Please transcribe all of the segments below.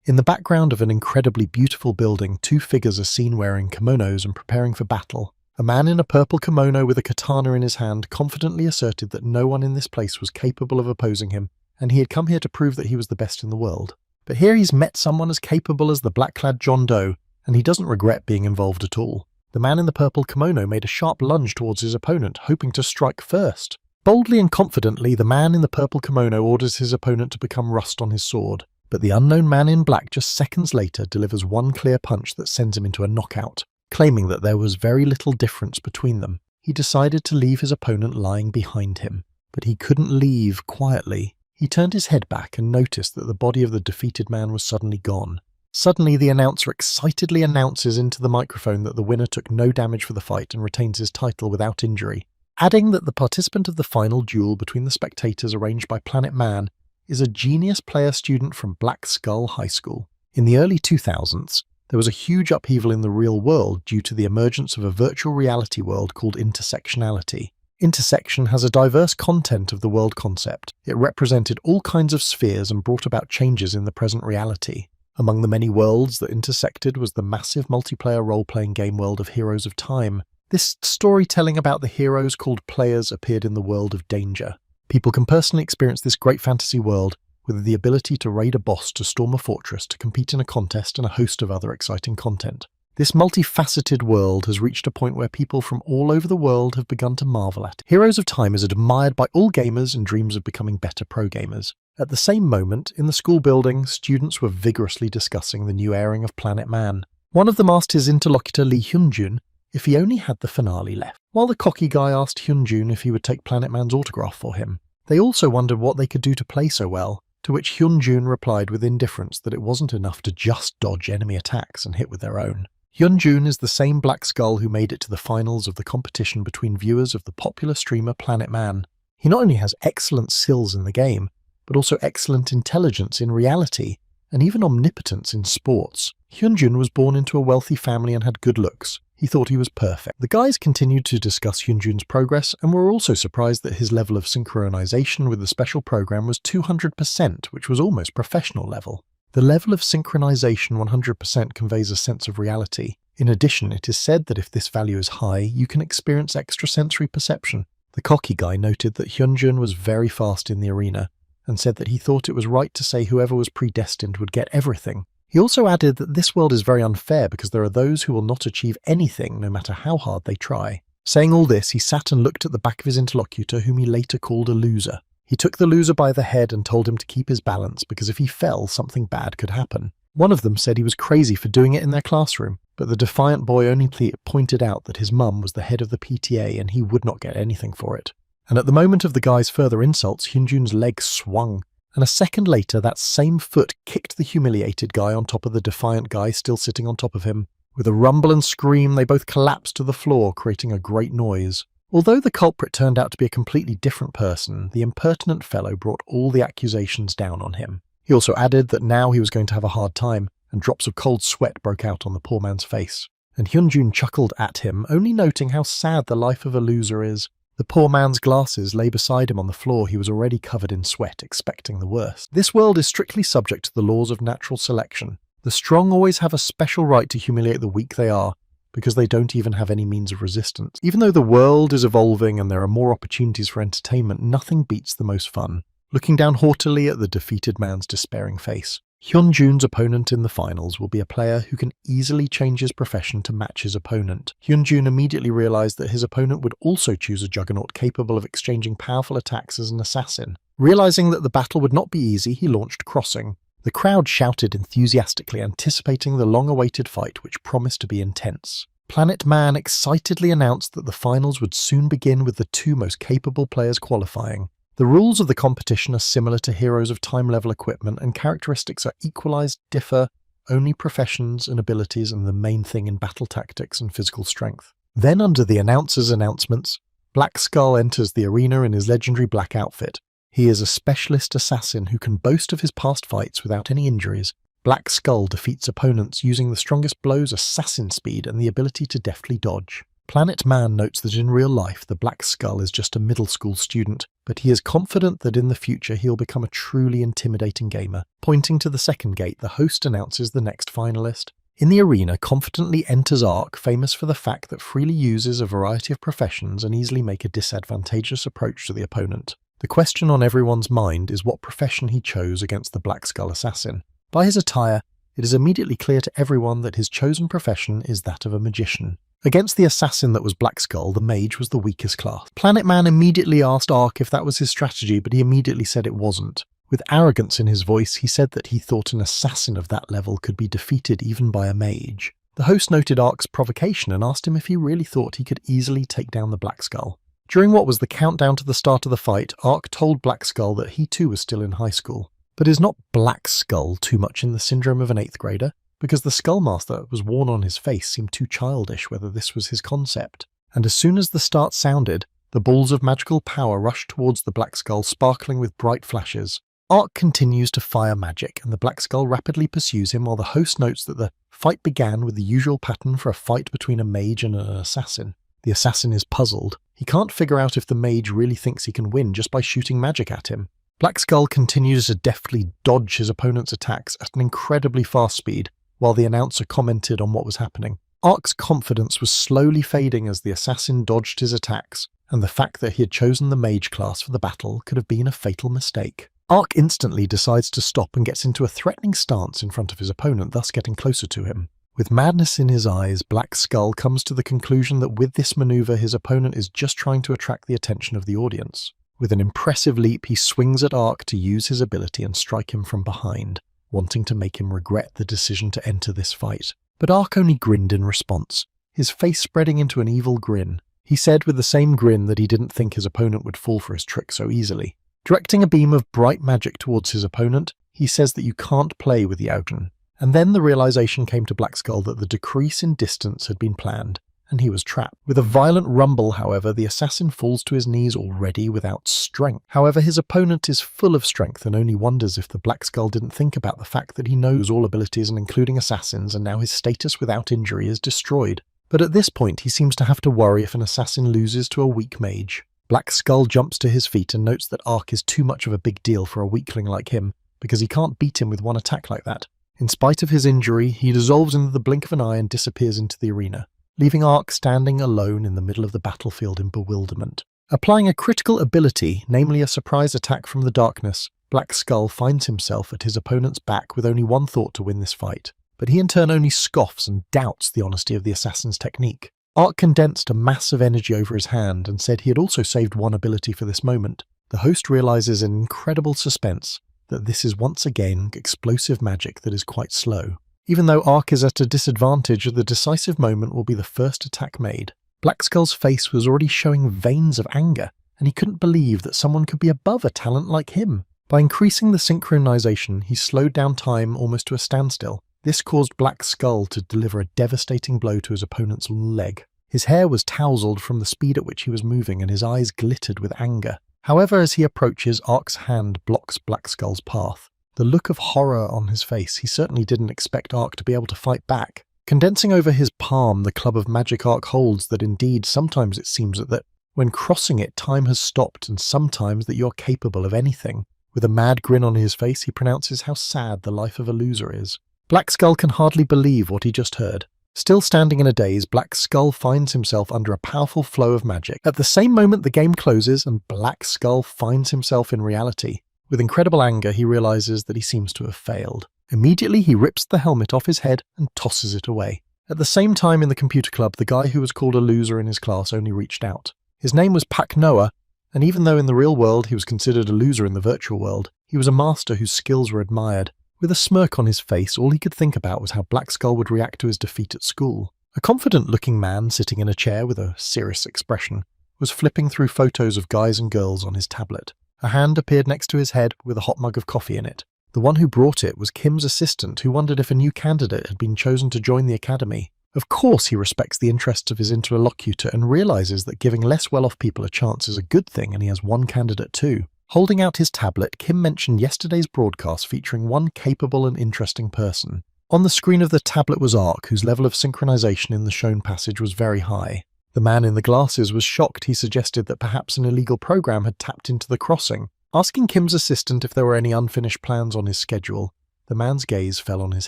In the background of an incredibly beautiful building, two figures are seen wearing kimonos and preparing for battle. A man in a purple kimono with a katana in his hand confidently asserted that no one in this place was capable of opposing him, and he had come here to prove that he was the best in the world. But here he's met someone as capable as the black-clad John Doe, and he doesn't regret being involved at all. The man in the purple kimono made a sharp lunge towards his opponent, hoping to strike first. Boldly and confidently, the man in the purple kimono orders his opponent to become rust on his sword, but the unknown man in black just seconds later delivers one clear punch that sends him into a knockout. Claiming that there was very little difference between them, he decided to leave his opponent lying behind him. But he couldn't leave quietly. He turned his head back and noticed that the body of the defeated man was suddenly gone. Suddenly, the announcer excitedly announces into the microphone that the winner took no damage for the fight and retains his title without injury, adding that the participant of the final duel between the spectators arranged by Planet Man is a genius player student from Black Skull High School. In the early 2000s, there was a huge upheaval in the real world due to the emergence of a virtual reality world called intersectionality. Intersection has a diverse content of the world concept. It represented all kinds of spheres and brought about changes in the present reality. Among the many worlds that intersected was the massive multiplayer role-playing game world of Heroes of Time. This storytelling about the heroes called players appeared in the world of Danger. People can personally experience this great fantasy world with the ability to raid a boss, to storm a fortress, to compete in a contest, and a host of other exciting content. This multifaceted world has reached a point where people from all over the world have begun to marvel at it. Heroes of Time is admired by all gamers and dreams of becoming better pro gamers. At the same moment, in the school building, students were vigorously discussing the new airing of Planet Man. One of them asked his interlocutor Lee Hyunjun if he only had the finale left, while the cocky guy asked Hyunjun if he would take Planet Man's autograph for him. They also wondered what they could do to play so well, to which Hyunjun replied with indifference that it wasn't enough to just dodge enemy attacks and hit with their own. Hyunjun is the same Black Skull who made it to the finals of the competition between viewers of the popular streamer Planet Man. He not only has excellent skills in the game, but also excellent intelligence in reality, and even omnipotence in sports. Hyunjun was born into a wealthy family and had good looks. He thought he was perfect. The guys continued to discuss Hyunjun's progress and were also surprised that his level of synchronization with the special program was 200%, which was almost professional level. The level of synchronization 100% conveys a sense of reality. In addition, it is said that if this value is high, you can experience extrasensory perception. The cocky guy noted that Hyunjun was very fast in the arena, and said that he thought it was right to say whoever was predestined would get everything. He also added that this world is very unfair because there are those who will not achieve anything no matter how hard they try. Saying all this, he sat and looked at the back of his interlocutor, whom he later called a loser. He took the loser by the head and told him to keep his balance because if he fell, something bad could happen. One of them said he was crazy for doing it in their classroom, but the defiant boy only pointed out that his mum was the head of the PTA and he would not get anything for it. And at the moment of the guy's further insults, Hyunjun's leg swung, and a second later that same foot kicked the humiliated guy on top of the defiant guy still sitting on top of him. With a rumble and scream, they both collapsed to the floor, creating a great noise. Although the culprit turned out to be a completely different person, the impertinent fellow brought all the accusations down on him. He also added that now he was going to have a hard time, and drops of cold sweat broke out on the poor man's face. And Hyunjun chuckled at him, only noting how sad the life of a loser is. The poor man's glasses lay beside him on the floor. He was already covered in sweat, expecting the worst. This world is strictly subject to the laws of natural selection. The strong always have a special right to humiliate the weak they are, because they don't even have any means of resistance. Even though the world is evolving and there are more opportunities for entertainment, nothing beats the most fun. Looking down haughtily at the defeated man's despairing face, Hyunjun's opponent in the finals will be a player who can easily change his profession to match his opponent. Hyunjun immediately realized that his opponent would also choose a juggernaut capable of exchanging powerful attacks as an assassin. Realizing that the battle would not be easy, he launched Crossing. The crowd shouted enthusiastically, anticipating the long-awaited fight, which promised to be intense. Planet Man excitedly announced that the finals would soon begin with the two most capable players qualifying. The rules of the competition are similar to Heroes of Time level equipment, and characteristics are equalized, differ only professions and abilities, and the main thing in battle tactics and physical strength. Then, under the announcer's announcements, Black Skull enters the arena in his legendary black outfit. He is a specialist assassin who can boast of his past fights without any injuries. Black Skull defeats opponents using the strongest blows, assassin speed, and the ability to deftly dodge. Planet Man notes that in real life the Black Skull is just a middle school student, but he is confident that in the future he'll become a truly intimidating gamer. Pointing to the second gate, the host announces the next finalist. In the arena, confidently enters Ark, famous for the fact that freely uses a variety of professions and easily make a disadvantageous approach to the opponent. The question on everyone's mind is what profession he chose against the Black Skull assassin. By his attire, it is immediately clear to everyone that his chosen profession is that of a magician. Against the assassin that was Black Skull, the mage was the weakest class. Planet Man immediately asked Ark if that was his strategy, but he immediately said it wasn't. With arrogance in his voice, he said that he thought an assassin of that level could be defeated even by a mage. The host noted Ark's provocation and asked him if he really thought he could easily take down the Black Skull. During what was the countdown to the start of the fight, Ark told Black Skull that he too was still in high school. But is not Black Skull too much in the syndrome of an 8th grader? Because the skull mask that was worn on his face seemed too childish whether this was his concept. And as soon as the start sounded, the balls of magical power rushed towards the Black Skull, sparkling with bright flashes. Ark continues to fire magic, and the Black Skull rapidly pursues him, while the host notes that the fight began with the usual pattern for a fight between a mage and an assassin. The assassin is puzzled. He can't figure out if the mage really thinks he can win just by shooting magic at him. Black Skull continues to deftly dodge his opponent's attacks at an incredibly fast speed, while the announcer commented on what was happening. Ark's confidence was slowly fading as the assassin dodged his attacks, and the fact that he had chosen the mage class for the battle could have been a fatal mistake. Ark instantly decides to stop and gets into a threatening stance in front of his opponent, thus getting closer to him. With madness in his eyes, Black Skull comes to the conclusion that with this maneuver his opponent is just trying to attract the attention of the audience. With an impressive leap, he swings at Ark to use his ability and strike him from behind, wanting to make him regret the decision to enter this fight. But Ark only grinned in response, his face spreading into an evil grin. He said with the same grin that he didn't think his opponent would fall for his trick so easily. Directing a beam of bright magic towards his opponent, he says that you can't play with the Aujin. And then the realization came to Black Skull that the decrease in distance had been planned, and he was trapped. With a violent rumble, however, the assassin falls to his knees already without strength. However, his opponent is full of strength and only wonders if the Black Skull didn't think about the fact that he knows all abilities and including assassins, and now his status without injury is destroyed. But at this point he seems to have to worry if an assassin loses to a weak mage. Black Skull jumps to his feet and notes that Ark is too much of a big deal for a weakling like him, because he can't beat him with one attack like that. In spite of his injury, he dissolves into the blink of an eye and disappears into the arena, leaving Ark standing alone in the middle of the battlefield in bewilderment. Applying a critical ability, namely a surprise attack from the darkness, Black Skull finds himself at his opponent's back with only one thought to win this fight, but he in turn only scoffs and doubts the honesty of the assassin's technique. Ark condensed a mass of energy over his hand and said he had also saved one ability for this moment. The host realizes in incredible suspense that this is once again explosive magic that is quite slow. Even though Ark is at a disadvantage, the decisive moment will be the first attack made. Black Skull's face was already showing veins of anger, and he couldn't believe that someone could be above a talent like him. By increasing the synchronization, he slowed down time almost to a standstill. This caused Black Skull to deliver a devastating blow to his opponent's leg. His hair was tousled from the speed at which he was moving, and his eyes glittered with anger. However, as he approaches, Ark's hand blocks Black Skull's path. The look of horror on his face, he certainly didn't expect Ark to be able to fight back. Condensing over his palm, the club of magic Ark holds that indeed sometimes it seems that when crossing it, time has stopped, and sometimes that you're capable of anything. With a mad grin on his face, he pronounces how sad the life of a loser is. Black Skull can hardly believe what he just heard. Still standing in a daze, Black Skull finds himself under a powerful flow of magic. At the same moment the game closes and Black Skull finds himself in reality. With incredible anger, he realizes that he seems to have failed. Immediately he rips the helmet off his head and tosses it away. At the same time in the computer club, the guy who was called a loser in his class only reached out. His name was Pak Noah, and even though in the real world he was considered a loser in the virtual world, he was a master whose skills were admired. With a smirk on his face, all he could think about was how Black Skull would react to his defeat at school. A confident-looking man sitting in a chair with a serious expression was flipping through photos of guys and girls on his tablet. A hand appeared next to his head with a hot mug of coffee in it. The one who brought it was Kim's assistant, who wondered if a new candidate had been chosen to join the academy. Of course he respects the interests of his interlocutor and realizes that giving less well-off people a chance is a good thing, and he has one candidate too. Holding out his tablet, Kim mentioned yesterday's broadcast featuring one capable and interesting person. On the screen of the tablet was Ark, whose level of synchronization in the shown passage was very high. The man in the glasses was shocked. He suggested that perhaps an illegal program had tapped into the crossing. Asking Kim's assistant if there were any unfinished plans on his schedule, the man's gaze fell on his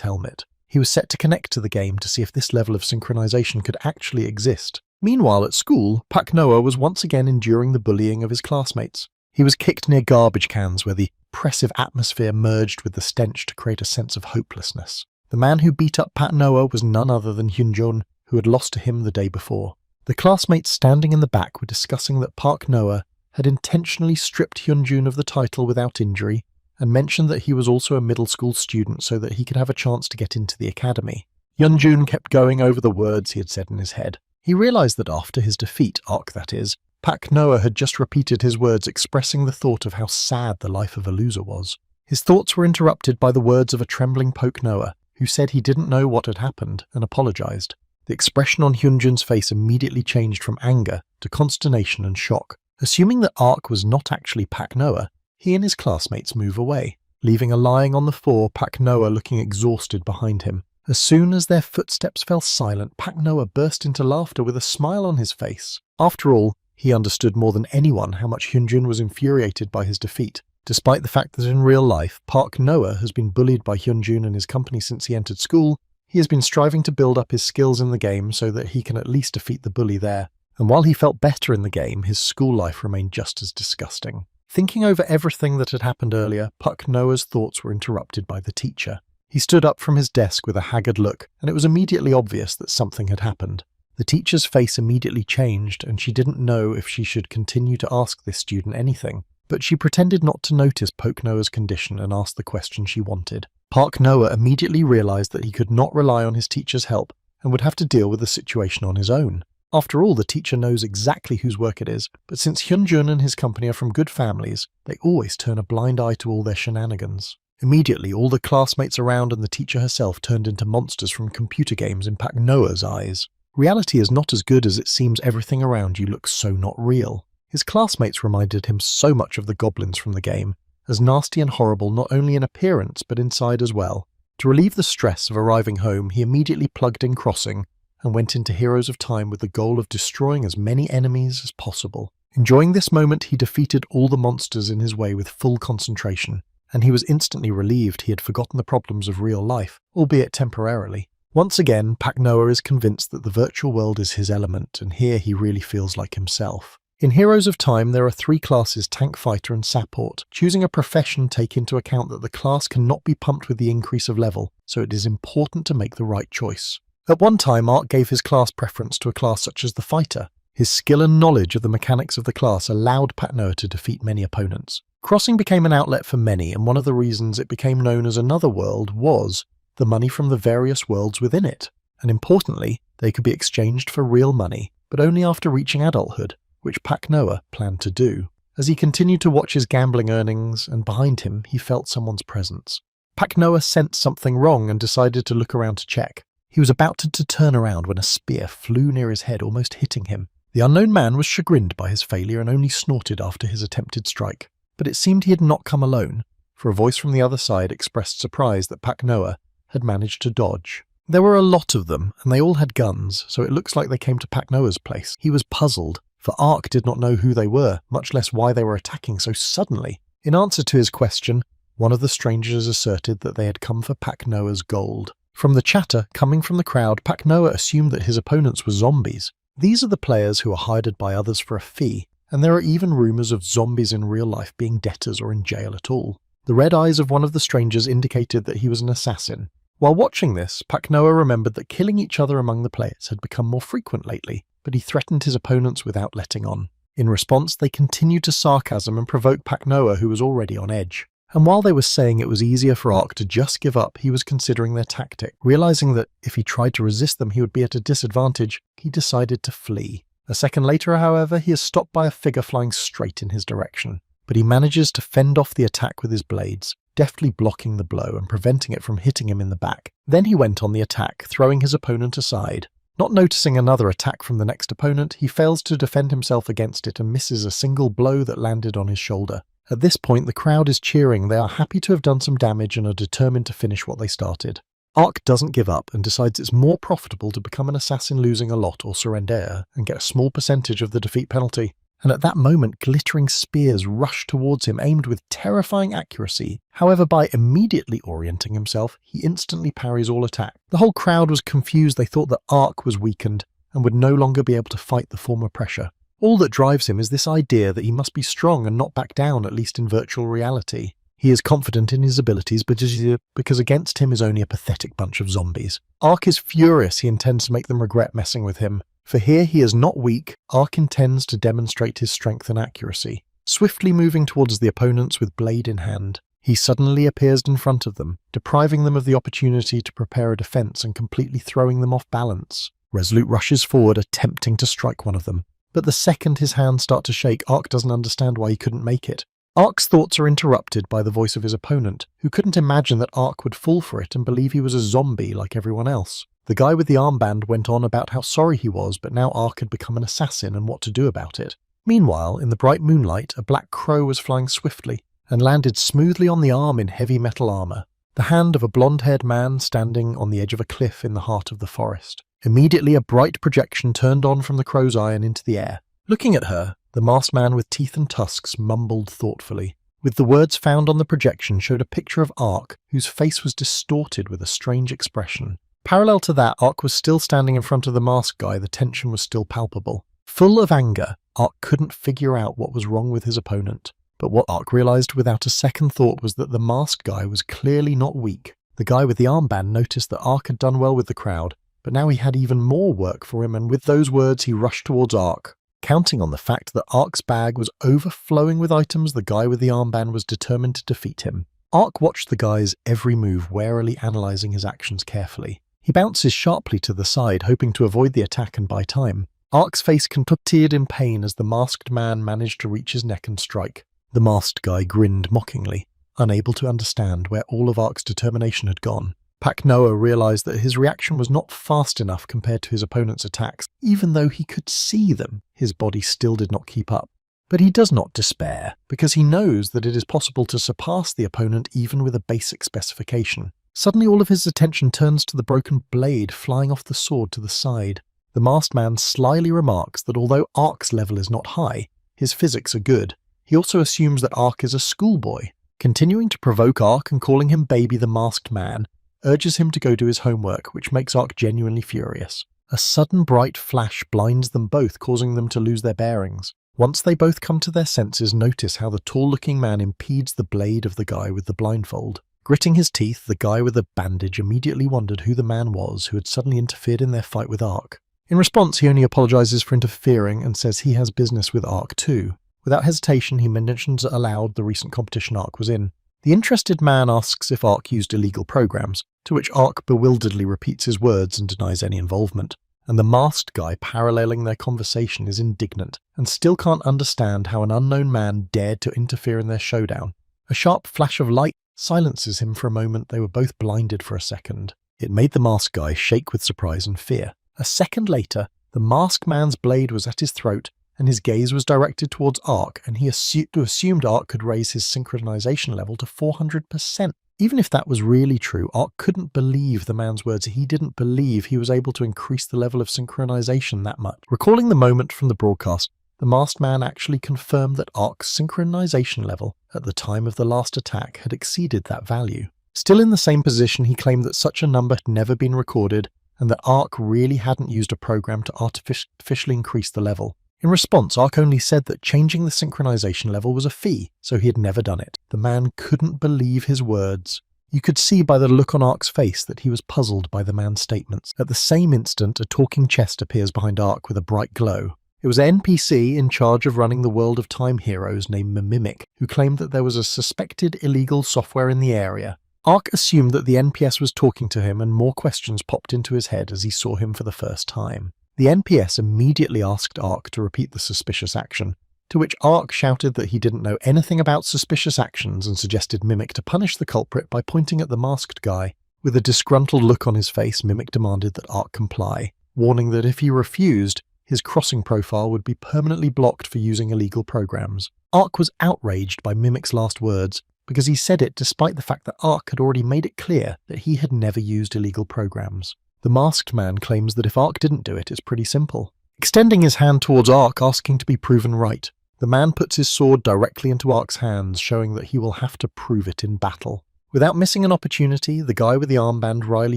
helmet. He was set to connect to the game to see if this level of synchronization could actually exist. Meanwhile, at school, Pak Noah was once again enduring the bullying of his classmates. He was kicked near garbage cans where the oppressive atmosphere merged with the stench to create a sense of hopelessness. The man who beat up Pak Noah was none other than Hyunjun, who had lost to him the day before. The classmates standing in the back were discussing that Pak Noah had intentionally stripped Hyunjun of the title without injury, and mentioned that he was also a middle school student so that he could have a chance to get into the academy. Hyunjun kept going over the words he had said in his head. He realized that after his defeat, Ark that is, Pak Noah had just repeated his words expressing the thought of how sad the life of a loser was. His thoughts were interrupted by the words of a trembling Pak Noah, who said he didn't know what had happened and apologized. The expression on Hyunjun's face immediately changed from anger to consternation and shock. Assuming that Ark was not actually Pak Noah, he and his classmates move away, leaving a lying on the floor Pak Noah looking exhausted behind him. As soon as their footsteps fell silent, Pak Noah burst into laughter with a smile on his face. After all, he understood more than anyone how much Hyunjun was infuriated by his defeat. Despite the fact that in real life, Pak Noah has been bullied by Hyunjun and his company since he entered school, he has been striving to build up his skills in the game so that he can at least defeat the bully there. And while he felt better in the game, his school life remained just as disgusting. Thinking over everything that had happened earlier, Pak Noah's thoughts were interrupted by the teacher. He stood up from his desk with a haggard look, and it was immediately obvious that something had happened. The teacher's face immediately changed, and she didn't know if she should continue to ask this student anything. But she pretended not to notice Pak Noah's condition and asked the question she wanted. Pak Noah immediately realized that he could not rely on his teacher's help and would have to deal with the situation on his own. After all, the teacher knows exactly whose work it is, but since Hyunjun and his company are from good families, they always turn a blind eye to all their shenanigans. Immediately, all the classmates around and the teacher herself turned into monsters from computer games in Pak Noah's eyes. Reality is not as good as it seems. Everything around you looks so not real. His classmates reminded him so much of the goblins from the game, as nasty and horrible not only in appearance but inside as well. To relieve the stress of arriving home, he immediately plugged in Crossing and went into Heroes of Time with the goal of destroying as many enemies as possible. Enjoying this moment, he defeated all the monsters in his way with full concentration, and he was instantly relieved he had forgotten the problems of real life, albeit temporarily. Once again, Pak Noah is convinced that the virtual world is his element, and here he really feels like himself. In Heroes of Time, there are 3 classes, Tank, Fighter and Support. Choosing a profession take into account that the class cannot be pumped with the increase of level, so it is important to make the right choice. At one time, Ark gave his class preference to a class such as the Fighter. His skill and knowledge of the mechanics of the class allowed Pak Noah to defeat many opponents. Crossing became an outlet for many, and one of the reasons it became known as another world was the money from the various worlds within it. And importantly, they could be exchanged for real money, but only after reaching adulthood, which Pak Noah planned to do. As he continued to watch his gambling earnings, and behind him he felt someone's presence. Pak Noah sensed something wrong and decided to look around to check. He was about to turn around when a spear flew near his head, almost hitting him. The unknown man was chagrined by his failure and only snorted after his attempted strike. But it seemed he had not come alone, for a voice from the other side expressed surprise that Pak Noah had managed to dodge. There were a lot of them, and they all had guns, so it looks like they came to Pak Noah's place. He was puzzled, for Ark did not know who they were, much less why they were attacking so suddenly. In answer to his question, one of the strangers asserted that they had come for Pak Noah's gold. From the chatter coming from the crowd, Pak Noah assumed that his opponents were zombies. These are the players who are hired by others for a fee, and there are even rumours of zombies in real life being debtors or in jail at all. The red eyes of one of the strangers indicated that he was an assassin. While watching this, Pak Noah remembered that killing each other among the players had become more frequent lately, but he threatened his opponents without letting on. In response, they continued to sarcasm and provoke Pak Noah, who was already on edge. And while they were saying it was easier for Ark to just give up, he was considering their tactic. Realizing that if he tried to resist them, he would be at a disadvantage, he decided to flee. A second later, however, he is stopped by a figure flying straight in his direction. But he manages to fend off the attack with his blades, deftly blocking the blow and preventing it from hitting him in the back. Then he went on the attack, throwing his opponent aside. Not noticing another attack from the next opponent, he fails to defend himself against it and misses a single blow that landed on his shoulder. At this point, the crowd is cheering. They are happy to have done some damage and are determined to finish what they started. Ark doesn't give up and decides it's more profitable to become an assassin losing a lot or surrender and get a small percentage of the defeat penalty. And at that moment, glittering spears rush towards him, aimed with terrifying accuracy. However, by immediately orienting himself, he instantly parries all attack. The whole crowd was confused. They thought that Ark was weakened and would no longer be able to fight the former pressure. All that drives him is this idea that he must be strong and not back down, at least in virtual reality. He is confident in his abilities because against him is only a pathetic bunch of zombies. Ark is furious. He intends to make them regret messing with him. For here he is not weak, Ark intends to demonstrate his strength and accuracy. Swiftly moving towards the opponents with blade in hand, he suddenly appears in front of them, depriving them of the opportunity to prepare a defense and completely throwing them off balance. Resolute rushes forward, attempting to strike one of them. But the second his hands start to shake, Ark doesn't understand why he couldn't make it. Ark's thoughts are interrupted by the voice of his opponent, who couldn't imagine that Ark would fall for it and believe he was a zombie like everyone else. The guy with the armband went on about how sorry he was, but now Ark had become an assassin and what to do about it. Meanwhile, in the bright moonlight, a black crow was flying swiftly and landed smoothly on the arm in heavy metal armor, the hand of a blonde-haired man standing on the edge of a cliff in the heart of the forest. Immediately, a bright projection turned on from the crow's eye and into the air. Looking at her, the masked man with teeth and tusks mumbled thoughtfully. With the words found on the projection showed a picture of Ark, whose face was distorted with a strange expression. Parallel to that, Ark was still standing in front of the masked guy. The tension was still palpable. Full of anger, Ark couldn't figure out what was wrong with his opponent. But what Ark realized without a second thought was that the masked guy was clearly not weak. The guy with the armband noticed that Ark had done well with the crowd, but now he had even more work for him, and with those words he rushed towards Ark. Counting on the fact that Ark's bag was overflowing with items, the guy with the armband was determined to defeat him. Ark watched the guy's every move, warily analyzing his actions carefully. He bounces sharply to the side, hoping to avoid the attack and buy time. Ark's face contorted in pain as the masked man managed to reach his neck and strike. The masked guy grinned mockingly, unable to understand where all of Ark's determination had gone. Pak Noah realized that his reaction was not fast enough compared to his opponent's attacks. Even though he could see them, his body still did not keep up. But he does not despair, because he knows that it is possible to surpass the opponent even with a basic specification. Suddenly all of his attention turns to the broken blade flying off the sword to the side. The masked man slyly remarks that although Ark's level is not high, his physics are good. He also assumes that Ark is a schoolboy. Continuing to provoke Ark and calling him baby, the masked man urges him to go do his homework, which makes Ark genuinely furious. A sudden bright flash blinds them both, causing them to lose their bearings. Once they both come to their senses, notice how the tall-looking man impedes the blade of the guy with the blindfold. Gritting his teeth, the guy with the bandage immediately wondered who the man was who had suddenly interfered in their fight with Ark. In response, he only apologizes for interfering and says he has business with Ark too. Without hesitation, he mentions aloud the recent competition Ark was in. The interested man asks if Ark used illegal programs, to which Ark bewilderedly repeats his words and denies any involvement. And the masked guy paralleling their conversation is indignant and still can't understand how an unknown man dared to interfere in their showdown. A sharp flash of light silences him for a moment. They were both blinded for a second. It made the masked guy shake with surprise and fear. A second later, the masked man's blade was at his throat and his gaze was directed towards Ark, and he assumed Ark could raise his synchronization level to 400%. Even if that was really true, Ark couldn't believe the man's words. He didn't believe he was able to increase the level of synchronization that much. Recalling the moment from the broadcast, the masked man actually confirmed that Ark's synchronization level at the time of the last attack had exceeded that value. Still in the same position, he claimed that such a number had never been recorded and that Ark really hadn't used a program to artificially increase the level. In response, Ark only said that changing the synchronization level was a fee, so he had never done it. The man couldn't believe his words. You could see by the look on Ark's face that he was puzzled by the man's statements. At the same instant, a talking chest appears behind Ark with a bright glow. It was an NPC in charge of running the World of Time heroes named Mimic, who claimed that there was a suspected illegal software in the area. Ark assumed that the NPS was talking to him, and more questions popped into his head as he saw him for the first time. The NPS immediately asked Ark to repeat the suspicious action, to which Ark shouted that he didn't know anything about suspicious actions and suggested Mimic to punish the culprit by pointing at the masked guy. With a disgruntled look on his face, Mimic demanded that Ark comply, warning that if he refused, his crossing profile would be permanently blocked for using illegal programs. Ark was outraged by Mimic's last words, because he said it despite the fact that Ark had already made it clear that he had never used illegal programs. The masked man claims that if Ark didn't do it, it's pretty simple. Extending his hand towards Ark, asking to be proven right, the man puts his sword directly into Ark's hands, showing that he will have to prove it in battle. Without missing an opportunity, the guy with the armband wryly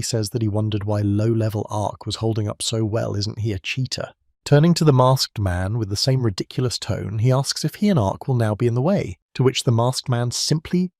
says that he wondered why low-level Ark was holding up so well. Isn't he a cheater? Turning to the masked man with the same ridiculous tone, he asks if he and Ark will now be in the way, to which the masked man simply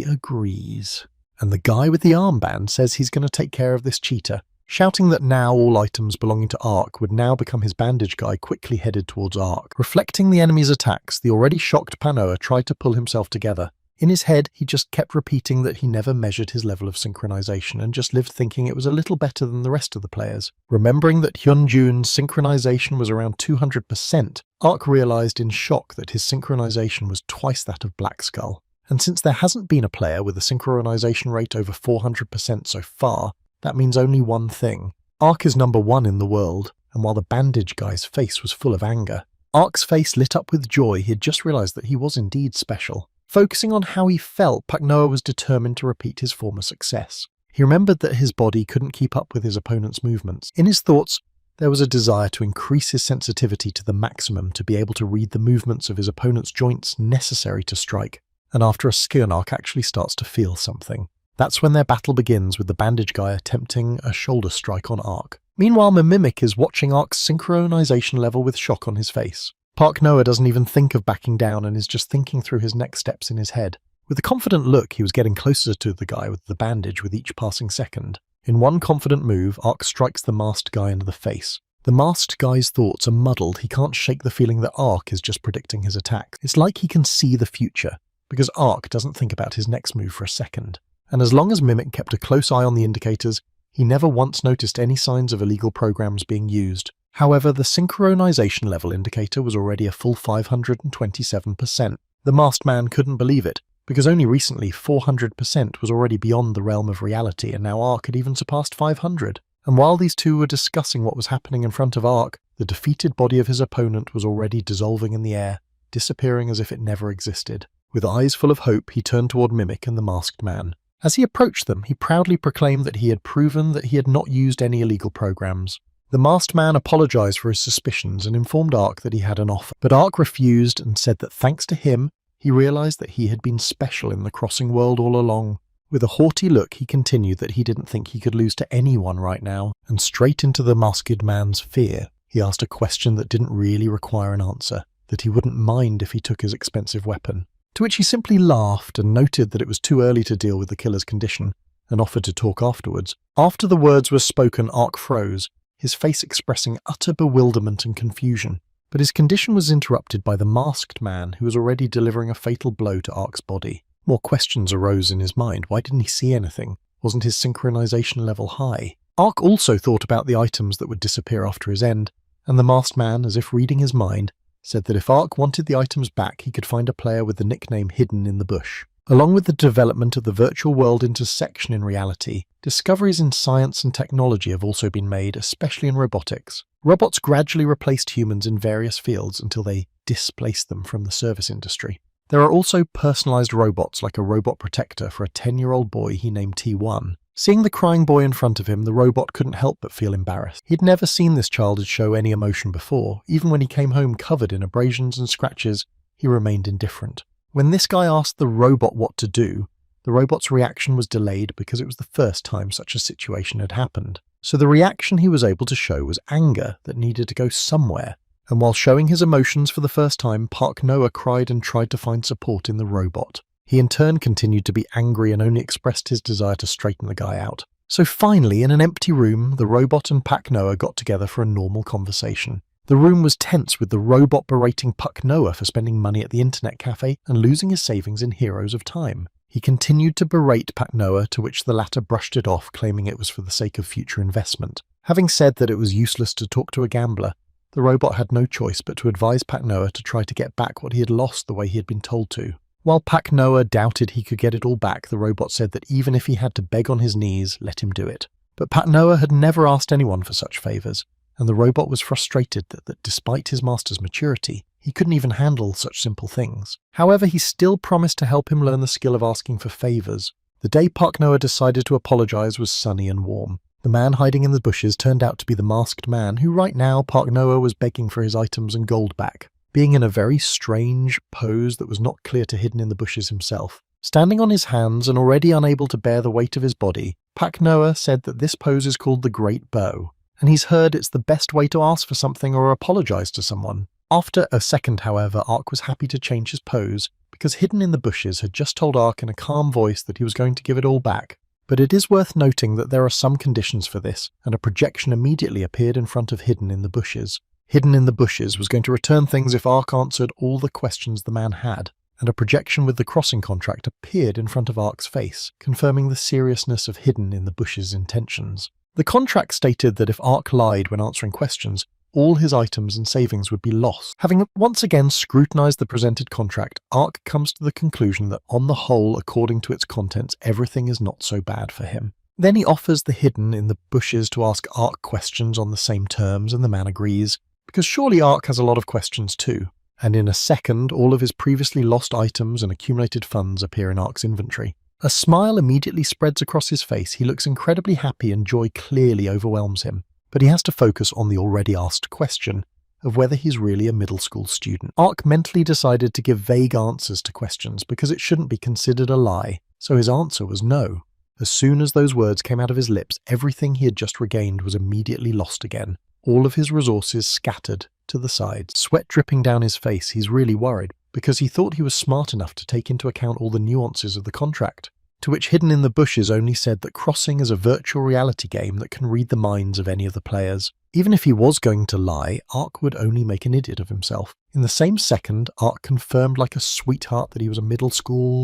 agrees. And the guy with the armband says he's going to take care of this cheater, shouting that now all items belonging to Ark would now become his bandage guy. Quickly headed towards Ark. Reflecting the enemy's attacks, the already shocked Panoa tried to pull himself together. In his head, he just kept repeating that he never measured his level of synchronization and just lived thinking it was a little better than the rest of the players. Remembering that Hyunjun's synchronization was around 200%, Ark realized in shock that his synchronization was twice that of Black Skull. And since there hasn't been a player with a synchronization rate over 400% so far, that means only one thing. Ark is number one in the world, and while the bandage guy's face was full of anger, Ark's face lit up with joy. He had just realized that he was indeed special. Focusing on how he felt, Panoa was determined to repeat his former success. He remembered that his body couldn't keep up with his opponent's movements. In his thoughts, there was a desire to increase his sensitivity to the maximum to be able to read the movements of his opponent's joints necessary to strike. And after a skill, Ark actually starts to feel something. That's when their battle begins, with the bandage guy attempting a shoulder strike on Ark. Meanwhile, Mimic is watching Ark's synchronization level with shock on his face. Park Noah doesn't even think of backing down and is just thinking through his next steps in his head. With a confident look, he was getting closer to the guy with the bandage with each passing second. In one confident move, Ark strikes the masked guy into the face. The masked guy's thoughts are muddled. He can't shake the feeling that Ark is just predicting his attack. It's like he can see the future, because Ark doesn't think about his next move for a second. And as long as Mimic kept a close eye on the indicators, he never once noticed any signs of illegal programs being used. However, the synchronization level indicator was already a full 527%. The masked man couldn't believe it, because only recently 400% was already beyond the realm of reality, and now Ark had even surpassed 500. And while these two were discussing what was happening in front of Ark, the defeated body of his opponent was already dissolving in the air, disappearing as if it never existed. With eyes full of hope, he turned toward Mimic and the masked man. As he approached them, he proudly proclaimed that he had proven that he had not used any illegal programs. The masked man apologized for his suspicions and informed Ark that he had an offer, but Ark refused and said that thanks to him, he realized that he had been special in the crossing world all along. With a haughty look, he continued that he didn't think he could lose to anyone right now, and straight into the masked man's fear, he asked a question that didn't really require an answer, that he wouldn't mind if he took his expensive weapon. To which he simply laughed and noted that it was too early to deal with the killer's condition, and offered to talk afterwards. After the words were spoken, Ark froze, his face expressing utter bewilderment and confusion. But his condition was interrupted by the masked man, who was already delivering a fatal blow to Ark's body. More questions arose in his mind. Why didn't he see anything? Wasn't his synchronization level high? Ark also thought about the items that would disappear after his end, and the masked man, as if reading his mind, said that if Ark wanted the items back, he could find a player with the nickname Hidden in the Bush. Along with the development of the virtual world intersection in reality, discoveries in science and technology have also been made, especially in robotics. Robots gradually replaced humans in various fields until they displaced them from the service industry. There are also personalized robots, like a robot protector for a 10-year-old boy he named T1. Seeing the crying boy in front of him, the robot couldn't help but feel embarrassed. He'd never seen this child show any emotion before. Even when he came home covered in abrasions and scratches, he remained indifferent. When this guy asked the robot what to do, the robot's reaction was delayed because it was the first time such a situation had happened. So the reaction he was able to show was anger that needed to go somewhere. And while showing his emotions for the first time, Park Noah cried and tried to find support in the robot. He in turn continued to be angry and only expressed his desire to straighten the guy out. So finally, in an empty room, the robot and Pak Noah got together for a normal conversation. The room was tense, with the robot berating Pak Noah for spending money at the internet cafe and losing his savings in Heroes of Time. He continued to berate Pak Noah, to which the latter brushed it off, claiming it was for the sake of future investment. Having said that it was useless to talk to a gambler, the robot had no choice but to advise Pak Noah to try to get back what he had lost the way he had been told to. While Pak Noah doubted he could get it all back, the robot said that even if he had to beg on his knees, let him do it. But Pak Noah had never asked anyone for such favours, and the robot was frustrated that despite his master's maturity, he couldn't even handle such simple things. However, he still promised to help him learn the skill of asking for favors. The day Park Noah decided to apologize was sunny and warm. The man hiding in the bushes turned out to be the masked man who right now Park Noah was begging for his items and gold back, being in a very strange pose that was not clear to Hidden in the Bushes himself. Standing on his hands and already unable to bear the weight of his body, Park Noah said that this pose is called the Great Bow, and he's heard it's the best way to ask for something or apologize to someone. After a second, however, Ark was happy to change his pose because Hidden in the Bushes had just told Ark in a calm voice that he was going to give it all back. But it is worth noting that there are some conditions for this, and a projection immediately appeared in front of Hidden in the Bushes. Hidden in the Bushes was going to return things if Ark answered all the questions the man had, and a projection with the crossing contract appeared in front of Ark's face, confirming the seriousness of Hidden in the Bushes' intentions. The contract stated that if Ark lied when answering questions, all his items and savings would be lost. Having once again scrutinized the presented contract, Ark comes to the conclusion that on the whole, according to its contents, everything is not so bad for him. Then he offers the Hidden in the Bushes to ask Ark questions on the same terms, and the man agrees, because surely Ark has a lot of questions too. And in a second, all of his previously lost items and accumulated funds appear in Ark's inventory. A smile immediately spreads across his face. He looks incredibly happy and joy clearly overwhelms him. But he has to focus on the already asked question of whether he's really a middle school student. Ark mentally decided to give vague answers to questions because it shouldn't be considered a lie, so his answer was no. As soon as those words came out of his lips, everything he had just regained was immediately lost again. All of his resources scattered to the sides. Sweat dripping down his face, he's really worried, because he thought he was smart enough to take into account all the nuances of the contract. To which Hidden in the Bushes only said that Crossing is a virtual reality game that can read the minds of any of the players. Even if he was going to lie, Ark would only make an idiot of himself. In the same second, Ark confirmed like a sweetheart that he was a middle school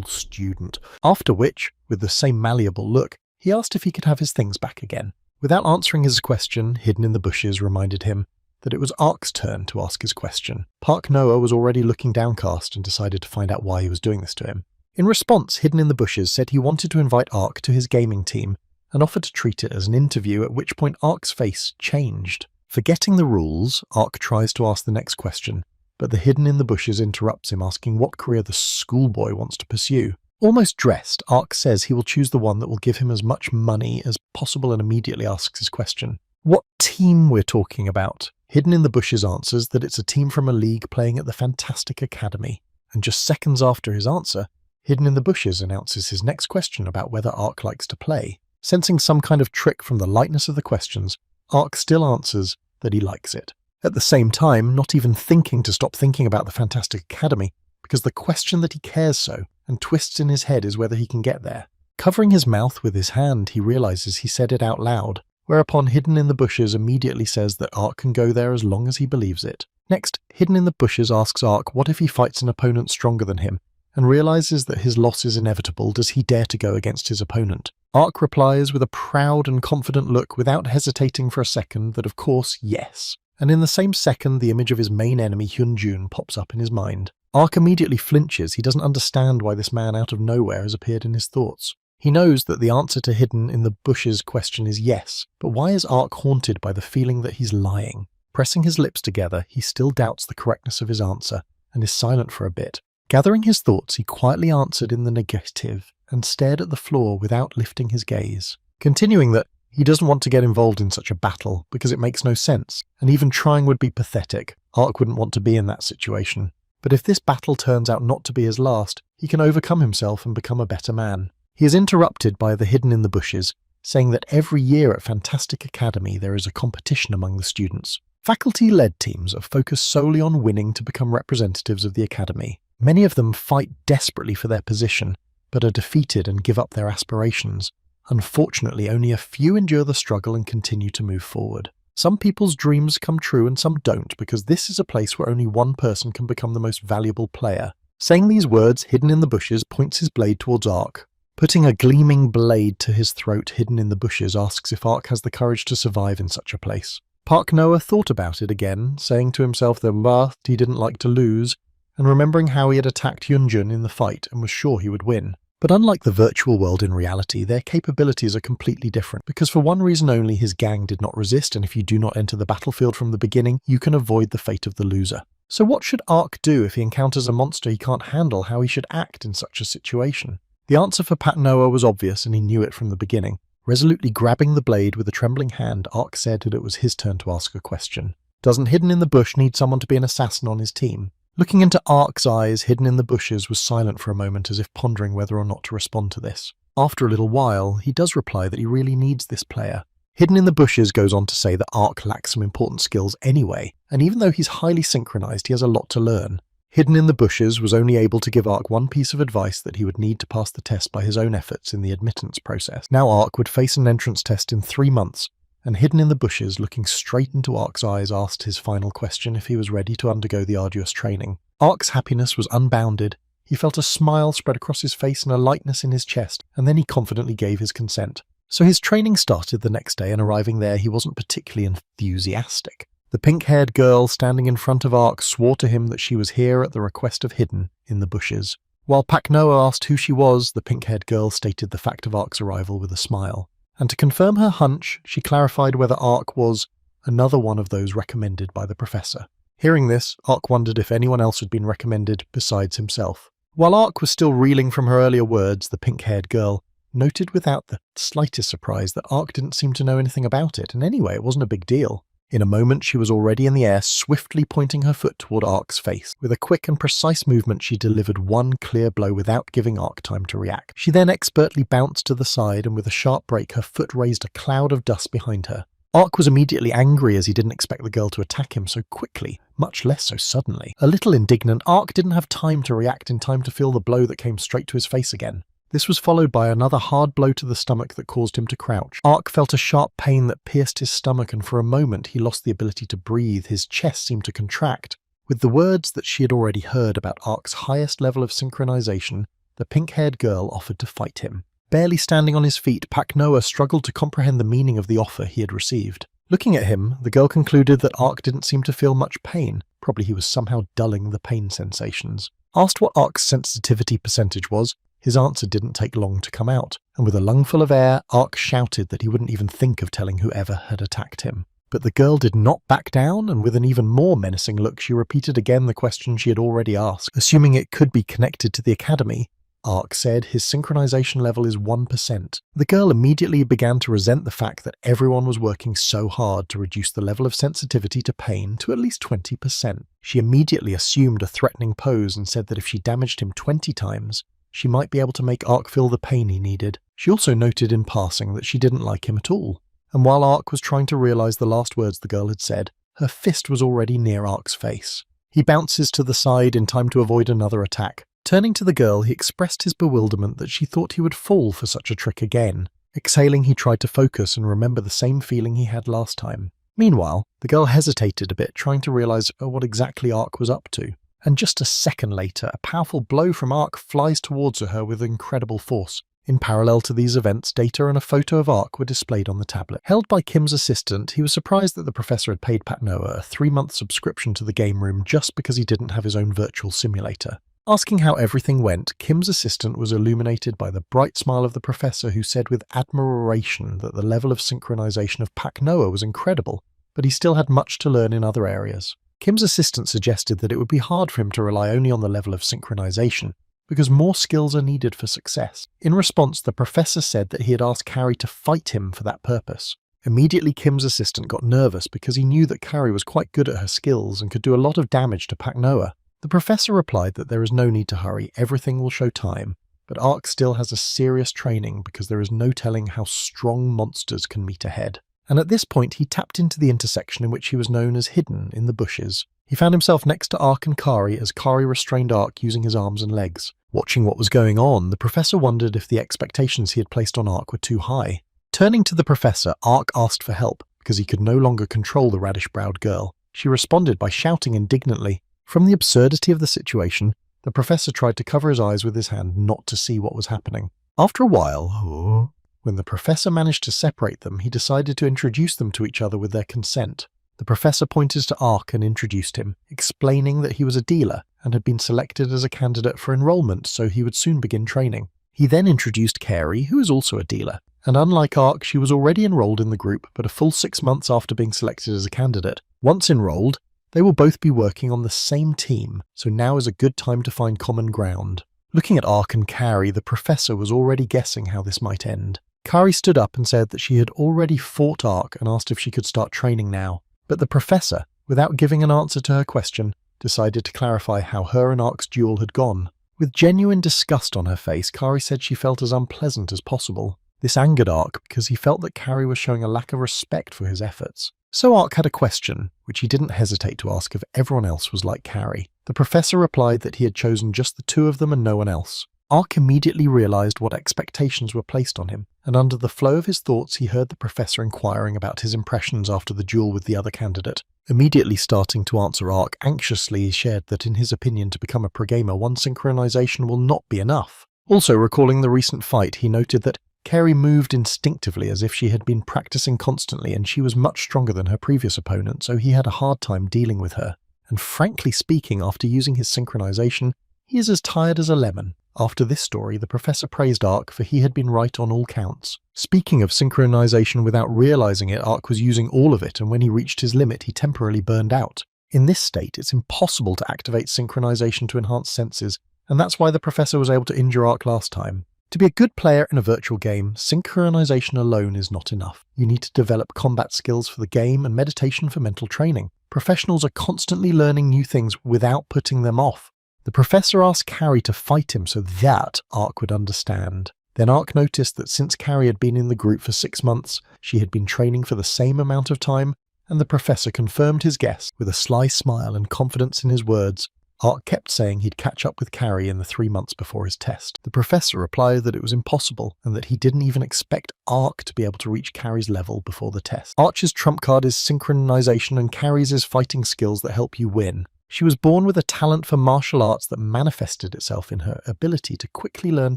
student. After which, with the same malleable look, he asked if he could have his things back again. Without answering his question, Hidden in the Bushes reminded him that it was Ark's turn to ask his question. Park Noah was already looking downcast and decided to find out why he was doing this to him. In response, Hidden in the Bushes said he wanted to invite Ark to his gaming team and offered to treat it as an interview, at which point Ark's face changed. Forgetting the rules, Ark tries to ask the next question, but the Hidden in the Bushes interrupts him, asking what career the schoolboy wants to pursue. Almost dressed, Ark says he will choose the one that will give him as much money as possible and immediately asks his question. What team we're talking about? Hidden in the Bushes answers that it's a team from a league playing at the Fantastic Academy, and just seconds after his answer, Hidden in the Bushes announces his next question about whether Ark likes to play. Sensing some kind of trick from the lightness of the questions, Ark still answers that he likes it. At the same time, not even thinking to stop thinking about the Fantastic Academy, because the question that he cares so and twists in his head is whether he can get there. Covering his mouth with his hand, he realizes he said it out loud, whereupon Hidden in the Bushes immediately says that Ark can go there as long as he believes it. Next, Hidden in the Bushes asks Ark what if he fights an opponent stronger than him, and realizes that his loss is inevitable. Does he dare to go against his opponent? Ark replies with a proud and confident look without hesitating for a second that of course, yes. And in the same second, the image of his main enemy Hyunjun pops up in his mind. Ark immediately flinches. He doesn't understand why this man out of nowhere has appeared in his thoughts. He knows that the answer to Hidden in the Bushes' question is yes, but why is Ark haunted by the feeling that he's lying? Pressing his lips together, he still doubts the correctness of his answer, and is silent for a bit. Gathering his thoughts, he quietly answered in the negative, and stared at the floor without lifting his gaze, continuing that he doesn't want to get involved in such a battle, because it makes no sense, and even trying would be pathetic. Ark wouldn't want to be in that situation. But if this battle turns out not to be his last, he can overcome himself and become a better man. He is interrupted by the Hidden in the Bushes, saying that every year at Fantastic Academy there is a competition among the students. Faculty-led teams are focused solely on winning to become representatives of the academy. Many of them fight desperately for their position, but are defeated and give up their aspirations. Unfortunately, only a few endure the struggle and continue to move forward. Some people's dreams come true and some don't, because this is a place where only one person can become the most valuable player. Saying these words, Hidden in the Bushes points his blade towards Ark. Putting a gleaming blade to his throat, Hidden in the Bushes asks if Ark has the courage to survive in such a place. Park Noah thought about it again, saying to himself that he didn't like to lose, and remembering how he had attacked Hyunjun in the fight and was sure he would win. But unlike the virtual world in reality, their capabilities are completely different, because for one reason only, his gang did not resist, and if you do not enter the battlefield from the beginning, you can avoid the fate of the loser. So what should Ark do if he encounters a monster he can't handle? How he should act in such a situation? The answer for Pak Noah was obvious, and he knew it from the beginning. Resolutely grabbing the blade with a trembling hand, Ark said that it was his turn to ask a question. Doesn't Hidden in the Bush need someone to be an assassin on his team? Looking into Ark's eyes, Hidden in the Bushes was silent for a moment, as if pondering whether or not to respond to this. After a little while, he does reply that he really needs this player. Hidden in the Bushes goes on to say that Ark lacks some important skills anyway, and even though he's highly synchronized, he has a lot to learn. Hidden in the Bushes was only able to give Ark one piece of advice: that he would need to pass the test by his own efforts in the admittance process. Now Ark would face an entrance test in 3 months, and Hidden in the Bushes, looking straight into Ark's eyes, asked his final question if he was ready to undergo the arduous training. Ark's happiness was unbounded. He felt a smile spread across his face and a lightness in his chest, and then he confidently gave his consent. So his training started the next day, and arriving there, he wasn't particularly enthusiastic. The pink-haired girl standing in front of Ark swore to him that she was here at the request of Hidden in the Bushes. While Pak Noah asked who she was, the pink-haired girl stated the fact of Ark's arrival with a smile. And to confirm her hunch, she clarified whether Ark was another one of those recommended by the professor. Hearing this, Ark wondered if anyone else had been recommended besides himself. While Ark was still reeling from her earlier words, the pink-haired girl noted without the slightest surprise that Ark didn't seem to know anything about it, and anyway, it wasn't a big deal. In a moment, she was already in the air, swiftly pointing her foot toward Ark's face. With a quick and precise movement, she delivered one clear blow without giving Ark time to react. She then expertly bounced to the side, and with a sharp break, her foot raised a cloud of dust behind her. Ark was immediately angry, as he didn't expect the girl to attack him so quickly, much less so suddenly. A little indignant, Ark didn't have time to react in time to feel the blow that came straight to his face again. This was followed by another hard blow to the stomach that caused him to crouch. Ark felt a sharp pain that pierced his stomach, and for a moment he lost the ability to breathe. His chest seemed to contract. With the words that she had already heard about Ark's highest level of synchronization, the pink-haired girl offered to fight him. Barely standing on his feet, Pak Noah struggled to comprehend the meaning of the offer he had received. Looking at him, the girl concluded that Ark didn't seem to feel much pain. Probably he was somehow dulling the pain sensations. Asked what Ark's sensitivity percentage was, his answer didn't take long to come out, and with a lungful of air, Ark shouted that he wouldn't even think of telling whoever had attacked him. But the girl did not back down, and with an even more menacing look, she repeated again the question she had already asked. Assuming it could be connected to the academy, Ark said his synchronization level is 1%. The girl immediately began to resent the fact that everyone was working so hard to reduce the level of sensitivity to pain to at least 20%. She immediately assumed a threatening pose and said that if she damaged him 20 times, she might be able to make Ark feel the pain he needed. She also noted in passing that she didn't like him at all, and while Ark was trying to realize the last words the girl had said, her fist was already near Ark's face. He bounces to the side in time to avoid another attack. Turning to the girl, he expressed his bewilderment that she thought he would fall for such a trick again. Exhaling, he tried to focus and remember the same feeling he had last time. Meanwhile, the girl hesitated a bit, trying to realize what exactly Ark was up to. And just a second later, a powerful blow from Ark flies towards her with incredible force. In parallel to these events, data and a photo of Ark were displayed on the tablet. Held by Kim's assistant, he was surprised that the professor had paid Pak Noah a 3-month subscription to the game room just because he didn't have his own virtual simulator. Asking how everything went, Kim's assistant was illuminated by the bright smile of the professor, who said with admiration that the level of synchronization of Pak Noah was incredible, but he still had much to learn in other areas. Kim's assistant suggested that it would be hard for him to rely only on the level of synchronization, because more skills are needed for success. In response, the professor said that he had asked Carrie to fight him for that purpose. Immediately, Kim's assistant got nervous because he knew that Carrie was quite good at her skills and could do a lot of damage to Pak Noah. The professor replied that there is no need to hurry, everything will show time, but Ark still has a serious training because there is no telling how strong monsters can meet ahead. And at this point he tapped into the intersection in which he was known as Hidden in the Bushes. He found himself next to Ark and Kari as Kari restrained Ark using his arms and legs. Watching what was going on, the professor wondered if the expectations he had placed on Ark were too high. Turning to the professor, Ark asked for help because he could no longer control the raddish-browed girl. She responded by shouting indignantly. From the absurdity of the situation, the professor tried to cover his eyes with his hand not to see what was happening. After a while, when the professor managed to separate them, he decided to introduce them to each other with their consent. The professor pointed to Ark and introduced him, explaining that he was a dealer and had been selected as a candidate for enrollment, so he would soon begin training. He then introduced Carey, who is also a dealer, and unlike Ark, she was already enrolled in the group, but a full 6 months after being selected as a candidate. Once enrolled, they will both be working on the same team, so now is a good time to find common ground. Looking at Ark and Carey, the professor was already guessing how this might end. Carey stood up and said that she had already fought Ark and asked if she could start training now. But the professor, without giving an answer to her question, decided to clarify how her and Ark's duel had gone. With genuine disgust on her face, Carey said she felt as unpleasant as possible. This angered Ark because he felt that Carey was showing a lack of respect for his efforts. So Ark had a question, which he didn't hesitate to ask if everyone else was like Carey. The professor replied that he had chosen just the two of them and no one else. Ark immediately realised what expectations were placed on him, and under the flow of his thoughts he heard the professor inquiring about his impressions after the duel with the other candidate. Immediately starting to answer Ark, anxiously he shared that in his opinion to become a pro-gamer, one synchronization will not be enough. Also recalling the recent fight, he noted that Carey moved instinctively as if she had been practicing constantly and she was much stronger than her previous opponent, so he had a hard time dealing with her. And frankly speaking, after using his synchronization, he is as tired as a lemon. After this story, the professor praised Ark for he had been right on all counts. Speaking of synchronization, without realizing it, Ark was using all of it, and when he reached his limit, he temporarily burned out. In this state, it's impossible to activate synchronization to enhance senses, and that's why the professor was able to injure Ark last time. To be a good player in a virtual game, synchronization alone is not enough. You need to develop combat skills for the game and meditation for mental training. Professionals are constantly learning new things without putting them off. The professor asked Carey to fight him so that Ark would understand. Then Ark noticed that since Carey had been in the group for 6 months, she had been training for the same amount of time, and the professor confirmed his guess with a sly smile and confidence in his words. Ark kept saying he'd catch up with Carey in the 3 months before his test. The professor replied that it was impossible and that he didn't even expect Ark to be able to reach Carey's level before the test. Archer's trump card is synchronization and Carey's is fighting skills that help you win. She was born with a talent for martial arts that manifested itself in her ability to quickly learn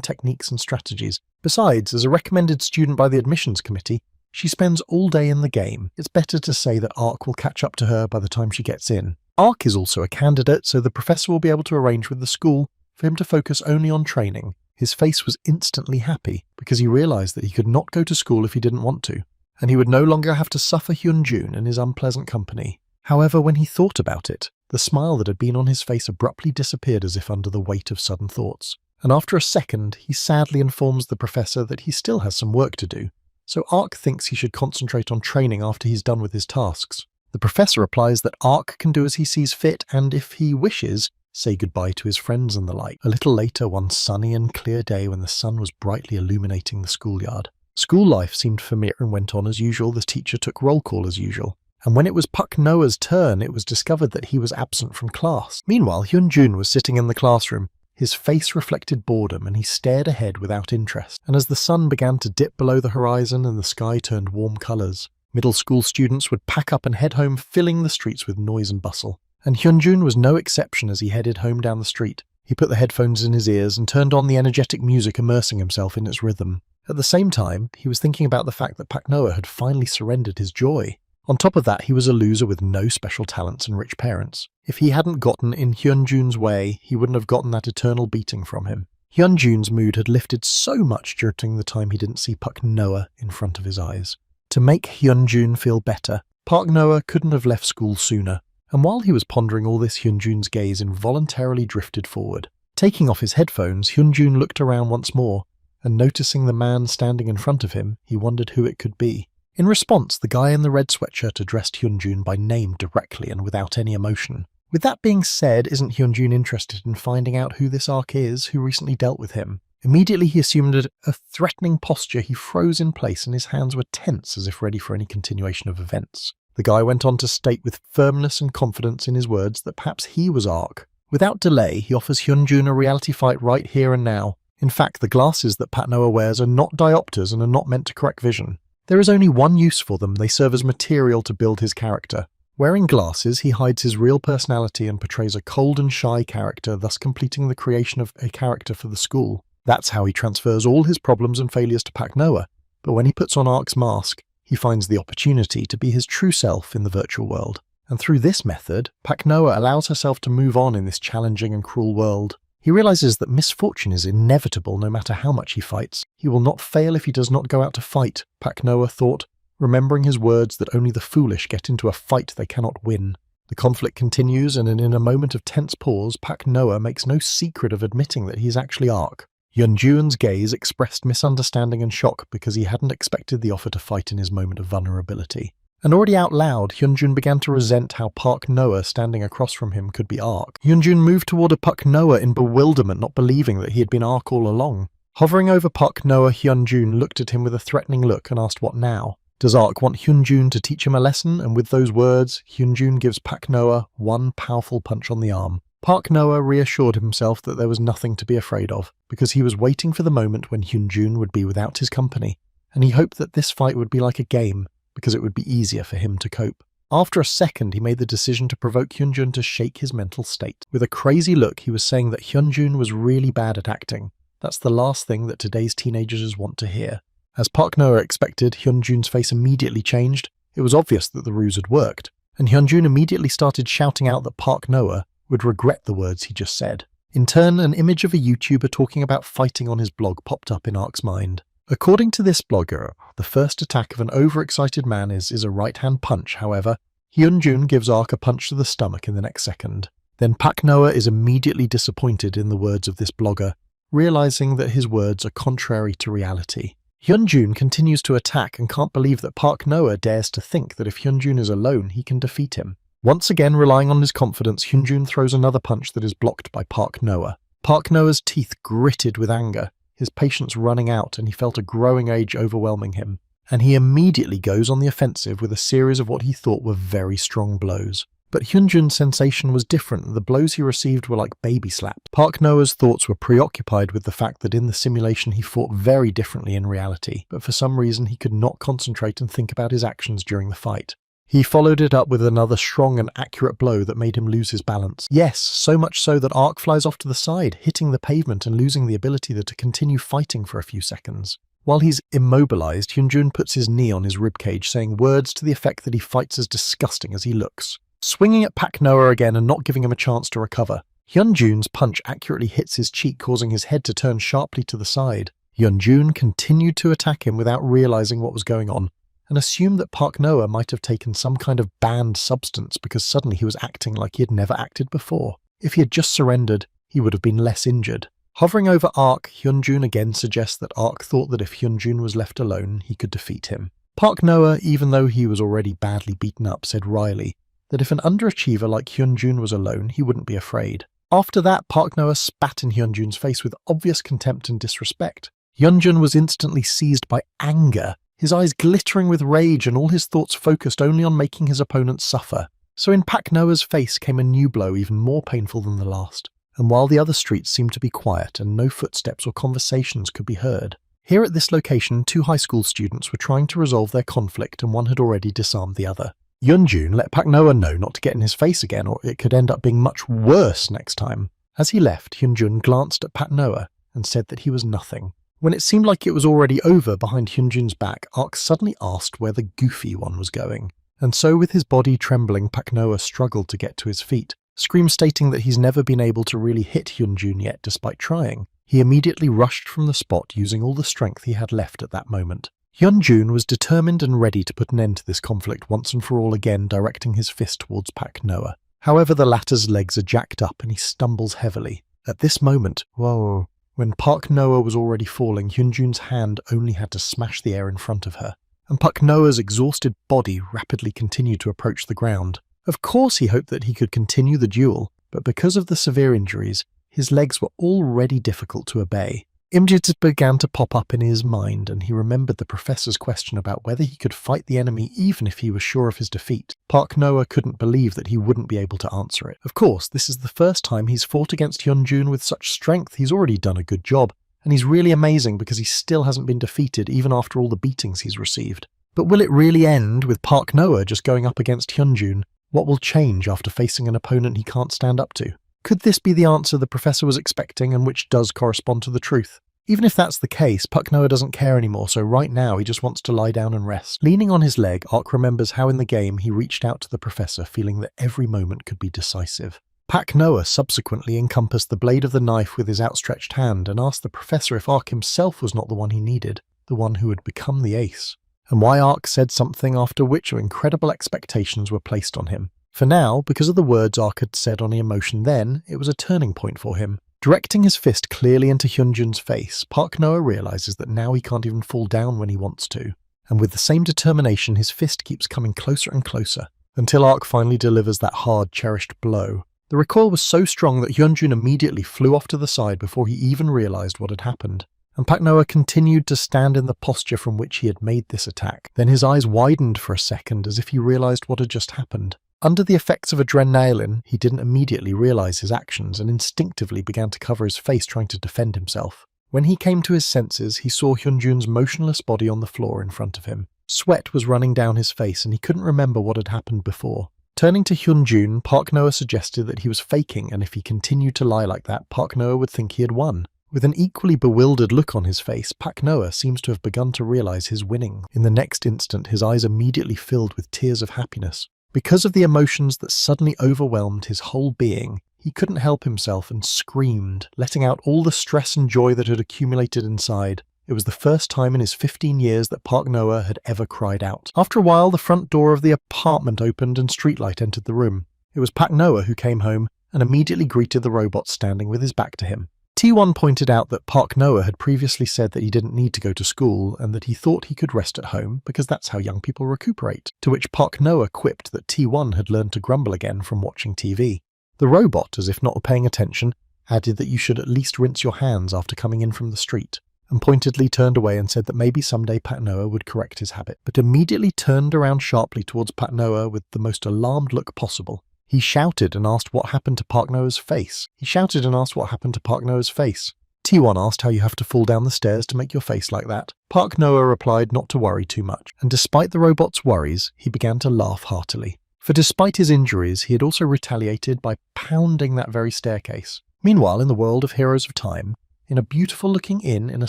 techniques and strategies. Besides, as a recommended student by the admissions committee, she spends all day in the game. It's better to say that Ark will catch up to her by the time she gets in. Ark is also a candidate, so the professor will be able to arrange with the school for him to focus only on training. His face was instantly happy because he realized that he could not go to school if he didn't want to, and he would no longer have to suffer Hyunjun and his unpleasant company. However, when he thought about it, the smile that had been on his face abruptly disappeared as if under the weight of sudden thoughts. And after a second, he sadly informs the professor that he still has some work to do, so Ark thinks he should concentrate on training after he's done with his tasks. The professor replies that Ark can do as he sees fit and, if he wishes, say goodbye to his friends and the like. A little later, one sunny and clear day when the sun was brightly illuminating the schoolyard. School life seemed familiar and went on as usual. The teacher took roll call as usual. And when it was Pak Noah's turn, it was discovered that he was absent from class. Meanwhile, Hyunjun was sitting in the classroom. His face reflected boredom and he stared ahead without interest. And as the sun began to dip below the horizon and the sky turned warm colours, middle school students would pack up and head home, filling the streets with noise and bustle. And Hyunjun was no exception as he headed home down the street. He put the headphones in his ears and turned on the energetic music, immersing himself in its rhythm. At the same time, he was thinking about the fact that Pak Noah had finally surrendered his joy. On top of that, he was a loser with no special talents and rich parents. If he hadn't gotten in Hyunjun's way, he wouldn't have gotten that eternal beating from him. Hyunjun's mood had lifted so much during the time he didn't see Pak Noah in front of his eyes. To make Hyunjun feel better, Pak Noah couldn't have left school sooner, and while he was pondering all this, Hyunjun's gaze involuntarily drifted forward. Taking off his headphones, Hyunjun looked around once more, and noticing the man standing in front of him, he wondered who it could be. In response, the guy in the red sweatshirt addressed Hyunjun by name directly and without any emotion. With that being said, isn't Hyunjun interested in finding out who this Ark is who recently dealt with him? Immediately he assumed a threatening posture. He froze in place and his hands were tense as if ready for any continuation of events. The guy went on to state with firmness and confidence in his words that perhaps he was Ark. Without delay, he offers Hyunjun a reality fight right here and now. In fact, the glasses that Pak Noah wears are not diopters and are not meant to correct vision. There is only one use for them. They serve as material to build his character. Wearing glasses, he hides his real personality and portrays a cold and shy character, thus completing the creation of a character for the school. That's how he transfers all his problems and failures to Pak Noah. But when he puts on Ark's mask, he finds the opportunity to be his true self in the virtual world. And through this method, Pak Noah allows herself to move on in this challenging and cruel world. He realizes that misfortune is inevitable no matter how much he fights. He will not fail if he does not go out to fight, Pak Noah thought, remembering his words that only the foolish get into a fight they cannot win. The conflict continues, and in a moment of tense pause, Pak Noah makes no secret of admitting that he is actually Ark. Hyunjun's gaze expressed misunderstanding and shock because he hadn't expected the offer to fight in his moment of vulnerability. And already out loud, Hyunjun began to resent how Pak Noah standing across from him could be Ark. Hyunjun moved toward Pak Noah in bewilderment, not believing that he had been Ark all along. Hovering over Pak Noah, Hyunjun looked at him with a threatening look and asked what now. Does Ark want Hyunjun to teach him a lesson? And with those words, Hyunjun gives Pak Noah one powerful punch on the arm. Pak Noah reassured himself that there was nothing to be afraid of, because he was waiting for the moment when Hyunjun would be without his company, and he hoped that this fight would be like a game, because it would be easier for him to cope. After a second, he made the decision to provoke Hyunjun to shake his mental state. With a crazy look, he was saying that Hyunjun was really bad at acting. That's the last thing that today's teenagers want to hear. As Pak Noah expected, Hyunjun's face immediately changed. It was obvious that the ruse had worked, and Hyunjun immediately started shouting out that Pak Noah would regret the words he just said. In turn, an image of a YouTuber talking about fighting on his blog popped up in Ark's mind. According to this blogger, the first attack of an overexcited man is a right-hand punch. However, Hyunjun gives Ark a punch to the stomach in the next second. Then Pak Noah is immediately disappointed in the words of this blogger, realizing that his words are contrary to reality. Hyunjun continues to attack and can't believe that Pak Noah dares to think that if Hyunjun is alone, he can defeat him. Once again, relying on his confidence, Hyunjun throws another punch that is blocked by Pak Noah. Pak Noah's teeth gritted with anger, his patience running out, and he felt a growing rage overwhelming him. And he immediately goes on the offensive with a series of what he thought were very strong blows. But Hyunjun's sensation was different. The blows he received were like baby slaps. Pak Noah's thoughts were preoccupied with the fact that in the simulation he fought very differently in reality, but for some reason he could not concentrate and think about his actions during the fight. He followed it up with another strong and accurate blow that made him lose his balance. Yes, so much so that Ark flies off to the side, hitting the pavement and losing the ability to continue fighting for a few seconds. While he's immobilized, Hyunjun puts his knee on his ribcage, saying words to the effect that he fights as disgusting as he looks. Swinging at Pak Noah again and not giving him a chance to recover, Hyunjun's punch accurately hits his cheek, causing his head to turn sharply to the side. Hyunjun continued to attack him without realizing what was going on, and assumed that Pak Noah might have taken some kind of banned substance because suddenly he was acting like he had never acted before. If he had just surrendered, he would have been less injured. Hovering over Ark, Hyunjun again suggests that Ark thought that if Hyunjun was left alone, he could defeat him. Pak Noah, even though he was already badly beaten up, said wryly that if an underachiever like Hyunjun was alone, he wouldn't be afraid. After that, Pak Noah spat in Hyunjun's face with obvious contempt and disrespect. Hyunjun was instantly seized by anger, his eyes glittering with rage and all his thoughts focused only on making his opponent suffer. So in Pak Noah's face came a new blow even more painful than the last, and while the other streets seemed to be quiet and no footsteps or conversations could be heard. Here at this location, 2 high school students were trying to resolve their conflict and one had already disarmed the other. Hyunjun let Pak Noah know not to get in his face again or it could end up being much worse next time. As he left, Hyunjun glanced at Pak Noah and said that he was nothing. When it seemed like it was already over behind Hyunjun's back, Ark suddenly asked where the goofy one was going. And so with his body trembling, Pak Noah struggled to get to his feet. Scream stating that he's never been able to really hit Hyunjun yet despite trying. He immediately rushed from the spot using all the strength he had left at that moment. Hyunjun was determined and ready to put an end to this conflict once and for all, again directing his fist towards Pak Noah. However, the latter's legs are jacked up and he stumbles heavily. At this moment, when Pak Noah was already falling, Hyunjun's hand only had to smash the air in front of her, and Pak Noah's exhausted body rapidly continued to approach the ground. Of course he hoped that he could continue the duel, but because of the severe injuries, his legs were already difficult to obey. Images began to pop up in his mind, and he remembered the professor's question about whether he could fight the enemy even if he was sure of his defeat. Pak Noah couldn't believe that he wouldn't be able to answer it. Of course, this is the first time he's fought against Hyunjun with such strength. He's already done a good job, and he's really amazing because he still hasn't been defeated even after all the beatings he's received. But will it really end with Pak Noah just going up against Hyunjun? What will change after facing an opponent he can't stand up to? Could this be the answer the professor was expecting and which does correspond to the truth? Even if that's the case, Pak Noah doesn't care anymore, so right now he just wants to lie down and rest. Leaning on his leg, Ark remembers how in the game he reached out to the professor feeling that every moment could be decisive. Pak Noah subsequently encompassed the blade of the knife with his outstretched hand and asked the professor if Ark himself was not the one he needed, the one who had become the ace, and why Ark said something after which incredible expectations were placed on him. For now, because of the words Ark had said on the emotion then, it was a turning point for him. Directing his fist clearly into Hyunjun's face, Pak Noah realizes that now he can't even fall down when he wants to, and with the same determination his fist keeps coming closer and closer, until Ark finally delivers that hard, cherished blow. The recoil was so strong that Hyunjun immediately flew off to the side before he even realized what had happened, and Pak Noah continued to stand in the posture from which he had made this attack. Then his eyes widened for a second as if he realized what had just happened. Under the effects of adrenaline, he didn't immediately realize his actions and instinctively began to cover his face trying to defend himself. When he came to his senses, he saw Hyunjun's motionless body on the floor in front of him. Sweat was running down his face and he couldn't remember what had happened before. Turning to Hyunjun, Pak Noah suggested that he was faking, and if he continued to lie like that, Pak Noah would think he had won. With an equally bewildered look on his face, Pak Noah seems to have begun to realize his winning. In the next instant, his eyes immediately filled with tears of happiness. Because of the emotions that suddenly overwhelmed his whole being, he couldn't help himself and screamed, letting out all the stress and joy that had accumulated inside. It was the first time in his 15 years that Pak Noah had ever cried out. After a while, the front door of the apartment opened and Streetlight entered the room. It was Pak Noah who came home and immediately greeted the robot standing with his back to him. T1 pointed out that Pak Noah had previously said that he didn't need to go to school and that he thought he could rest at home because that's how young people recuperate, to which Pak Noah quipped that T1 had learned to grumble again from watching TV. The robot, as if not paying attention, added that you should at least rinse your hands after coming in from the street, and pointedly turned away and said that maybe someday Pak Noah would correct his habit, but immediately turned around sharply towards Pak Noah with the most alarmed look possible. He shouted and asked what happened to Pak Noah's face. T1 asked how you have to fall down the stairs to make your face like that. Pak Noah replied not to worry too much, and despite the robot's worries, he began to laugh heartily. For despite his injuries, he had also retaliated by pounding that very staircase. Meanwhile, in the world of Heroes of Time, in a beautiful-looking inn in a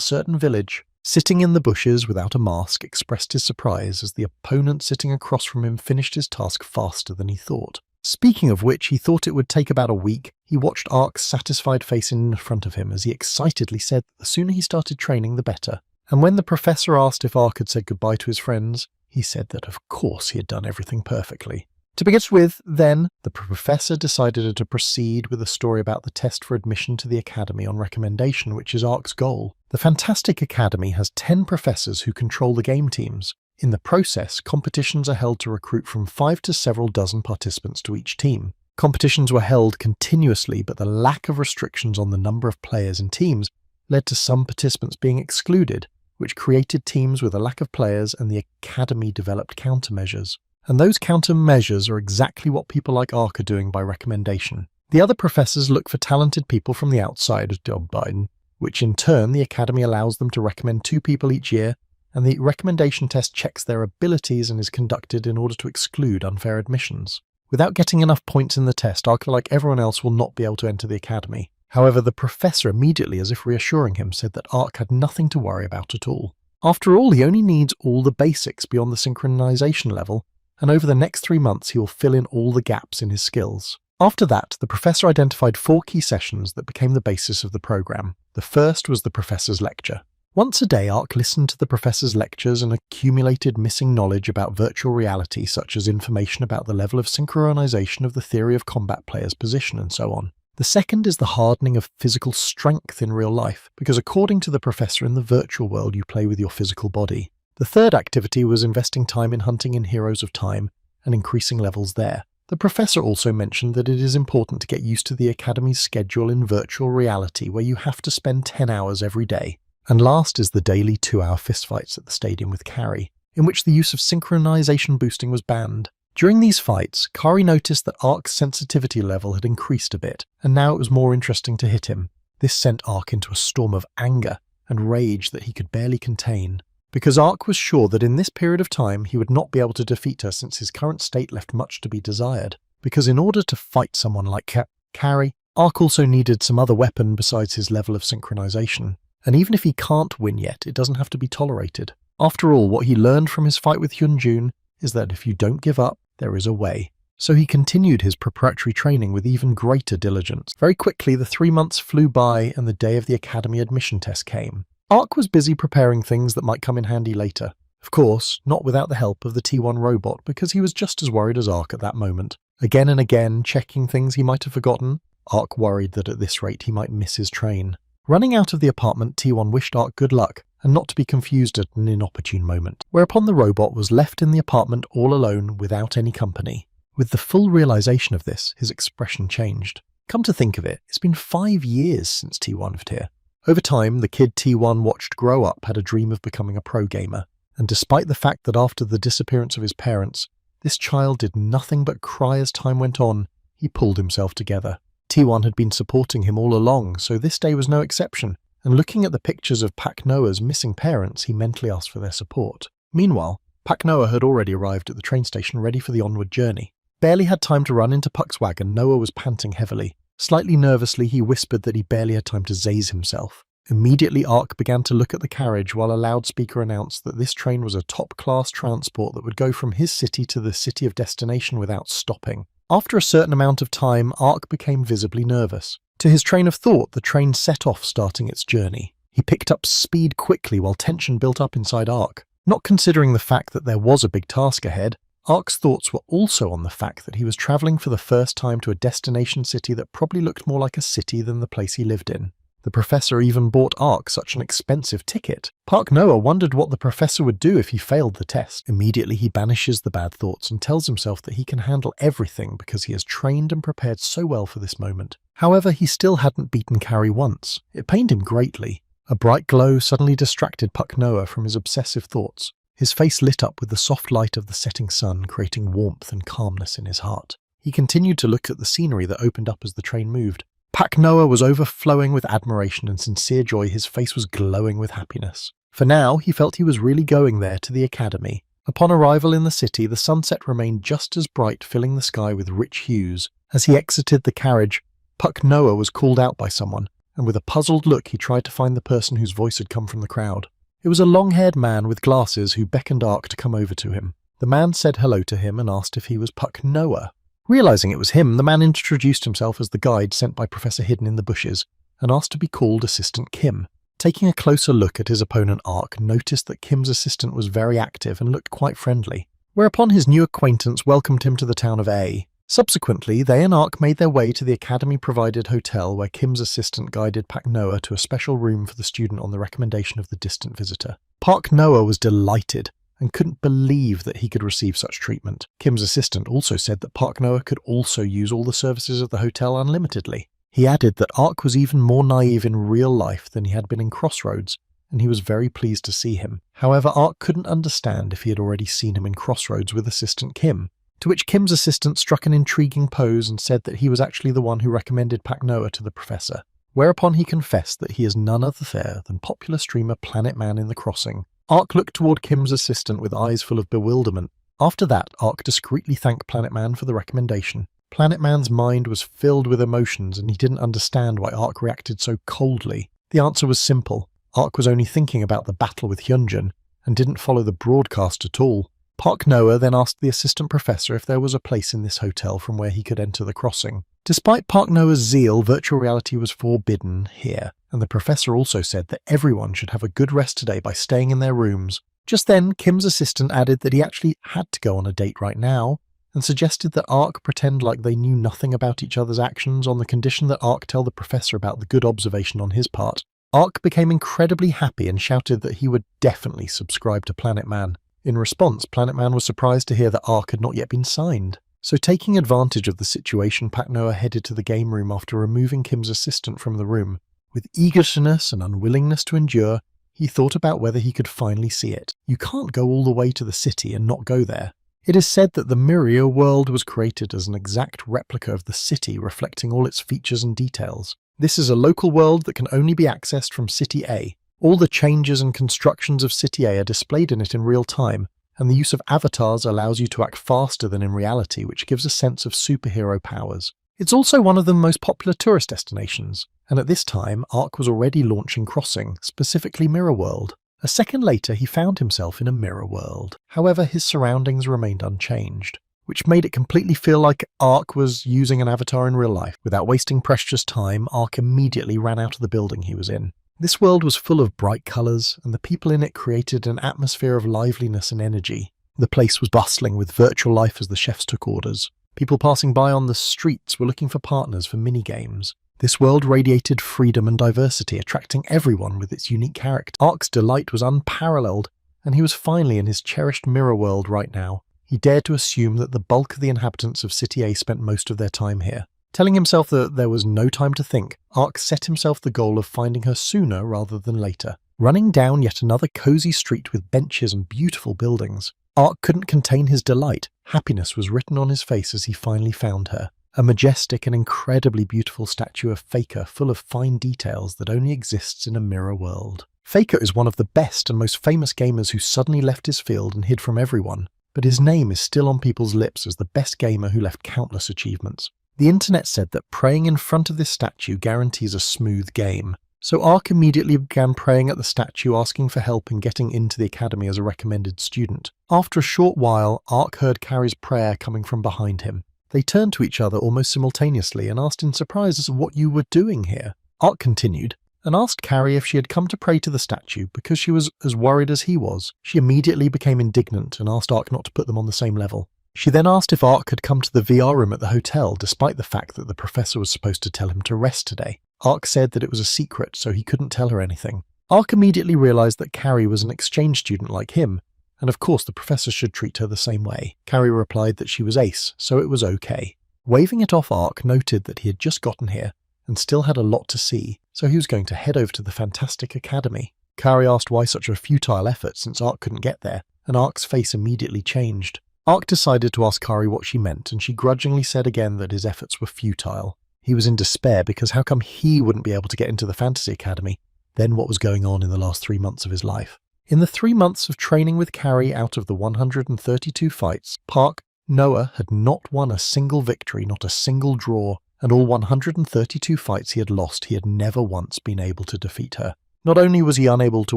certain village, sitting in the bushes without a mask expressed his surprise as the opponent sitting across from him finished his task faster than he thought. Speaking of which, he thought it would take about a week. He watched Ark's satisfied face in front of him as he excitedly said that the sooner he started training, the better. And when the professor asked if Ark had said goodbye to his friends, he said that of course he had done everything perfectly. To begin with, then, the professor decided to proceed with a story about the test for admission to the Academy on recommendation, which is Ark's goal. The Fantastic Academy has 10 professors who control the game teams. In the process, competitions are held to recruit from 5 to several dozen participants to each team. Competitions were held continuously, but the lack of restrictions on the number of players and teams led to some participants being excluded, which created teams with a lack of players, and the Academy developed countermeasures. And those countermeasures are exactly what people like Ark are doing by recommendation. The other professors look for talented people from the outside of job Biden, which in turn the Academy allows them to recommend 2 people each year, and the recommendation test checks their abilities and is conducted in order to exclude unfair admissions. Without getting enough points in the test, Ark, like everyone else, will not be able to enter the Academy. However, the professor immediately, as if reassuring him, said that Ark had nothing to worry about at all. After all, he only needs all the basics beyond the synchronization level, and over the next 3 months he will fill in all the gaps in his skills. After that, the professor identified 4 key sessions that became the basis of the program. The first was the professor's lecture. Once a day, Ark listened to the professor's lectures and accumulated missing knowledge about virtual reality, such as information about the level of synchronization of the theory of combat players' position and so on. The second is the hardening of physical strength in real life, because according to the professor, in the virtual world you play with your physical body. The third activity was investing time in hunting in Heroes of Time and increasing levels there. The professor also mentioned that it is important to get used to the Academy's schedule in virtual reality, where you have to spend 10 hours every day. And last is the daily 2-hour fistfights at the stadium with Kari, in which the use of synchronization boosting was banned. During these fights, Kari noticed that Ark's sensitivity level had increased a bit, and now it was more interesting to hit him. This sent Ark into a storm of anger and rage that he could barely contain, because Ark was sure that in this period of time he would not be able to defeat her, since his current state left much to be desired. Because in order to fight someone like Kari, Ark also needed some other weapon besides his level of synchronization. And even if he can't win yet, it doesn't have to be tolerated. After all, what he learned from his fight with Hyunjun is that if you don't give up, there is a way. so he continued his preparatory training with even greater diligence. Very quickly, the 3 months flew by and the day of the academy admission test came. Ark was busy preparing things that might come in handy later. Of course, not without the help of the T1 robot, because he was just as worried as Ark at that moment. Again and again, checking things he might have forgotten, Ark worried that at this rate he might miss his train. Running out of the apartment, T1 wished Ark good luck, and not to be confused at an inopportune moment, whereupon the robot was left in the apartment all alone without any company. With the full realization of this, his expression changed. Come to think of it, it's been 5 years since T1 lived here. Over time, the kid T1 watched grow up had a dream of becoming a pro gamer, and despite the fact that after the disappearance of his parents, this child did nothing but cry as time went on, he pulled himself together. T1 had been supporting him all along, so this day was no exception, and looking at the pictures of Pak Noah's missing parents, he mentally asked for their support. Meanwhile, Pak Noah had already arrived at the train station ready for the onward journey. Barely had time to run into Puck's wagon, Noah was panting heavily. Slightly nervously, he whispered that he barely had time to zaze himself. Immediately, Ark began to look at the carriage while a loudspeaker announced that this train was a top-class transport that would go from his city to the city of destination without stopping. After a certain amount of time, Ark became visibly nervous. To his train of thought, the train set off, starting its journey. He picked up speed quickly while tension built up inside Ark. Not considering the fact that there was a big task ahead, Ark's thoughts were also on the fact that he was travelling for the first time to a destination city that probably looked more like a city than the place he lived in. The professor even bought Ark such an expensive ticket. Pak Noah wondered what the professor would do if he failed the test. Immediately he banishes the bad thoughts and tells himself that he can handle everything because he has trained and prepared so well for this moment. However, he still hadn't beaten Carrie once. It pained him greatly. A bright glow suddenly distracted Pak Noah from his obsessive thoughts. His face lit up with the soft light of the setting sun, creating warmth and calmness in his heart. He continued to look at the scenery that opened up as the train moved. Pak Noah was overflowing with admiration and sincere joy. His face was glowing with happiness. For now, he felt he was really going there to the academy. Upon arrival in the city, the sunset remained just as bright, filling the sky with rich hues. As he exited the carriage, Pak Noah was called out by someone, and with a puzzled look he tried to find the person whose voice had come from the crowd. It was a long-haired man with glasses who beckoned Ark to come over to him. The man said hello to him and asked if he was Pak Noah. Realizing it was him, the man introduced himself as the guide sent by Professor Hidden in the bushes and asked to be called Assistant Kim. Taking a closer look at his opponent, Ark noticed that Kim's assistant was very active and looked quite friendly, whereupon his new acquaintance welcomed him to the town of A. Subsequently, they and Ark made their way to the academy-provided hotel where Kim's assistant guided Pak Noah to a special room for the student on the recommendation of the distant visitor. Pak Noah was delighted and couldn't believe that he could receive such treatment. Kim's assistant also said that Pak Noah could also use all the services of the hotel unlimitedly. He added that Ark was even more naive in real life than he had been in Crossroads, and he was very pleased to see him. However, Ark couldn't understand if he had already seen him in Crossroads with Assistant Kim. To which Kim's assistant struck an intriguing pose and said that he was actually the one who recommended Pak Noah to the professor, whereupon he confessed that he is none other than popular streamer Planet Man in the Crossing. Ark looked toward Kim's assistant with eyes full of bewilderment. After that, Ark discreetly thanked Planet Man for the recommendation. Planet Man's mind was filled with emotions and he didn't understand why Ark reacted so coldly. The answer was simple. Ark was only thinking about the battle with Hyunjin and didn't follow the broadcast at all. Pak Noah then asked the assistant professor if there was a place in this hotel from where he could enter the crossing. Despite Pak Noah's zeal, virtual reality was forbidden here, and the professor also said that everyone should have a good rest today by staying in their rooms. Just then, Kim's assistant added that he actually had to go on a date right now, and suggested that Ark pretend like they knew nothing about each other's actions on the condition that Ark tell the professor about the good observation on his part. Ark became incredibly happy and shouted that he would definitely subscribe to Planet Man. In response, Planet Man was surprised to hear that Ark had not yet been signed. So taking advantage of the situation, Pak Noah headed to the game room after removing Kim's assistant from the room. With eagerness and unwillingness to endure, he thought about whether he could finally see it. You can't go all the way to the city and not go there. It is said that the Mirror world was created as an exact replica of the city, reflecting all its features and details. This is a local world that can only be accessed from City A. All the changes and constructions of City A are displayed in it in real time, and the use of avatars allows you to act faster than in reality, which gives a sense of superhero powers. It's also one of the most popular tourist destinations, and at this time, Ark was already launching Crossing, specifically Mirror World. A second later, he found himself in a mirror world. However, his surroundings remained unchanged. which made it completely feel like Ark was using an avatar in real life. Without wasting precious time, Ark immediately ran out of the building he was in. This world was full of bright colours, and the people in it created an atmosphere of liveliness and energy. The place was bustling with virtual life as the chefs took orders. People passing by on the streets were looking for partners for mini-games. This world radiated freedom and diversity, attracting everyone with its unique character. Ark's delight was unparalleled, and he was finally in his cherished mirror world right now. He dared to assume that the bulk of the inhabitants of City A spent most of their time here. Telling himself that there was no time to think, Ark set himself the goal of finding her sooner rather than later. Running down yet another cozy street with benches and beautiful buildings, Ark couldn't contain his delight. Happiness was written on his face as he finally found her. A majestic and incredibly beautiful statue of Faker full of fine details that only exists in a mirror world. Faker is one of the best and most famous gamers who suddenly left his field and hid from everyone, but his name is still on people's lips as the best gamer who left countless achievements. The internet said that praying in front of this statue guarantees a smooth game, so Ark immediately began praying at the statue, asking for help in getting into the academy as a recommended student. After a short while, Ark heard Carrie's prayer coming from behind him. They turned to each other almost simultaneously and asked in surprise as to what you were doing here. Ark continued and asked Carrie if she had come to pray to the statue because she was as worried as he was. She immediately became indignant and asked Ark not to put them on the same level. She then asked if Ark had come to the VR room at the hotel, despite the fact that the professor was supposed to tell him to rest today. Ark said that it was a secret, so he couldn't tell her anything. Ark immediately realised that Carrie was an exchange student like him, and of course the professor should treat her the same way. Carrie replied that she was ace, so it was okay. Waving it off, Ark noted that he had just gotten here and still had a lot to see, so he was going to head over to the Fantastic Academy. Carrie asked why such a futile effort since Ark couldn't get there, and Ark's face immediately changed. Ark decided to ask Carrie what she meant, and she grudgingly said again that his efforts were futile. He was in despair because how come he wouldn't be able to get into the Fantasy Academy? Then what was going on in the last 3 months of his life? In the 3 months of training with Carrie out of the 132 fights, Park Noah had not won a single victory, not a single draw, and all 132 fights he had lost, he had never once been able to defeat her. Not only was he unable to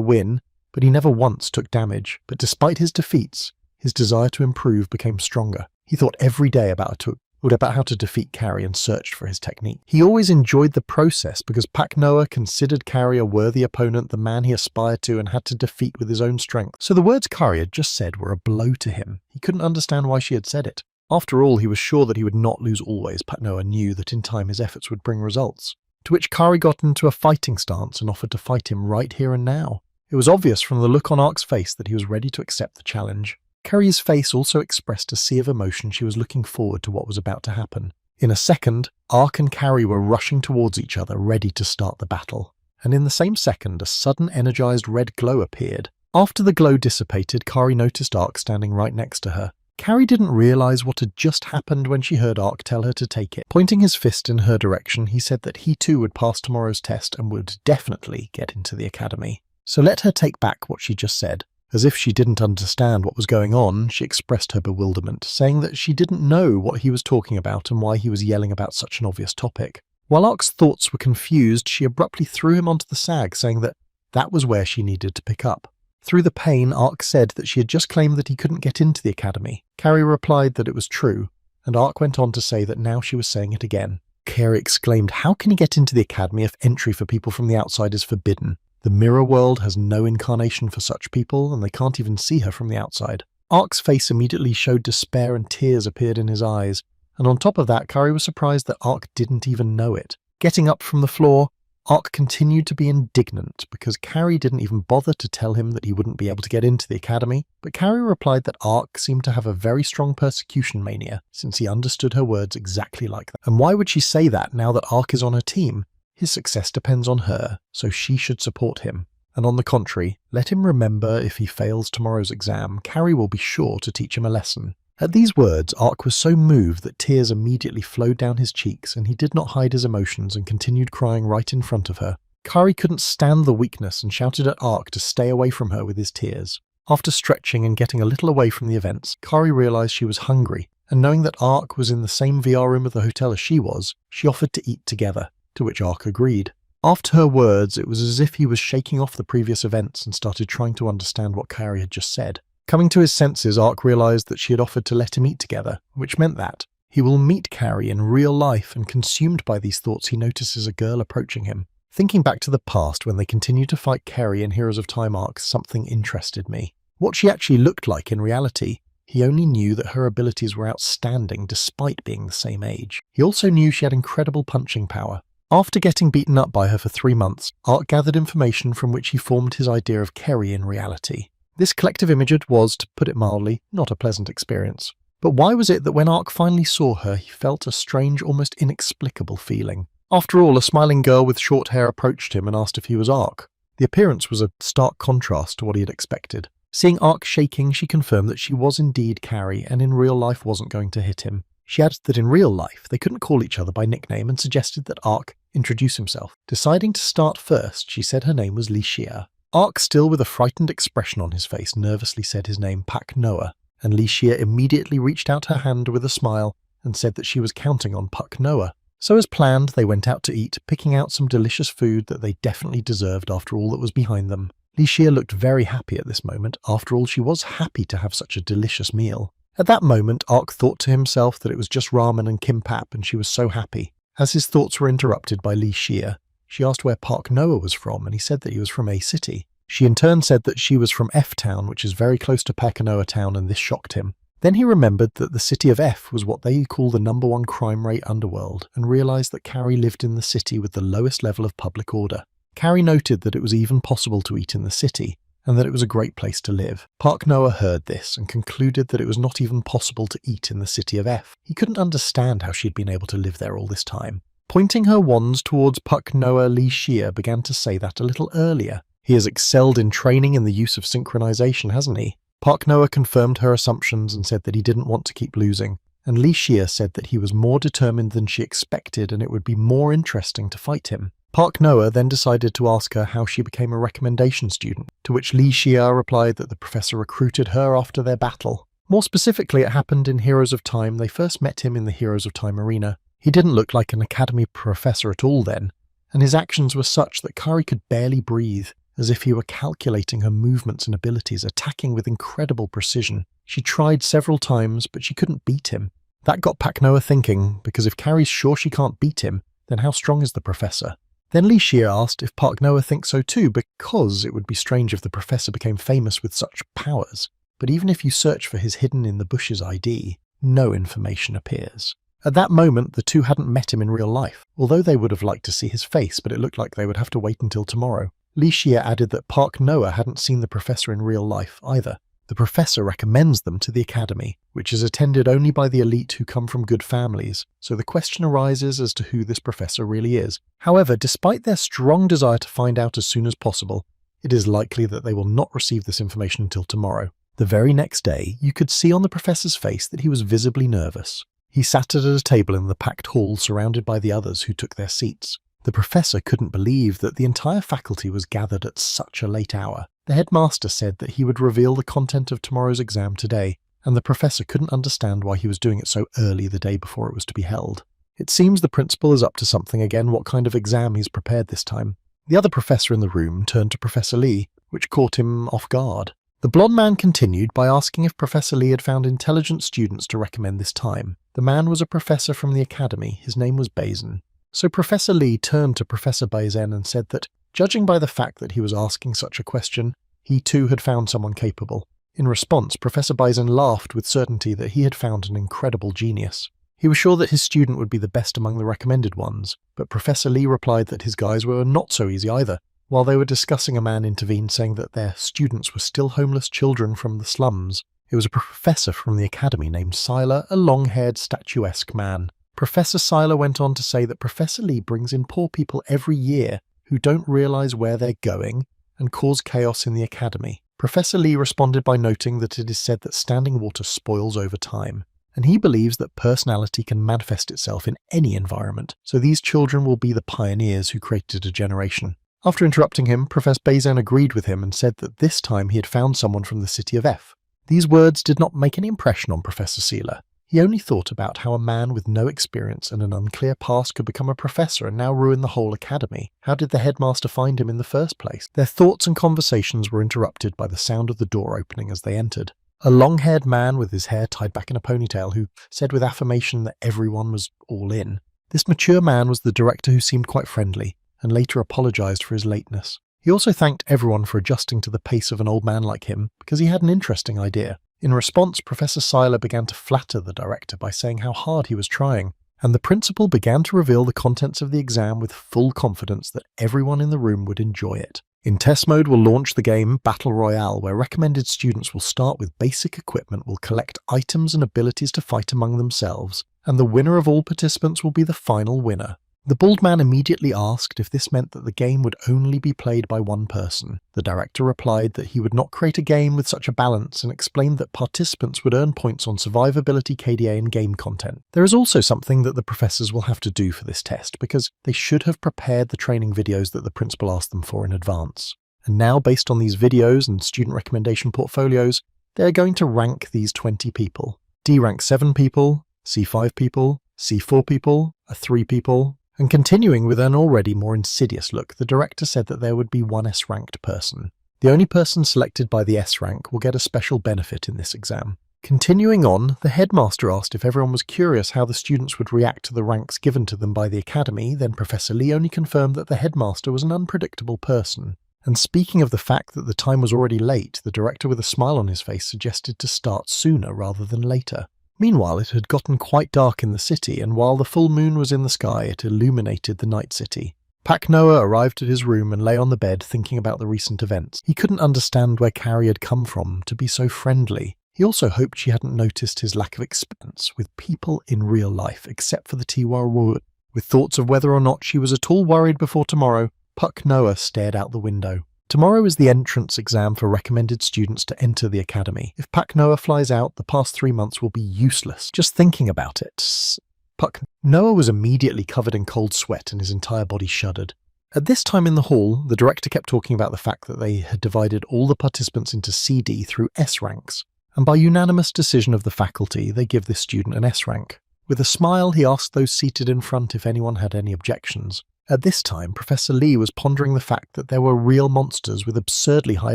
win, but he never once took damage. But despite his defeats, his desire to improve became stronger. He thought every day about how to defeat Carrie and searched for his technique. He always enjoyed the process because Pak Noah considered Carrie a worthy opponent, the man he aspired to and had to defeat with his own strength. So the words Carrie had just said were a blow to him. He couldn't understand why she had said it. After all, he was sure that he would not lose always. Pak Noah knew that in time his efforts would bring results. To which Carrie got into a fighting stance and offered to fight him right here and now. It was obvious from the look on Ark's face that he was ready to accept the challenge. Carrie's face also expressed a sea of emotion. She was looking forward to what was about to happen. In a second, Ark and Carrie were rushing towards each other, ready to start the battle. And in the same second, a sudden energized red glow appeared. After the glow dissipated, Carrie noticed Ark standing right next to her. Carrie didn't realize what had just happened when she heard Ark tell her to take it. Pointing his fist in her direction, he said that he too would pass tomorrow's test and would definitely get into the academy. So let her take back what she just said. As if she didn't understand what was going on, she expressed her bewilderment, saying that she didn't know what he was talking about and why he was yelling about such an obvious topic. While Ark's thoughts were confused, she abruptly threw him onto the sag, saying that was where she needed to pick up. Through the pain, Ark said that she had just claimed that he couldn't get into the academy. Carrie replied that it was true, and Ark went on to say that now she was saying it again. Carrie exclaimed, "How can he get into the academy if entry for people from the outside is forbidden? The mirror world has no incarnation for such people, and they can't even see her from the outside." Ark's face immediately showed despair and tears appeared in his eyes, and on top of that, Carrie was surprised that Ark didn't even know it. Getting up from the floor, Ark continued to be indignant because Carrie didn't even bother to tell him that he wouldn't be able to get into the academy, but Carrie replied that Ark seemed to have a very strong persecution mania, since he understood her words exactly like that. And why would she say that now that Ark is on her team? His success depends on her, so she should support him. And on the contrary, let him remember if he fails tomorrow's exam, Carrie will be sure to teach him a lesson. At these words, Ark was so moved that tears immediately flowed down his cheeks, and he did not hide his emotions and continued crying right in front of her. Carrie couldn't stand the weakness and shouted at Ark to stay away from her with his tears. After stretching and getting a little away from the events, Carrie realized she was hungry, and knowing that Ark was in the same VR room of the hotel as she was, she offered to eat together, to which Ark agreed. After her words, it was as if he was shaking off the previous events and started trying to understand what Carrie had just said. Coming to his senses, Ark realized that she had offered to let him eat together, which meant that he will meet Carrie in real life, and consumed by these thoughts, he notices a girl approaching him. Thinking back to the past when they continued to fight Carrie in Heroes of Time arc, something interested me. What she actually looked like in reality. He only knew that her abilities were outstanding despite being the same age. He also knew she had incredible punching power. After getting beaten up by her for 3 months, Ark gathered information from which he formed his idea of Carrie in reality. This collective image was, to put it mildly, not a pleasant experience. But why was it that when Ark finally saw her, he felt a strange, almost inexplicable feeling? After all, a smiling girl with short hair approached him and asked if he was Ark. The appearance was a stark contrast to what he had expected. Seeing Ark shaking, she confirmed that she was indeed Carrie and in real life wasn't going to hit him. She added that in real life they couldn't call each other by nickname and suggested that Ark introduce himself. Deciding to start first, she said her name was Lee Shia. Ark, still with a frightened expression on his face, nervously said his name Pak Noah, and Lee Shia immediately reached out her hand with a smile and said that she was counting on Pak Noah. So as planned, they went out to eat, picking out some delicious food that they definitely deserved after all that was behind them. Lee Shia looked very happy at this moment. After all, she was happy to have such a delicious meal. At that moment, Ark thought to himself that it was just ramen and kimbap, and she was so happy. As his thoughts were interrupted by Lee Shia, she asked where Pak Noah was from, and he said that he was from A City. She in turn said that she was from F Town, which is very close to Pekanoa Town, and this shocked him. Then he remembered that the city of F was what they call the #1 crime rate underworld, and realised that Carrie lived in the city with the lowest level of public order. Carrie noted that it was even possible to eat in the city, and that it was a great place to live. Pak Noah heard this and concluded that it was not even possible to eat in the city of F. He couldn't understand how she'd been able to live there all this time. Pointing her wands towards Pak Noah, Lee Shia began to say that a little earlier. He has excelled in training in the use of synchronization, hasn't he? Pak Noah confirmed her assumptions and said that he didn't want to keep losing, and Lee Shia said that he was more determined than she expected and it would be more interesting to fight him. Pak Noah then decided to ask her how she became a recommendation student, to which Lee Shia replied that the professor recruited her after their battle. More specifically, it happened in Heroes of Time. They first met him in the Heroes of Time arena. He didn't look like an academy professor at all then, and his actions were such that Carrie could barely breathe, as if he were calculating her movements and abilities, attacking with incredible precision. She tried several times, but she couldn't beat him. That got Pak Noah thinking, because if Carrie's sure she can't beat him, then how strong is the professor? Then Lee Shia asked if Pak Noah thinks so too, because it would be strange if the professor became famous with such powers. But even if you search for his hidden in the bushes ID, no information appears. At that moment, the two hadn't met him in real life, although they would have liked to see his face, but it looked like they would have to wait until tomorrow. Lee Shia added that Pak Noah hadn't seen the professor in real life either. The professor recommends them to the academy, which is attended only by the elite who come from good families, so the question arises as to who this professor really is. However, despite their strong desire to find out as soon as possible, it is likely that they will not receive this information until tomorrow. The very next day, you could see on the professor's face that he was visibly nervous. He sat at a table in the packed hall surrounded by the others who took their seats. The professor couldn't believe that the entire faculty was gathered at such a late hour. The headmaster said that he would reveal the content of tomorrow's exam today, and the professor couldn't understand why he was doing it so early the day before it was to be held. It seems the principal is up to something again. What kind of exam he's prepared this time? The other professor in the room turned to Professor Lee, which caught him off guard. The blonde man continued by asking if Professor Lee had found intelligent students to recommend this time. The man was a professor from the academy. His name was Bazen. So Professor Lee turned to Professor Bazen and said that, judging by the fact that he was asking such a question, he too had found someone capable. In response, Professor Bazen laughed with certainty that he had found an incredible genius. He was sure that his student would be the best among the recommended ones, but Professor Lee replied that his guys were not so easy either. While they were discussing, a man intervened saying that their students were still homeless children from the slums. It was a professor from the academy named Siler, a long-haired, statuesque man. Professor Siler went on to say that Professor Lee brings in poor people every year who don't realise where they're going and cause chaos in the academy. Professor Lee responded by noting that it is said that standing water spoils over time, and he believes that personality can manifest itself in any environment, so these children will be the pioneers who created a generation. After interrupting him, Professor Bazen agreed with him and said that this time he had found someone from the city of F. These words did not make any impression on Professor Sealer. He only thought about how a man with no experience and an unclear past could become a professor and now ruin the whole academy. How did the headmaster find him in the first place? Their thoughts and conversations were interrupted by the sound of the door opening as they entered. A long-haired man with his hair tied back in a ponytail who said with affirmation that everyone was all in. This mature man was the director, who seemed quite friendly and later apologized for his lateness. He also thanked everyone for adjusting to the pace of an old man like him because he had an interesting idea. In response, Professor Seiler began to flatter the director by saying how hard he was trying, and the principal began to reveal the contents of the exam with full confidence that everyone in the room would enjoy it. In test mode, we'll launch the game Battle Royale, where recommended students will start with basic equipment, will collect items and abilities to fight among themselves, and the winner of all participants will be the final winner. The bald man immediately asked if this meant that the game would only be played by one person. The director replied that he would not create a game with such a balance and explained that participants would earn points on survivability, KDA and game content. There is also something that the professors will have to do for this test because they should have prepared the training videos that the principal asked them for in advance. And now, based on these videos and student recommendation portfolios, they are going to rank these 20 people. D rank 7 people, C 5 people, C 4 people, A 3 people. And continuing with an already more insidious look, the director said that there would be one S-ranked person. The only person selected by the S rank will get a special benefit in this exam. Continuing on, the headmaster asked if everyone was curious how the students would react to the ranks given to them by the academy. Then Professor Lee only confirmed that the headmaster was an unpredictable person. And speaking of the fact that the time was already late, the director with a smile on his face suggested to start sooner rather than later. Meanwhile, it had gotten quite dark in the city, and while the full moon was in the sky, it illuminated the night city. Pak Noah arrived at his room and lay on the bed thinking about the recent events. He couldn't understand where Carrie had come from to be so friendly. He also hoped she hadn't noticed his lack of experience with people in real life, except for the Tiwa Wood. With thoughts of whether or not she was at all worried before tomorrow, Pak Noah stared out the window. Tomorrow is the entrance exam for recommended students to enter the academy. If Pak Noah flies out, the past 3 months will be useless. Just thinking about it. Pak Noah was immediately covered in cold sweat and his entire body shuddered. At this time in the hall, the director kept talking about the fact that they had divided all the participants into CD through S ranks, and by unanimous decision of the faculty, they give this student an S rank. With a smile, he asked those seated in front if anyone had any objections. At this time, Professor Lee was pondering the fact that there were real monsters with absurdly high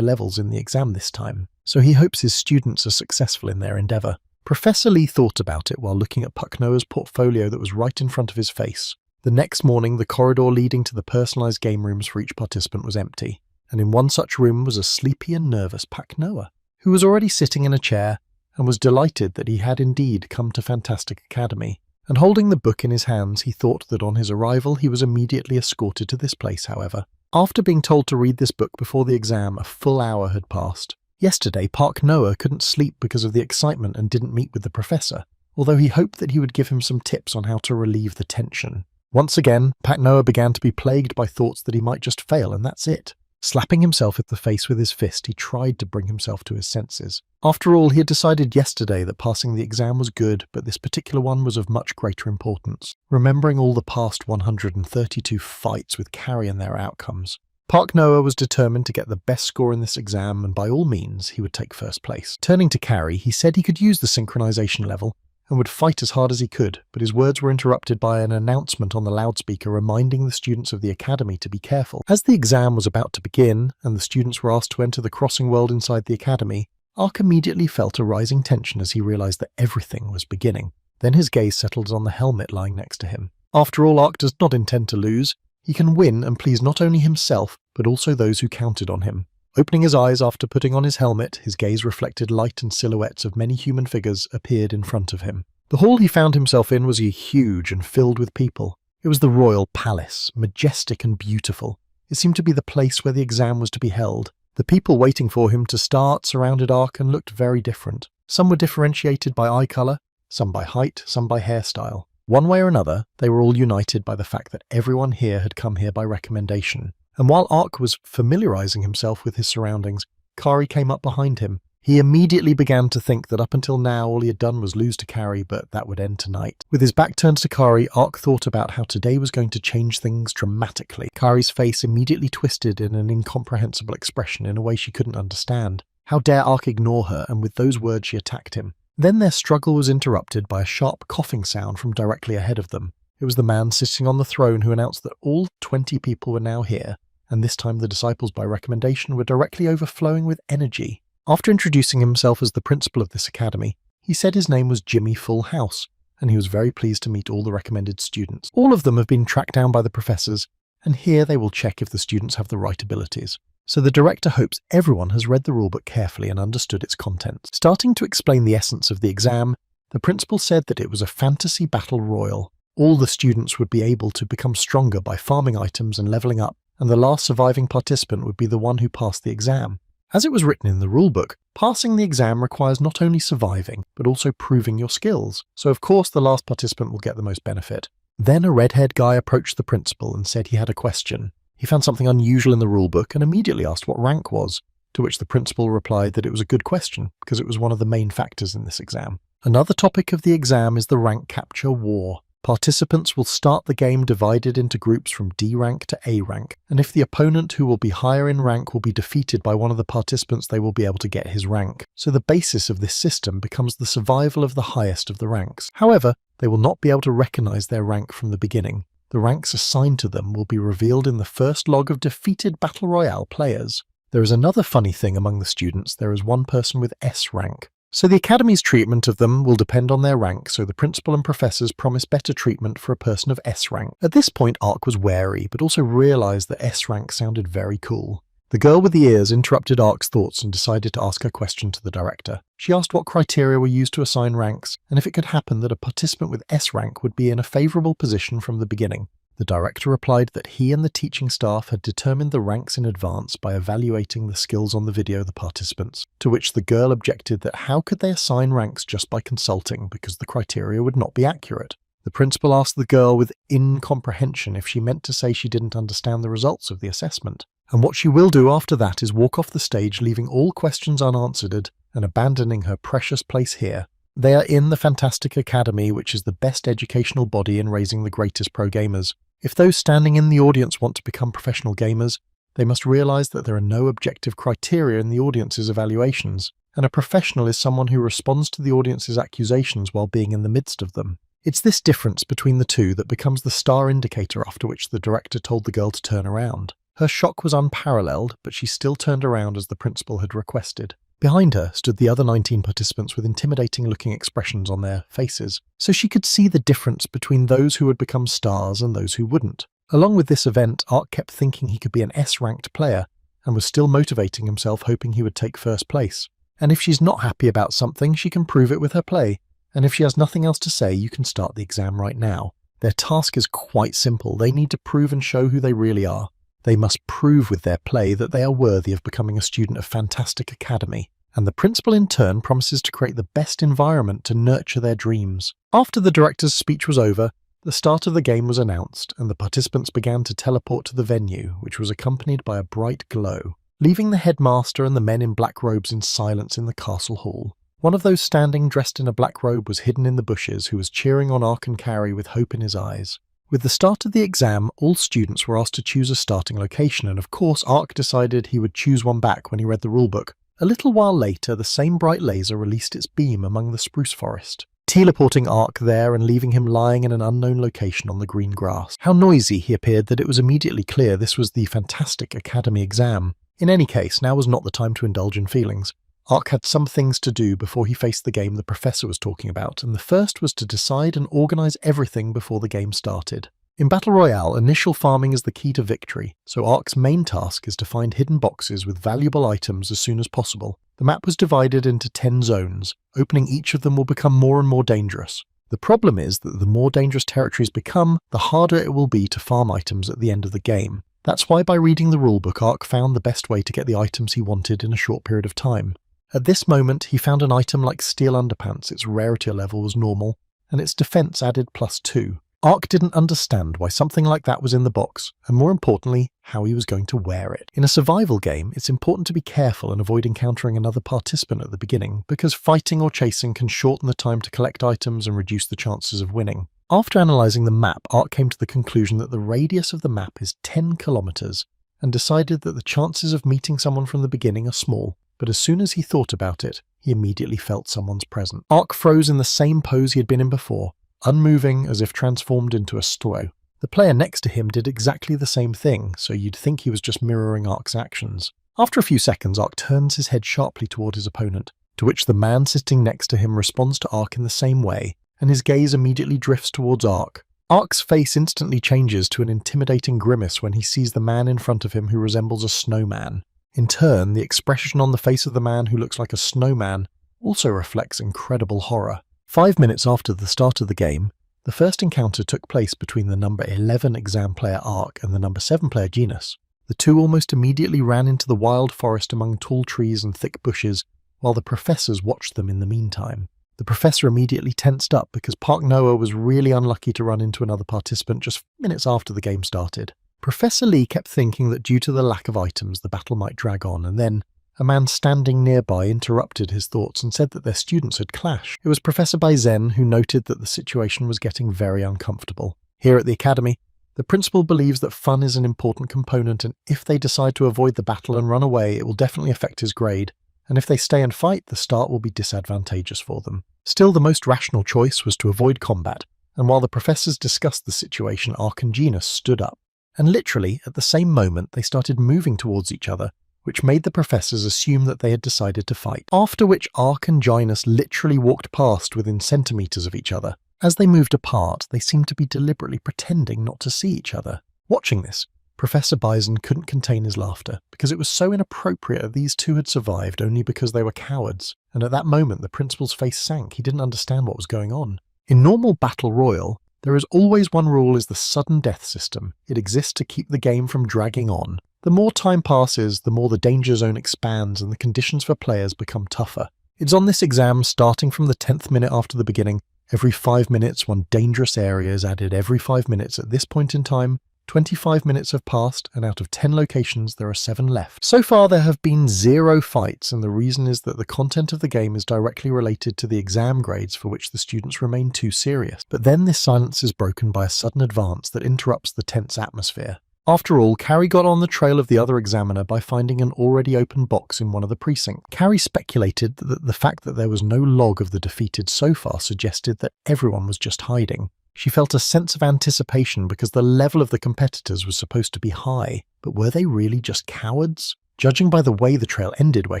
levels in the exam this time, so he hopes his students are successful in their endeavour. Professor Lee thought about it while looking at Pak Noah's portfolio that was right in front of his face. The next morning, the corridor leading to the personalised game rooms for each participant was empty, and in one such room was a sleepy and nervous Pak Noah, who was already sitting in a chair and was delighted that he had indeed come to Fantastic Academy. And holding the book in his hands, he thought that on his arrival he was immediately escorted to this place, however. After being told to read this book before the exam, a full hour had passed. Yesterday, Pak Noah couldn't sleep because of the excitement and didn't meet with the professor, although he hoped that he would give him some tips on how to relieve the tension. Once again, Pak Noah began to be plagued by thoughts that he might just fail, and that's it. Slapping himself in the face with his fist, he tried to bring himself to his senses. After all, he had decided yesterday that passing the exam was good, but this particular one was of much greater importance. Remembering all the past 132 fights with Carrie and their outcomes, Pak Noah was determined to get the best score in this exam, and by all means, he would take first place. Turning to Carrie, he said he could use the synchronization level, and would fight as hard as he could, but his words were interrupted by an announcement on the loudspeaker reminding the students of the academy to be careful. As the exam was about to begin, and the students were asked to enter the crossing world inside the academy, Ark immediately felt a rising tension as he realized that everything was beginning. Then his gaze settled on the helmet lying next to him. After all, Ark does not intend to lose. He can win and please not only himself, but also those who counted on him. Opening his eyes after putting on his helmet, his gaze reflected light and silhouettes of many human figures appeared in front of him. The hall he found himself in was huge and filled with people. It was the royal palace, majestic and beautiful. It seemed to be the place where the exam was to be held. The people waiting for him to start surrounded Ark and looked very different. Some were differentiated by eye colour, some by height, some by hairstyle. One way or another, they were all united by the fact that everyone here had come here by recommendation. And while Ark was familiarising himself with his surroundings, Kari came up behind him. He immediately began to think that up until now all he had done was lose to Kari, but that would end tonight. With his back turned to Kari, Ark thought about how today was going to change things dramatically. Kari's face immediately twisted in an incomprehensible expression in a way she couldn't understand. How dare Ark ignore her, and with those words she attacked him. Then their struggle was interrupted by a sharp coughing sound from directly ahead of them. It was the man sitting on the throne who announced that all 20 people were now here, and this time the disciples by recommendation were directly overflowing with energy. After introducing himself as the principal of this academy, he said his name was Jimmy Full House, and he was very pleased to meet all the recommended students. All of them have been tracked down by the professors, and here they will check if the students have the right abilities. So the director hopes everyone has read the rulebook carefully and understood its contents. Starting to explain the essence of the exam, the principal said that it was a fantasy battle royal. All the students would be able to become stronger by farming items and leveling up, and the last surviving participant would be the one who passed the exam. As it was written in the rulebook, passing the exam requires not only surviving, but also proving your skills, so of course the last participant will get the most benefit. Then a red-haired guy approached the principal and said he had a question. He found something unusual in the rulebook and immediately asked what rank was, to which the principal replied that it was a good question, because it was one of the main factors in this exam. Another topic of the exam is the rank capture war. Participants will start the game divided into groups from D rank to A rank, and if the opponent who will be higher in rank will be defeated by one of the participants, they will be able to get his rank. So the basis of this system becomes the survival of the highest of the ranks. However, they will not be able to recognize their rank from the beginning. The ranks assigned to them will be revealed in the first log of defeated Battle Royale players. There is another funny thing among the students. There is one person with S rank. So the Academy's treatment of them will depend on their rank, so the principal and professors promise better treatment for a person of S rank. At this point, Ark was wary, but also realised that S rank sounded very cool. The girl with the ears interrupted Ark's thoughts and decided to ask a question to the director. She asked what criteria were used to assign ranks, and if it could happen that a participant with S rank would be in a favourable position from the beginning. The director replied that he and the teaching staff had determined the ranks in advance by evaluating the skills on the video of the participants, to which the girl objected that how could they assign ranks just by consulting, because the criteria would not be accurate. The principal asked the girl with incomprehension if she meant to say she didn't understand the results of the assessment. And what she will do after that is walk off the stage, leaving all questions unanswered and abandoning her precious place here. They are in the Fantastic Academy, which is the best educational body in raising the greatest pro gamers. If those standing in the audience want to become professional gamers, they must realise that there are no objective criteria in the audience's evaluations, and a professional is someone who responds to the audience's accusations while being in the midst of them. It's this difference between the two that becomes the star indicator after which the director told the girl to turn around. Her shock was unparalleled, but she still turned around as the principal had requested. Behind her stood the other 19 participants with intimidating-looking expressions on their faces, so she could see the difference between those who would become stars and those who wouldn't. Along with this event, Ark kept thinking he could be an S-ranked player, and was still motivating himself hoping he would take first place. And if she's not happy about something, she can prove it with her play, and if she has nothing else to say, you can start the exam right now. Their task is quite simple. They need to prove and show who they really are. They must prove with their play that they are worthy of becoming a student of Fantastic Academy, and the principal in turn promises to create the best environment to nurture their dreams. After the director's speech was over, the start of the game was announced, and the participants began to teleport to the venue, which was accompanied by a bright glow, leaving the headmaster and the men in black robes in silence in the castle hall. One of those standing dressed in a black robe was hidden in the bushes, who was cheering on Ark and Carrie with hope in his eyes. With the start of the exam, all students were asked to choose a starting location, and of course Ark decided he would choose one back when he read the rulebook. A little while later, the same bright laser released its beam among the spruce forest, teleporting Ark there and leaving him lying in an unknown location on the green grass. How noisy he appeared that it was immediately clear this was the Fantastic Academy exam. In any case, now was not the time to indulge in feelings. Ark had some things to do before he faced the game the professor was talking about, and the first was to decide and organise everything before the game started. In Battle Royale, initial farming is the key to victory, so Ark's main task is to find hidden boxes with valuable items as soon as possible. The map was divided into 10 zones. Opening each of them will become more and more dangerous. The problem is that the more dangerous territories become, the harder it will be to farm items at the end of the game. That's why by reading the rulebook, Ark found the best way to get the items he wanted in a short period of time. At this moment, he found an item like steel underpants. Its rarity level was normal, and its defense added +2. Ark didn't understand why something like that was in the box, and more importantly, how he was going to wear it. In a survival game, it's important to be careful and avoid encountering another participant at the beginning, because fighting or chasing can shorten the time to collect items and reduce the chances of winning. After analysing the map, Ark came to the conclusion that the radius of the map is 10 kilometers, and decided that the chances of meeting someone from the beginning are small. but as soon as he thought about it, he immediately felt someone's presence. Ark froze in the same pose he had been in before, unmoving as if transformed into a stow. The player next to him did exactly the same thing, so you'd think he was just mirroring Ark's actions. After a few seconds, Ark turns his head sharply toward his opponent, to which the man sitting next to him responds to Ark in the same way, and his gaze immediately drifts towards Ark. Ark's face instantly changes to an intimidating grimace when he sees the man in front of him who resembles a snowman. In turn, the expression on the face of the man who looks like a snowman also reflects incredible horror. 5 minutes after the start of the game, the first encounter took place between the number 11 exam player Ark and the number 7 player Genus. The two almost immediately ran into the wild forest among tall trees and thick bushes, while the professors watched them in the meantime. The professor immediately tensed up because Park Noah was really unlucky to run into another participant just minutes after the game started. Professor Lee kept thinking that due to the lack of items, the battle might drag on, and then a man standing nearby interrupted his thoughts and said that their students had clashed. It was Professor Baizen who noted that the situation was getting very uncomfortable. Here at the academy, the principal believes that fun is an important component, and if they decide to avoid the battle and run away, it will definitely affect his grade, and if they stay and fight, the start will be disadvantageous for them. Still, the most rational choice was to avoid combat, and while the professors discussed the situation, Ark and Genus stood up. And literally, at the same moment, they started moving towards each other, which made the professors assume that they had decided to fight. After which Ark and Genus literally walked past within centimeters of each other. As they moved apart, they seemed to be deliberately pretending not to see each other. Watching this, Professor Bison couldn't contain his laughter, because it was so inappropriate that these two had survived only because they were cowards, and at that moment the principal's face sank. He didn't understand what was going on. In normal Battle Royale, there is always one rule: is the sudden death system. It exists to keep the game from dragging on. The more time passes, the more the danger zone expands and the conditions for players become tougher. It's on this exam, starting from the 10th minute after the beginning. Every 5 minutes, one dangerous area is added every 5 minutes. At this point in time, 25 minutes have passed, and out of 10 locations, there are 7 left. So far, there have been 0 fights, and the reason is that the content of the game is directly related to the exam grades for which the students remain too serious. But then this silence is broken by a sudden advance that interrupts the tense atmosphere. After all, Carrie got on the trail of the other examiner by finding an already open box in one of the precincts. Carrie speculated that the fact that there was no log of the defeated so far suggested that everyone was just hiding. She felt a sense of anticipation because the level of the competitors was supposed to be high, but were they really just cowards? Judging by the way the trail ended where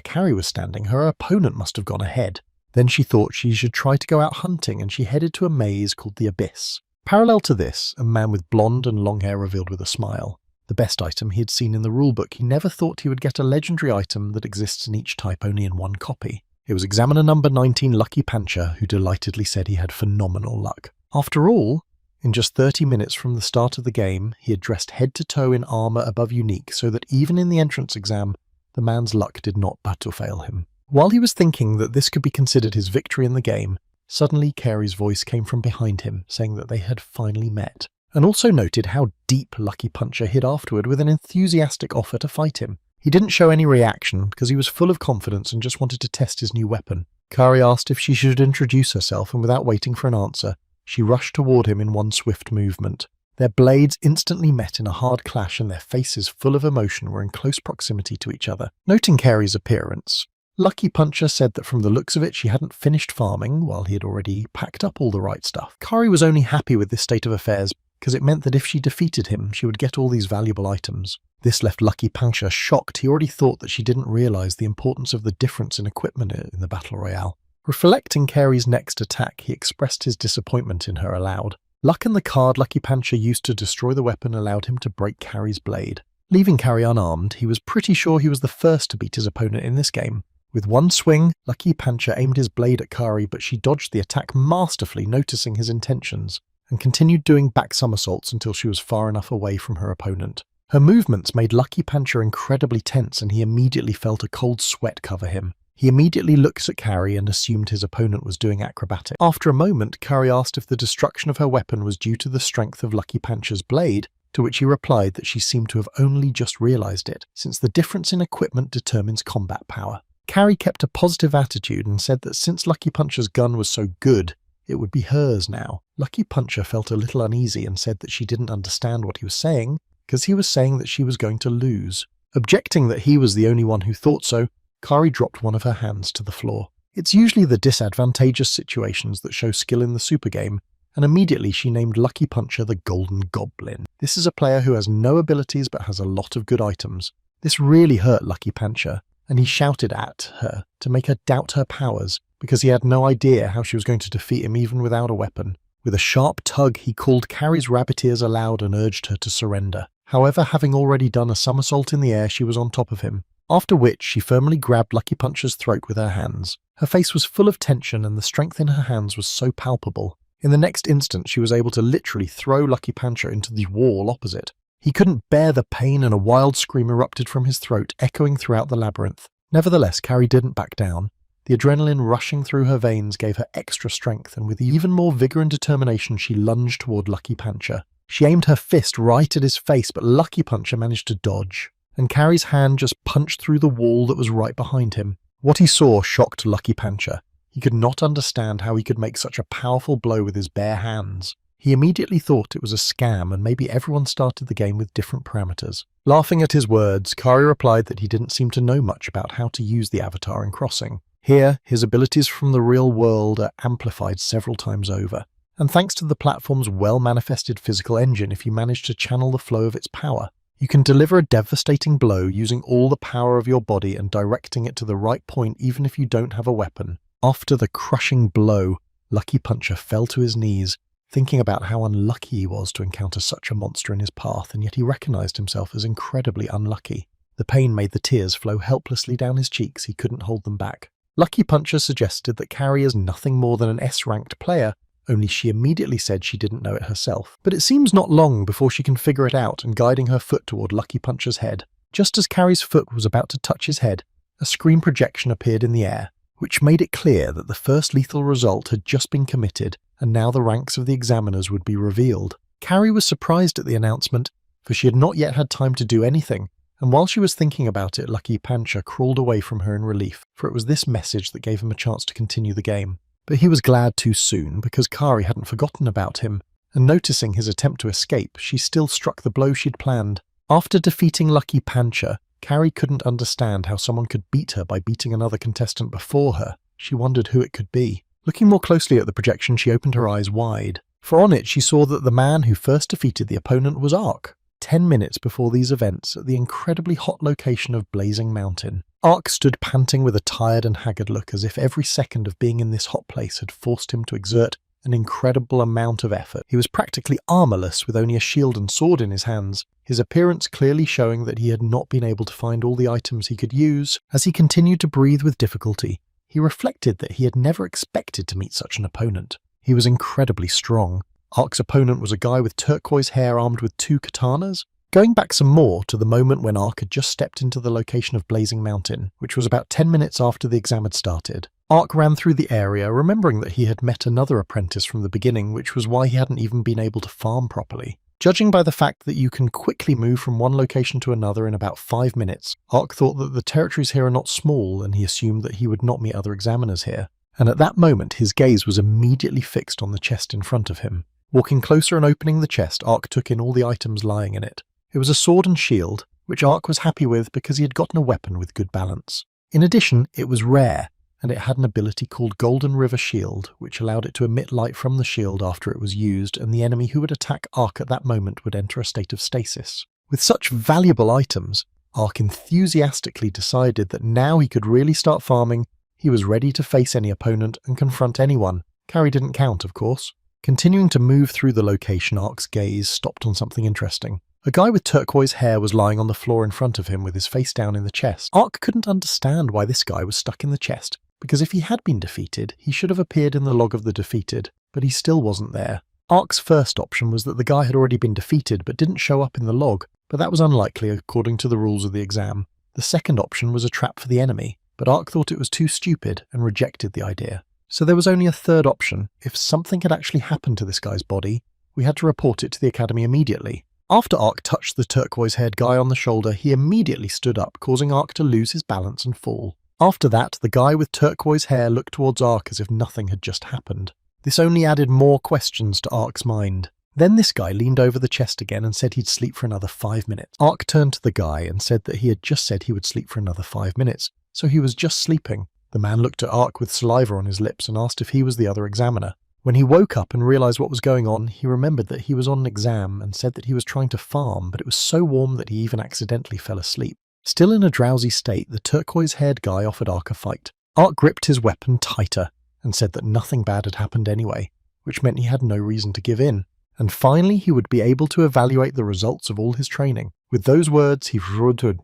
Carrie was standing, her opponent must have gone ahead. Then she thought she should try to go out hunting, and she headed to a maze called the Abyss. Parallel to this, a man with blonde and long hair revealed with a smile. The best item he had seen in the rulebook. He never thought he would get a legendary item that exists in each type only in one copy. It was examiner number 19 Lucky Pancha, who delightedly said he had phenomenal luck. After all, in just 30 minutes from the start of the game, he had dressed head to toe in armour above unique, so that even in the entrance exam, the man's luck did not but to fail him. While he was thinking that this could be considered his victory in the game, suddenly Carey's voice came from behind him, saying that they had finally met, and also noted how deep Lucky Puncher hid afterward with an enthusiastic offer to fight him. He didn't show any reaction because he was full of confidence and just wanted to test his new weapon. Kari asked if she should introduce herself, and without waiting for an answer, she rushed toward him in one swift movement. Their blades instantly met in a hard clash, and their faces full of emotion were in close proximity to each other. Noting Carey's appearance, Lucky Puncher said that from the looks of it she hadn't finished farming while he had already packed up all the right stuff. Kari was only happy with this state of affairs because it meant that if she defeated him, she would get all these valuable items. This left Lucky Puncher shocked. He already thought that she didn't realise the importance of the difference in equipment in the Battle Royale. Reflecting Carey's next attack, he expressed his disappointment in her aloud. Luck and the card Lucky Puncher used to destroy the weapon allowed him to break Carey's blade. Leaving Carey unarmed, he was pretty sure he was the first to beat his opponent in this game. With one swing, Lucky Puncher aimed his blade at Carey, but she dodged the attack masterfully, noticing his intentions, and continued doing back somersaults until she was far enough away from her opponent. Her movements made Lucky Puncher incredibly tense, and he immediately felt a cold sweat cover him. He immediately looked at Carey and assumed his opponent was doing acrobatics. After a moment, Carey asked if the destruction of her weapon was due to the strength of Lucky Puncher's blade, to which he replied that she seemed to have only just realised it, since the difference in equipment determines combat power. Carey kept a positive attitude and said that since Lucky Puncher's gun was so good, it would be hers now. Lucky Puncher felt a little uneasy and said that she didn't understand what he was saying, because he was saying that she was going to lose. Objecting that he was the only one who thought so, Kari dropped one of her hands to the floor. It's usually the disadvantageous situations that show skill in the super game, and immediately she named Lucky Puncher the Golden Goblin. This is a player who has no abilities but has a lot of good items. This really hurt Lucky Puncher, and he shouted at her to make her doubt her powers, because he had no idea how she was going to defeat him even without a weapon. With a sharp tug, he called Kari's rabbit ears aloud and urged her to surrender. However, having already done a somersault in the air, she was on top of him, after which she firmly grabbed Lucky Puncher's throat with her hands. Her face was full of tension and the strength in her hands was so palpable. In the next instant, she was able to literally throw Lucky Puncher into the wall opposite. He couldn't bear the pain and a wild scream erupted from his throat, echoing throughout the labyrinth. Nevertheless, Kari didn't back down. The adrenaline rushing through her veins gave her extra strength, and with even more vigor and determination, she lunged toward Lucky Puncher. She aimed her fist right at his face, but Lucky Puncher managed to dodge, and Kari's hand just punched through the wall that was right behind him. What he saw shocked Lucky Puncher. He could not understand how he could make such a powerful blow with his bare hands. He immediately thought it was a scam and maybe everyone started the game with different parameters. Laughing at his words, Kari replied that he didn't seem to know much about how to use the avatar in Crossing. Here, his abilities from the real world are amplified several times over. And thanks to the platform's well-manifested physical engine, if you manage to channel the flow of its power, you can deliver a devastating blow using all the power of your body and directing it to the right point even if you don't have a weapon. After the crushing blow, Lucky Puncher fell to his knees, thinking about how unlucky he was to encounter such a monster in his path, and yet he recognized himself as incredibly unlucky. The pain made the tears flow helplessly down his cheeks. He couldn't hold them back. Lucky Puncher suggested that Kari is nothing more than an S-ranked player, only she immediately said she didn't know it herself. But it seems not long before she can figure it out, and guiding her foot toward Lucky Puncher's head. Just as Kari's foot was about to touch his head, a screen projection appeared in the air, which made it clear that the first lethal result had just been committed, and now the ranks of the examiners would be revealed. Kari was surprised at the announcement, for she had not yet had time to do anything, and while she was thinking about it, Lucky Puncher crawled away from her in relief, for it was this message that gave him a chance to continue the game. But he was glad too soon, because Kari hadn't forgotten about him, and noticing his attempt to escape, she still struck the blow she'd planned. After defeating Lucky Puncher, Kari couldn't understand how someone could beat her by beating another contestant before her. She wondered who it could be. Looking more closely at the projection, she opened her eyes wide, for on it she saw that the man who first defeated the opponent was Ark. 10 minutes before these events, at the incredibly hot location of Blazing Mountain. Ark stood panting with a tired and haggard look, as if every second of being in this hot place had forced him to exert an incredible amount of effort. He was practically armorless, with only a shield and sword in his hands, his appearance clearly showing that he had not been able to find all the items he could use. As he continued to breathe with difficulty, he reflected that he had never expected to meet such an opponent. He was incredibly strong. Ark's opponent was a guy with turquoise hair armed with 2 katanas. Going back some more to the moment when Ark had just stepped into the location of Blazing Mountain, which was about 10 minutes after the exam had started, Ark ran through the area, remembering that he had met another apprentice from the beginning, which was why he hadn't even been able to farm properly. Judging by the fact that you can quickly move from one location to another in about 5 minutes, Ark thought that the territories here are not small, and he assumed that he would not meet other examiners here. And at that moment, his gaze was immediately fixed on the chest in front of him. Walking closer and opening the chest, Ark took in all the items lying in it. It was a sword and shield, which Ark was happy with because he had gotten a weapon with good balance. In addition, it was rare, and it had an ability called Golden River Shield, which allowed it to emit light from the shield after it was used, and the enemy who would attack Ark at that moment would enter a state of stasis. With such valuable items, Ark enthusiastically decided that now he could really start farming. He was ready to face any opponent and confront anyone. Kari didn't count, of course. Continuing to move through the location, Ark's gaze stopped on something interesting. A guy with turquoise hair was lying on the floor in front of him with his face down in the chest. Ark couldn't understand why this guy was stuck in the chest, because if he had been defeated, he should have appeared in the log of the defeated, but he still wasn't there. Ark's first option was that the guy had already been defeated but didn't show up in the log, but that was unlikely according to the rules of the exam. The second option was a trap for the enemy, but Ark thought it was too stupid and rejected the idea. So there was only a third option. If something had actually happened to this guy's body, we had to report it to the academy immediately. After Ark touched the turquoise-haired guy on the shoulder, he immediately stood up, causing Ark to lose his balance and fall. After that, the guy with turquoise hair looked towards Ark as if nothing had just happened. This only added more questions to Ark's mind. Then this guy leaned over the chest again and said he'd sleep for another 5 minutes. Ark turned to the guy and said that he had just said he would sleep for another 5 minutes, so he was just sleeping. The man looked at Ark with saliva on his lips and asked if he was the other examiner. When he woke up and realized what was going on, he remembered that he was on an exam and said that he was trying to farm, but it was so warm that he even accidentally fell asleep. Still in a drowsy state, the turquoise-haired guy offered Ark a fight. Ark gripped his weapon tighter and said that nothing bad had happened anyway, which meant he had no reason to give in. And finally he would be able to evaluate the results of all his training. With those words, he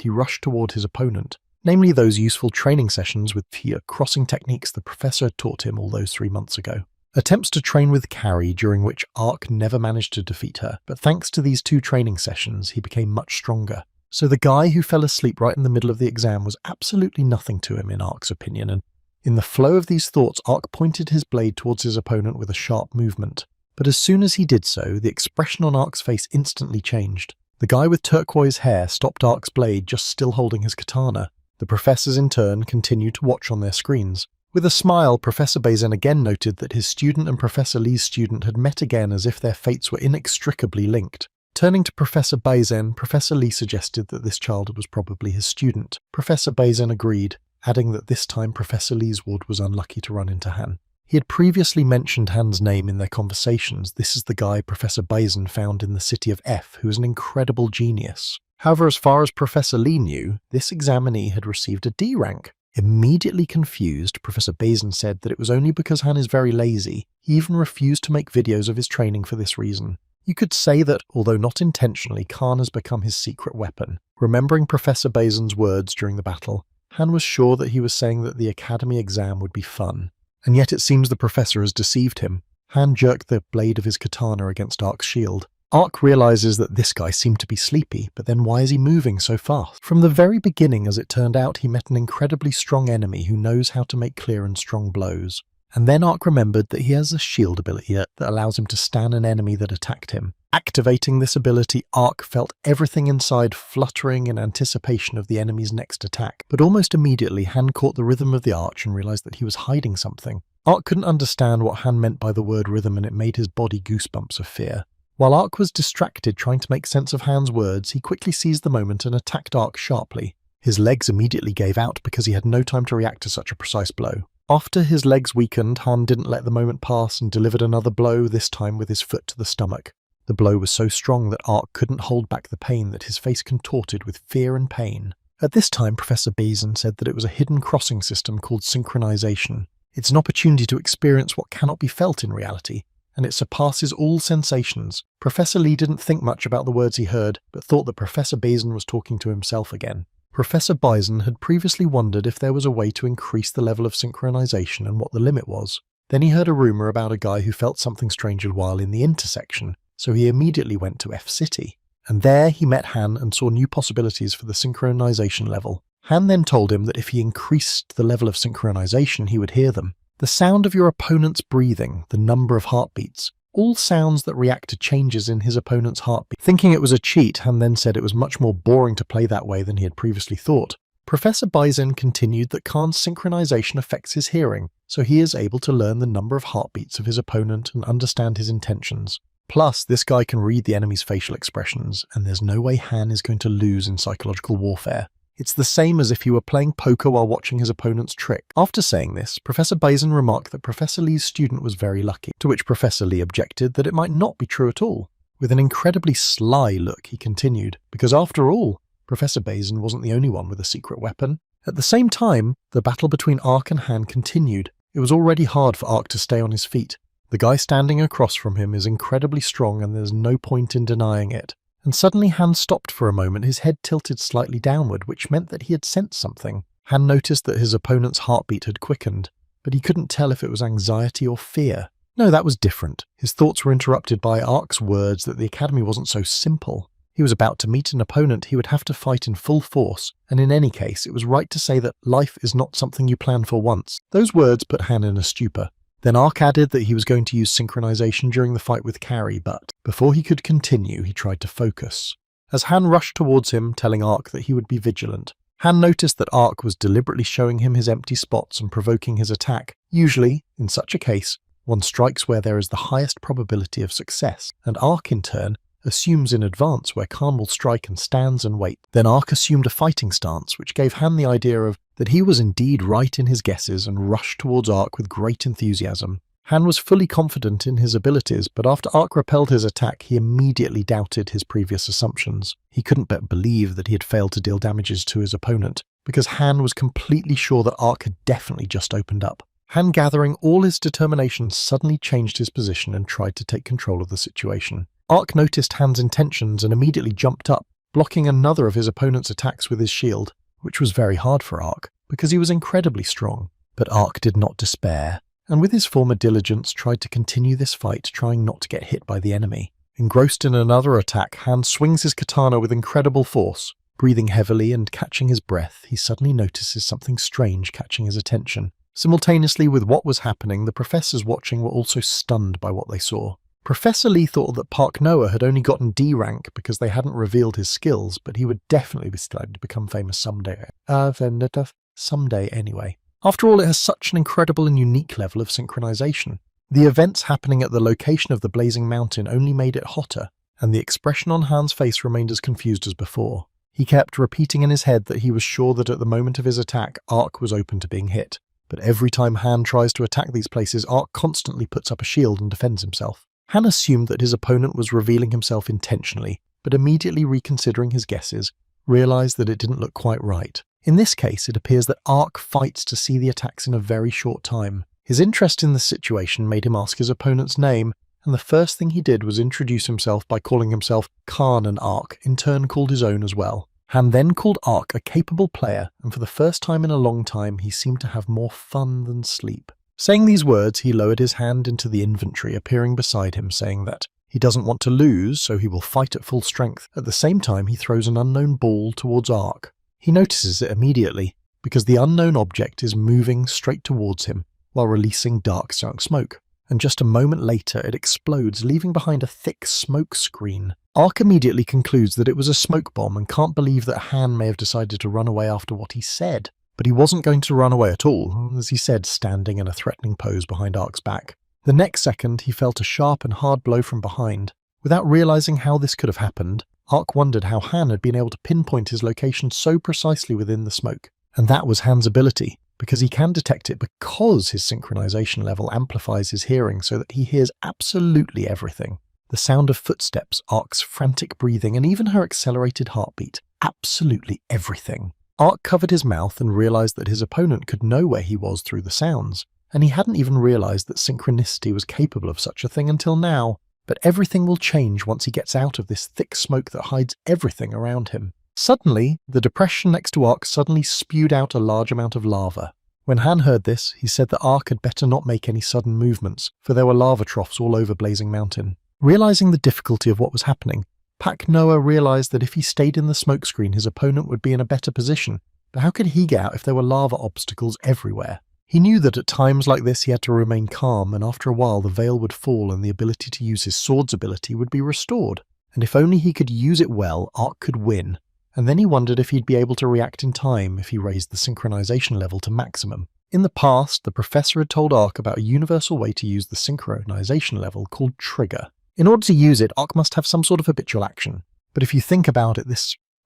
rushed toward his opponent, namely those useful training sessions with the crossing techniques the professor had taught him all those 3 months ago. Attempts to train with Carrie, during which Ark never managed to defeat her, but thanks to these 2 training sessions, he became much stronger. So the guy who fell asleep right in the middle of the exam was absolutely nothing to him in Ark's opinion, and in the flow of these thoughts, Ark pointed his blade towards his opponent with a sharp movement. But as soon as he did so, the expression on Ark's face instantly changed. The guy with turquoise hair stopped Ark's blade just still holding his katana. The professors in turn continued to watch on their screens. With a smile, Professor Bazin again noted that his student and Professor Lee's student had met again as if their fates were inextricably linked. Turning to Professor Bazin, Professor Lee suggested that this child was probably his student. Professor Bazin agreed, adding that this time Professor Lee's ward was unlucky to run into Han. He had previously mentioned Han's name in their conversations. This is the guy Professor Bazin found in the city of F, who is an incredible genius. However, as far as Professor Lee knew, this examinee had received a D rank. Immediately confused, Professor Bazin said that it was only because Han is very lazy. He even refused to make videos of his training for this reason. You could say that, although not intentionally, Khan has become his secret weapon. Remembering Professor Bazin's words during the battle, Han was sure that he was saying that the academy exam would be fun. And yet it seems the professor has deceived him. Han jerked the blade of his katana against Ark's shield. Ark realizes that this guy seemed to be sleepy, but then why is he moving so fast? From the very beginning, as it turned out, he met an incredibly strong enemy who knows how to make clear and strong blows. And then Ark remembered that he has a shield ability that allows him to stun an enemy that attacked him. Activating this ability, Ark felt everything inside fluttering in anticipation of the enemy's next attack. But almost immediately, Han caught the rhythm of the arch and realized that he was hiding something. Ark couldn't understand what Han meant by the word rhythm, and it made his body goosebumps of fear. While Ark was distracted trying to make sense of Han's words, he quickly seized the moment and attacked Ark sharply. His legs immediately gave out because he had no time to react to such a precise blow. After his legs weakened, Han didn't let the moment pass and delivered another blow, this time with his foot to the stomach. The blow was so strong that Ark couldn't hold back the pain, that his face contorted with fear and pain. At this time, Professor Bazin said that it was a hidden crossing system called synchronization. It's an opportunity to experience what cannot be felt in reality, and it surpasses all sensations. Professor Lee didn't think much about the words he heard, but thought that Professor Bazin was talking to himself again. Professor Bazin had previously wondered if there was a way to increase the level of synchronization and what the limit was. Then he heard a rumor about a guy who felt something strange while in the intersection, so he immediately went to F City. And there he met Han and saw new possibilities for the synchronization level. Han then told him that if he increased the level of synchronization, he would hear them. The sound of your opponent's breathing, the number of heartbeats, all sounds that react to changes in his opponent's heartbeat. Thinking it was a cheat, Han then said it was much more boring to play that way than he had previously thought. Professor Bazin continued that Khan's synchronization affects his hearing, so he is able to learn the number of heartbeats of his opponent and understand his intentions. Plus, this guy can read the enemy's facial expressions, and there's no way Han is going to lose in psychological warfare. It's the same as if he were playing poker while watching his opponent's trick. After saying this, Professor Bazin remarked that Professor Lee's student was very lucky, to which Professor Lee objected that it might not be true at all. With an incredibly sly look, he continued, because after all, Professor Bazin wasn't the only one with a secret weapon. At the same time, the battle between Ark and Han continued. It was already hard for Ark to stay on his feet. The guy standing across from him is incredibly strong, and there's no point in denying it. And suddenly Han stopped for a moment, his head tilted slightly downward, which meant that he had sensed something. Han noticed that his opponent's heartbeat had quickened, but he couldn't tell if it was anxiety or fear. No, that was different. His thoughts were interrupted by Ark's words that the academy wasn't so simple. He was about to meet an opponent he would have to fight in full force, and in any case, it was right to say that life is not something you plan for once. Those words put Han in a stupor. Then Ark added that he was going to use synchronization during the fight with Carrie, but before he could continue, he tried to focus. As Han rushed towards him, telling Ark that he would be vigilant, Han noticed that Ark was deliberately showing him his empty spots and provoking his attack. Usually, in such a case, one strikes where there is the highest probability of success, and Ark in turn assumes in advance where Khan will strike and stands and waits. Then Ark assumed a fighting stance, which gave Han the idea of that he was indeed right in his guesses and rushed towards Ark with great enthusiasm. Han was fully confident in his abilities, but after Ark repelled his attack, he immediately doubted his previous assumptions. He couldn't but believe that he had failed to deal damages to his opponent, because Han was completely sure that Ark had definitely just opened up. Han, gathering all his determination, suddenly changed his position and tried to take control of the situation. Ark noticed Han's intentions and immediately jumped up, blocking another of his opponent's attacks with his shield, which was very hard for Ark, because he was incredibly strong. But Ark did not despair, and with his former diligence tried to continue this fight, trying not to get hit by the enemy. Engrossed in another attack, Han swings his katana with incredible force. Breathing heavily and catching his breath, he suddenly notices something strange catching his attention. Simultaneously with what was happening, the professors watching were also stunned by what they saw. Professor Lee thought that Park Noah had only gotten D rank because they hadn't revealed his skills, but he would definitely be starting to become famous someday. Someday anyway. After all, it has such an incredible and unique level of synchronization. The events happening at the location of the blazing mountain only made it hotter, and the expression on Han's face remained as confused as before. He kept repeating in his head that he was sure that at the moment of his attack, Ark was open to being hit. But every time Han tries to attack these places, Ark constantly puts up a shield and defends himself. Han assumed that his opponent was revealing himself intentionally, but immediately reconsidering his guesses, realized that it didn't look quite right. In this case, it appears that Ark fights to see the attacks in a very short time. His interest in the situation made him ask his opponent's name, and the first thing he did was introduce himself by calling himself Khan, and Ark in turn called his own as well. Han then called Ark a capable player, and for the first time in a long time he seemed to have more fun than sleep. Saying these words, he lowered his hand into the inventory appearing beside him, saying that he doesn't want to lose, so he will fight at full strength. At the same time, he throws an unknown ball towards Ark. He notices it immediately, because the unknown object is moving straight towards him, while releasing dark smoke. And just a moment later, it explodes, leaving behind a thick smoke screen. Ark immediately concludes that it was a smoke bomb and can't believe that Han may have decided to run away after what he said. But he wasn't going to run away at all, as he said, standing in a threatening pose behind Ark's back. The next second, he felt a sharp and hard blow from behind. Without realizing how this could have happened, Ark wondered how Han had been able to pinpoint his location so precisely within the smoke. And that was Han's ability, because he can detect it because his synchronization level amplifies his hearing so that he hears absolutely everything. The sound of footsteps, Ark's frantic breathing, and even her accelerated heartbeat. Absolutely everything. Ark covered his mouth and realized that his opponent could know where he was through the sounds, and he hadn't even realized that synchronicity was capable of such a thing until now. But everything will change once he gets out of this thick smoke that hides everything around him. Suddenly, the depression next to Ark suddenly spewed out a large amount of lava. When Han heard this, he said that Ark had better not make any sudden movements, for there were lava troughs all over Blazing Mountain. Realizing the difficulty of what was happening, Pak Noah realized that if he stayed in the smokescreen, his opponent would be in a better position. But how could he get out if there were lava obstacles everywhere? He knew that at times like this he had to remain calm, and after a while the veil would fall and the ability to use his sword's ability would be restored. And if only he could use it well, Ark could win. And then he wondered if he'd be able to react in time if he raised the synchronization level to maximum. In the past, the professor had told Ark about a universal way to use the synchronization level called trigger. In order to use it, Ark must have some sort of habitual action. But if you think about it,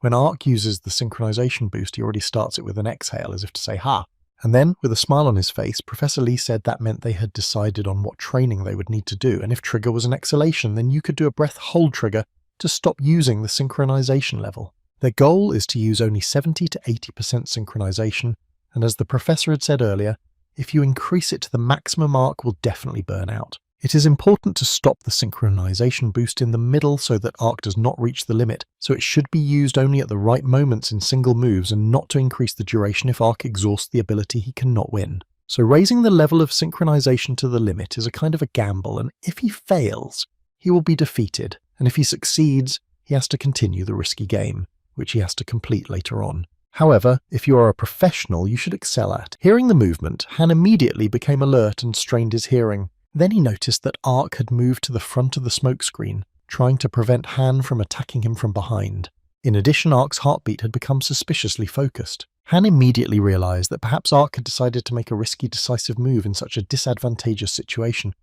when Ark uses the synchronization boost, he already starts it with an exhale, as if to say, ha. And then, with a smile on his face, Professor Lee said that meant they had decided on what training they would need to do, and if trigger was an exhalation, then you could do a breath hold trigger to stop using the synchronization level. Their goal is to use only 70 to 80% synchronization, and as the professor had said earlier, if you increase it to the maximum, Ark will definitely burn out. It is important to stop the synchronization boost in the middle so that Ark does not reach the limit, so it should be used only at the right moments in single moves and not to increase the duration if Ark exhausts the ability he cannot win. So raising the level of synchronization to the limit is a kind of a gamble, and if he fails, he will be defeated, and if he succeeds, he has to continue the risky game, which he has to complete later on. However, if you are a professional, you should excel at. Hearing the movement, Han immediately became alert and strained his hearing. Then he noticed that Ark had moved to the front of the smokescreen, trying to prevent Han from attacking him from behind. In addition, Ark's heartbeat had become suspiciously focused. Han immediately realized that perhaps Ark had decided to make a risky, decisive move in such a disadvantageous situation,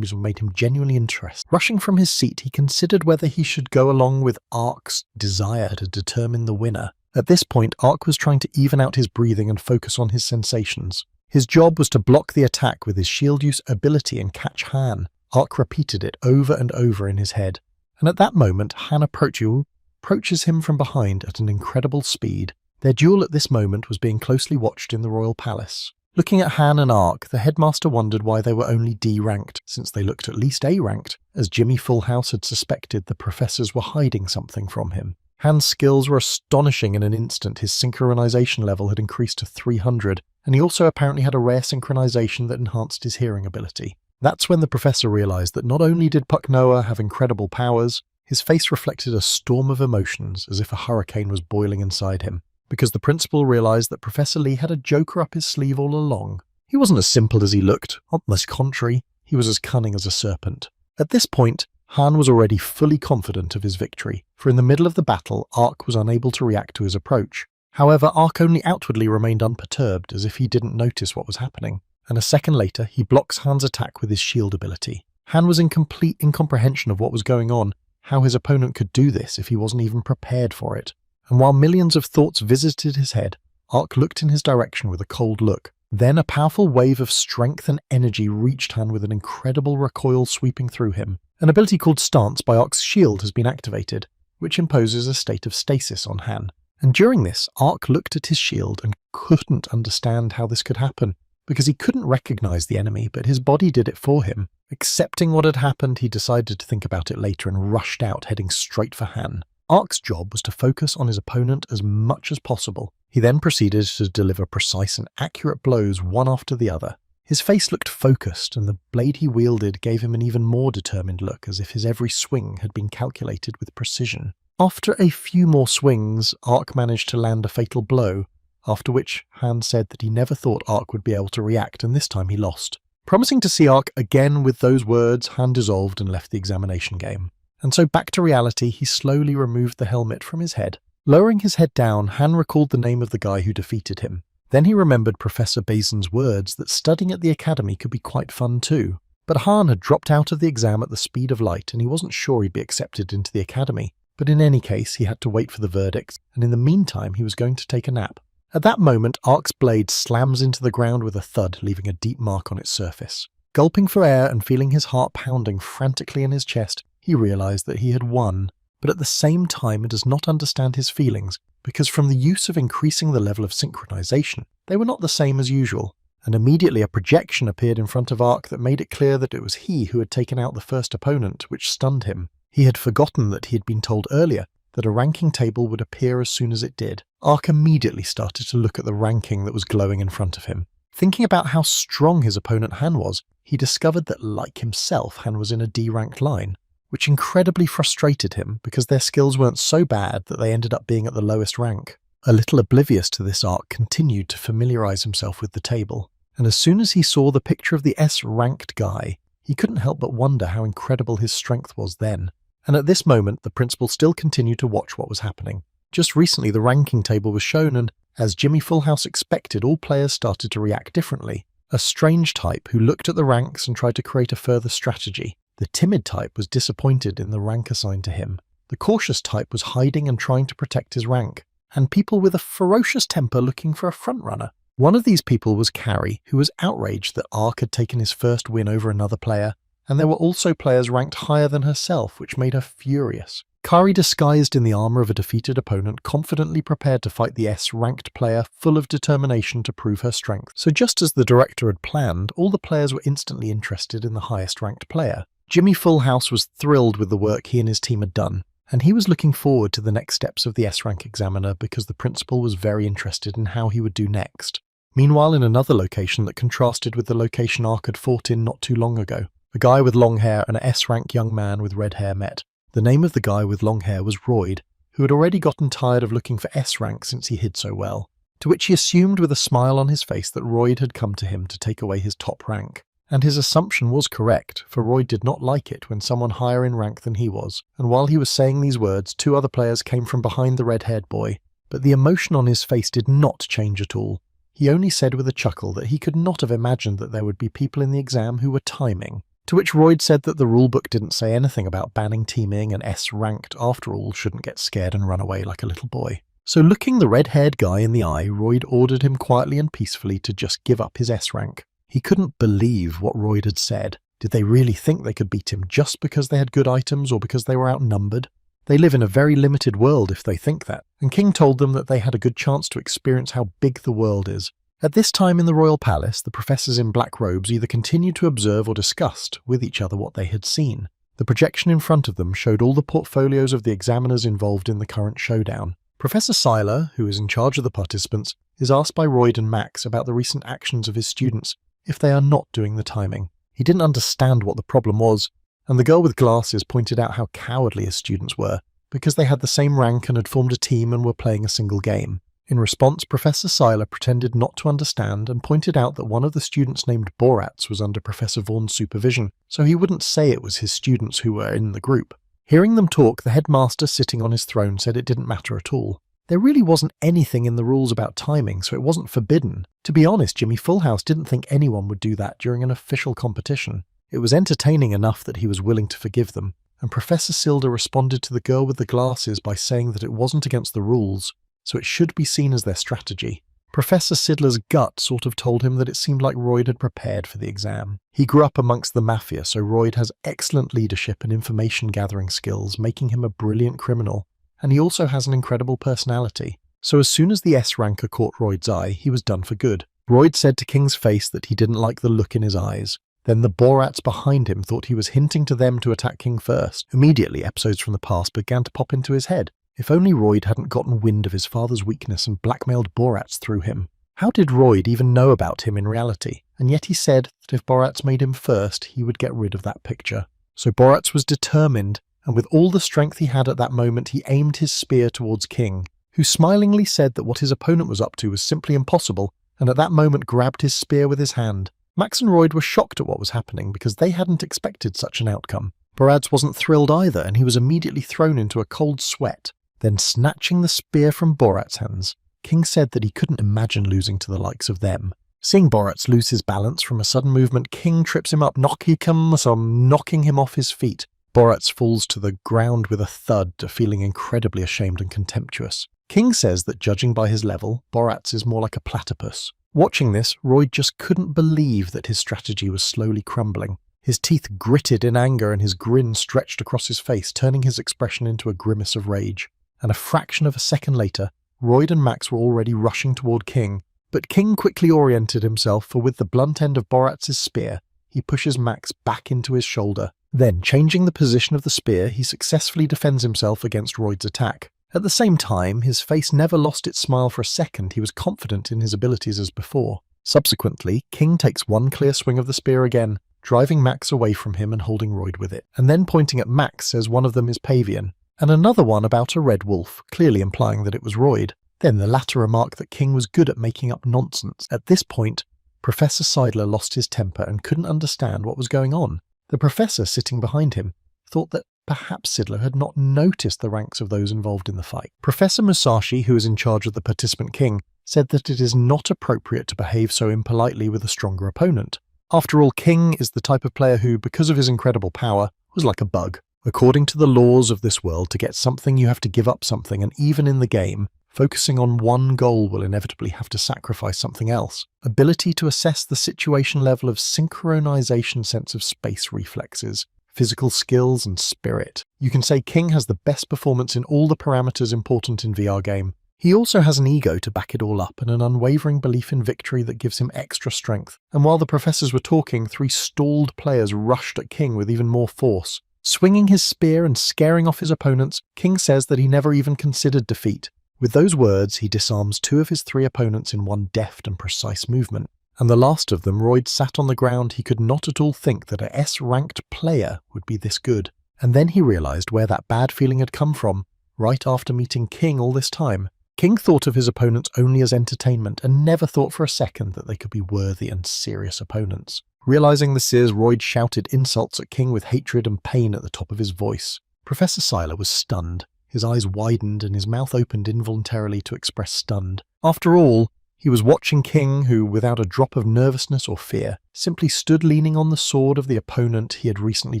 made him genuinely interested. Rushing from his seat, he considered whether he should go along with Ark's desire to determine the winner. At this point, Ark was trying to even out his breathing and focus on his sensations. His job was to block the attack with his shield use ability and catch Han. Ark repeated it over and over in his head. And at that moment, Han approaches him from behind at an incredible speed. Their duel at this moment was being closely watched in the royal palace. Looking at Han and Ark, the headmaster wondered why they were only D-ranked, since they looked at least A-ranked. As Jimmy Fullhouse had suspected, the professors were hiding something from him. Han's skills were astonishing in an instant. His synchronization level had increased to 300, and he also apparently had a rare synchronization that enhanced his hearing ability. That's when the professor realized that not only did Puck Noah have incredible powers, his face reflected a storm of emotions as if a hurricane was boiling inside him, because the principal realized that Professor Lee had a joker up his sleeve all along. He wasn't as simple as he looked. On the contrary, he was as cunning as a serpent. At this point, Han was already fully confident of his victory, for in the middle of the battle, Ark was unable to react to his approach. However, Ark only outwardly remained unperturbed, as if he didn't notice what was happening, and a second later, he blocks Han's attack with his shield ability. Han was in complete incomprehension of what was going on, how his opponent could do this if he wasn't even prepared for it. And while millions of thoughts visited his head, Ark looked in his direction with a cold look. Then a powerful wave of strength and energy reached Han with an incredible recoil sweeping through him. An ability called Stance by Ark's shield has been activated, which imposes a state of stasis on Han. And during this, Ark looked at his shield and couldn't understand how this could happen, because he couldn't recognize the enemy, but his body did it for him. Accepting what had happened, he decided to think about it later and rushed out, heading straight for Han. Ark's job was to focus on his opponent as much as possible. He then proceeded to deliver precise and accurate blows one after the other. His face looked focused, and the blade he wielded gave him an even more determined look, as if his every swing had been calculated with precision. After a few more swings, Ark managed to land a fatal blow, after which Han said that he never thought Ark would be able to react, and this time he lost. Promising to see Ark again with those words, Han dissolved and left the examination game. And so back to reality, he slowly removed the helmet from his head. Lowering his head down, Han recalled the name of the guy who defeated him. Then he remembered Professor Basin's words that studying at the academy could be quite fun too. But Han had dropped out of the exam at the speed of light, and he wasn't sure he'd be accepted into the academy. But in any case, he had to wait for the verdict, and in the meantime he was going to take a nap. At that moment, Ark's blade slams into the ground with a thud, leaving a deep mark on its surface. Gulping for air and feeling his heart pounding frantically in his chest, he realized that he had won, but at the same time he does not understand his feelings, because from the use of increasing the level of synchronization, they were not the same as usual, and immediately a projection appeared in front of Ark that made it clear that it was he who had taken out the first opponent, which stunned him. He had forgotten that he had been told earlier that a ranking table would appear as soon as it did. Ark immediately started to look at the ranking that was glowing in front of him. Thinking about how strong his opponent Han was, he discovered that, like himself, Han was in a D-ranked line, which incredibly frustrated him because their skills weren't so bad that they ended up being at the lowest rank. A little oblivious to this, Ark continued to familiarize himself with the table, and as soon as he saw the picture of the S-ranked guy, he couldn't help but wonder how incredible his strength was then. And at this moment, the principal still continued to watch what was happening. Just recently, the ranking table was shown, and as Jimmy Fullhouse expected, all players started to react differently. A strange type who looked at the ranks and tried to create a further strategy. The timid type was disappointed in the rank assigned to him. The cautious type was hiding and trying to protect his rank. And people with a ferocious temper looking for a frontrunner. One of these people was Carrie, who was outraged that Ark had taken his first win over another player, and there were also players ranked higher than herself, which made her furious. Kari, disguised in the armor of a defeated opponent, confidently prepared to fight the S-ranked player, full of determination to prove her strength. So just as the director had planned, all the players were instantly interested in the highest-ranked player. Jimmy Fullhouse was thrilled with the work he and his team had done, and he was looking forward to the next steps of the S-rank examiner because the principal was very interested in how he would do next. Meanwhile, in another location that contrasted with the location Ark had fought in not too long ago, a guy with long hair and an S-rank young man with red hair met. The name of the guy with long hair was Royd, who had already gotten tired of looking for S-rank since he hid so well, to which he assumed with a smile on his face that Royd had come to him to take away his top rank. And his assumption was correct, for Royd did not like it when someone higher in rank than he was, and while he was saying these words, two other players came from behind the red-haired boy, but the emotion on his face did not change at all. He only said with a chuckle that he could not have imagined that there would be people in the exam who were timing. To which Royd said that the rulebook didn't say anything about banning teaming, and S-ranked, after all, shouldn't get scared and run away like a little boy. So looking the red-haired guy in the eye, Royd ordered him quietly and peacefully to just give up his S-rank. He couldn't believe what Royd had said. Did they really think they could beat him just because they had good items or because they were outnumbered? They live in a very limited world if they think that, and King told them that they had a good chance to experience how big the world is. At this time in the royal palace, the professors in black robes either continued to observe or discussed with each other what they had seen. The projection in front of them showed all the portfolios of the examiners involved in the current showdown. Professor Seiler, who is in charge of the participants, is asked by Royd and Max about the recent actions of his students if they are not doing the timing. He didn't understand what the problem was, and the girl with glasses pointed out how cowardly his students were, because they had the same rank and had formed a team and were playing a single game. In response, Professor Seiler pretended not to understand and pointed out that one of the students named Boratz was under Professor Vaughn's supervision, so he wouldn't say it was his students who were in the group. Hearing them talk, the headmaster sitting on his throne said it didn't matter at all. There really wasn't anything in the rules about timing, so it wasn't forbidden. To be honest, Jimmy Fullhouse didn't think anyone would do that during an official competition. It was entertaining enough that he was willing to forgive them, and Professor Silder responded to the girl with the glasses by saying that it wasn't against the rules, so it should be seen as their strategy. Professor Sidler's gut sort of told him that it seemed like Royd had prepared for the exam. He grew up amongst the mafia, so Royd has excellent leadership and information gathering skills, making him a brilliant criminal, and he also has an incredible personality. So as soon as the S-ranker caught Royd's eye, he was done for good. Royd said to King's face that he didn't like the look in his eyes. Then the Borats behind him thought he was hinting to them to attack King first. Immediately, episodes from the past began to pop into his head. If only Royd hadn't gotten wind of his father's weakness and blackmailed Borats through him. How did Royd even know about him in reality? And yet he said that if Borats made him first, he would get rid of that picture. So Borats was determined, and with all the strength he had at that moment, he aimed his spear towards King, who smilingly said that what his opponent was up to was simply impossible, and at that moment grabbed his spear with his hand. Max and Royd were shocked at what was happening because they hadn't expected such an outcome. Borats wasn't thrilled either, and he was immediately thrown into a cold sweat. Then snatching the spear from Borat's hands, King said that he couldn't imagine losing to the likes of them. Seeing Borats lose his balance from a sudden movement, King trips him up, knocking him off his feet. Borats falls to the ground with a thud, feeling incredibly ashamed and contemptuous. King says that judging by his level, Borats is more like a platypus. Watching this, Royd just couldn't believe that his strategy was slowly crumbling. His teeth gritted in anger and his grin stretched across his face, turning his expression into a grimace of rage. And a fraction of a second later, Royd and Max were already rushing toward King. But King quickly oriented himself, for with the blunt end of Borats's spear, he pushes Max back into his shoulder. Then, changing the position of the spear, he successfully defends himself against Royd's attack. At the same time, his face never lost its smile for a second. He was confident in his abilities as before. Subsequently, King takes one clear swing of the spear again, driving Max away from him and holding Royd with it. And then pointing at Max says one of them is Pavian, and another one about a red wolf, clearly implying that it was Royd. Then the latter remarked that King was good at making up nonsense. At this point, Professor Seidler lost his temper and couldn't understand what was going on. The professor sitting behind him thought that perhaps Sidler had not noticed the ranks of those involved in the fight. Professor Musashi, who is in charge of the participant King, said that it is not appropriate to behave so impolitely with a stronger opponent. After all, King is the type of player who, because of his incredible power, was like a bug. According to the laws of this world, to get something you have to give up something, and even in the game, focusing on one goal will inevitably have to sacrifice something else. Ability to assess the situation level of synchronization, sense of space reflexes, physical skills and spirit. You can say King has the best performance in all the parameters important in VR game. He also has an ego to back it all up and an unwavering belief in victory that gives him extra strength. And while the professors were talking, 3 stalled players rushed at King with even more force. Swinging his spear and scaring off his opponents, King says that he never even considered defeat. With those words, he disarms 2 of his 3 opponents in one deft and precise movement. And the last of them, Royd, sat on the ground. He could not at all think that a S-ranked player would be this good. And then he realized where that bad feeling had come from, right after meeting King all this time. King thought of his opponents only as entertainment and never thought for a second that they could be worthy and serious opponents. Realizing this, Royd shouted insults at King with hatred and pain at the top of his voice. Professor Seiler was stunned. His eyes widened and his mouth opened involuntarily to express stunned. After all, He was watching King, who, without a drop of nervousness or fear, simply stood leaning on the sword of the opponent he had recently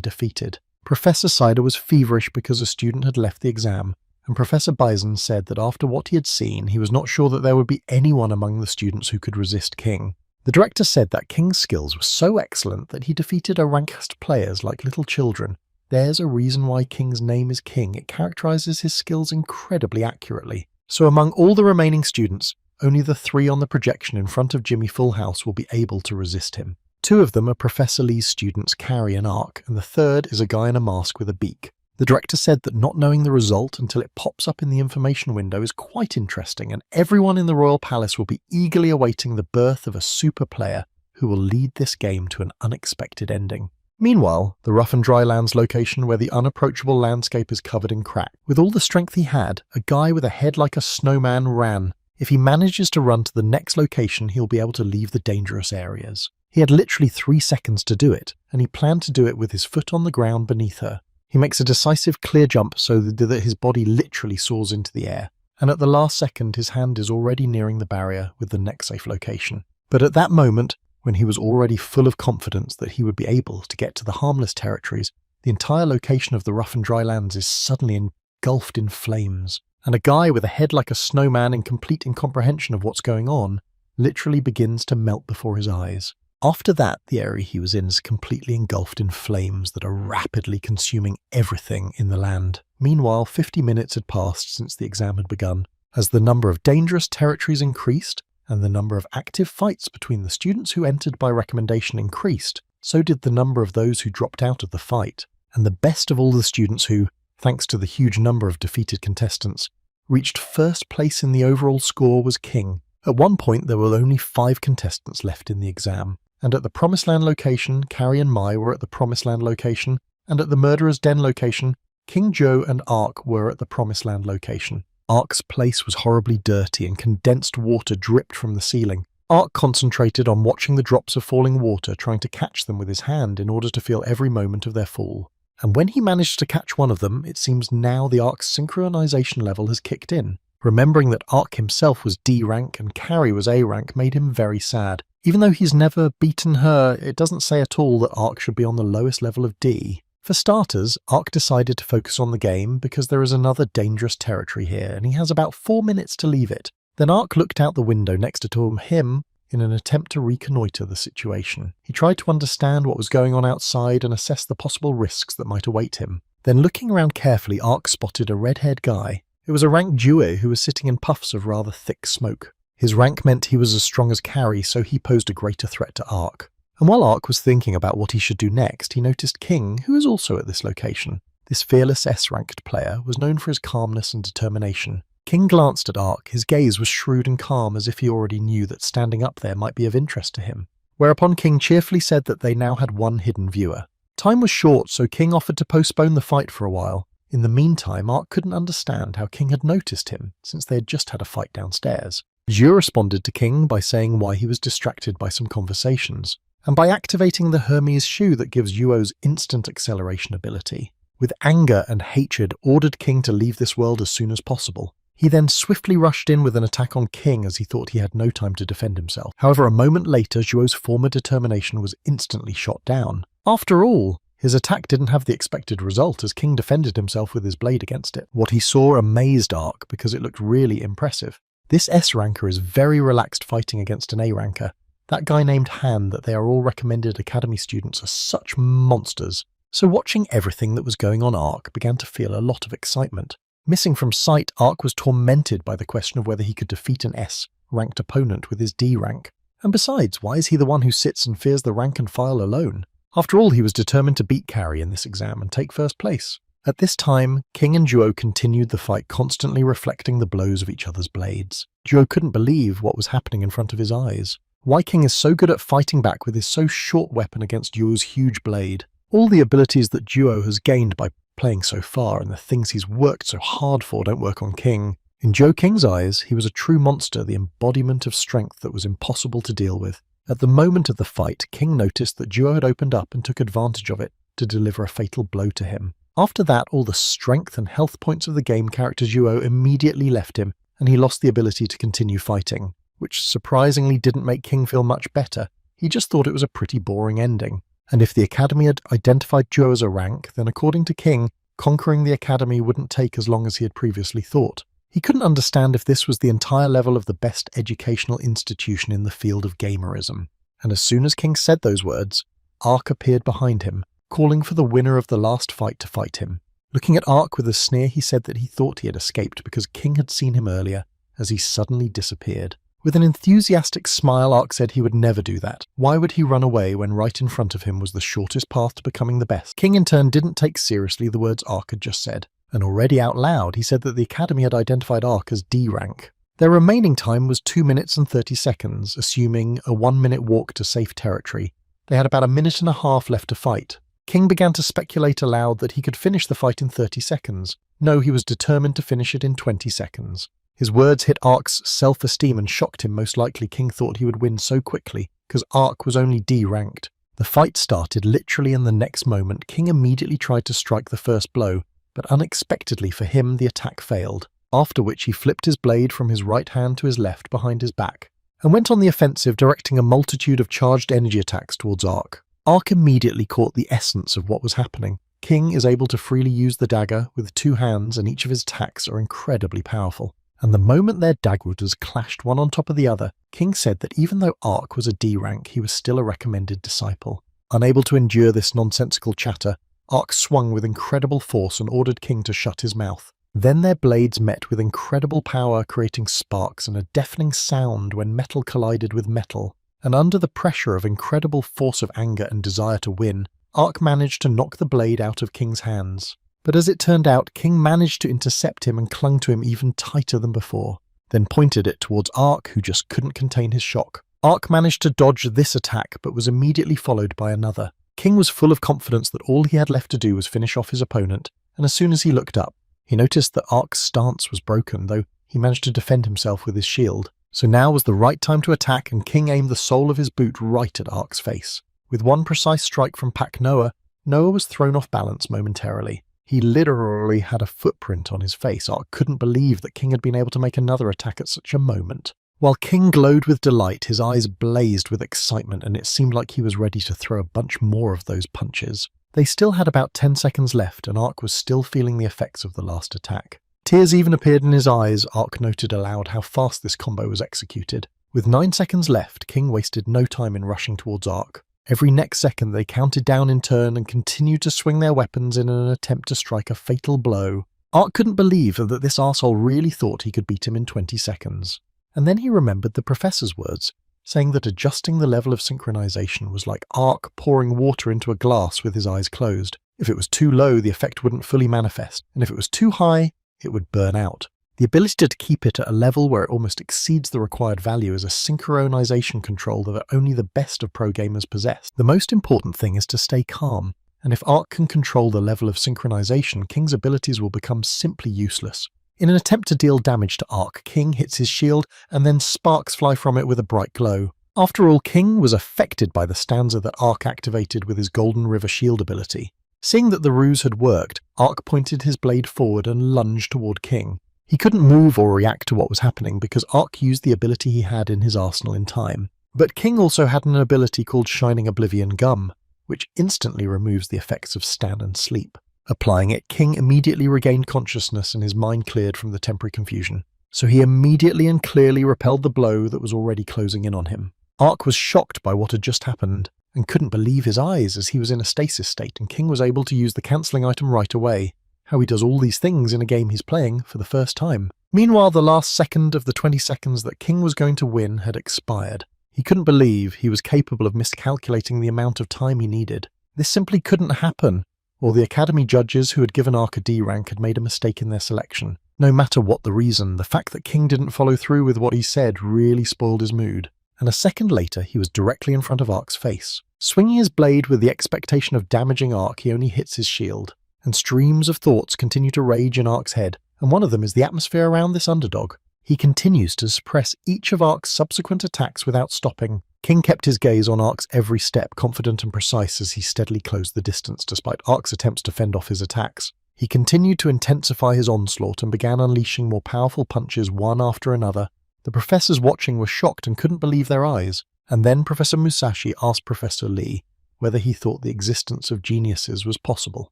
defeated. Professor Cider was feverish because a student had left the exam, and Professor Bison said that after what he had seen, he was not sure that there would be anyone among the students who could resist King. The director said that King's skills were so excellent that he defeated ranked players like little children. There's a reason why King's name is King. It characterizes his skills incredibly accurately. So among all the remaining students, only the 3 on the projection in front of Jimmy Fullhouse will be able to resist him. 2 of them are Professor Lee's students Carrie and Ark, and the third is a guy in a mask with a beak. The director said that not knowing the result until it pops up in the information window is quite interesting, and everyone in the Royal Palace will be eagerly awaiting the birth of a super player who will lead this game to an unexpected ending. Meanwhile, the Rough and Dry Lands location where the unapproachable landscape is covered in crack. With all the strength he had, a guy with a head like a snowman ran. If he manages to run to the next location, he'll be able to leave the dangerous areas. He had literally 3 seconds to do it, and he planned to do it with his foot on the ground beneath her. He makes a decisive clear jump so that his body literally soars into the air, and at the last second his hand is already nearing the barrier with the next safe location. But at that moment, when he was already full of confidence that he would be able to get to the harmless territories, the entire location of the Rough and Dry Lands is suddenly engulfed in flames, and a guy with a head like a snowman in complete incomprehension of what's going on literally begins to melt before his eyes. After that, the area he was in is completely engulfed in flames that are rapidly consuming everything in the land. Meanwhile, 50 minutes had passed since the exam had begun. As the number of dangerous territories increased, and the number of active fights between the students who entered by recommendation increased, so did the number of those who dropped out of the fight. And the best of all the students who, thanks to the huge number of defeated contestants, reached first place in the overall score was King. At one point, there were only 5 contestants left in the exam. And at the Promised Land location, Carrie and Mai were at the Promised Land location, and at the Murderer's Den location, King Joe and Ark were at the Promised Land location. Ark's place was horribly dirty and condensed water dripped from the ceiling. Ark concentrated on watching the drops of falling water, trying to catch them with his hand in order to feel every moment of their fall. And when he managed to catch one of them, it seems now the Ark's synchronization level has kicked in. Remembering that Ark himself was D rank and Carrie was A rank made him very sad. Even though he's never beaten her, it doesn't say at all that Ark should be on the lowest level of D. For starters, Ark decided to focus on the game because there is another dangerous territory here and he has about 4 minutes to leave it. Then Ark looked out the window next to him in an attempt to reconnoitre the situation. He tried to understand what was going on outside and assess the possible risks that might await him. Then looking around carefully, Ark spotted a red-haired guy. It was a rank duo who was sitting in puffs of rather thick smoke. His rank meant he was as strong as Carrie, so he posed a greater threat to Ark. And while Ark was thinking about what he should do next, he noticed King, who was also at this location. This fearless S-ranked player was known for his calmness and determination. King glanced at Ark. His gaze was shrewd and calm, as if he already knew that standing up there might be of interest to him. Whereupon King cheerfully said that they now had one hidden viewer. Time was short, so King offered to postpone the fight for a while. In the meantime, Ark couldn't understand how King had noticed him, since they had just had a fight downstairs. Zhu responded to King by saying why he was distracted by some conversations, and by activating the Hermes shoe that gives Yuo's instant acceleration ability. With anger and hatred, ordered King to leave this world as soon as possible. He then swiftly rushed in with an attack on King as he thought he had no time to defend himself. However, a moment later, Zhuo's former determination was instantly shot down. After all, his attack didn't have the expected result as King defended himself with his blade against it. What he saw amazed Ark because it looked really impressive. This S-ranker is very relaxed fighting against an A-ranker. That guy named Han that they are all recommended academy students are such monsters. So watching everything that was going on, Ark began to feel a lot of excitement. Missing from sight, Ark was tormented by the question of whether he could defeat an S-ranked opponent with his D rank. And besides, why is he the one who sits and fears the rank and file alone? After all, he was determined to beat Carrie in this exam and take first place. At this time, King and Zhuo continued the fight, constantly reflecting the blows of each other's blades. Zhuo couldn't believe what was happening in front of his eyes. Why King is so good at fighting back with his so short weapon against Zhuo's huge blade. All the abilities that Zhuo has gained by playing so far and the things he's worked so hard for don't work on King. In Zhou King's eyes, he was a true monster, the embodiment of strength that was impossible to deal with. At the moment of the fight, King noticed that Zhuo had opened up and took advantage of it to deliver a fatal blow to him. After that, all the strength and health points of the game character Zhuo immediately left him, and he lost the ability to continue fighting. which surprisingly didn't make King feel much better. He just thought it was a pretty boring ending. And if the Academy had identified Joe as a rank, then according to King, conquering the Academy wouldn't take as long as he had previously thought. He couldn't understand if this was the entire level of the best educational institution in the field of gamerism. And as soon as King said those words, Ark appeared behind him, calling for the winner of the last fight to fight him. Looking at Ark with a sneer, he said that he thought he had escaped because King had seen him earlier, as he suddenly disappeared. With an enthusiastic smile, Ark said he would never do that. Why would he run away when right in front of him was the shortest path to becoming the best? King in turn didn't take seriously the words Ark had just said, and already out loud he said that the Academy had identified Ark as D rank. Their remaining time was 2 minutes and 30 seconds, assuming a 1-minute walk to safe territory. They had about a minute and a half left to fight. King began to speculate aloud that he could finish the fight in 30 seconds. No, he was determined to finish it in 20 seconds. His words hit Ark's self-esteem and shocked him. Most likely King thought he would win so quickly, because Ark was only D ranked. The fight started literally in the next moment. King immediately tried to strike the first blow, but unexpectedly for him the attack failed, after which he flipped his blade from his right hand to his left behind his back, and went on the offensive, directing a multitude of charged energy attacks towards Ark. Ark immediately caught the essence of what was happening. King is able to freely use the dagger with 2 hands, and each of his attacks are incredibly powerful. And the moment their daggers clashed one on top of the other, King said that even though Ark was a D rank, he was still a recommended disciple. Unable to endure this nonsensical chatter, Ark swung with incredible force and ordered King to shut his mouth. Then their blades met with incredible power, creating sparks and a deafening sound when metal collided with metal. And under the pressure of incredible force of anger and desire to win, Ark managed to knock the blade out of King's hands. But as it turned out, King managed to intercept him and clung to him even tighter than before, then pointed it towards Ark, who just couldn't contain his shock. Ark managed to dodge this attack, but was immediately followed by another. King was full of confidence that all he had left to do was finish off his opponent, and as soon as he looked up, he noticed that Ark's stance was broken, though he managed to defend himself with his shield. So now was the right time to attack, and King aimed the sole of his boot right at Ark's face. With one precise strike from Pak Noah was thrown off balance momentarily. He literally had a footprint on his face. Ark couldn't believe that King had been able to make another attack at such a moment. While King glowed with delight, his eyes blazed with excitement, and it seemed like he was ready to throw a bunch more of those punches. They still had about 10 seconds left, and Ark was still feeling the effects of the last attack. Tears even appeared in his eyes. Ark noted aloud how fast this combo was executed. With 9 seconds left, King wasted no time in rushing towards Ark. Every next second they counted down in turn and continued to swing their weapons in an attempt to strike a fatal blow. Ark couldn't believe that this arsehole really thought he could beat him in 20 seconds. And then he remembered the professor's words, saying that adjusting the level of synchronization was like Ark pouring water into a glass with his eyes closed. If it was too low, the effect wouldn't fully manifest, and if it was too high, it would burn out. The ability to keep it at a level where it almost exceeds the required value is a synchronization control that only the best of pro gamers possess. The most important thing is to stay calm, and if Ark can control the level of synchronization, King's abilities will become simply useless. In an attempt to deal damage to Ark, King hits his shield, and then sparks fly from it with a bright glow. After all, King was affected by the stanza that Ark activated with his Golden River shield ability. Seeing that the ruse had worked, Ark pointed his blade forward and lunged toward King. He couldn't move or react to what was happening because Ark used the ability he had in his arsenal in time. But King also had an ability called Shining Oblivion Gum, which instantly removes the effects of stun and sleep. Applying it, King immediately regained consciousness and his mind cleared from the temporary confusion. So he immediately and clearly repelled the blow that was already closing in on him. Ark was shocked by what had just happened and couldn't believe his eyes as he was in a stasis state, and King was able to use the cancelling item right away. How he does all these things in a game he's playing for the first time. Meanwhile, the last second of the 20 seconds that King was going to win had expired. He couldn't believe he was capable of miscalculating the amount of time he needed. This simply couldn't happen, or the Academy judges who had given Ark a D rank had made a mistake in their selection. No matter what the reason, the fact that King didn't follow through with what he said really spoiled his mood. And a second later, he was directly in front of Ark's face. Swinging his blade with the expectation of damaging Ark, he only hits his shield. And streams of thoughts continue to rage in Ark's head, and one of them is the atmosphere around this underdog. He continues to suppress each of Ark's subsequent attacks without stopping. King kept his gaze on Ark's every step, confident and precise as he steadily closed the distance despite Ark's attempts to fend off his attacks. He continued to intensify his onslaught and began unleashing more powerful punches one after another, The professors watching were shocked and couldn't believe their eyes. And then Professor Musashi asked Professor Lee whether he thought the existence of geniuses was possible.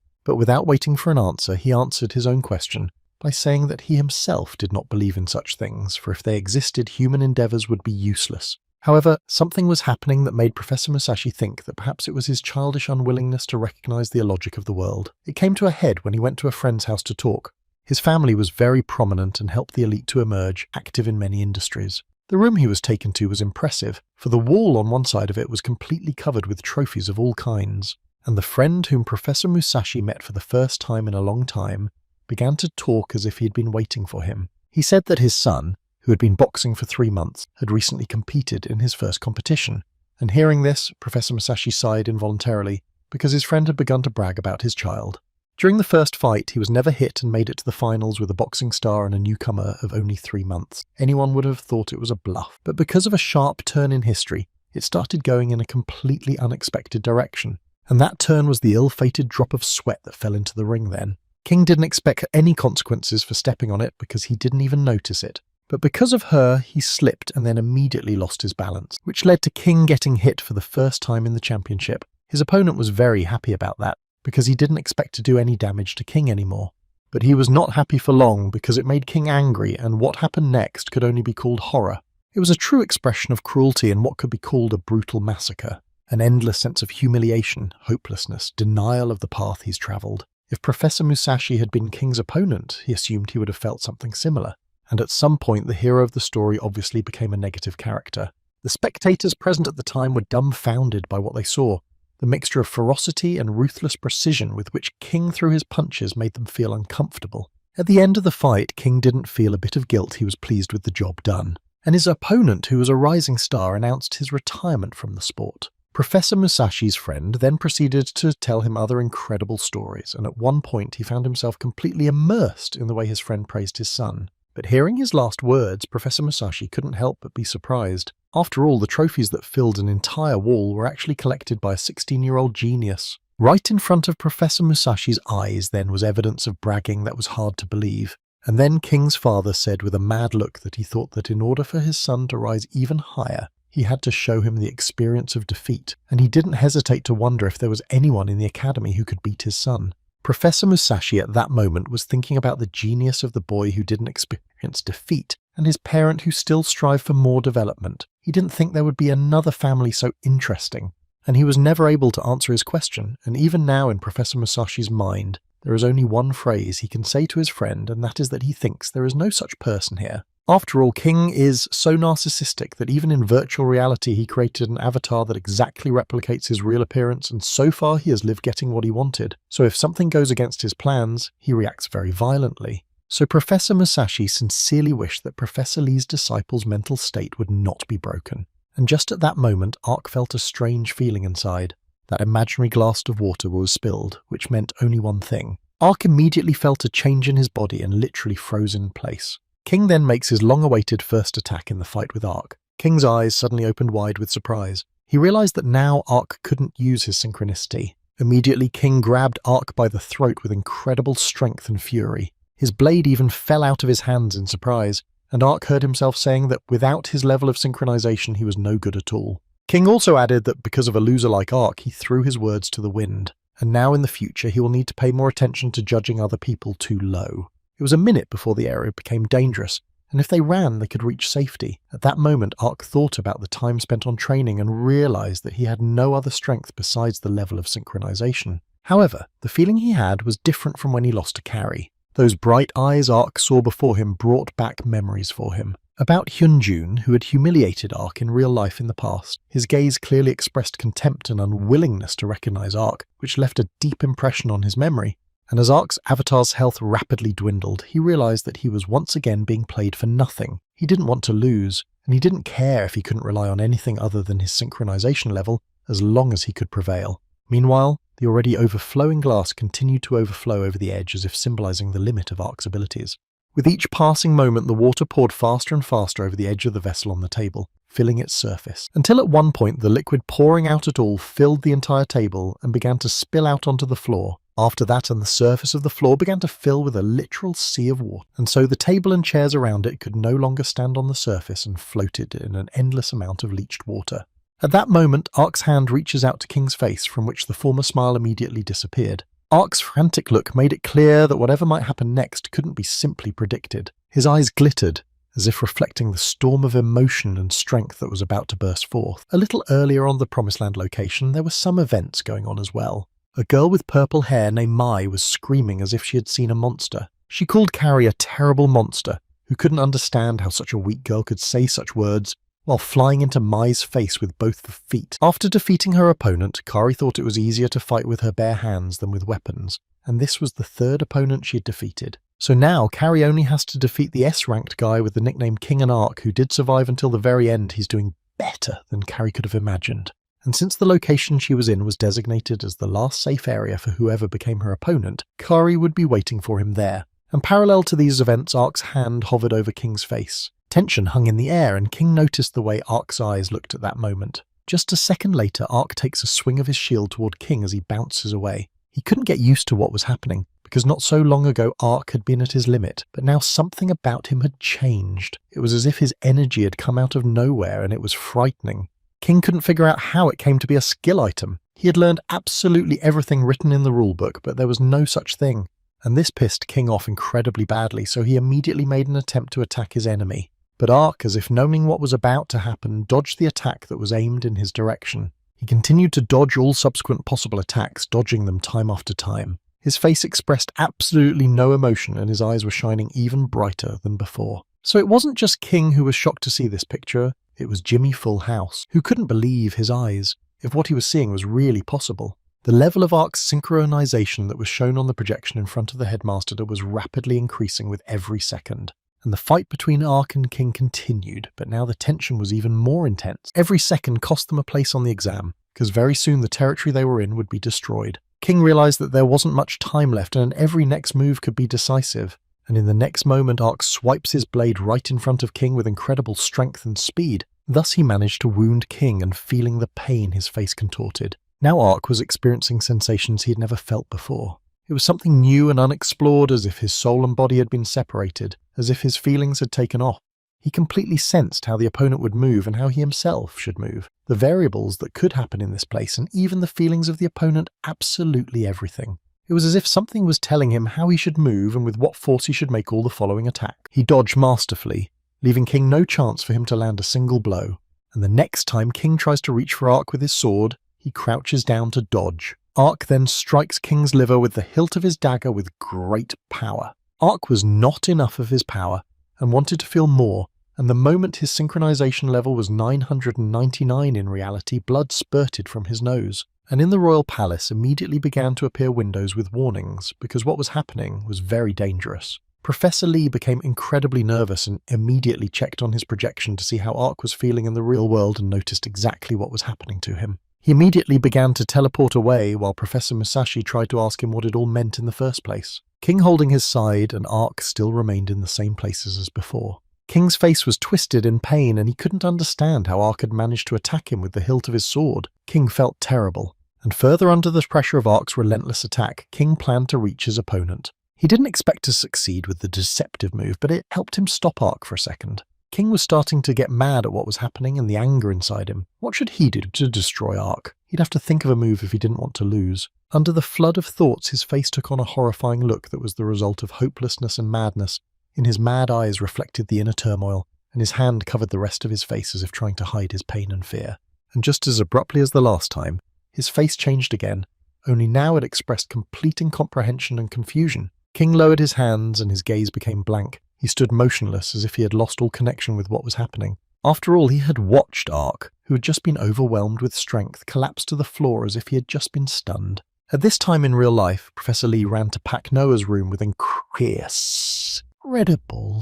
But without waiting for an answer, he answered his own question by saying that he himself did not believe in such things, for if they existed, human endeavours would be useless. However, something was happening that made Professor Musashi think that perhaps it was his childish unwillingness to recognise the illogic of the world. It came to a head when he went to a friend's house to talk. His family was very prominent and helped the elite to emerge, active in many industries. The room he was taken to was impressive, for the wall on one side of it was completely covered with trophies of all kinds. And the friend whom Professor Musashi met for the first time in a long time began to talk as if he had been waiting for him. He said that his son, who had been boxing for 3 months, had recently competed in his first competition. And hearing this, Professor Musashi sighed involuntarily, because his friend had begun to brag about his child. During the first fight, he was never hit and made it to the finals with a boxing star and a newcomer of only 3 months. Anyone would have thought it was a bluff. But because of a sharp turn in history, it started going in a completely unexpected direction. And that turn was the ill-fated drop of sweat that fell into the ring then. King didn't expect any consequences for stepping on it because he didn't even notice it. But because of her, he slipped and then immediately lost his balance, which led to King getting hit for the first time in the championship. His opponent was very happy about that, because he didn't expect to do any damage to King anymore. But he was not happy for long because it made King angry, and what happened next could only be called horror. It was a true expression of cruelty and what could be called a brutal massacre. An endless sense of humiliation, hopelessness, denial of the path he's travelled. If Professor Musashi had been King's opponent, he assumed he would have felt something similar. And at some point the hero of the story obviously became a negative character. The spectators present at the time were dumbfounded by what they saw. The mixture of ferocity and ruthless precision with which King threw his punches made them feel uncomfortable. At the end of the fight, King didn't feel a bit of guilt. He was pleased with the job done. And his opponent, who was a rising star, announced his retirement from the sport. Professor Musashi's friend then proceeded to tell him other incredible stories, and at one point he found himself completely immersed in the way his friend praised his son. But hearing his last words, Professor Musashi couldn't help but be surprised. After all, the trophies that filled an entire wall were actually collected by a 16-year-old genius. Right in front of Professor Musashi's eyes then was evidence of bragging that was hard to believe. And then King's father said with a mad look that he thought that in order for his son to rise even higher, he had to show him the experience of defeat, and he didn't hesitate to wonder if there was anyone in the academy who could beat his son. Professor Musashi at that moment was thinking about the genius of the boy who didn't experience defeat, and his parent who still strived for more development. He didn't think there would be another family so interesting, and he was never able to answer his question, and even now in Professor Musashi's mind, there is only one phrase he can say to his friend, and that is that he thinks there is no such person here. After all, King is so narcissistic that even in virtual reality he created an avatar that exactly replicates his real appearance, and so far he has lived getting what he wanted. So if something goes against his plans, he reacts very violently. So Professor Musashi sincerely wished that Professor Lee's disciple's mental state would not be broken. And just at that moment, Ark felt a strange feeling inside. That imaginary glass of water was spilled, which meant only one thing. Ark immediately felt a change in his body and literally froze in place. King then makes his long-awaited first attack in the fight with Ark. King's eyes suddenly opened wide with surprise. He realized that now Ark couldn't use his synchronicity. Immediately, King grabbed Ark by the throat with incredible strength and fury. His blade even fell out of his hands in surprise, and Ark heard himself saying that without his level of synchronization he was no good at all. King also added that because of a loser like Ark, he threw his words to the wind, and now in the future he will need to pay more attention to judging other people too low. It was a minute before the area became dangerous, and if they ran, they could reach safety. At that moment, Ark thought about the time spent on training and realized that he had no other strength besides the level of synchronization. However, the feeling he had was different from when he lost to Carrie. Those bright eyes Ark saw before him brought back memories for him. About Hyunjun, who had humiliated Ark in real life in the past. His gaze clearly expressed contempt and unwillingness to recognize Ark, which left a deep impression on his memory. And as Ark's avatar's health rapidly dwindled, he realized that he was once again being played for nothing. He didn't want to lose, and he didn't care if he couldn't rely on anything other than his synchronization level as long as he could prevail. Meanwhile, the already overflowing glass continued to overflow over the edge as if symbolizing the limit of Ark's abilities. With each passing moment, the water poured faster and faster over the edge of the vessel on the table, filling its surface, until at one point the liquid pouring out at all filled the entire table and began to spill out onto the floor. After that, and the surface of the floor began to fill with a literal sea of water, and so the table and chairs around it could no longer stand on the surface and floated in an endless amount of leached water. At that moment, Ark's hand reaches out to King's face, from which the former smile immediately disappeared. Ark's frantic look made it clear that whatever might happen next couldn't be simply predicted. His eyes glittered, as if reflecting the storm of emotion and strength that was about to burst forth. A little earlier on the Promised Land location, there were some events going on as well. A girl with purple hair named Mai was screaming as if she had seen a monster. She called Carrie a terrible monster, who couldn't understand how such a weak girl could say such words, while flying into Mai's face with both the feet. After defeating her opponent, Kari thought it was easier to fight with her bare hands than with weapons, and this was the third opponent she had defeated. So now, Carrie only has to defeat the S-ranked guy with the nickname King and Ark, who did survive until the very end. He's doing better than Carrie could have imagined. And since the location she was in was designated as the last safe area for whoever became her opponent, Kari would be waiting for him there. And parallel to these events, Ark's hand hovered over King's face. Tension hung in the air, and King noticed the way Ark's eyes looked at that moment. Just a second later, Ark takes a swing of his shield toward King as he bounces away. He couldn't get used to what was happening, because not so long ago Ark had been at his limit, but now something about him had changed. It was as if his energy had come out of nowhere, and it was frightening. King couldn't figure out how it came to be a skill item. He had learned absolutely everything written in the rulebook, but there was no such thing. And this pissed King off incredibly badly, so he immediately made an attempt to attack his enemy. But Ark, as if knowing what was about to happen, dodged the attack that was aimed in his direction. He continued to dodge all subsequent possible attacks, dodging them time after time. His face expressed absolutely no emotion, and his eyes were shining even brighter than before. So it wasn't just King who was shocked to see this picture, it was Jimmy Fullhouse, who couldn't believe his eyes, if what he was seeing was really possible. The level of Ark's synchronization that was shown on the projection in front of the headmaster was rapidly increasing with every second. And the fight between Ark and King continued, but now the tension was even more intense. Every second cost them a place on the exam, because very soon the territory they were in would be destroyed. King realized that there wasn't much time left, and every next move could be decisive. And in the next moment, Ark swipes his blade right in front of King with incredible strength and speed. Thus he managed to wound King, and feeling the pain, his face contorted. Now Ark was experiencing sensations he had never felt before. It was something new and unexplored, as if his soul and body had been separated, as if his feelings had taken off. He completely sensed how the opponent would move and how he himself should move, the variables that could happen in this place, and even the feelings of the opponent, absolutely everything. It was as if something was telling him how he should move and with what force he should make all the following attack. He dodged masterfully, leaving King no chance for him to land a single blow. And the next time King tries to reach for Ark with his sword, he crouches down to dodge. Ark then strikes King's liver with the hilt of his dagger with great power. Ark was not enough of his power and wanted to feel more, and the moment his synchronization level was 999 in reality, blood spurted from his nose. And in the royal palace immediately began to appear windows with warnings, because what was happening was very dangerous. Professor Lee became incredibly nervous and immediately checked on his projection to see how Ark was feeling in the real world and noticed exactly what was happening to him. He immediately began to teleport away while Professor Musashi tried to ask him what it all meant in the first place. King holding his side, and Ark still remained in the same places as before. King's face was twisted in pain, and he couldn't understand how Ark had managed to attack him with the hilt of his sword. King felt terrible, and further under the pressure of Ark's relentless attack, King planned to reach his opponent. He didn't expect to succeed with the deceptive move, but it helped him stop Ark for a second. King was starting to get mad at what was happening and the anger inside him. What should he do to destroy Ark? He'd have to think of a move if he didn't want to lose. Under the flood of thoughts, his face took on a horrifying look that was the result of hopelessness and madness. In his mad eyes reflected the inner turmoil, and his hand covered the rest of his face as if trying to hide his pain and fear. And just as abruptly as the last time, his face changed again, only now it expressed complete incomprehension and confusion. King lowered his hands and his gaze became blank. He stood motionless as if he had lost all connection with what was happening. After all, he had watched Ark, who had just been overwhelmed with strength, collapse to the floor as if he had just been stunned. At this time in real life, Professor Lee ran to Pak Noah's room with incredible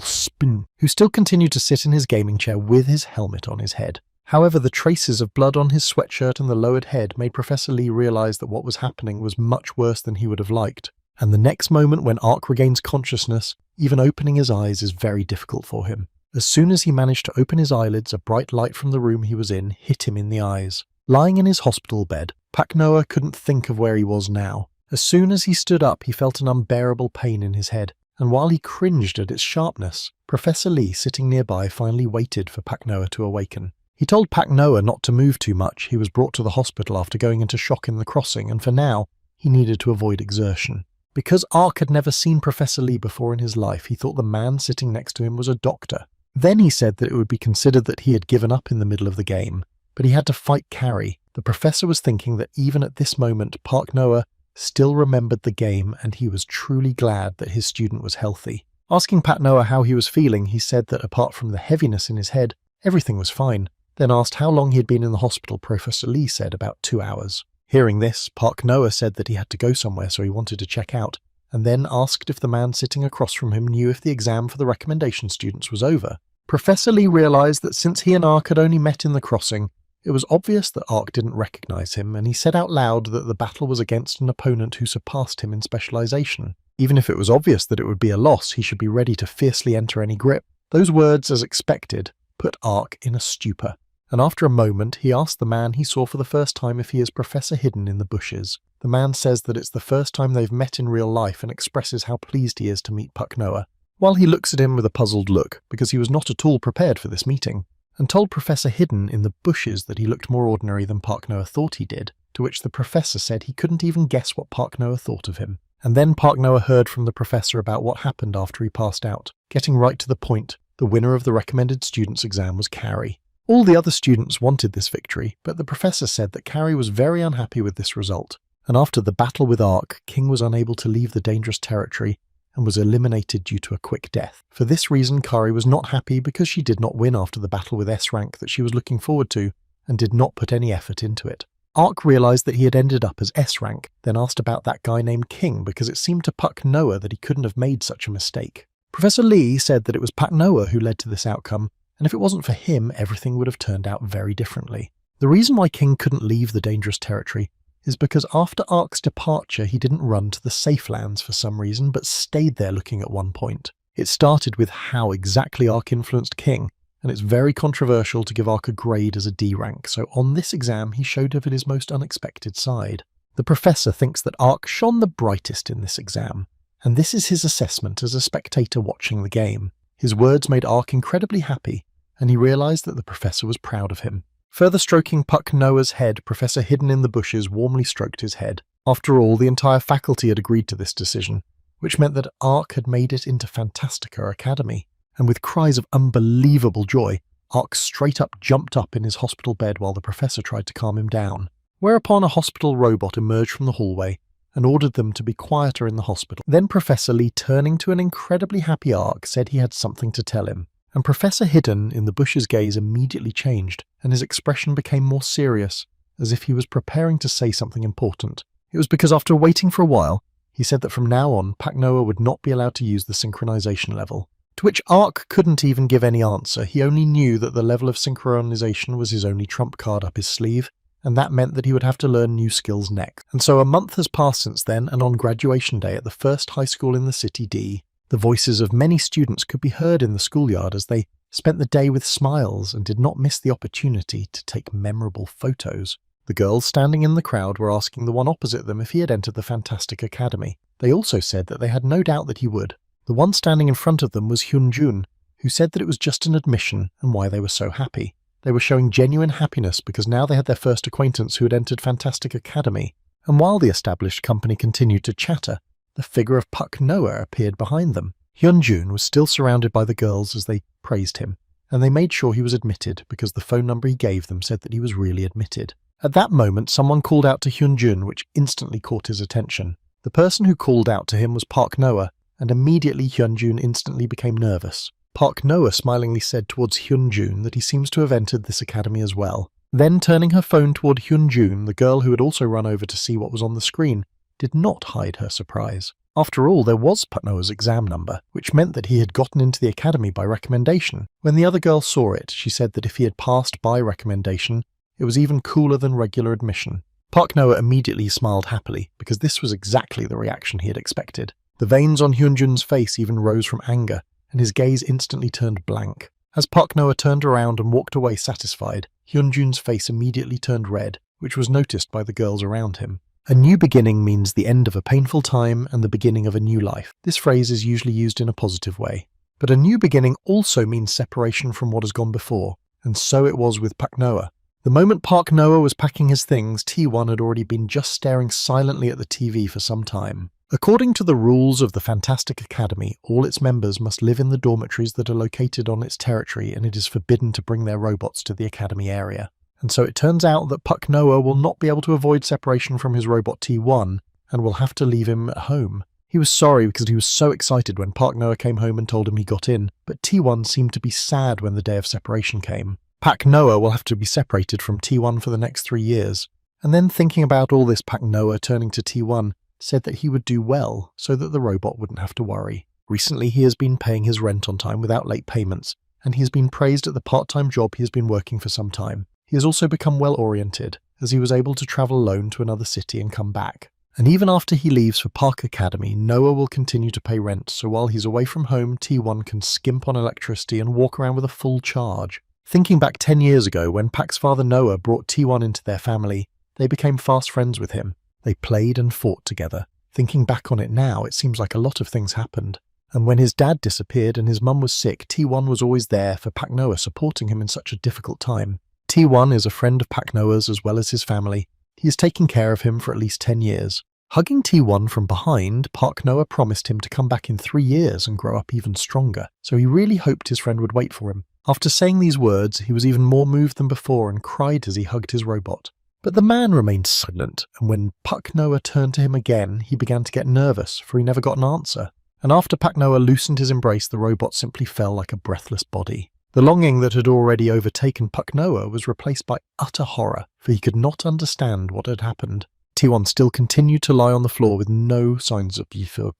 spin, who still continued to sit in his gaming chair with his helmet on his head. However, the traces of blood on his sweatshirt and the lowered head made Professor Lee realize that what was happening was much worse than he would have liked. And the next moment when Ark regains consciousness, even opening his eyes is very difficult for him. As soon as he managed to open his eyelids, a bright light from the room he was in hit him in the eyes. Lying in his hospital bed, Pak Noah couldn't think of where he was now, As soon as he stood up, he felt an unbearable pain in his head, and while he cringed at its sharpness, Professor Lee, sitting nearby, finally waited for Pak Noah to awaken. He told Pak Noah not to move too much. He was brought to the hospital after going into shock in the crossing, and for now, he needed to avoid exertion. Because Ark had never seen Professor Lee before in his life, he thought the man sitting next to him was a doctor. Then he said that it would be considered that he had given up in the middle of the game, but he had to fight Carrie. The professor was thinking that even at this moment, Pak Noah still remembered the game, and he was truly glad that his student was healthy. Asking Pak Noah how he was feeling, he said that apart from the heaviness in his head, everything was fine. Then asked how long he had been in the hospital. Professor Lee said about 2 hours. Hearing this, Pak Noah said that he had to go somewhere, so he wanted to check out, and then asked if the man sitting across from him knew if the exam for the recommendation students was over. Professor Lee realized that since he and Ark had only met in the crossing, it was obvious that Ark didn't recognize him, and he said out loud that the battle was against an opponent who surpassed him in specialization. Even if it was obvious that it would be a loss, he should be ready to fiercely enter any grip. Those words, as expected, put Ark in a stupor, and after a moment he asked the man he saw for the first time if he is Professor Hidden in the bushes. The man says that it's the first time they've met in real life and expresses how pleased he is to meet Pak Noah, while he looks at him with a puzzled look, because he was not at all prepared for this meeting, and told Professor Hidden in the bushes that he looked more ordinary than Pak Noah thought he did, to which the professor said he couldn't even guess what Pak Noah thought of him. And then Pak Noah heard from the professor about what happened after he passed out. Getting right to the point, the winner of the recommended students' exam was Carrie. All the other students wanted this victory, but the professor said that Carrie was very unhappy with this result, and after the battle with Ark, King was unable to leave the dangerous territory and was eliminated due to a quick death. For this reason, Kari was not happy because she did not win after the battle with S-Rank that she was looking forward to, and did not put any effort into it. Ark realized that he had ended up as S-Rank, then asked about that guy named King because it seemed to Pak Noah that he couldn't have made such a mistake. Professor Lee said that it was Pak Noah who led to this outcome, and if it wasn't for him, everything would have turned out very differently. The reason why King couldn't leave the dangerous territory is because after Ark's departure he didn't run to the safe lands for some reason, but stayed there looking at one point. It started with how exactly Ark influenced King, and it's very controversial to give Ark a grade as a D rank, so on this exam he showed up at his most unexpected side. The professor thinks that Ark shone the brightest in this exam, and this is his assessment as a spectator watching the game. His words made Ark incredibly happy, and he realized that the professor was proud of him. Further stroking Pak Noah's head, Professor Hidden in the bushes warmly stroked his head. After all, the entire faculty had agreed to this decision, which meant that Ark had made it into Fantastica Academy. And with cries of unbelievable joy, Ark straight up jumped up in his hospital bed while the professor tried to calm him down. Whereupon a hospital robot emerged from the hallway and ordered them to be quieter in the hospital. Then Professor Lee, turning to an incredibly happy Ark, said he had something to tell him. And Professor Hidden in the bush's gaze immediately changed, and his expression became more serious, as if he was preparing to say something important. It was because after waiting for a while, he said that from now on, Pak Noah would not be allowed to use the synchronization level. To which Ark couldn't even give any answer. He only knew that the level of synchronization was his only trump card up his sleeve, and that meant that he would have to learn new skills next. And so a month has passed since then, and on graduation day at the first high school in the city D, the voices of many students could be heard in the schoolyard as they spent the day with smiles and did not miss the opportunity to take memorable photos. The girls standing in the crowd were asking the one opposite them if he had entered the Fantastic Academy. They also said that they had no doubt that he would. The one standing in front of them was Hyunjun, who said that it was just an admission and why they were so happy. They were showing genuine happiness because now they had their first acquaintance who had entered Fantastic Academy, and while the established company continued to chatter, the figure of Pak Noah appeared behind them. Hyunjun was still surrounded by the girls as they praised him, and they made sure he was admitted because the phone number he gave them said that he was really admitted. At that moment, someone called out to Hyunjun, which instantly caught his attention. The person who called out to him was Pak Noah, and immediately Hyunjun instantly became nervous. Pak Noah smilingly said towards Hyunjun that he seems to have entered this academy as well. Then turning her phone toward Hyunjun, the girl who had also run over to see what was on the screen, did not hide her surprise. After all, there was Pak Noah's exam number, which meant that he had gotten into the academy by recommendation. When the other girl saw it, she said that if he had passed by recommendation, it was even cooler than regular admission. Pak Noah immediately smiled happily, because this was exactly the reaction he had expected. The veins on Hyunjun's face even rose from anger, and his gaze instantly turned blank. As Pak Noah turned around and walked away satisfied, Hyunjun's face immediately turned red, which was noticed by the girls around him. A new beginning means the end of a painful time and the beginning of a new life. This phrase is usually used in a positive way. But a new beginning also means separation from what has gone before, and so it was with Park Noah. The moment Park Noah was packing his things, T1 had already been just staring silently at the TV for some time. According to the rules of the Fantastic Academy, all its members must live in the dormitories that are located on its territory, and it is forbidden to bring their robots to the Academy area. And so it turns out that Park Noah will not be able to avoid separation from his robot T1, and will have to leave him at home. He was sorry because he was so excited when Park Noah came home and told him he got in, but T1 seemed to be sad when the day of separation came. Park Noah will have to be separated from T1 for the next 3 years. And then thinking about all this, Park Noah, turning to T1, said that he would do well so that the robot wouldn't have to worry. Recently he has been paying his rent on time without late payments, and he has been praised at the part-time job he has been working for some time. He has also become well-oriented, as he was able to travel alone to another city and come back. And even after he leaves for Park Academy, Noah will continue to pay rent, so while he's away from home, T1 can skimp on electricity and walk around with a full charge. Thinking back 10 years ago, when Park's father Noah brought T1 into their family, they became fast friends with him. They played and fought together. Thinking back on it now, it seems like a lot of things happened. And when his dad disappeared and his mum was sick, T1 was always there for Park Noah, supporting him in such a difficult time. T1 is a friend of Park Noah's as well as his family. He has taken care of him for at least 10 years. Hugging T1 from behind, Park Noah promised him to come back in 3 years and grow up even stronger, so he really hoped his friend would wait for him. After saying these words, he was even more moved than before and cried as he hugged his robot. But the man remained silent, and when Park Noah turned to him again, he began to get nervous, for he never got an answer. And after Park Noah loosened his embrace, the robot simply fell like a breathless body. The longing that had already overtaken Park Noah was replaced by utter horror, for he could not understand what had happened. T1 still continued to lie on the floor with no signs of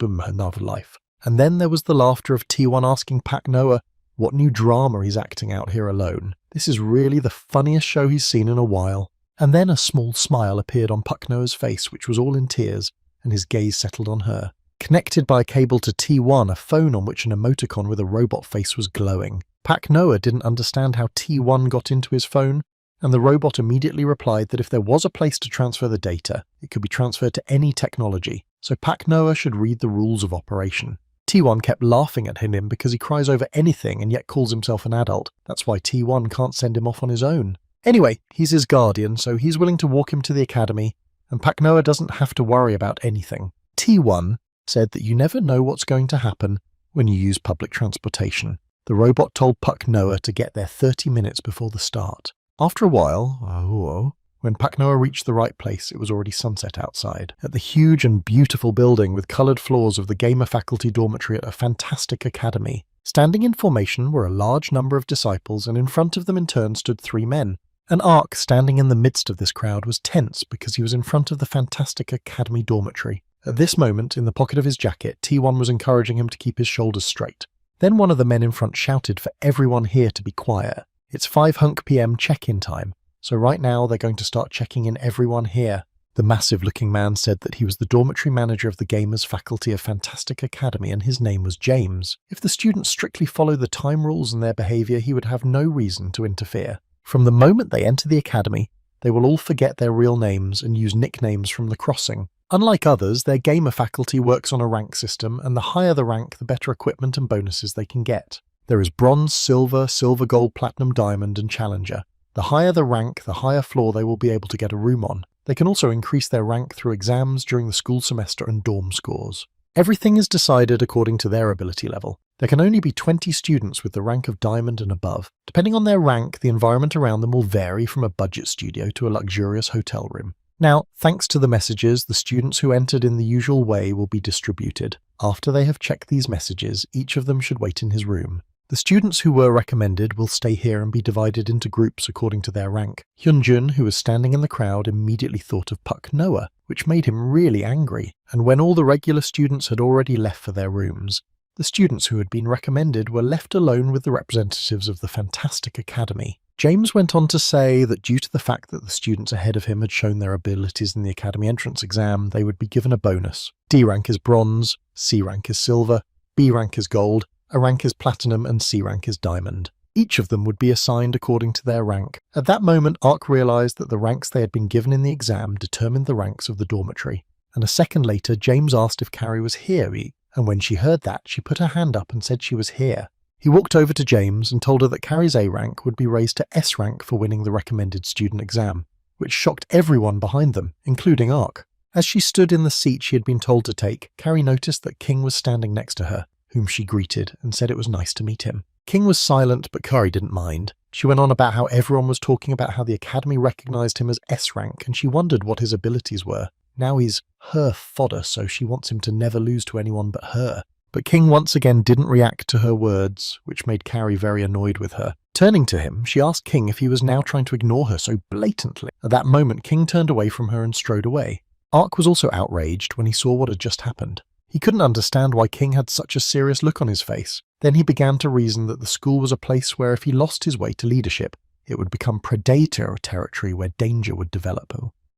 another life. And then there was the laughter of T1 asking Park Noah what new drama he's acting out here alone. This is really the funniest show he's seen in a while. And then a small smile appeared on Park Noah's face, which was all in tears, and his gaze settled on her. Connected by a cable to T1, a phone on which an emoticon with a robot face was glowing. Park Noah didn't understand how T1 got into his phone, and the robot immediately replied that if there was a place to transfer the data, it could be transferred to any technology, so Park Noah should read the rules of operation. T1 kept laughing at him because he cries over anything and yet calls himself an adult. That's why T1 can't send him off on his own. Anyway, he's his guardian, so he's willing to walk him to the academy, and Park Noah doesn't have to worry about anything. T1 said that you never know what's going to happen when you use public transportation. The robot told Park Noah to get there 30 minutes before the start. After a while, when Park Noah reached the right place, it was already sunset outside. At the huge and beautiful building with coloured floors of the Gamer Faculty Dormitory at a Fantastic Academy. Standing in formation were a large number of disciples, and in front of them in turn stood 3 men. And Ark, standing in the midst of this crowd, was tense because he was in front of the Fantastic Academy dormitory. At this moment, in the pocket of his jacket, T1 was encouraging him to keep his shoulders straight. Then one of the men in front shouted for everyone here to be quiet. It's 5 hunk PM check-in time, so right now they're going to start checking in everyone here. The massive-looking man said that he was the dormitory manager of the Gamers Faculty of Fantastic Academy, and his name was James. If the students strictly follow the time rules and their behaviour, he would have no reason to interfere. From the moment they enter the academy, they will all forget their real names and use nicknames from the crossing. Unlike others, their gamer faculty works on a rank system, and the higher the rank, the better equipment and bonuses they can get. There is bronze, silver, silver, gold, platinum, diamond, and challenger. The higher the rank, the higher floor they will be able to get a room on. They can also increase their rank through exams during the school semester and dorm scores. Everything is decided according to their ability level. There can only be 20 students with the rank of diamond and above. Depending on their rank, the environment around them will vary from a budget studio to a luxurious hotel room. Now, thanks to the messages, the students who entered in the usual way will be distributed. After they have checked these messages, each of them should wait in his room. The students who were recommended will stay here and be divided into groups according to their rank. Hyunjun, who was standing in the crowd, immediately thought of Park Noah, which made him really angry. And when all the regular students had already left for their rooms, the students who had been recommended were left alone with the representatives of the Fantastic Academy. James went on to say that due to the fact that the students ahead of him had shown their abilities in the Academy entrance exam, they would be given a bonus. D rank is bronze, C rank is silver, B rank is gold, A rank is platinum, and C rank is diamond. Each of them would be assigned according to their rank. At that moment, Ark realized that the ranks they had been given in the exam determined the ranks of the dormitory. And a second later, James asked if Carrie was here, and when she heard that, she put her hand up and said she was here. He walked over to James and told her that Carrie's A rank would be raised to S rank for winning the recommended student exam, which shocked everyone behind them, including Ark. As she stood in the seat she had been told to take, Carrie noticed that King was standing next to her, whom she greeted and said it was nice to meet him. King was silent, but Carrie didn't mind. She went on about how everyone was talking about how the Academy recognized him as S rank, and she wondered what his abilities were. Now he's her fodder, so she wants him to never lose to anyone but her. But King once again didn't react to her words, which made Carrie very annoyed with her. Turning to him, she asked King if he was now trying to ignore her so blatantly. At that moment, King turned away from her and strode away. Ark was also outraged when he saw what had just happened. He couldn't understand why King had such a serious look on his face. Then he began to reason that the school was a place where if he lost his way to leadership, it would become predator territory where danger would develop.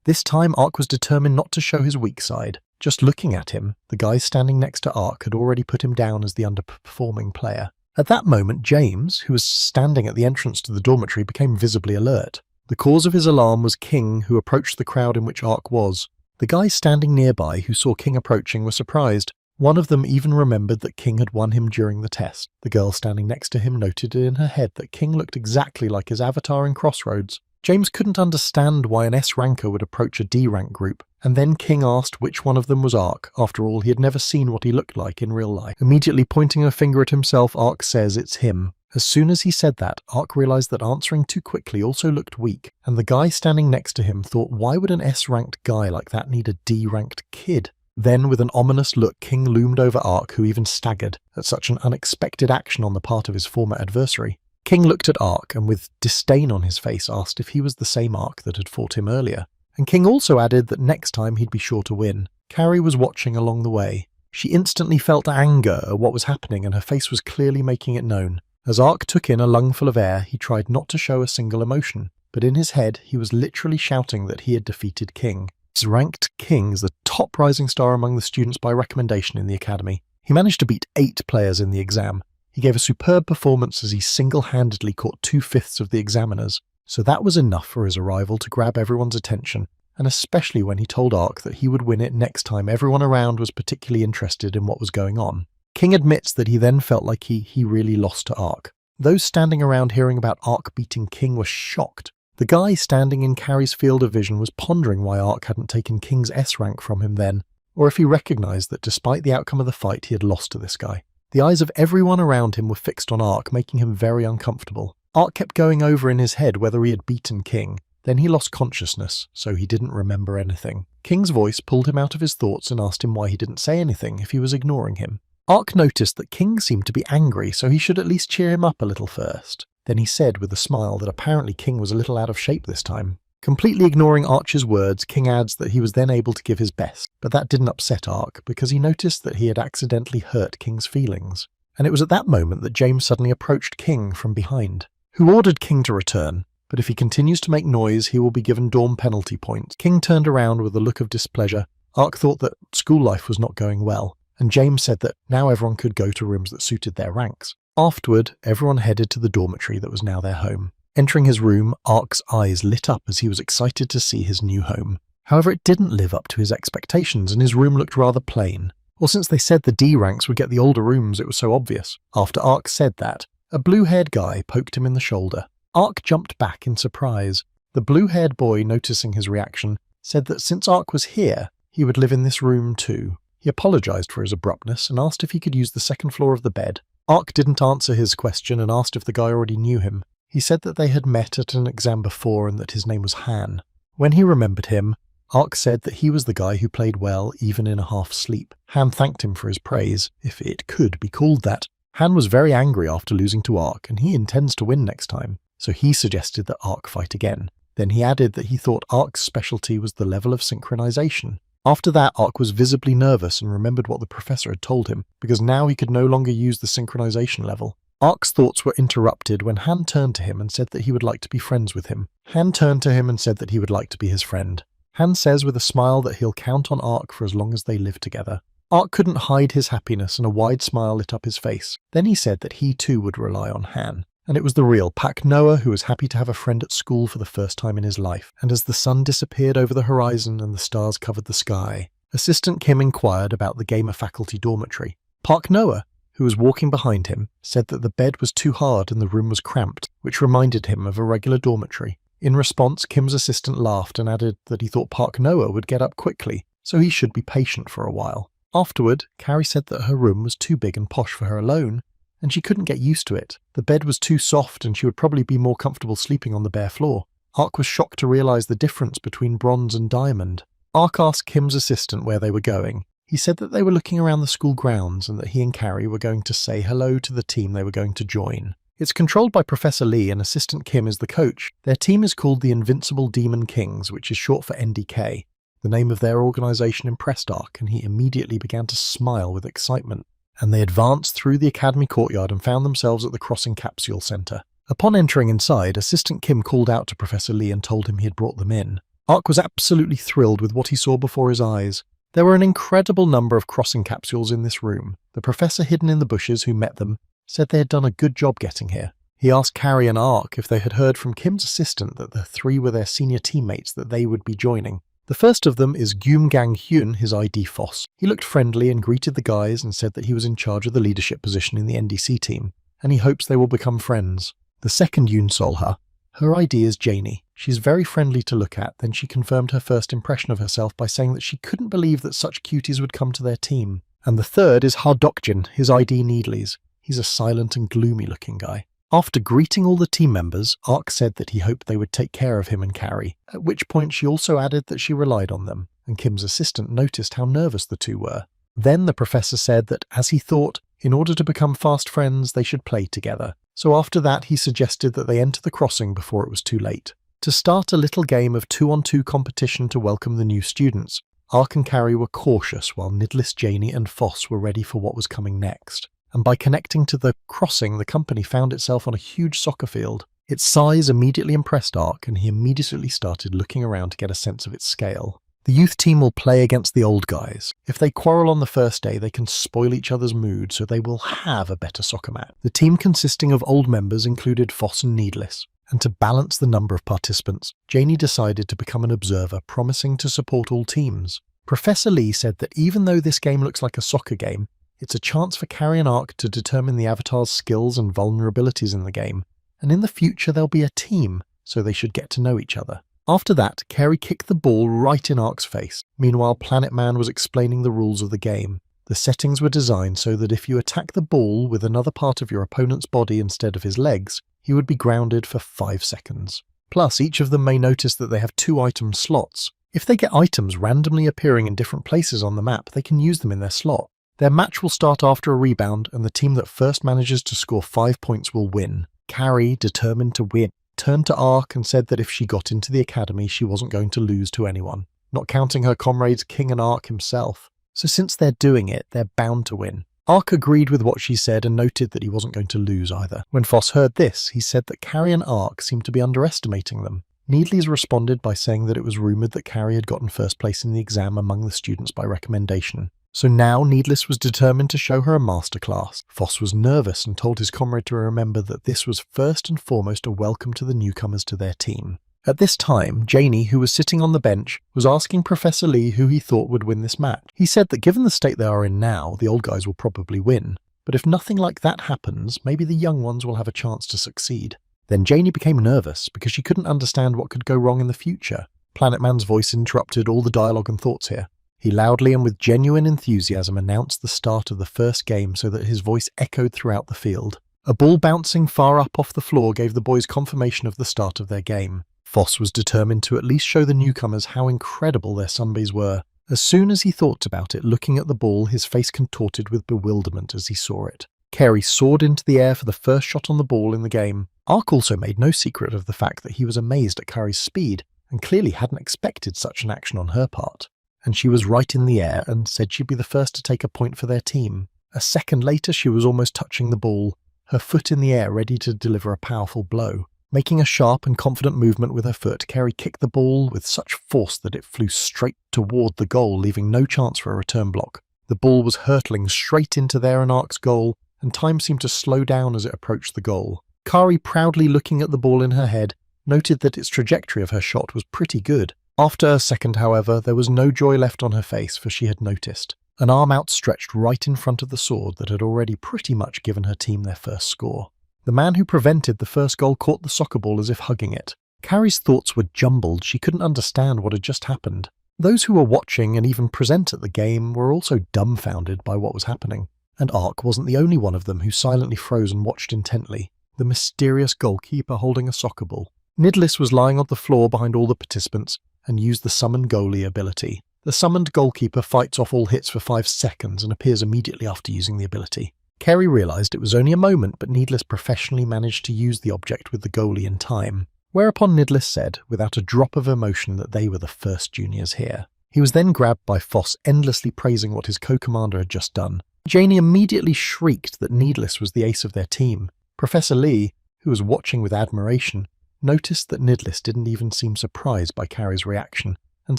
This time, Ark was determined not to show his weak side. Just looking at him, the guy standing next to Ark had already put him down as the underperforming player. At that moment, James, who was standing at the entrance to the dormitory, became visibly alert. The cause of his alarm was King, who approached the crowd in which Ark was. The guys standing nearby who saw King approaching were surprised. One of them even remembered that King had won him during the test. The girl standing next to him noted in her head that King looked exactly like his avatar in Crossroads. James couldn't understand why an S ranker would approach a D rank group, and then King asked which one of them was Ark. After all, he had never seen what he looked like in real life. Immediately pointing a finger at himself, Ark says it's him. As soon as he said that, Ark realized that answering too quickly also looked weak, and the guy standing next to him thought, why would an S-ranked guy like that need a D-ranked kid? Then, with an ominous look, King loomed over Ark, who even staggered at such an unexpected action on the part of his former adversary. King looked at Ark and with disdain on his face asked if he was the same Ark that had fought him earlier. And King also added that next time he'd be sure to win. Carrie was watching along the way. She instantly felt anger at what was happening and her face was clearly making it known. As Ark took in a lungful of air, he tried not to show a single emotion, but in his head he was literally shouting that he had defeated King. He's ranked King as the top rising star among the students by recommendation in the academy. He managed to beat 8 players in the exam. He gave a superb performance as he single-handedly caught 2/5 of the examiners, so that was enough for his arrival to grab everyone's attention, and especially when he told Ark that he would win it next time everyone around was particularly interested in what was going on. King admits that he then felt like he really lost to Ark. Those standing around hearing about Ark beating King were shocked. The guy standing in Carrie's field of vision was pondering why Ark hadn't taken King's S rank from him then, or if he recognized that despite the outcome of the fight he had lost to this guy. The eyes of everyone around him were fixed on Ark, making him very uncomfortable. Ark kept going over in his head whether he had beaten King. Then he lost consciousness, so he didn't remember anything. King's voice pulled him out of his thoughts and asked him why he didn't say anything if he was ignoring him. Ark noticed that King seemed to be angry, so he should at least cheer him up a little first. Then he said with a smile that apparently King was a little out of shape this time. Completely ignoring Arch's words, King adds that he was then able to give his best, but that didn't upset Ark because he noticed that he had accidentally hurt King's feelings. And it was at that moment that James suddenly approached King from behind, who ordered King to return, but if he continues to make noise he will be given dorm penalty points. King turned around with a look of displeasure. Ark thought that school life was not going well, and James said that now everyone could go to rooms that suited their ranks. Afterward, everyone headed to the dormitory that was now their home. Entering his room, Ark's eyes lit up as he was excited to see his new home. However, it didn't live up to his expectations and his room looked rather plain. Well, since they said the D ranks would get the older rooms, it was so obvious. After Ark said that, a blue-haired guy poked him in the shoulder. Ark jumped back in surprise. The blue-haired boy, noticing his reaction, said that since Ark was here, he would live in this room too. He apologized for his abruptness and asked if he could use the second floor of the bed. Ark didn't answer his question and asked if the guy already knew him. He said that they had met at an exam before and that his name was Han. When he remembered him, Ark said that he was the guy who played well even in a half-sleep. Han thanked him for his praise, if it could be called that. Han was very angry after losing to Ark and he intends to win next time, so he suggested that Ark fight again. Then he added that he thought Ark's specialty was the level of synchronization. After that, Ark was visibly nervous and remembered what the professor had told him, because now he could no longer use the synchronization level. Ark's thoughts were interrupted when Han turned to him and said that he would like to be friends with him. Han turned to him and said that he would like to be his friend. Han says with a smile that he'll count on Ark for as long as they live together. Ark couldn't hide his happiness and a wide smile lit up his face. Then he said that he too would rely on Han. And it was the real Pak Noah, who was happy to have a friend at school for the first time in his life. And as the sun disappeared over the horizon and the stars covered the sky, Assistant Kim inquired about the gamer faculty dormitory. Pak Noah, who was walking behind him, said that the bed was too hard and the room was cramped, which reminded him of a regular dormitory. In response, Kim's assistant laughed and added that he thought Pak Noah would get up quickly, so he should be patient for a while. Afterward, Carrie said that her room was too big and posh for her alone, and she couldn't get used to it. The bed was too soft and she would probably be more comfortable sleeping on the bare floor. Ark was shocked to realize the difference between bronze and diamond. Ark asked Kim's assistant where they were going. He said that they were looking around the school grounds and that he and Carrie were going to say hello to the team they were going to join. It's controlled by Professor Lee and Assistant Kim is the coach. Their team is called the Invincible Demon Kings, which is short for NDK. The name of their organization impressed Ark, and he immediately began to smile with excitement. And they advanced through the academy courtyard and found themselves at the Crossing Capsule Center. Upon entering inside, Assistant Kim called out to Professor Lee and told him he had brought them in. Ark was absolutely thrilled with what he saw before his eyes. There were an incredible number of crossing capsules in this room. The professor hidden in the bushes who met them said they had done a good job getting here. He asked Carrie and Ark if they had heard from Kim's assistant that the three were their senior teammates that they would be joining. The first of them is Gyum Gang Hyun, his ID Foss. He looked friendly and greeted the guys and said that he was in charge of the leadership position in the NDC team, and he hopes they will become friends. The second Yoon Solha, her ID is Janie. She's very friendly to look at, then she confirmed her first impression of herself by saying that she couldn't believe that such cuties would come to their team. And the third is Ha Dokjin, his ID Needlies. He's a silent and gloomy looking guy. After greeting all the team members, Ark said that he hoped they would take care of him and Carrie, at which point she also added that she relied on them, and Kim's assistant noticed how nervous the two were. Then the professor said that, as he thought, in order to become fast friends, they should play together. So after that, he suggested that they enter the crossing before it was too late. To start a little game of 2-on-2 competition to welcome the new students, Ark and Carrie were cautious while Nidlis, Janie and Foss were ready for what was coming next. And by connecting to the crossing, the company found itself on a huge soccer field. Its size immediately impressed Ark, and he immediately started looking around to get a sense of its scale. The youth team will play against the old guys. If they quarrel on the first day, they can spoil each other's mood, so they will have a better soccer match. The team consisting of old members included Foss and Needless. And to balance the number of participants, Janie decided to become an observer, promising to support all teams. Professor Lee said that even though this game looks like a soccer game, it's a chance for Carrie and Ark to determine the avatar's skills and vulnerabilities in the game, and in the future they'll be a team, so they should get to know each other. After that, Carrie kicked the ball right in Ark's face. Meanwhile, Planet Man was explaining the rules of the game. The settings were designed so that if you attack the ball with another part of your opponent's body instead of his legs, he would be grounded for 5 seconds. Plus, each of them may notice that they have 2 item slots. If they get items randomly appearing in different places on the map, they can use them in their slot. Their match will start after a rebound, and the team that first manages to score 5 points will win. Carrie, determined to win, turned to Ark and said that if she got into the academy, she wasn't going to lose to anyone, not counting her comrades King and Ark himself. So since they're doing it, they're bound to win. Ark agreed with what she said and noted that he wasn't going to lose either. When Foss heard this, he said that Carrie and Ark seemed to be underestimating them. Needlies responded by saying that it was rumoured that Carrie had gotten first place in the exam among the students by recommendation. So now Needless was determined to show her a masterclass. Foss was nervous and told his comrade to remember that this was first and foremost a welcome to the newcomers to their team. At this time, Janie, who was sitting on the bench, was asking Professor Lee who he thought would win this match. He said that given the state they are in now, the old guys will probably win. But if nothing like that happens, maybe the young ones will have a chance to succeed. Then Janie became nervous because she couldn't understand what could go wrong in the future. Planet Man's voice interrupted all the dialogue and thoughts here. He loudly and with genuine enthusiasm announced the start of the first game so that his voice echoed throughout the field. A ball bouncing far up off the floor gave the boys confirmation of the start of their game. Foss was determined to at least show the newcomers how incredible their sunbeams were. As soon as he thought about it, looking at the ball, his face contorted with bewilderment as he saw it. Carrie soared into the air for the first shot on the ball in the game. Ark also made no secret of the fact that he was amazed at Carrie's speed and clearly hadn't expected such an action on her part. And she was right in the air and said she'd be the first to take a point for their team. A second later, she was almost touching the ball, her foot in the air ready to deliver a powerful blow. Making a sharp and confident movement with her foot, Carrie kicked the ball with such force that it flew straight toward the goal, leaving no chance for a return block. The ball was hurtling straight into their and Ark's goal, and time seemed to slow down as it approached the goal. Kari, proudly looking at the ball in her head, noted that its trajectory of her shot was pretty good. After a second, however, there was no joy left on her face, for she had noticed an arm outstretched right in front of the sword that had already pretty much given her team their first score. The man who prevented the first goal caught the soccer ball as if hugging it. Kari's thoughts were jumbled. She couldn't understand what had just happened. Those who were watching and even present at the game were also dumbfounded by what was happening. And Ark wasn't the only one of them who silently froze and watched intently. The mysterious goalkeeper holding a soccer ball. Nidlis was lying on the floor behind all the participants and used the summon goalie ability. The summoned goalkeeper fights off all hits for 5 seconds and appears immediately after using the ability. Kari realised it was only a moment, but Nidlis professionally managed to use the object with the goalie in time. Whereupon Nidlis said, without a drop of emotion, that they were the first juniors here. He was then grabbed by Foss, endlessly praising what his co-commander had just done. Janie immediately shrieked that Nidlis was the ace of their team. Professor Lee, who was watching with admiration, noticed that Nidlis didn't even seem surprised by Kari's reaction, and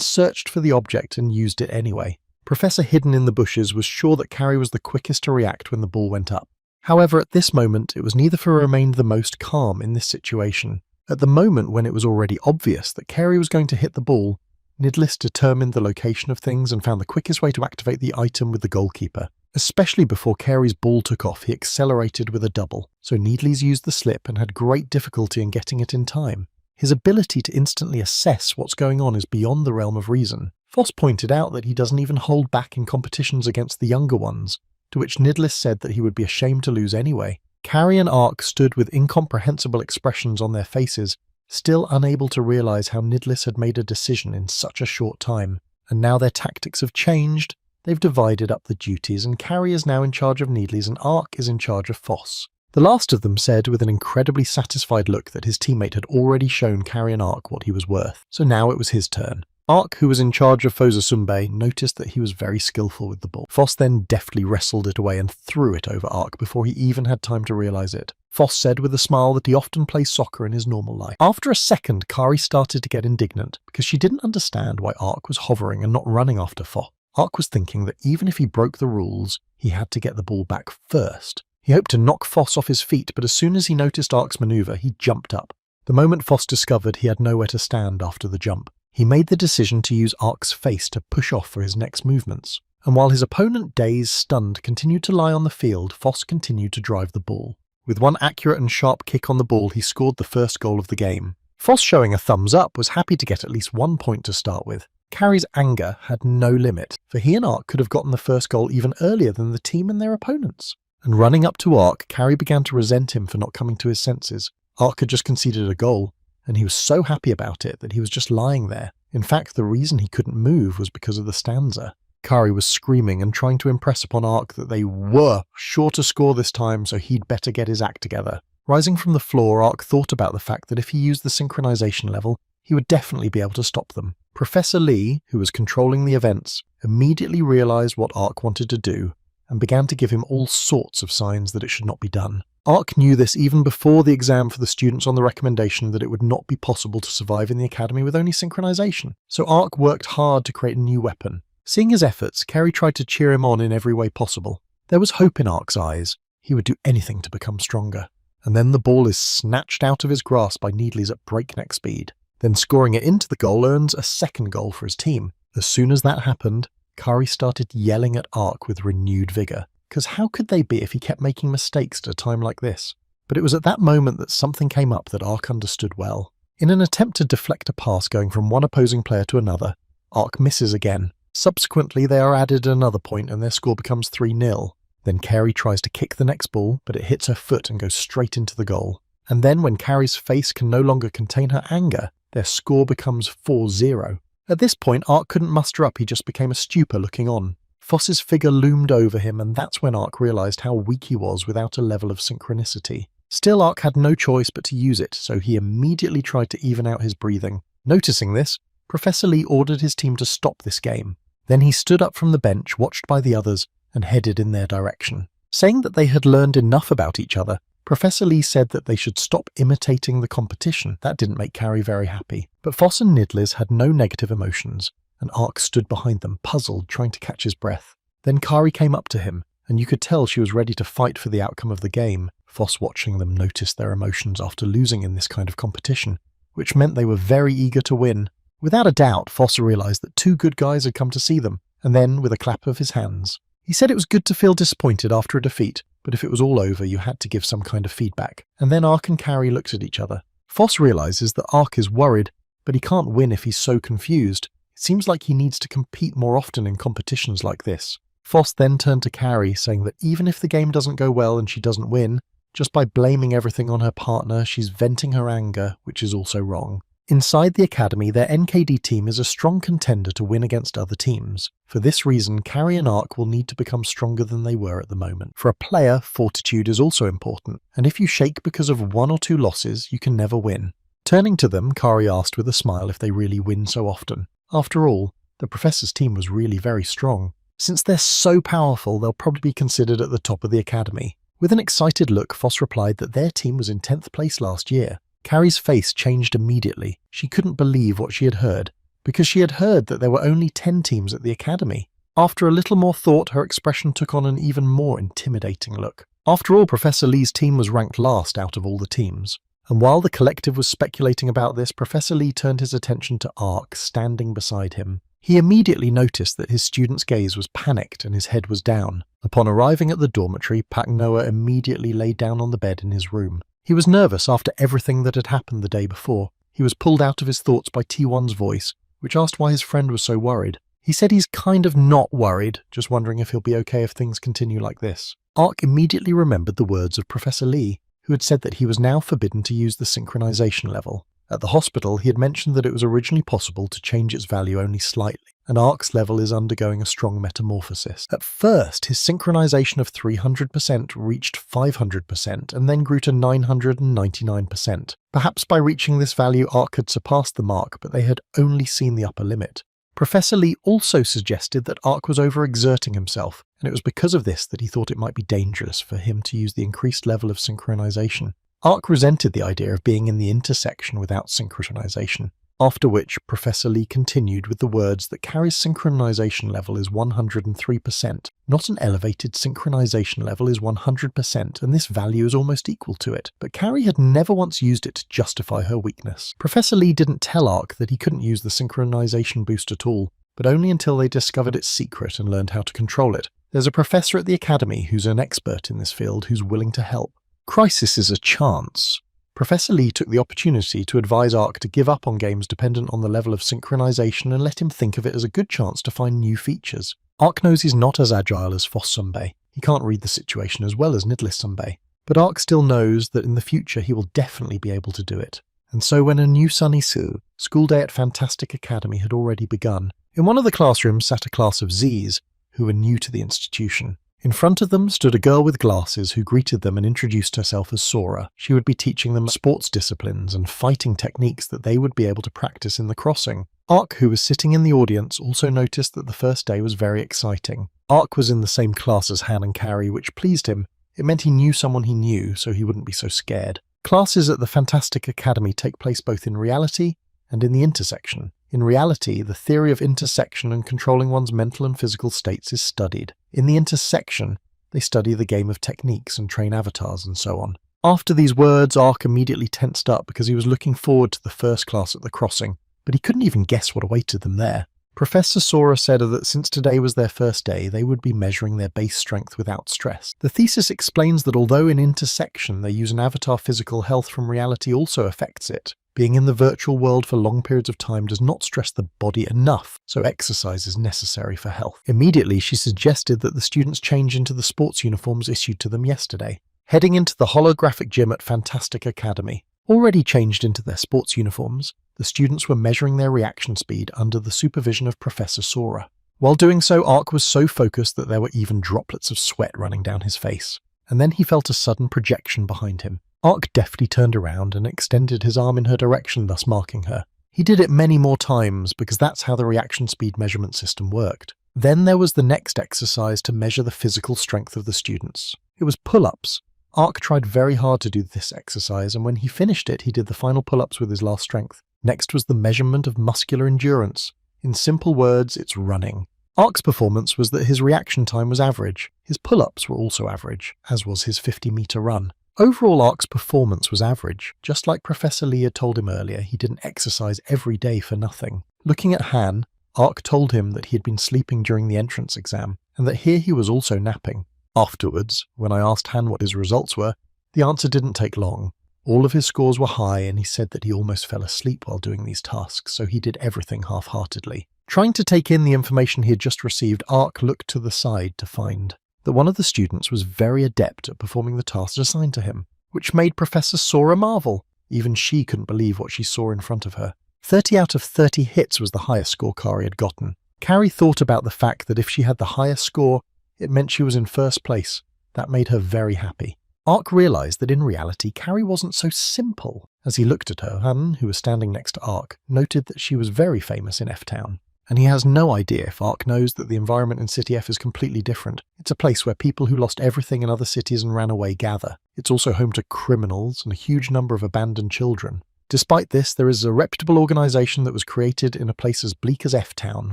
searched for the object and used it anyway. Professor hidden in the bushes was sure that Kari was the quickest to react when the ball went up. However, at this moment, it was neither for remained the most calm in this situation. At the moment when it was already obvious that Kari was going to hit the ball, Nidlis determined the location of things and found the quickest way to activate the item with the goalkeeper. Especially before Kari's ball took off, he accelerated with a double, so Nidlis used the slip and had great difficulty in getting it in time. His ability to instantly assess what's going on is beyond the realm of reason. Foss pointed out that he doesn't even hold back in competitions against the younger ones, to which Nidlis said that he would be ashamed to lose anyway. Kari and Ark stood with incomprehensible expressions on their faces, still unable to realise how Nidlis had made a decision in such a short time. And now their tactics have changed. They've divided up the duties, and Kari is now in charge of Nidlis and Ark is in charge of Foss. The last of them said with an incredibly satisfied look that his teammate had already shown Kari and Ark what he was worth, so now it was his turn. Ark, who was in charge of Fozasumbe, noticed that he was very skillful with the ball. Foss then deftly wrestled it away and threw it over Ark before he even had time to realise it. Foss said with a smile that he often plays soccer in his normal life. After a second, Kari started to get indignant because she didn't understand why Ark was hovering and not running after Foss. Ark was thinking that even if he broke the rules, he had to get the ball back first. He hoped to knock Foss off his feet, but as soon as he noticed Ark's manoeuvre, he jumped up. The moment Foss discovered he had nowhere to stand after the jump, he made the decision to use Ark's face to push off for his next movements. And while his opponent, dazed, stunned, continued to lie on the field, Foss continued to drive the ball. With one accurate and sharp kick on the ball, he scored the first goal of the game. Foss, showing a thumbs up, was happy to get at least 1 point to start with. Kari's anger had no limit, for he and Ark could have gotten the first goal even earlier than the team and their opponents. And running up to Ark, Kari began to resent him for not coming to his senses. Ark had just conceded a goal, and he was so happy about it that he was just lying there. In fact, the reason he couldn't move was because of the stanza. Kari was screaming and trying to impress upon Ark that they were sure to score this time, so he'd better get his act together. Rising from the floor, Ark thought about the fact that if he used the synchronization level, he would definitely be able to stop them. Professor Lee, who was controlling the events, immediately realized what Ark wanted to do and began to give him all sorts of signs that it should not be done. Ark knew this even before the exam for the students on the recommendation that it would not be possible to survive in the academy with only synchronization, so Ark worked hard to create a new weapon. Seeing his efforts, Kari tried to cheer him on in every way possible. There was hope in Ark's eyes. He would do anything to become stronger. And then the ball is snatched out of his grasp by Nidlis at breakneck speed. Then scoring it into the goal earns a second goal for his team. As soon as that happened, Kari started yelling at Ark with renewed vigour, because how could they be if he kept making mistakes at a time like this? But it was at that moment that something came up that Ark understood well. In an attempt to deflect a pass going from one opposing player to another, Ark misses again. Subsequently, they are added another point and their score becomes 3-0. Then Kari tries to kick the next ball, but it hits her foot and goes straight into the goal. And then when Kari's face can no longer contain her anger, their score becomes 4-0. At this point, Ark couldn't muster up, he just became a stupor looking on. Foss's figure loomed over him, and that's when Ark realised how weak he was without a level of synchronicity. Still, Ark had no choice but to use it, so he immediately tried to even out his breathing. Noticing this, Professor Lee ordered his team to stop this game. Then he stood up from the bench, watched by the others, and headed in their direction. Saying that they had learned enough about each other, Professor Lee said that they should stop imitating the competition. That didn't make Kari very happy. But Foss and Nidlis had no negative emotions, and Ark stood behind them, puzzled, trying to catch his breath. Then Kari came up to him, and you could tell she was ready to fight for the outcome of the game. Foss, watching them, noticed their emotions after losing in this kind of competition, which meant they were very eager to win. Without a doubt, Foss realized that two good guys had come to see them, and then, with a clap of his hands, he said it was good to feel disappointed after a defeat, but if it was all over, you had to give some kind of feedback. And then Ark and Carrie looked at each other. Foss realizes that Ark is worried, but he can't win if he's so confused. It seems like he needs to compete more often in competitions like this. Foss then turned to Carrie, saying that even if the game doesn't go well and she doesn't win, just by blaming everything on her partner, she's venting her anger, which is also wrong. Inside the academy, their NKD team is a strong contender to win against other teams. For this reason, Carrie and Ark will need to become stronger than they were at the moment. For a player, fortitude is also important, and if you shake because of 1 or 2 losses, you can never win. Turning to them, Carrie asked with a smile if they really win so often. After all, the professor's team was really very strong. Since they're so powerful, they'll probably be considered at the top of the academy. With an excited look, Foss replied that their team was in 10th place last year. Carrie's face changed immediately. She couldn't believe what she had heard, because she had heard that there were only 10 teams at the academy. After a little more thought, her expression took on an even more intimidating look. After all, Professor Lee's team was ranked last out of all the teams. And while the collective was speculating about this, Professor Lee turned his attention to Ark, standing beside him. He immediately noticed that his student's gaze was panicked and his head was down. Upon arriving at the dormitory, Pak Noah immediately lay down on the bed in his room. He was nervous after everything that had happened the day before. He was pulled out of his thoughts by T1's voice, which asked why his friend was so worried. He said he's kind of not worried, just wondering if he'll be okay if things continue like this. Ark immediately remembered the words of Professor Lee, who had said that he was now forbidden to use the synchronization level. At the hospital, he had mentioned that it was originally possible to change its value only slightly, and Ark's level is undergoing a strong metamorphosis. At first, his synchronization of 300% reached 500% and then grew to 999%. Perhaps by reaching this value, Ark had surpassed the mark, but they had only seen the upper limit. Professor Lee also suggested that Ark was overexerting himself, and it was because of this that he thought it might be dangerous for him to use the increased level of synchronization. Ark resented the idea of being in the intersection without synchronization, after which Professor Lee continued with the words that Carrie's synchronization level is 103%. Not an elevated synchronization level is 100%, and this value is almost equal to it, but Carrie had never once used it to justify her weakness. Professor Lee didn't tell Ark that he couldn't use the synchronization boost at all, but only until they discovered its secret and learned how to control it. There's a professor at the academy who's an expert in this field who's willing to help. Crisis is a chance. Professor Lee took the opportunity to advise Ark to give up on games dependent on the level of synchronization and let him think of it as a good chance to find new features. Ark knows he's not as agile as Foss Sunbae. He can't read the situation as well as Nidlis Sunbae. But Ark still knows that in the future he will definitely be able to do it. And so when a new sunny school day at Fantastic Academy had already begun, in one of the classrooms sat a class of Zs who were new to the institution. In front of them stood a girl with glasses who greeted them and introduced herself as Sora. She would be teaching them sports disciplines and fighting techniques that they would be able to practice in the crossing. Ark, who was sitting in the audience, also noticed that the first day was very exciting. Ark was in the same class as Han and Carrie, which pleased him. It meant he knew someone he knew, so he wouldn't be so scared. Classes at the Fantastic Academy take place both in reality and in the intersection. In reality, the theory of intersection and controlling one's mental and physical states is studied. In the intersection, they study the game of techniques and train avatars and so on. After these words, Ark immediately tensed up because he was looking forward to the first class at the crossing, but he couldn't even guess what awaited them there. Professor Sora said that since today was their first day, they would be measuring their base strength without stress. The thesis explains that although in intersection they use an avatar, physical health from reality also affects it. Being in the virtual world for long periods of time does not stress the body enough, so exercise is necessary for health. Immediately, she suggested that the students change into the sports uniforms issued to them yesterday. Heading into the holographic gym at Fantastic Academy, already changed into their sports uniforms, the students were measuring their reaction speed under the supervision of Professor Sora. While doing so, Ark was so focused that there were even droplets of sweat running down his face. And then he felt a sudden projection behind him. Ark deftly turned around and extended his arm in her direction, thus marking her. He did it many more times because that's how the reaction speed measurement system worked. Then there was the next exercise to measure the physical strength of the students. It was pull-ups. Ark tried very hard to do this exercise, and when he finished it, he did the final pull-ups with his last strength. Next was the measurement of muscular endurance. In simple words, it's running. Ark's performance was that his reaction time was average. His pull-ups were also average, as was his 50-meter run. Overall, Ark's performance was average. Just like Professor Lee had told him earlier, he didn't exercise every day for nothing. Looking at Han, Ark told him that he had been sleeping during the entrance exam, and that here he was also napping. Afterwards, when I asked Han what his results were, the answer didn't take long. All of his scores were high, and he said that he almost fell asleep while doing these tasks, so he did everything half-heartedly. Trying to take in the information he had just received, Ark looked to the side to find that one of the students was very adept at performing the tasks assigned to him, which made Professor Sora marvel. Even she couldn't believe what she saw in front of her. 30 out of 30 hits was the highest score Kari had gotten. Kari thought about the fact that if she had the highest score, it meant she was in first place. That made her very happy. Ark realised that in reality, Kari wasn't so simple. As he looked at her, Han, who was standing next to Ark, noted that she was very famous in F-Town. And he has no idea if Ark knows that the environment in City F is completely different. It's a place where people who lost everything in other cities and ran away gather. It's also home to criminals and a huge number of abandoned children. Despite this, there is a reputable organisation that was created in a place as bleak as F-Town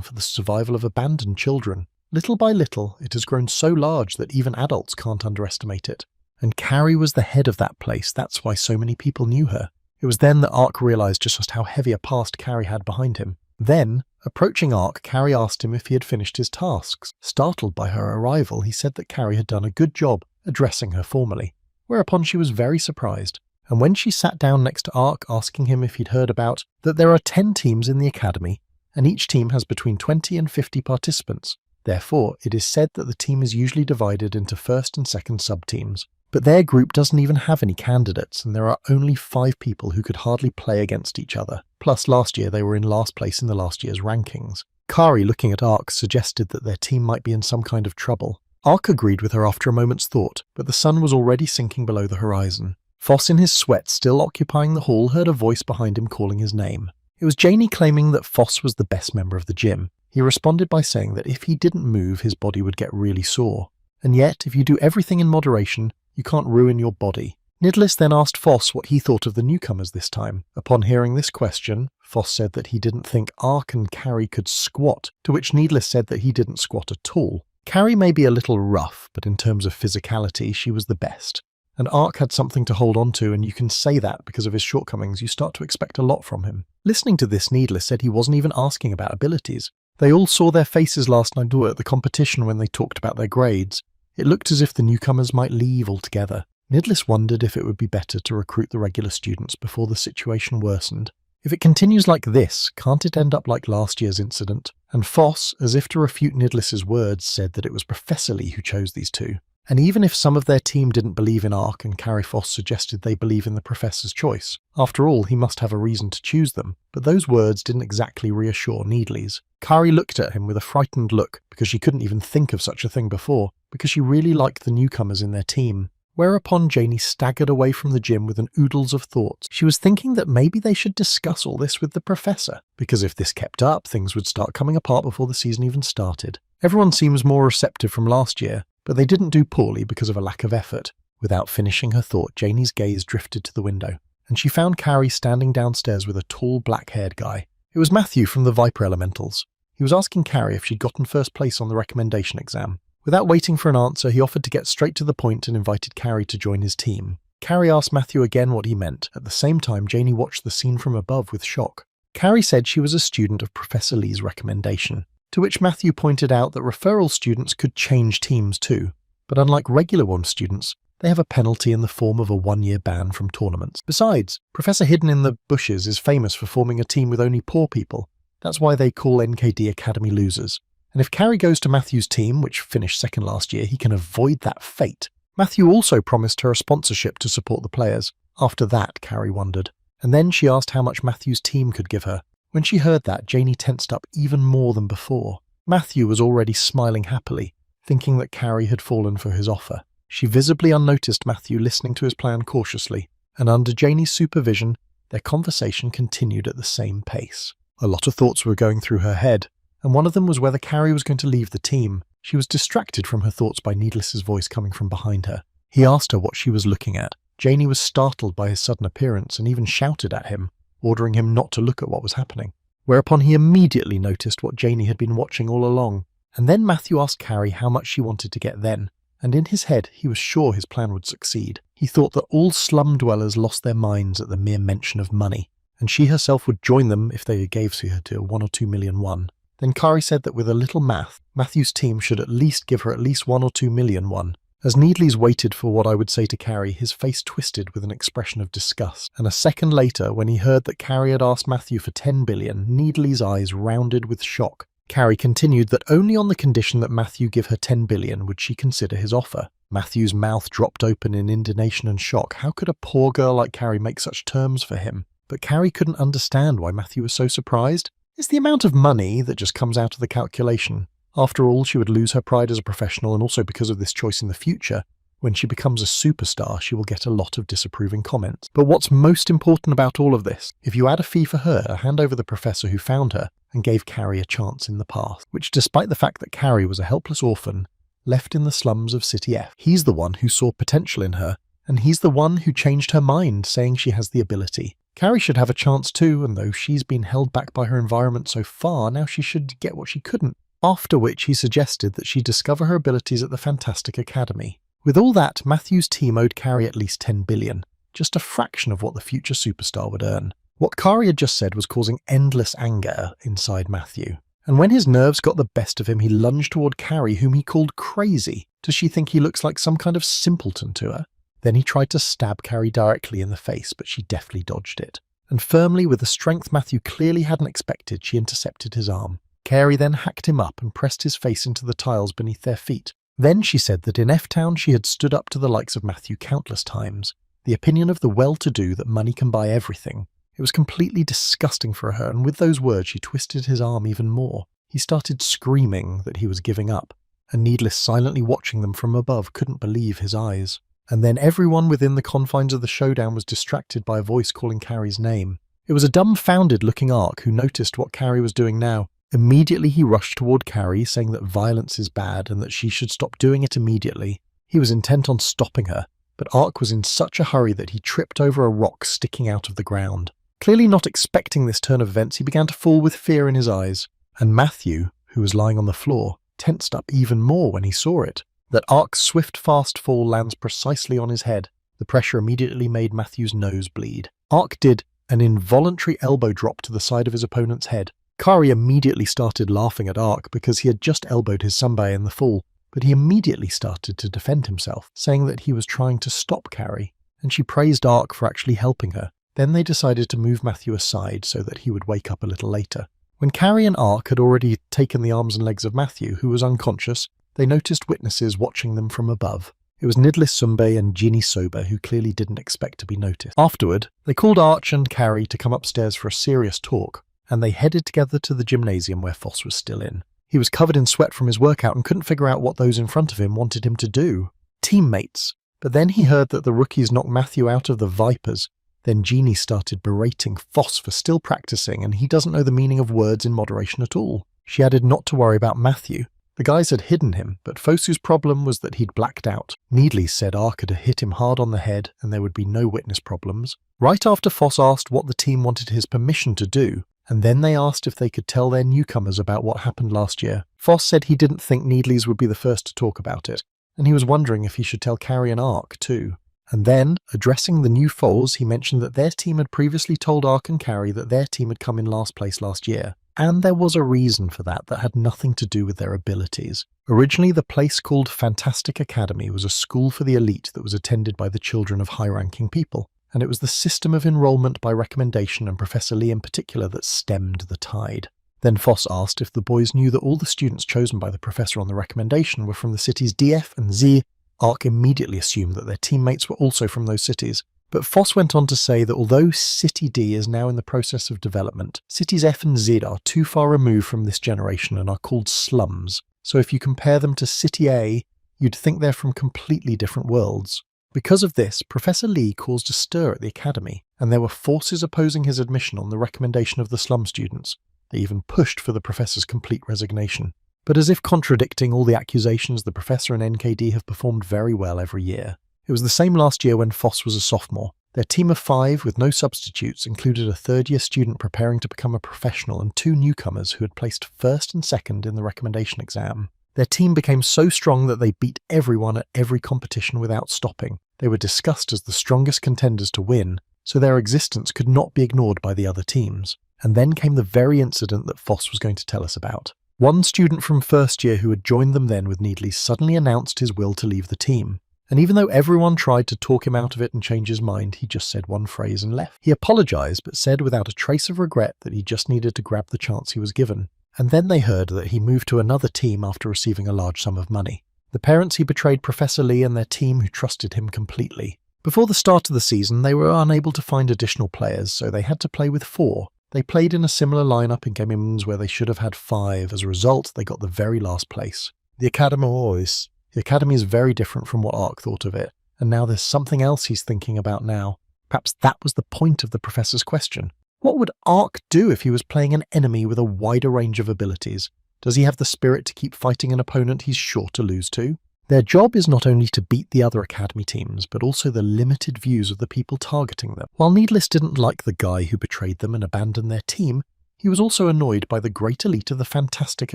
for the survival of abandoned children. Little by little, it has grown so large that even adults can't underestimate it. And Kari was the head of that place. That's why so many people knew her. It was then that Ark realised just how heavy a past Kari had behind him. Then, approaching Ark, Kari asked him if he had finished his tasks. Startled by her arrival, he said that Kari had done a good job addressing her formally, whereupon she was very surprised. And when she sat down next to Ark, asking him if he'd heard about that there are 10 teams in the academy, and each team has between 20 and 50 participants. Therefore, it is said that the team is usually divided into first and second sub-teams. But their group doesn't even have any candidates, and there are only 5 people who could hardly play against each other. Plus, last year they were in last place in the last year's rankings. Kari, looking at Ark, suggested that their team might be in some kind of trouble. Ark agreed with her after a moment's thought, but the sun was already sinking below the horizon. Foss, in his sweat still occupying the hall, heard a voice behind him calling his name. It was Janie claiming that Foss was the best member of the gym. He responded by saying that if he didn't move, his body would get really sore. And yet, if you do everything in moderation, you can't ruin your body. Nidlis then asked Foss what he thought of the newcomers this time. Upon hearing this question, Foss said that he didn't think Ark and Kari could squat, to which Nidlis said that he didn't squat at all. Kari may be a little rough, but in terms of physicality, she was the best. And Ark had something to hold on to, and you can say that because of his shortcomings, you start to expect a lot from him. Listening to this, Nidlis said he wasn't even asking about abilities. They all saw their faces last night at the competition when they talked about their grades. It looked as if the newcomers might leave altogether. Nidlis wondered if it would be better to recruit the regular students before the situation worsened. If it continues like this, can't it end up like last year's incident? And Foss, as if to refute Nidlis's words, said that it was Professor Lee who chose these two. And even if some of their team didn't believe in Ark and Kari, Foss suggested they believe in the Professor's choice. After all, he must have a reason to choose them. But those words didn't exactly reassure Needles. Kari looked at him with a frightened look because she couldn't even think of such a thing before, because she really liked the newcomers in their team. Whereupon Janie staggered away from the gym with an oodles of thoughts. She was thinking that maybe they should discuss all this with the Professor, because if this kept up, things would start coming apart before the season even started. Everyone seems more receptive from last year, but they didn't do poorly because of a lack of effort. Without finishing her thought, Janie's gaze drifted to the window, and she found Kari standing downstairs with a tall, black-haired guy. It was Matthew from the Viper Elementals. He was asking Kari if she'd gotten first place on the recommendation exam. Without waiting for an answer, he offered to get straight to the point and invited Kari to join his team. Kari asked Matthew again what he meant. At the same time, Janie watched the scene from above with shock. Kari said she was a student of Professor Lee's recommendation, to which Matthew pointed out that referral students could change teams too, but unlike regular one students, they have a penalty in the form of a 1-year ban from tournaments. Besides, Professor Hidden in the Bushes is famous for forming a team with only poor people. That's why they call NKD Academy losers. And if Kari goes to Matthew's team, which finished second last year, he can avoid that fate. Matthew also promised her a sponsorship to support the players. After that, Kari wondered. And then she asked how much Matthew's team could give her. When she heard that, Janie tensed up even more than before. Matthew was already smiling happily, thinking that Kari had fallen for his offer. She visibly unnoticed Matthew listening to his plan cautiously, and under Janie's supervision, their conversation continued at the same pace. A lot of thoughts were going through her head, and one of them was whether Kari was going to leave the team. She was distracted from her thoughts by Needless's voice coming from behind her. He asked her what she was looking at. Janie was startled by his sudden appearance and even shouted at him, ordering him not to look at what was happening. Whereupon he immediately noticed what Janie had been watching all along. And then Matthew asked Carrie how much she wanted to get then, and in his head he was sure his plan would succeed. He thought that all slum dwellers lost their minds at the mere mention of money, and she herself would join them if they gave her to 1 or 2 million won. Then Kari said that with a little math, Matthew's team should at least give her at least 1 or 2 million won. As Needles waited for what I would say to Carrie, his face twisted with an expression of disgust, and a second later, when he heard that Carrie had asked Matthew for 10 billion, Needles' eyes rounded with shock. Carrie continued that only on the condition that Matthew give her 10 billion would she consider his offer. Matthew's mouth dropped open in indignation and shock. How could a poor girl like Carrie make such terms for him? But Carrie couldn't understand why Matthew was so surprised. It's the amount of money that just comes out of the calculation. After all, she would lose her pride as a professional, and also because of this choice in the future, when she becomes a superstar, she will get a lot of disapproving comments. But what's most important about all of this, if you add a fee for her, hand over the professor who found her and gave Carrie a chance in the past, which despite the fact that Carrie was a helpless orphan, left in the slums of City F. He's the one who saw potential in her, and he's the one who changed her mind, saying she has the ability. Carrie should have a chance too, and though she's been held back by her environment so far, now she should get what she couldn't. After which he suggested that she discover her abilities at the Fantastic Academy. With all that, Matthew's team owed Carrie at least 10 billion, just a fraction of what the future superstar would earn. What Carrie had just said was causing endless anger inside Matthew. And when his nerves got the best of him, he lunged toward Carrie, whom he called crazy. Does she think he looks like some kind of simpleton to her? Then he tried to stab Carrie directly in the face, but she deftly dodged it. And firmly, with a strength Matthew clearly hadn't expected, she intercepted his arm. Carrie then hacked him up and pressed his face into the tiles beneath their feet. Then she said that in F-Town she had stood up to the likes of Matthew countless times. The opinion of the well-to-do that money can buy everything. It was completely disgusting for her, and with those words she twisted his arm even more. He started screaming that he was giving up, and Needless, silently watching them from above, couldn't believe his eyes. And then everyone within the confines of the showdown was distracted by a voice calling Carrie's name. It was a dumbfounded-looking Ark who noticed what Carrie was doing now. Immediately he rushed toward Carrie, saying that violence is bad and that she should stop doing it immediately. He was intent on stopping her, but Ark was in such a hurry that he tripped over a rock sticking out of the ground. Clearly not expecting this turn of events, he began to fall with fear in his eyes, and Matthew, who was lying on the floor, tensed up even more when he saw it. That Ark's swift, fast fall lands precisely on his head. The pressure immediately made Matthew's nose bleed. Ark did an involuntary elbow drop to the side of his opponent's head. Kari immediately started laughing at Ark because he had just elbowed his Sunbae in the fall, but he immediately started to defend himself, saying that he was trying to stop Carrie, and she praised Ark for actually helping her. Then they decided to move Matthew aside so that he would wake up a little later. When Carrie and Ark had already taken the arms and legs of Matthew, who was unconscious, they noticed witnesses watching them from above. It was Nidlis Sunbae and Ginny Soba, who clearly didn't expect to be noticed. Afterward, they called Arch and Carrie to come upstairs for a serious talk, and they headed together to the gymnasium where Foss was still in. He was covered in sweat from his workout and couldn't figure out what those in front of him wanted him to do. Teammates. But then he heard that the rookies knocked Matthew out of the Vipers. Then Jeannie started berating Foss for still practicing, and he doesn't know the meaning of words in moderation at all. She added not to worry about Matthew. The guys had hidden him, but Fosu's problem was that he'd blacked out. Needley said Ark had hit him hard on the head and there would be no witness problems. Right after Foss asked what the team wanted his permission to do, and then they asked if they could tell their newcomers about what happened last year. Foss said he didn't think Needleys would be the first to talk about it, and he was wondering if he should tell Carrie and Ark too. And then, addressing the new foals, he mentioned that their team had previously told Ark and Carrie that their team had come in last place last year. And there was a reason for that had nothing to do with their abilities. Originally, the place called Fantastic Academy was a school for the elite that was attended by the children of high-ranking people, and it was the system of enrollment by recommendation and Professor Lee in particular that stemmed the tide. Then Foss asked if the boys knew that all the students chosen by the professor on the recommendation were from the cities DF and Z. Ark immediately assumed that their teammates were also from those cities. But Foss went on to say that although City D is now in the process of development, cities F and Z are too far removed from this generation and are called slums. So if you compare them to City A, you'd think they're from completely different worlds. Because of this, Professor Lee caused a stir at the academy, and there were forces opposing his admission on the recommendation of the slum students. They even pushed for the professor's complete resignation. But as if contradicting all the accusations, the professor and NKD have performed very well every year. It was the same last year when Foss was a sophomore. Their team of 5, with no substitutes, included a third-year student preparing to become a professional and 2 newcomers who had placed first and second in the recommendation exam. Their team became so strong that they beat everyone at every competition without stopping. They were discussed as the strongest contenders to win, so their existence could not be ignored by the other teams. And then came the very incident that Foss was going to tell us about. One student from first year who had joined them then with Needles suddenly announced his will to leave the team. And even though everyone tried to talk him out of it and change his mind, he just said one phrase and left. He apologized, but said without a trace of regret that he just needed to grab the chance he was given. And then they heard that he moved to another team after receiving a large sum of money. The parents he betrayed Professor Lee and their team who trusted him completely. Before the start of the season, they were unable to find additional players, so they had to play with 4. They played in a similar lineup in games where they should have had 5. As a result, they got the very last place. The Academy is very different from what Ark thought of it, and now there's something else he's thinking about now. Perhaps that was the point of the professor's question. What would Ark do if he was playing an enemy with a wider range of abilities? Does he have the spirit to keep fighting an opponent he's sure to lose to? Their job is not only to beat the other Academy teams, but also the limited views of the people targeting them. While Needles didn't like the guy who betrayed them and abandoned their team, he was also annoyed by the great elite of the Fantastic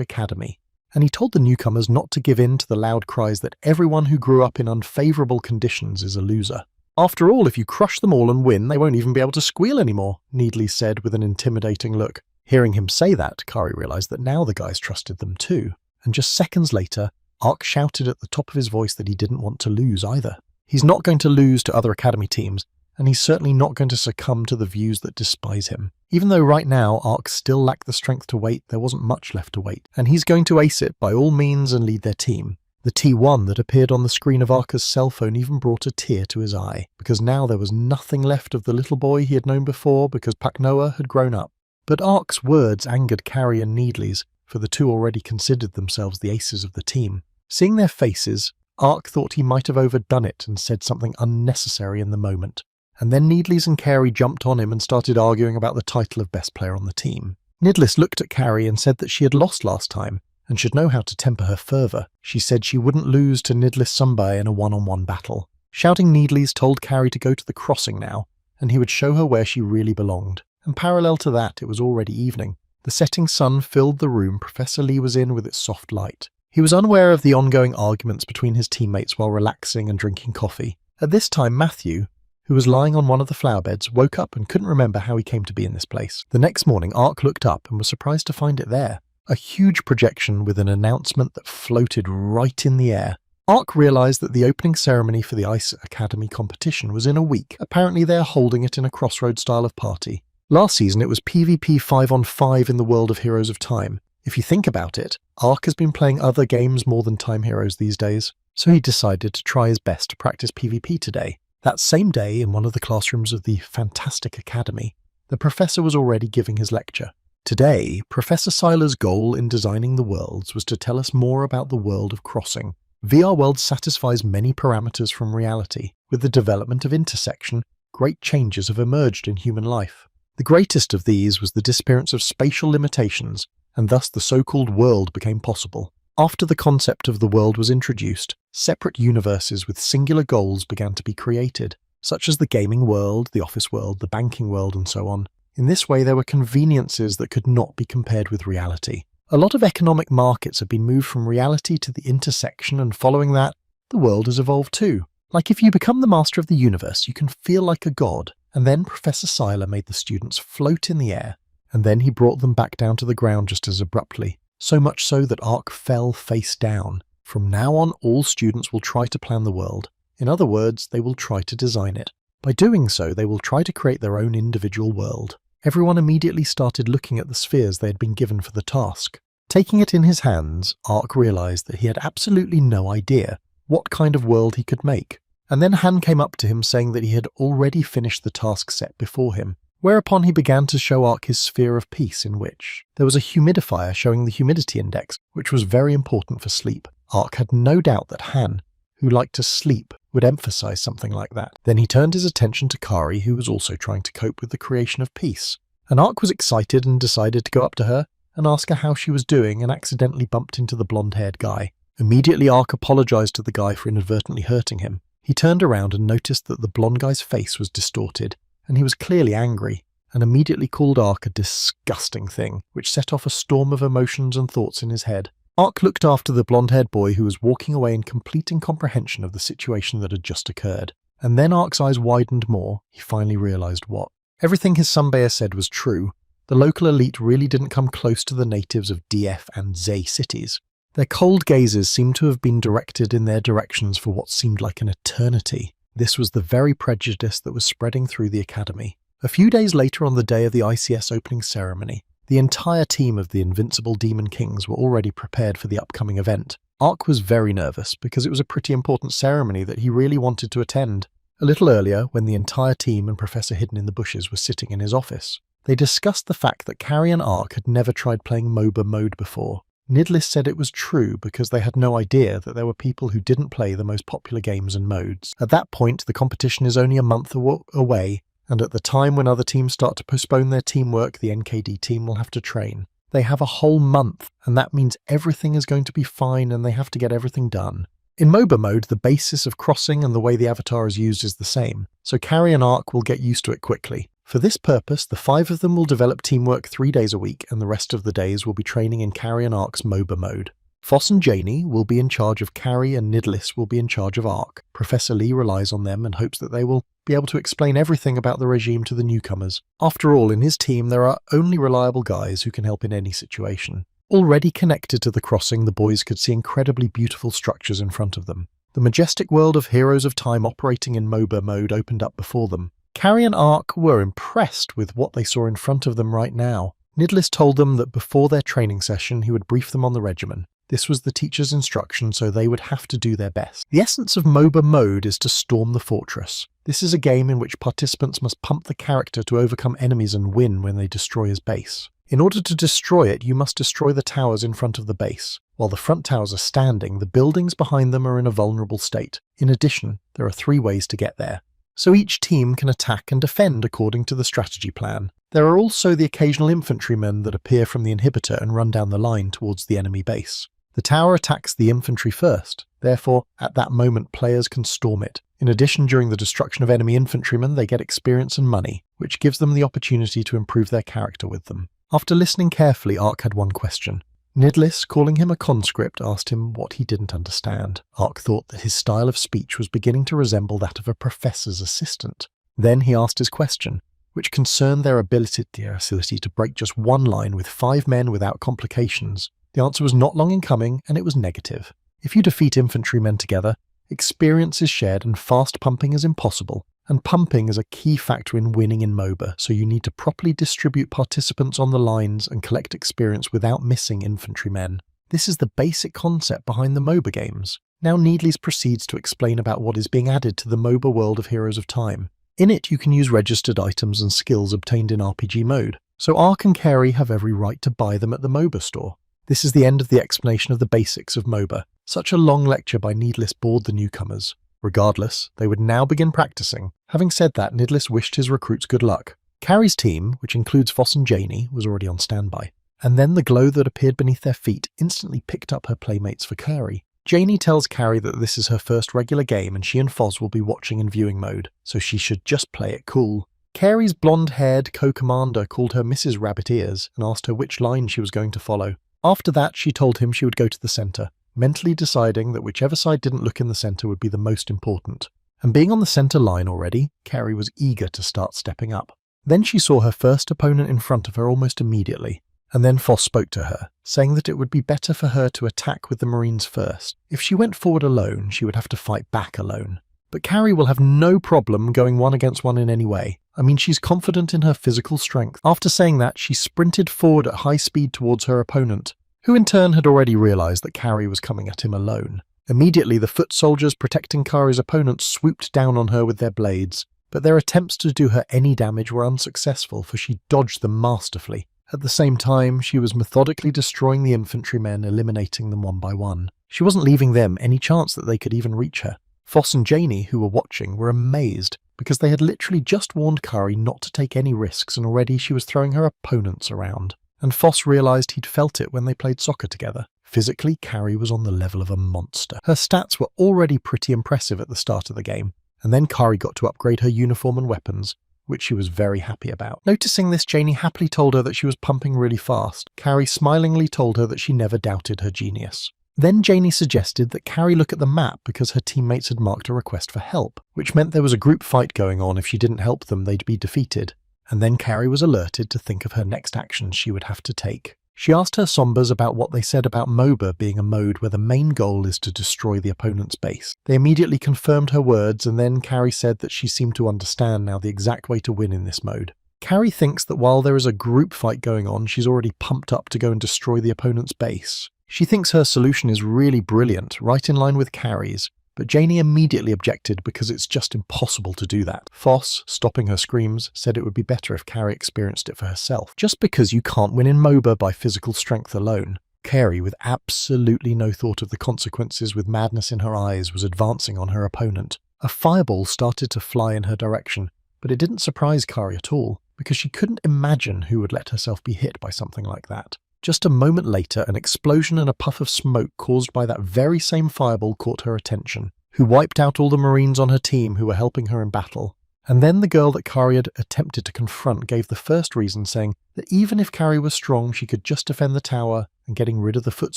Academy. And he told the newcomers not to give in to the loud cries that everyone who grew up in unfavourable conditions is a loser. After all, if you crush them all and win, they won't even be able to squeal anymore, Needles said with an intimidating look. Hearing him say that, Kari realised that now the guys trusted them too. And just seconds later, Ark shouted at the top of his voice that he didn't want to lose either. He's not going to lose to other Academy teams, and he's certainly not going to succumb to the views that despise him. Even though right now Ark still lacked the strength to wait, there wasn't much left to wait, and he's going to ace it by all means and lead their team. The T1 that appeared on the screen of Arka's cell phone even brought a tear to his eye, because now there was nothing left of the little boy he had known before because Paknoa had grown up. But Ark's words angered Kari and Needles, for the 2 already considered themselves the aces of the team. Seeing their faces, Ark thought he might have overdone it and said something unnecessary in the moment. And then Needles and Kari jumped on him and started arguing about the title of best player on the team. Needles looked at Kari and said that she had lost last time and should know how to temper her fervour. She said she wouldn't lose to Needles Sumbai in a one-on-one battle. Shouting Needles told Kari to go to the crossing now, and he would show her where she really belonged. And parallel to that, it was already evening. The setting sun filled the room Professor Lee was in with its soft light. He was unaware of the ongoing arguments between his teammates while relaxing and drinking coffee. At this time, Matthew, who was lying on one of the flower beds, woke up and couldn't remember how he came to be in this place. The next morning, Ark looked up and was surprised to find it there. A huge projection with an announcement that floated right in the air. Ark realised that the opening ceremony for the Ice Academy competition was in a week. Apparently they are holding it in a crossroad style of party. Last season it was PvP 5-on-5 in the world of Heroes of Time. If you think about it, Ark has been playing other games more than Time Heroes these days, so he decided to try his best to practice PvP today. That same day, in one of the classrooms of the Fantastic Academy, the professor was already giving his lecture. Today, Professor Seiler's goal in designing the worlds was to tell us more about the world of crossing. VR World satisfies many parameters from reality. With the development of intersection, great changes have emerged in human life. The greatest of these was the disappearance of spatial limitations, and thus the so-called world became possible. After the concept of the world was introduced, separate universes with singular goals began to be created, such as the gaming world, the office world, the banking world, and so on. In this way, there were conveniences that could not be compared with reality. A lot of economic markets have been moved from reality to the intersection, and following that, the world has evolved too. Like if you become the master of the universe, you can feel like a god. And then Professor Seiler made the students float in the air, and then he brought them back down to the ground just as abruptly, so much so that Ark fell face down. From now on, all students will try to plan the world. In other words, they will try to design it. By doing so, they will try to create their own individual world. Everyone immediately started looking at the spheres they had been given for the task. Taking it in his hands, Ark realised that he had absolutely no idea what kind of world he could make. And then Han came up to him saying that he had already finished the task set before him, whereupon he began to show Ark his sphere of peace, in which there was a humidifier showing the humidity index, which was very important for sleep. Ark had no doubt that Han, who liked to sleep, would emphasise something like that. Then he turned his attention to Kari, who was also trying to cope with the creation of peace. And Ark was excited and decided to go up to her and ask her how she was doing, and accidentally bumped into the blonde-haired guy. Immediately Ark apologised to the guy for inadvertently hurting him. He turned around and noticed that the blonde guy's face was distorted, and he was clearly angry, and immediately called Ark a disgusting thing, which set off a storm of emotions and thoughts in his head. Ark looked after the blonde-haired boy who was walking away in complete incomprehension of the situation that had just occurred. And then Ark's eyes widened more. He finally realized what. Everything his sunbayer said was true. The local elite really didn't come close to the natives of DF and Zay cities. Their cold gazes seemed to have been directed in their directions for what seemed like an eternity. This was the very prejudice that was spreading through the academy. A few days later, on the day of the ICS opening ceremony, the entire team of the Invincible Demon Kings were already prepared for the upcoming event. Ark was very nervous because it was a pretty important ceremony that he really wanted to attend. A little earlier, when the entire team and Professor Hidden in the Bushes were sitting in his office, they discussed the fact that Carrie and Ark had never tried playing MOBA mode before. Nidlis said it was true because they had no idea that there were people who didn't play the most popular games and modes. At that point, the competition is only a month away, and at the time when other teams start to postpone their teamwork, the NKD team will have to train. They have a whole month, and that means everything is going to be fine and they have to get everything done. In MOBA mode, the basis of crossing and the way the avatar is used is the same, so Carrie and Ark will get used to it quickly. For this purpose, the 5 of them will develop teamwork 3 days a week, and the rest of the days will be training in Carrie and Ark's MOBA mode. Foss and Janie will be in charge of Carrie, and Nidlis will be in charge of Ark. Professor Lee relies on them and hopes that they will be able to explain everything about the regime to the newcomers. After all, in his team there are only reliable guys who can help in any situation. Already connected to the crossing, the boys could see incredibly beautiful structures in front of them. The majestic world of Heroes of Time operating in MOBA mode opened up before them. Carrie and Ark were impressed with what they saw in front of them right now. Nidlis told them that before their training session he would brief them on the regimen. This was the teacher's instruction, so they would have to do their best. The essence of MOBA mode is to storm the fortress. This is a game in which participants must pump the character to overcome enemies and win when they destroy his base. In order to destroy it, you must destroy the towers in front of the base. While the front towers are standing, the buildings behind them are in a vulnerable state. In addition, there are 3 ways to get there. So each team can attack and defend according to the strategy plan. There are also the occasional infantrymen that appear from the inhibitor and run down the line towards the enemy base. The tower attacks the infantry first, therefore, at that moment players can storm it. In addition, during the destruction of enemy infantrymen, they get experience and money, which gives them the opportunity to improve their character with them. After listening carefully, Ark had one question. Nidlis, calling him a conscript, asked him what he didn't understand. Ark thought that his style of speech was beginning to resemble that of a professor's assistant. Then he asked his question, which concerned their ability to break just one line with 5 men without complications. The answer was not long in coming, and it was negative. If you defeat infantrymen together, experience is shared and fast pumping is impossible. And pumping is a key factor in winning in MOBA, so you need to properly distribute participants on the lines and collect experience without missing infantrymen. This is the basic concept behind the MOBA games. Now Nidlis proceeds to explain about what is being added to the MOBA world of Heroes of Time. In it, you can use registered items and skills obtained in RPG mode, so Ark and Carrie have every right to buy them at the MOBA store. This is the end of the explanation of the basics of MOBA. Such a long lecture by Nidlis bored the newcomers. Regardless, they would now begin practicing. Having said that, Nidlis wished his recruits good luck. Carrie's team, which includes Foss and Janie, was already on standby. And then the glow that appeared beneath their feet instantly picked up her playmates for Carrie. Janie tells Carrie that this is her first regular game and she and Foz will be watching in viewing mode, so she should just play it cool. Carrie's blonde-haired co-commander called her Mrs. Rabbit Ears and asked her which line she was going to follow. After that, she told him she would go to the centre, mentally deciding that whichever side didn't look in the centre would be the most important. And being on the centre line already, Carrie was eager to start stepping up. Then she saw her first opponent in front of her almost immediately, and then Foss spoke to her, saying that it would be better for her to attack with the Marines first. If she went forward alone, she would have to fight back alone. But Carrie will have no problem going 1 against 1 in any way. I mean, she's confident in her physical strength. After saying that, she sprinted forward at high speed towards her opponent, who in turn had already realized that Carrie was coming at him alone. Immediately, the foot soldiers protecting Carrie's opponent swooped down on her with their blades, but their attempts to do her any damage were unsuccessful, for she dodged them masterfully. At the same time, she was methodically destroying the infantrymen, eliminating them one by one. She wasn't leaving them any chance that they could even reach her. Foss and Janie, who were watching, were amazed, because they had literally just warned Carrie not to take any risks, and already she was throwing her opponents around. And Foss realized he'd felt it when they played soccer together. Physically, Carrie was on the level of a monster. Her stats were already pretty impressive at the start of the game, and then Carrie got to upgrade her uniform and weapons, which she was very happy about. Noticing this, Janie happily told her that she was pumping really fast. Carrie smilingly told her that she never doubted her genius. Then Janie suggested that Carrie look at the map because her teammates had marked a request for help, which meant there was a group fight going on. If she didn't help them, they'd be defeated. And then Carrie was alerted to think of her next actions she would have to take. She asked her Sombers about what they said about MOBA being a mode where the main goal is to destroy the opponent's base. They immediately confirmed her words, and then Carrie said that she seemed to understand now the exact way to win in this mode. Carrie thinks that while there is a group fight going on, she's already pumped up to go and destroy the opponent's base. She thinks her solution is really brilliant, right in line with Carrie's, but Janie immediately objected because it's just impossible to do that. Foss, stopping her screams, said it would be better if Carrie experienced it for herself. Just because you can't win in MOBA by physical strength alone. Carrie, with absolutely no thought of the consequences, with madness in her eyes, was advancing on her opponent. A fireball started to fly in her direction, but it didn't surprise Carrie at all, because she couldn't imagine who would let herself be hit by something like that. Just a moment later, an explosion and a puff of smoke caused by that very same fireball caught her attention, who wiped out all the Marines on her team who were helping her in battle. And then the girl that Carrie had attempted to confront gave the first reason, saying that even if Carrie was strong, she could just defend the tower, and getting rid of the foot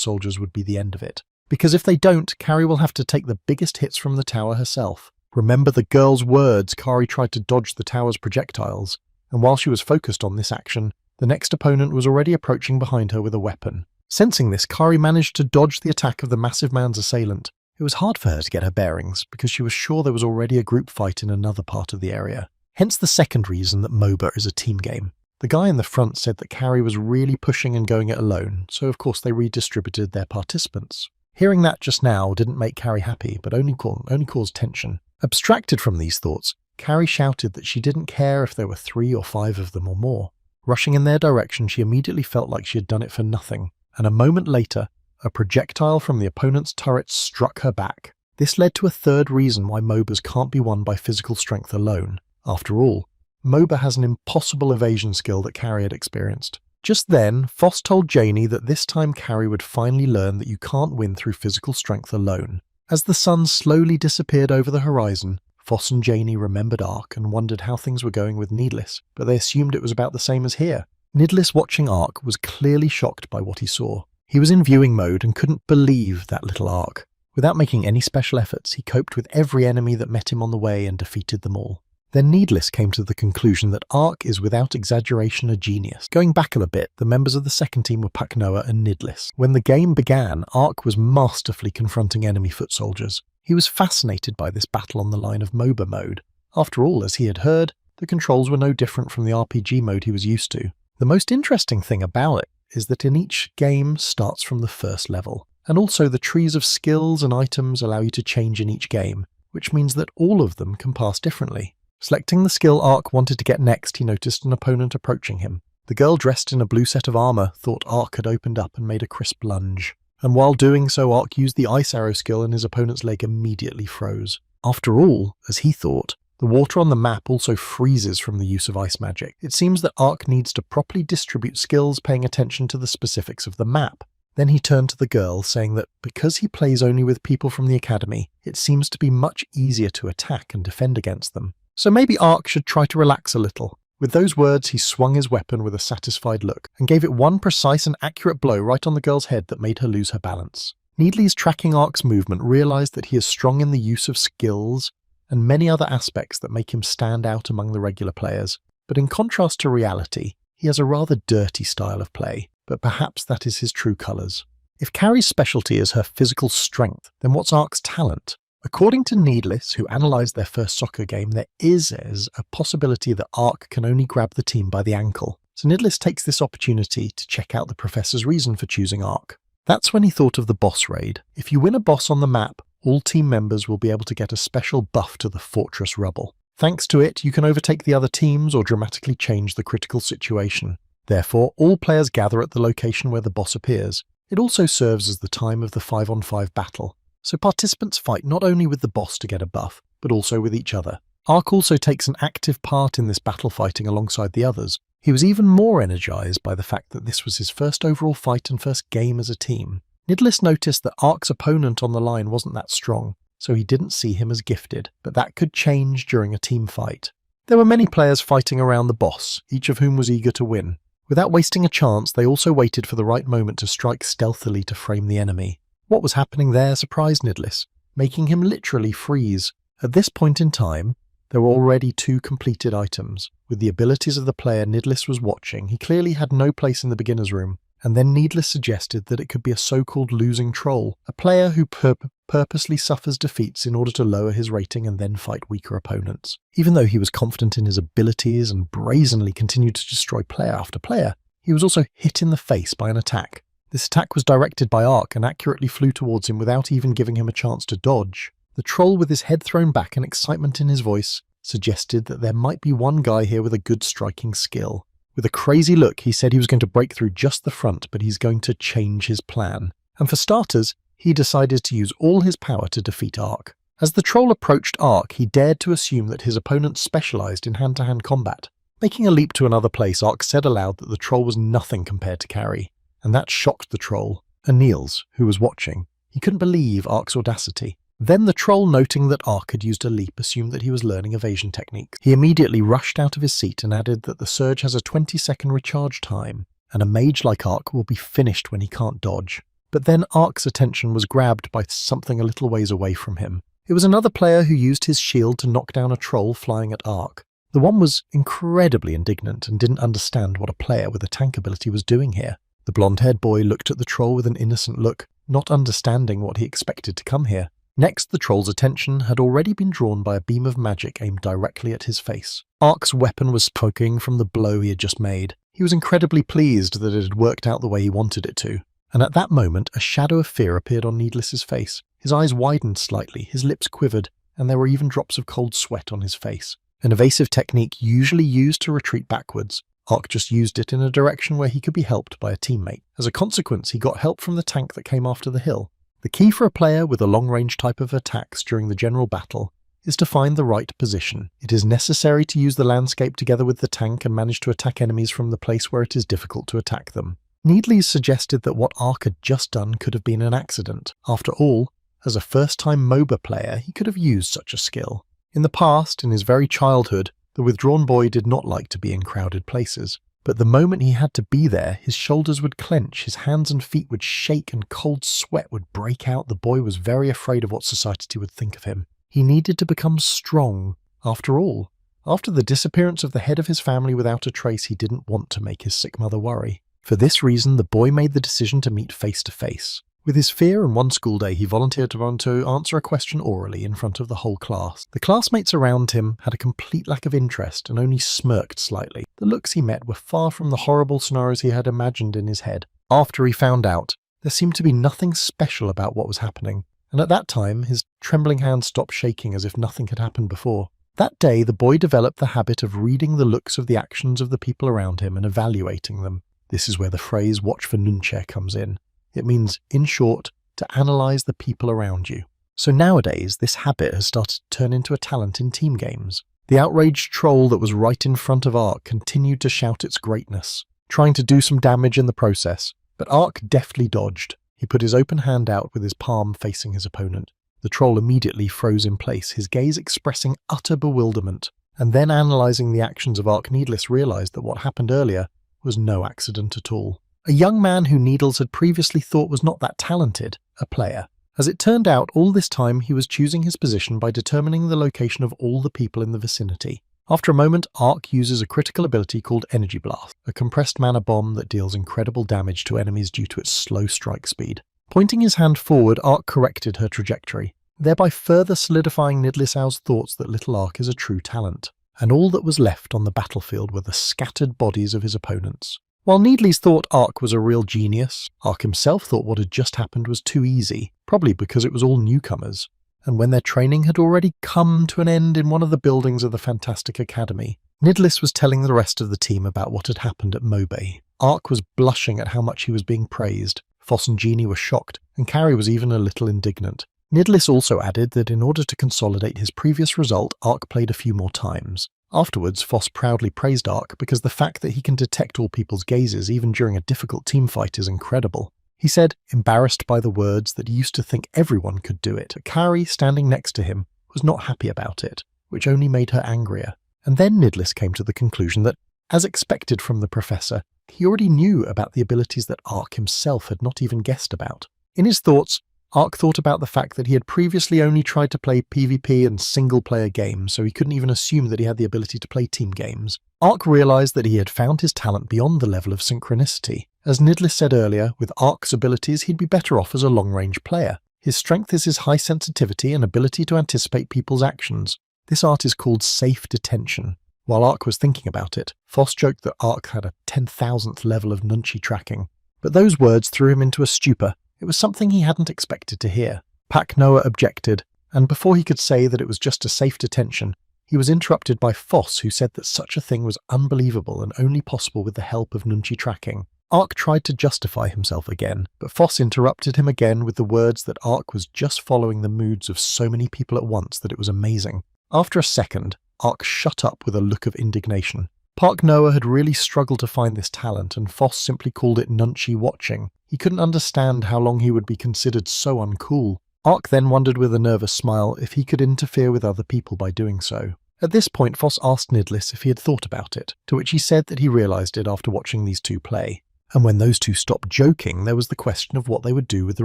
soldiers would be the end of it. Because if they don't, Carrie will have to take the biggest hits from the tower herself. Remember the girl's words, Carrie tried to dodge the tower's projectiles, and while she was focused on this action, the next opponent was already approaching behind her with a weapon. Sensing this, Carrie managed to dodge the attack of the massive man's assailant. It was hard for her to get her bearings, because she was sure there was already a group fight in another part of the area. Hence the second reason that MOBA is a team game. The guy in the front said that Carrie was really pushing and going it alone, so of course they redistributed their participants. Hearing that just now didn't make Carrie happy, but only caused tension. Abstracted from these thoughts, Carrie shouted that she didn't care if there were 3 or 5 of them or more. Rushing in their direction, she immediately felt like she had done it for nothing, and a moment later, a projectile from the opponent's turret struck her back. This led to a third reason why MOBAs can't be won by physical strength alone. After all, MOBA has an impossible evasion skill that Carrie had experienced. Just then, Foss told Janie that this time Carrie would finally learn that you can't win through physical strength alone. As the sun slowly disappeared over the horizon, Foss and Janie remembered Ark and wondered how things were going with Needless, but they assumed it was about the same as here. Needless, watching Ark, was clearly shocked by what he saw. He was in viewing mode and couldn't believe that little Ark. Without making any special efforts, he coped with every enemy that met him on the way and defeated them all. Then Needless came to the conclusion that Ark is without exaggeration a genius. Going back a bit, the members of the second team were Paknoa and Needless. When the game began, Ark was masterfully confronting enemy foot soldiers. He was fascinated by this battle on the line of MOBA mode. After all, as he had heard, the controls were no different from the RPG mode he was used to. The most interesting thing about it is that in each game starts from the first level, and also the trees of skills and items allow you to change in each game, which means that all of them can pass differently. Selecting the skill Ark wanted to get next, he noticed an opponent approaching him. The girl dressed in a blue set of armor thought Ark had opened up and made a crisp lunge. And while doing so, Ark used the ice arrow skill and his opponent's leg immediately froze. After all, as he thought, the water on the map also freezes from the use of ice magic. It seems that Ark needs to properly distribute skills, paying attention to the specifics of the map. Then he turned to the girl, saying that because he plays only with people from the academy, it seems to be much easier to attack and defend against them. So maybe Ark should try to relax a little. With those words, he swung his weapon with a satisfied look, and gave it one precise and accurate blow right on the girl's head that made her lose her balance. Needless, tracking Ark's movement, realized that he is strong in the use of skills and many other aspects that make him stand out among the regular players. But in contrast to reality, he has a rather dirty style of play, but perhaps that is his true colours. If Carrie's specialty is her physical strength, then what's Ark's talent? According to Needless, who analysed their first soccer game, there is a possibility that Ark can only grab the team by the ankle. So Needless takes this opportunity to check out the professor's reason for choosing Ark. That's when he thought of the boss raid. If you win a boss on the map, all team members will be able to get a special buff to the fortress rubble. Thanks to it, you can overtake the other teams or dramatically change the critical situation. Therefore, all players gather at the location where the boss appears. It also serves as the time of the 5-on-5 battle. So participants fight not only with the boss to get a buff, but also with each other. Ark also takes an active part in this battle fighting alongside the others. He was even more energized by the fact that this was his first overall fight and first game as a team. Needless noticed that Ark's opponent on the line wasn't that strong, so he didn't see him as gifted, but that could change during a team fight. There were many players fighting around the boss, each of whom was eager to win. Without wasting a chance, they also waited for the right moment to strike stealthily to frame the enemy. What was happening there surprised Needless, making him literally freeze. At this point in time, there were already 2 completed items. With the abilities of the player Needless was watching, he clearly had no place in the beginner's room, and then Needless suggested that it could be a so-called losing troll, a player who purposely suffers defeats in order to lower his rating and then fight weaker opponents. Even though he was confident in his abilities and brazenly continued to destroy player after player, he was also hit in the face by an attack. This attack was directed by Ark and accurately flew towards him without even giving him a chance to dodge. The troll, with his head thrown back and excitement in his voice, suggested that there might be one guy here with a good striking skill. With a crazy look, he said he was going to break through just the front, but he's going to change his plan. And for starters, he decided to use all his power to defeat Ark. As the troll approached Ark, he dared to assume that his opponent specialized in hand-to-hand combat. Making a leap to another place, Ark said aloud that the troll was nothing compared to Carrie, and that shocked the troll, and Niels, who was watching. He couldn't believe Ark's audacity. Then the troll, noting that Ark had used a leap, assumed that he was learning evasion techniques. He immediately rushed out of his seat and added that the surge has a 20-second recharge time, and a mage like Ark will be finished when he can't dodge. But then Ark's attention was grabbed by something a little ways away from him. It was another player who used his shield to knock down a troll flying at Ark. The one was incredibly indignant and didn't understand what a player with a tank ability was doing here. The blonde-haired boy looked at the troll with an innocent look, not understanding what he expected to come here. Next, the troll's attention had already been drawn by a beam of magic aimed directly at his face. Ark's weapon was poking from the blow he had just made. He was incredibly pleased that it had worked out the way he wanted it to. And at that moment, a shadow of fear appeared on Needless's face. His eyes widened slightly, his lips quivered, and there were even drops of cold sweat on his face. An evasive technique usually used to retreat backwards. Ark just used it in a direction where he could be helped by a teammate. As a consequence, he got help from the tank that came after the hill. The key for a player with a long-range type of attacks during the general battle is to find the right position. It is necessary to use the landscape together with the tank and manage to attack enemies from the place where it is difficult to attack them. Needles suggested that what Ark had just done could have been an accident. After all, as a first-time MOBA player, he could have used such a skill. In the past, in his very childhood, the withdrawn boy did not like to be in crowded places. But the moment he had to be there, his shoulders would clench, his hands and feet would shake, and cold sweat would break out. The boy was very afraid of what society would think of him. He needed to become strong. After all, after the disappearance of the head of his family without a trace, he didn't want to make his sick mother worry. For this reason, the boy made the decision to meet face to face. With his fear and one school day, he volunteered to answer a question orally in front of the whole class. The classmates around him had a complete lack of interest and only smirked slightly. The looks he met were far from the horrible scenarios he had imagined in his head. After he found out, there seemed to be nothing special about what was happening, and at that time, his trembling hand stopped shaking as if nothing had happened before. That day, the boy developed the habit of reading the looks of the actions of the people around him and evaluating them. This is where the phrase "watch for nunche" comes in. It means, in short, to analyze the people around you. So nowadays, this habit has started to turn into a talent in team games. The outraged troll that was right in front of Ark continued to shout its greatness, trying to do some damage in the process, but Ark deftly dodged. He put his open hand out with his palm facing his opponent. The troll immediately froze in place, his gaze expressing utter bewilderment, and then analyzing the actions of Ark, Needless realized that what happened earlier was no accident at all. A young man who Needles had previously thought was not that talented, a player. As it turned out, all this time he was choosing his position by determining the location of all the people in the vicinity. After a moment, Ark uses a critical ability called Energy Blast, a compressed mana bomb that deals incredible damage to enemies due to its slow strike speed. Pointing his hand forward, Ark corrected her trajectory, thereby further solidifying Nidlisau's thoughts that little Ark is a true talent. And all that was left on the battlefield were the scattered bodies of his opponents. While Needles thought Ark was a real genius, Ark himself thought what had just happened was too easy, probably because it was all newcomers. And when their training had already come to an end in one of the buildings of the Fantastic Academy, Nidlis was telling the rest of the team about what had happened at Mobay. Ark was blushing at how much he was being praised. Foss and Jeannie were shocked, and Carrie was even a little indignant. Nidlis also added that in order to consolidate his previous result, Ark played a few more times. Afterwards, Foss proudly praised Ark because the fact that he can detect all people's gazes even during a difficult team fight is incredible. He said, embarrassed by the words, that he used to think everyone could do it. Kari, standing next to him, was not happy about it, which only made her angrier. And then Nidlis came to the conclusion that, as expected from the professor, he already knew about the abilities that Ark himself had not even guessed about. In his thoughts, Ark thought about the fact that he had previously only tried to play PvP and single-player games, so he couldn't even assume that he had the ability to play team games. Ark realised that he had found his talent beyond the level of synchronicity. As Nidlis said earlier, with Ark's abilities he'd be better off as a long-range player. His strength is his high sensitivity and ability to anticipate people's actions. This art is called safe detention. While Ark was thinking about it, Foss joked that Ark had a 10,000th level of nunchi tracking. But those words threw him into a stupor. It was something he hadn't expected to hear. Pak Noah objected, and before he could say that it was just a safe detention, he was interrupted by Foss, who said that such a thing was unbelievable and only possible with the help of nunchi tracking. Ark tried to justify himself again, but Foss interrupted him again with the words that Ark was just following the moods of so many people at once that it was amazing. After a second, Ark shut up with a look of indignation. Pak Noah had really struggled to find this talent, and Foss simply called it nunchi watching. He couldn't understand how long he would be considered so uncool. Ark then wondered with a nervous smile if he could interfere with other people by doing so. At this point, Foss asked Nidlis if he had thought about it, to which he said that he realised it after watching these two play. And when those two stopped joking, there was the question of what they would do with the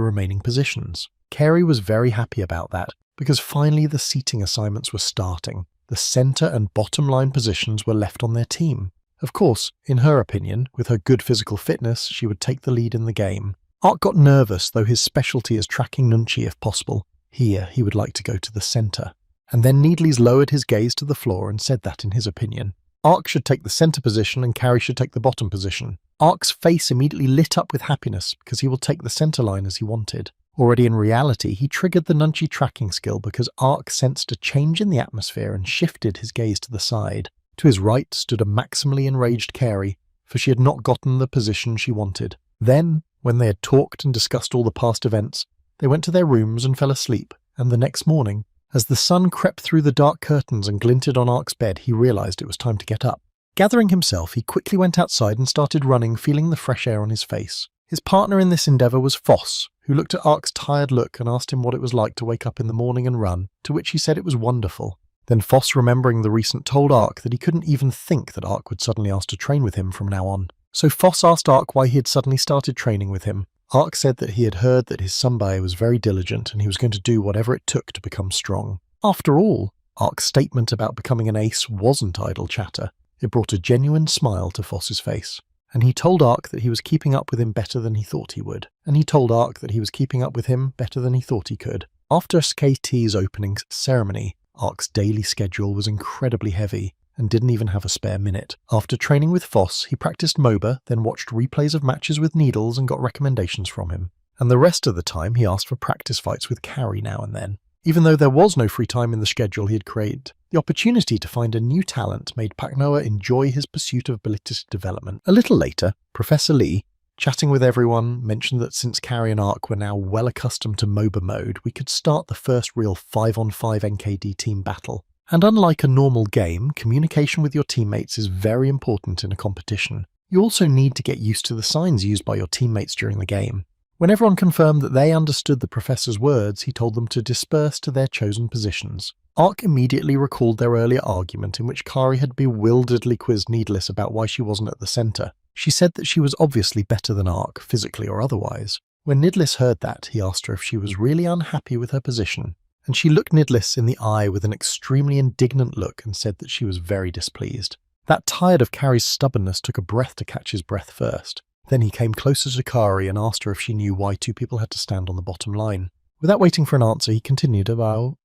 remaining positions. Carey was very happy about that, because finally the seating assignments were starting. The centre and bottom line positions were left on their team. Of course, in her opinion, with her good physical fitness, she would take the lead in the game. Ark got nervous, though his specialty is tracking nunchi if possible. Here, he would like to go to the centre. And then Needles lowered his gaze to the floor and said that in his opinion. Ark should take the centre position and Carey should take the bottom position. Ark's face immediately lit up with happiness because he will take the centre line as he wanted. Already in reality, he triggered the nunchi tracking skill because Ark sensed a change in the atmosphere and shifted his gaze to the side. To his right stood a maximally enraged Carey, for she had not gotten the position she wanted. Then, when they had talked and discussed all the past events, they went to their rooms and fell asleep, and the next morning, as the sun crept through the dark curtains and glinted on Ark's bed, he realised it was time to get up. Gathering himself, he quickly went outside and started running, feeling the fresh air on his face. His partner in this endeavour was Foss, who looked at Ark's tired look and asked him what it was like to wake up in the morning and run, to which he said it was wonderful. Then Foss, remembering the recent, told Ark that he couldn't even think that Ark would suddenly ask to train with him from now on. So Foss asked Ark why he had suddenly started training with him. Ark said that he had heard that his Sunbae was very diligent and he was going to do whatever it took to become strong. After all, Ark's statement about becoming an ace wasn't idle chatter. It brought a genuine smile to Foss's face. And he told Ark that he was keeping up with him better than he thought he would. And he told Ark that he was keeping up with him better than he thought he could. After SKT's opening ceremony, Ark's daily schedule was incredibly heavy and didn't even have a spare minute. After training with Foss, he practiced MOBA, then watched replays of matches with Needles and got recommendations from him. And the rest of the time he asked for practice fights with Carey now and then. Even though there was no free time in the schedule he had created, the opportunity to find a new talent made Pak Noah enjoy his pursuit of ability development. A little later, Professor Lee, chatting with everyone, mentioned that since Carey and Ark were now well accustomed to MOBA mode, we could start the first real 5-on-5 NKD team battle. And unlike a normal game, communication with your teammates is very important in a competition. You also need to get used to the signs used by your teammates during the game. When everyone confirmed that they understood the professor's words, he told them to disperse to their chosen positions. Ark immediately recalled their earlier argument in which Kari had bewilderedly quizzed Needless about why she wasn't at the centre. She said that she was obviously better than Ark, physically or otherwise. When Nidlis heard that, he asked her if she was really unhappy with her position, and she looked Nidlis in the eye with an extremely indignant look and said that she was very displeased. That tired of Carrie's stubbornness took a breath to catch his breath first. Then he came closer to Kari and asked her if she knew why two people had to stand on the bottom line. Without waiting for an answer, he continued about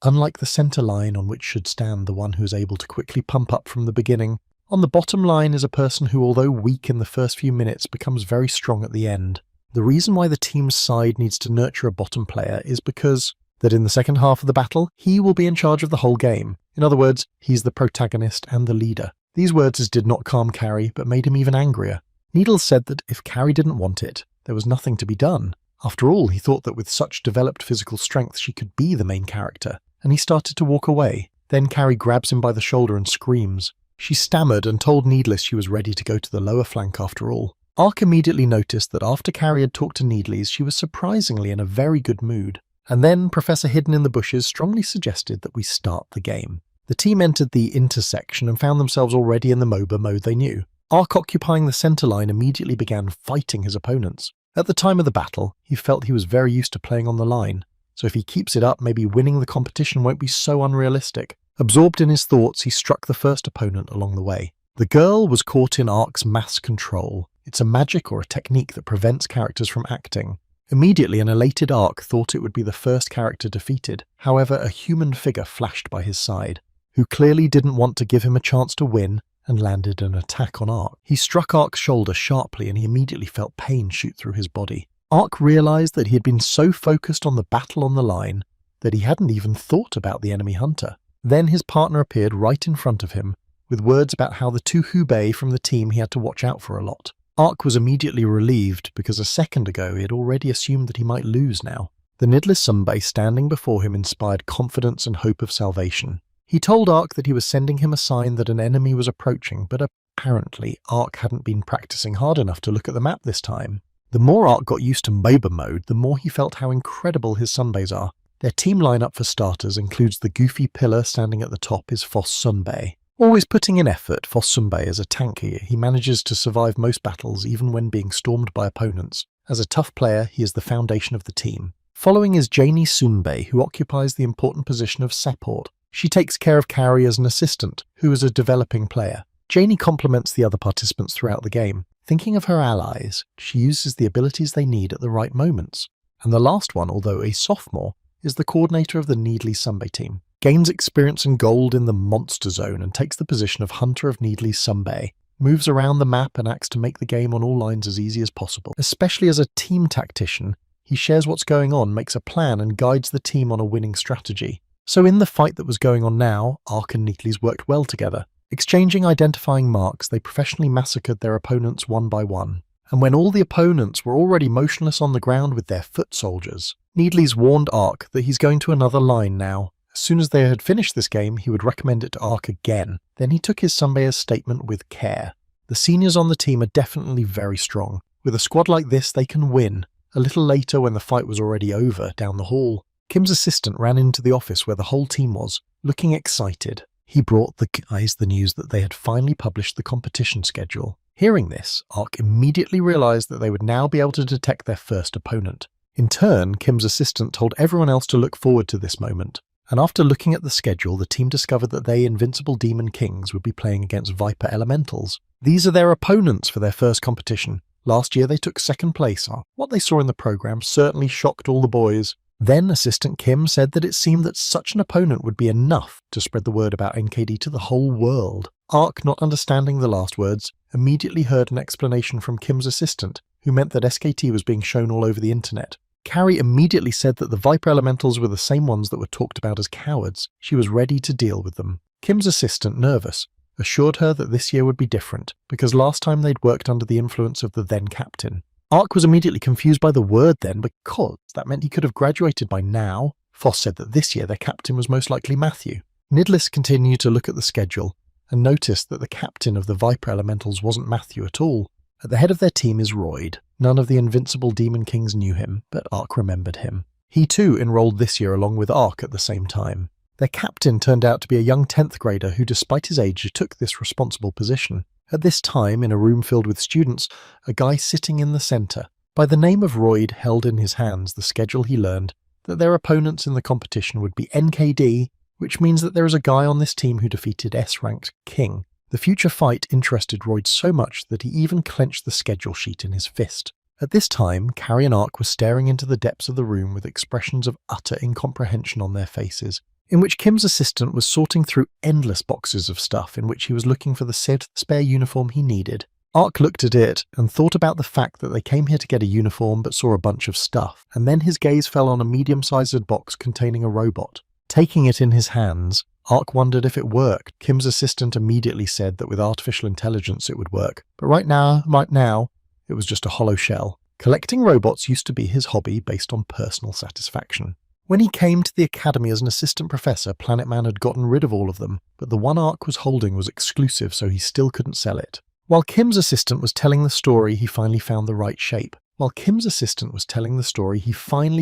unlike the centre line on which should stand the one who is able to quickly pump up from the beginning, on the bottom line is a person who, although weak in the first few minutes, becomes very strong at the end. The reason why the team's side needs to nurture a bottom player is because that in the second half of the battle, he will be in charge of the whole game. In other words, he's the protagonist and the leader. These words did not calm Carey, but made him even angrier. Needles said that if Carey didn't want it, there was nothing to be done. After all, he thought that with such developed physical strength she could be the main character, and he started to walk away. Then Carey grabs him by the shoulder and screams. She stammered and told Needless she was ready to go to the lower flank after all. Ark immediately noticed that after Carrie had talked to Needles, she was surprisingly in a very good mood. And then Professor Hidden in the Bushes strongly suggested that we start the game. The team entered the intersection and found themselves already in the MOBA mode they knew. Ark, occupying the center line, immediately began fighting his opponents. At the time of the battle, he felt he was very used to playing on the line, so if he keeps it up, maybe winning the competition won't be so unrealistic. Absorbed in his thoughts, he struck the first opponent along the way. The girl was caught in Ark's mass control. It's a magic or a technique that prevents characters from acting. Immediately, an elated Ark thought it would be the first character defeated. However, a human figure flashed by his side, who clearly didn't want to give him a chance to win, and landed an attack on Ark. He struck Ark's shoulder sharply and he immediately felt pain shoot through his body. Ark realized that he had been so focused on the battle on the line that he hadn't even thought about the enemy hunter. Then his partner appeared right in front of him, with words about how the two Hubei from the team he had to watch out for a lot. Ark was immediately relieved because a second ago he had already assumed that he might lose now. The Nidlis Sunbei standing before him inspired confidence and hope of salvation. He told Ark that he was sending him a sign that an enemy was approaching, but apparently Ark hadn't been practicing hard enough to look at the map this time. The more Ark got used to MOBA mode, the more he felt how incredible his Sunbeis are. Their team lineup for starters includes the goofy pillar standing at the top is Foss Sunbei. Always putting in effort, Foss Sunbei is a tanky. He manages to survive most battles even when being stormed by opponents. As a tough player, he is the foundation of the team. Following is Janie Sunbei, who occupies the important position of support. She takes care of Carrie as an assistant, who is a developing player. Janie complements the other participants throughout the game. Thinking of her allies, she uses the abilities they need at the right moments. And the last one, although a sophomore, is the coordinator of the Needly Sunbei team. Gains experience and gold in the monster zone and takes the position of hunter of Needly Sunbei. Moves around the map and acts to make the game on all lines as easy as possible. Especially as a team tactician, he shares what's going on, makes a plan and guides the team on a winning strategy. So in the fight that was going on now, Ark and Needles worked well together. Exchanging identifying marks, they professionally massacred their opponents one by one. And when all the opponents were already motionless on the ground with their foot soldiers, Needles warned Ark that he's going to another line now. As soon as they had finished this game, he would recommend it to Ark again. Then he took his Sunbei's statement with care. The seniors on the team are definitely very strong. With a squad like this, they can win. A little later, when the fight was already over, down the hall, Kim's assistant ran into the office where the whole team was, looking excited. He brought the guys the news that they had finally published the competition schedule. Hearing this, Ark immediately realized that they would now be able to detect their first opponent. In turn, Kim's assistant told everyone else to look forward to this moment. And after looking at the schedule, the team discovered that they, Invincible Demon Kings, would be playing against Viper Elementals. These are their opponents for their first competition. Last year they took second place. What they saw in the program certainly shocked all the boys. Then Assistant Kim said that it seemed that such an opponent would be enough to spread the word about NKD to the whole world. Ark, not understanding the last words, immediately heard an explanation from Kim's assistant, who meant that SKT was being shown all over the internet. Carrie immediately said that the Viper Elementals were the same ones that were talked about as cowards. She was ready to deal with them. Kim's assistant, nervous, assured her that this year would be different, because last time they'd worked under the influence of the then captain. Ark was immediately confused by the word then, because that meant he could have graduated by now. Foss said that this year their captain was most likely Matthew. Nidlis continued to look at the schedule, and noticed that the captain of the Viper Elementals wasn't Matthew at all. At the head of their team is Royd. None of the Invincible Demon Kings knew him, but Ark remembered him. He too enrolled this year along with Ark at the same time. Their captain turned out to be a young 10th grader who, despite his age, took this responsible position. At this time, in a room filled with students, a guy sitting in the centre. By the name of Royd held in his hands the schedule he learned that their opponents in the competition would be NKD, which means that there is a guy on this team who defeated S-ranked King. The future fight interested Royd so much that he even clenched the schedule sheet in his fist. At this time, Carrie and Ark were staring into the depths of the room with expressions of utter incomprehension on their faces, in which Kim's assistant was sorting through endless boxes of stuff in which he was looking for the said spare uniform he needed. Ark looked at it and thought about the fact that they came here to get a uniform but saw a bunch of stuff, and then his gaze fell on a medium-sized box containing a robot. Taking it in his hands, Ark wondered if it worked. Kim's assistant immediately said that with artificial intelligence it would work, but right now, it was just a hollow shell. Collecting robots used to be his hobby based on personal satisfaction. When he came to the academy as an assistant professor, Planet Man had gotten rid of all of them, but the one Ark was holding was exclusive, so he still couldn't sell it. While Kim's assistant was telling the story, he finally found the right shape.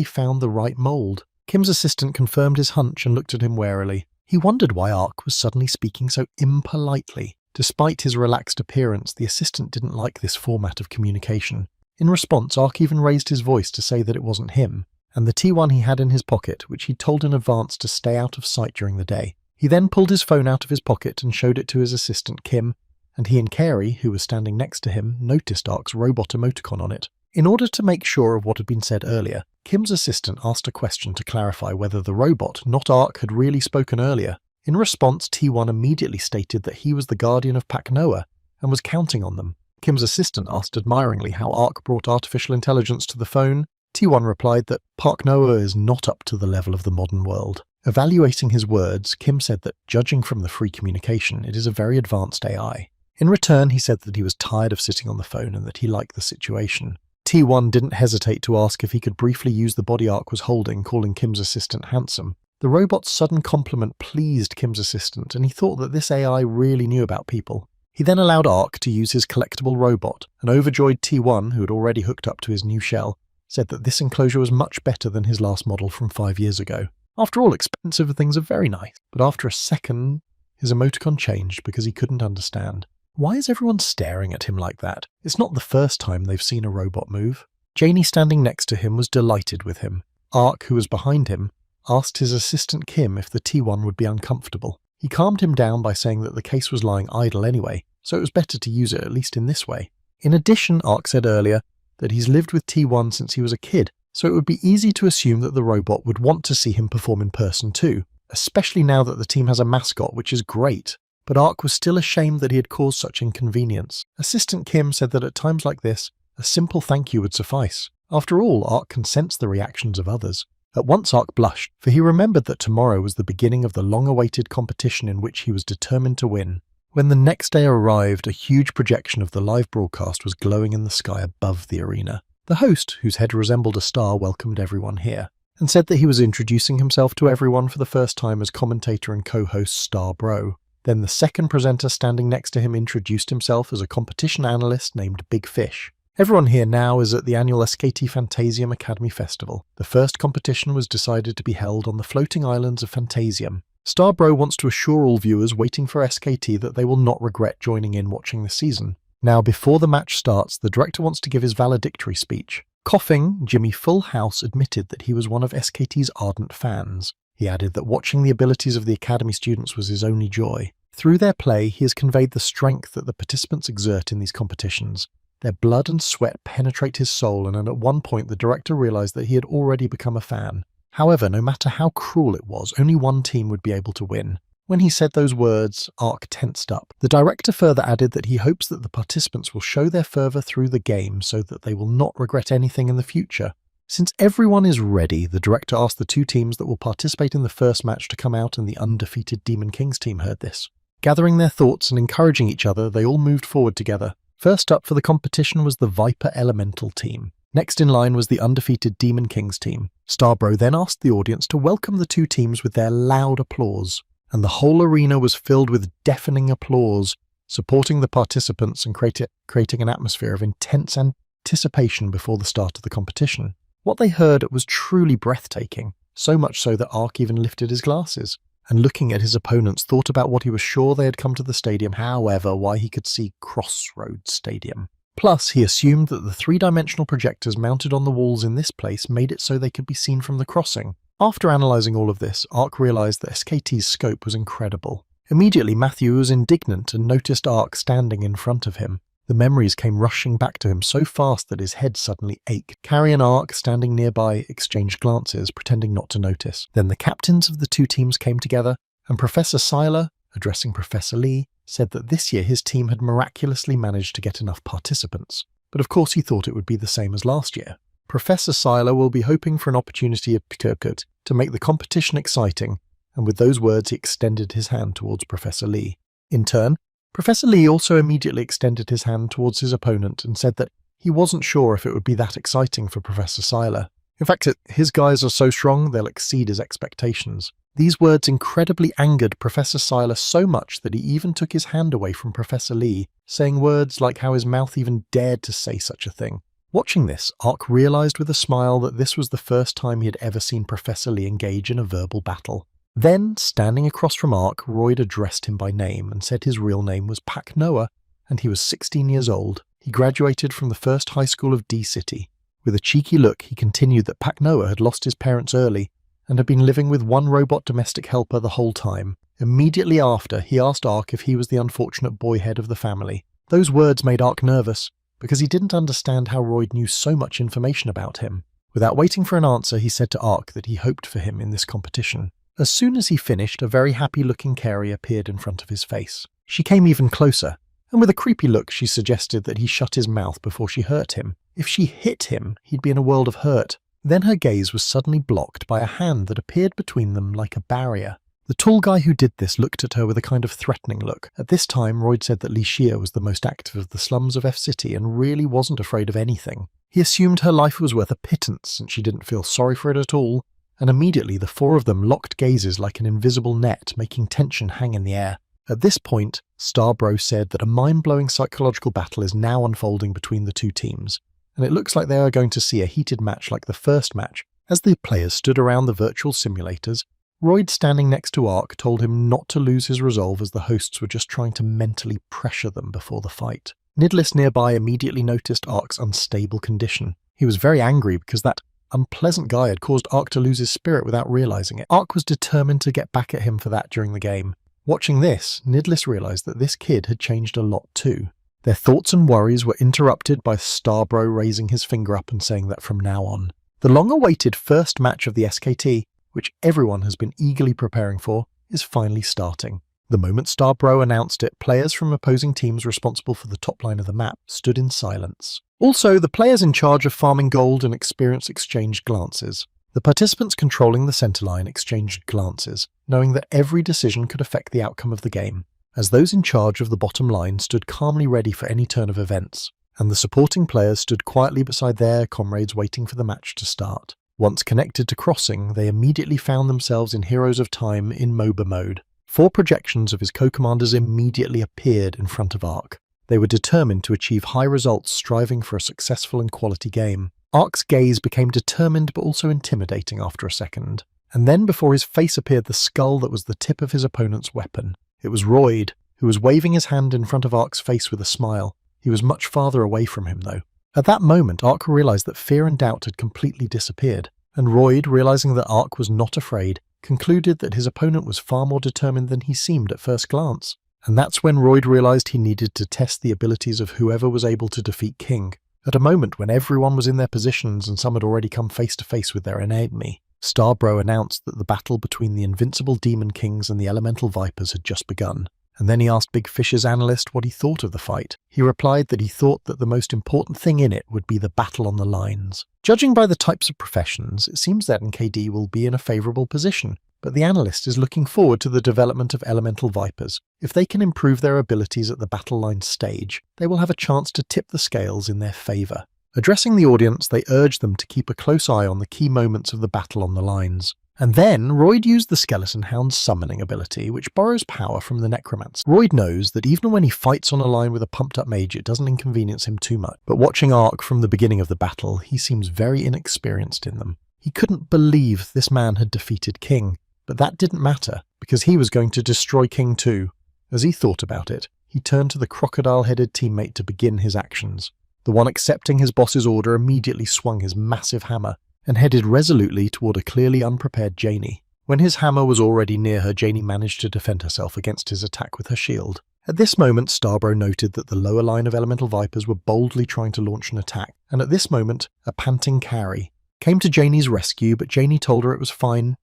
Found the right mold. Kim's assistant confirmed his hunch and looked at him warily. He wondered why Ark was suddenly speaking so impolitely. Despite his relaxed appearance, the assistant didn't like this format of communication. In response, Ark even raised his voice to say that it wasn't him, and the T1 he had in his pocket, which he'd told in advance to stay out of sight during the day. He then pulled his phone out of his pocket and showed it to his assistant Kim, and he and Carey, who was standing next to him, noticed Ark's robot emoticon on it. In order to make sure of what had been said earlier, Kim's assistant asked a question to clarify whether the robot, not Ark, had really spoken earlier. In response, T1 immediately stated that he was the guardian of Pac Noah and was counting on them. Kim's assistant asked admiringly how Ark brought artificial intelligence to the phone. T1 replied that Pac Noah is not up to the level of the modern world. Evaluating his words, Kim said that, judging from the free communication, it is a very advanced AI. In return, he said that he was tired of sitting on the phone and that he liked the situation. T1 didn't hesitate to ask if he could briefly use the body Ark was holding, calling Kim's assistant handsome. The robot's sudden compliment pleased Kim's assistant, and he thought that this AI really knew about people. He then allowed Ark to use his collectible robot. An overjoyed T1, who had already hooked up to his new shell, said that this enclosure was much better than his last model from 5 years ago. After all, expensive things are very nice. But after a second, his emoticon changed because he couldn't understand. Why is everyone staring at him like that? It's not the first time they've seen a robot move. Janie, standing next to him, was delighted with him. Ark, who was behind him, asked his assistant Kim if the T1 would be uncomfortable. He calmed him down by saying that the case was lying idle anyway, so it was better to use it at least in this way. In addition, Ark said earlier that he's lived with T1 since he was a kid, so it would be easy to assume that the robot would want to see him perform in person too, especially now that the team has a mascot, which is great. But Ark was still ashamed that he had caused such inconvenience. Assistant Kim said that at times like this, a simple thank you would suffice. After all, Ark can sense the reactions of others. At once Ark blushed, for he remembered that tomorrow was the beginning of the long-awaited competition in which he was determined to win. When the next day arrived, a huge projection of the live broadcast was glowing in the sky above the arena. The host, whose head resembled a star, welcomed everyone here, and said that he was introducing himself to everyone for the first time as commentator and co-host Star Bro. Then the second presenter standing next to him introduced himself as a competition analyst named Big Fish. Everyone here now is at the annual SKT Fantasium Academy Festival. The first competition was decided to be held on the floating islands of Fantasium. Starbro wants to assure all viewers waiting for SKT that they will not regret joining in watching this season. Now, before the match starts, the director wants to give his valedictory speech. Coughing, Jimmy Fullhouse admitted that he was one of SKT's ardent fans. He added that watching the abilities of the Academy students was his only joy. Through their play, he has conveyed the strength that the participants exert in these competitions. Their blood and sweat penetrate his soul, and at one point the director realized that he had already become a fan. However, no matter how cruel it was, only one team would be able to win. When he said those words, Ark tensed up. The director further added that he hopes that the participants will show their fervour through the game so that they will not regret anything in the future. Since everyone is ready, the director asked the two teams that will participate in the first match to come out, and the undefeated Demon Kings team heard this. Gathering their thoughts and encouraging each other, they all moved forward together. First up for the competition was the Viper Elemental team. Next in line was the undefeated Demon Kings team. Starbro then asked the audience to welcome the two teams with their loud applause, and the whole arena was filled with deafening applause, supporting the participants and creating an atmosphere of intense anticipation before the start of the competition. What they heard was truly breathtaking, so much so that Ark even lifted his glasses, and looking at his opponents thought about what he was sure they had come to the stadium, however, why he could see Crossroads Stadium. Plus, he assumed that the three-dimensional projectors mounted on the walls in this place made it so they could be seen from the crossing. After analysing all of this, Ark realised that SKT's scope was incredible. Immediately, Matthew was indignant and noticed Ark standing in front of him. The memories came rushing back to him so fast that his head suddenly ached. Carey and Ark, standing nearby, exchanged glances, pretending not to notice. Then the captains of the two teams came together, and Professor Seiler, addressing Professor Lee, said that this year his team had miraculously managed to get enough participants. But of course he thought it would be the same as last year. Professor Seiler will be hoping for an opportunity to make the competition exciting, and with those words he extended his hand towards Professor Lee. In turn, Professor Lee also immediately extended his hand towards his opponent and said that he wasn't sure if it would be that exciting for Professor Seiler. In fact, his guys are so strong they'll exceed his expectations. These words incredibly angered Professor Siler so much that he even took his hand away from Professor Lee, saying words like how his mouth even dared to say such a thing. Watching this, Ark realised with a smile that this was the first time he had ever seen Professor Lee engage in a verbal battle. Then, standing across from Ark, Royd addressed him by name and said his real name was Pak Noah, and he was 16 years old. He graduated from the first high school of D-City. With a cheeky look, he continued that Pak Noah had lost his parents early and had been living with one robot domestic helper the whole time. Immediately after, he asked Ark if he was the unfortunate boy head of the family. Those words made Ark nervous, because he didn't understand how Royd knew so much information about him. Without waiting for an answer, he said to Ark that he hoped for him in this competition. As soon as he finished, a very happy-looking Carey appeared in front of his face. She came even closer, and with a creepy look she suggested that he shut his mouth before she hurt him. If she hit him, he'd be in a world of hurt. Then her gaze was suddenly blocked by a hand that appeared between them like a barrier. The tall guy who did this looked at her with a kind of threatening look. At this time, Royd said that Li Xia was the most active of the slums of F-City and really wasn't afraid of anything. He assumed her life was worth a pittance and she didn't feel sorry for it at all, and immediately the four of them locked gazes like an invisible net, making tension hang in the air. At this point, Starbro said that a mind-blowing psychological battle is now unfolding between the two teams, and it looks like they are going to see a heated match like the first match. As the players stood around the virtual simulators, Royd, standing next to Ark, told him not to lose his resolve as the hosts were just trying to mentally pressure them before the fight. Nidlis nearby immediately noticed Ark's unstable condition. He was very angry because that unpleasant guy had caused Ark to lose his spirit without realising it. Ark was determined to get back at him for that during the game. Watching this, Nidlis realised that this kid had changed a lot too. Their thoughts and worries were interrupted by Starbro raising his finger up and saying that from now on, the long-awaited first match of the SKT, which everyone has been eagerly preparing for, is finally starting. The moment Starbro announced it, players from opposing teams responsible for the top line of the map stood in silence. Also, the players in charge of farming gold and experience exchanged glances. The participants controlling the center line exchanged glances, knowing that every decision could affect the outcome of the game, as those in charge of the bottom line stood calmly ready for any turn of events, and the supporting players stood quietly beside their comrades waiting for the match to start. Once connected to Crossing, they immediately found themselves in Heroes of Time in MOBA mode. 4 projections of his co-commanders immediately appeared in front of Ark. They were determined to achieve high results, striving for a successful and quality game. Ark's gaze became determined but also intimidating after a second, and then before his face appeared the skull that was the tip of his opponent's weapon. It was Royd, who was waving his hand in front of Ark's face with a smile. He was much farther away from him, though. At that moment, Ark realised that fear and doubt had completely disappeared, and Royd, realising that Ark was not afraid, concluded that his opponent was far more determined than he seemed at first glance. And that's when Royd realised he needed to test the abilities of whoever was able to defeat King. At a moment when everyone was in their positions and some had already come face to face with their enemy, Starbro announced that the battle between the invincible Demon Kings and the Elemental Vipers had just begun. And then he asked Big Fish's analyst what he thought of the fight. He replied that he thought that the most important thing in it would be the battle on the lines. Judging by the types of professions, it seems that NKD will be in a favourable position, but the analyst is looking forward to the development of Elemental Vipers. If they can improve their abilities at the battle line stage, they will have a chance to tip the scales in their favour. Addressing the audience, they urged them to keep a close eye on the key moments of the battle on the lines. And then, Royd used the Skeleton Hound's summoning ability, which borrows power from the Necromancer. Royd knows that even when he fights on a line with a pumped-up mage, it doesn't inconvenience him too much. But watching Ark from the beginning of the battle, he seems very inexperienced in them. He couldn't believe this man had defeated King, but that didn't matter, because he was going to destroy King too. As he thought about it, he turned to the crocodile-headed teammate to begin his actions. The one accepting his boss's order immediately swung his massive hammer, and headed resolutely toward a clearly unprepared Janie. When his hammer was already near her, Janie managed to defend herself against his attack with her shield. At this moment, Starbro noted that the lower line of Elemental Vipers were boldly trying to launch an attack, and at this moment, a panting Carey came to Janie's rescue, but Janie told her it was fine,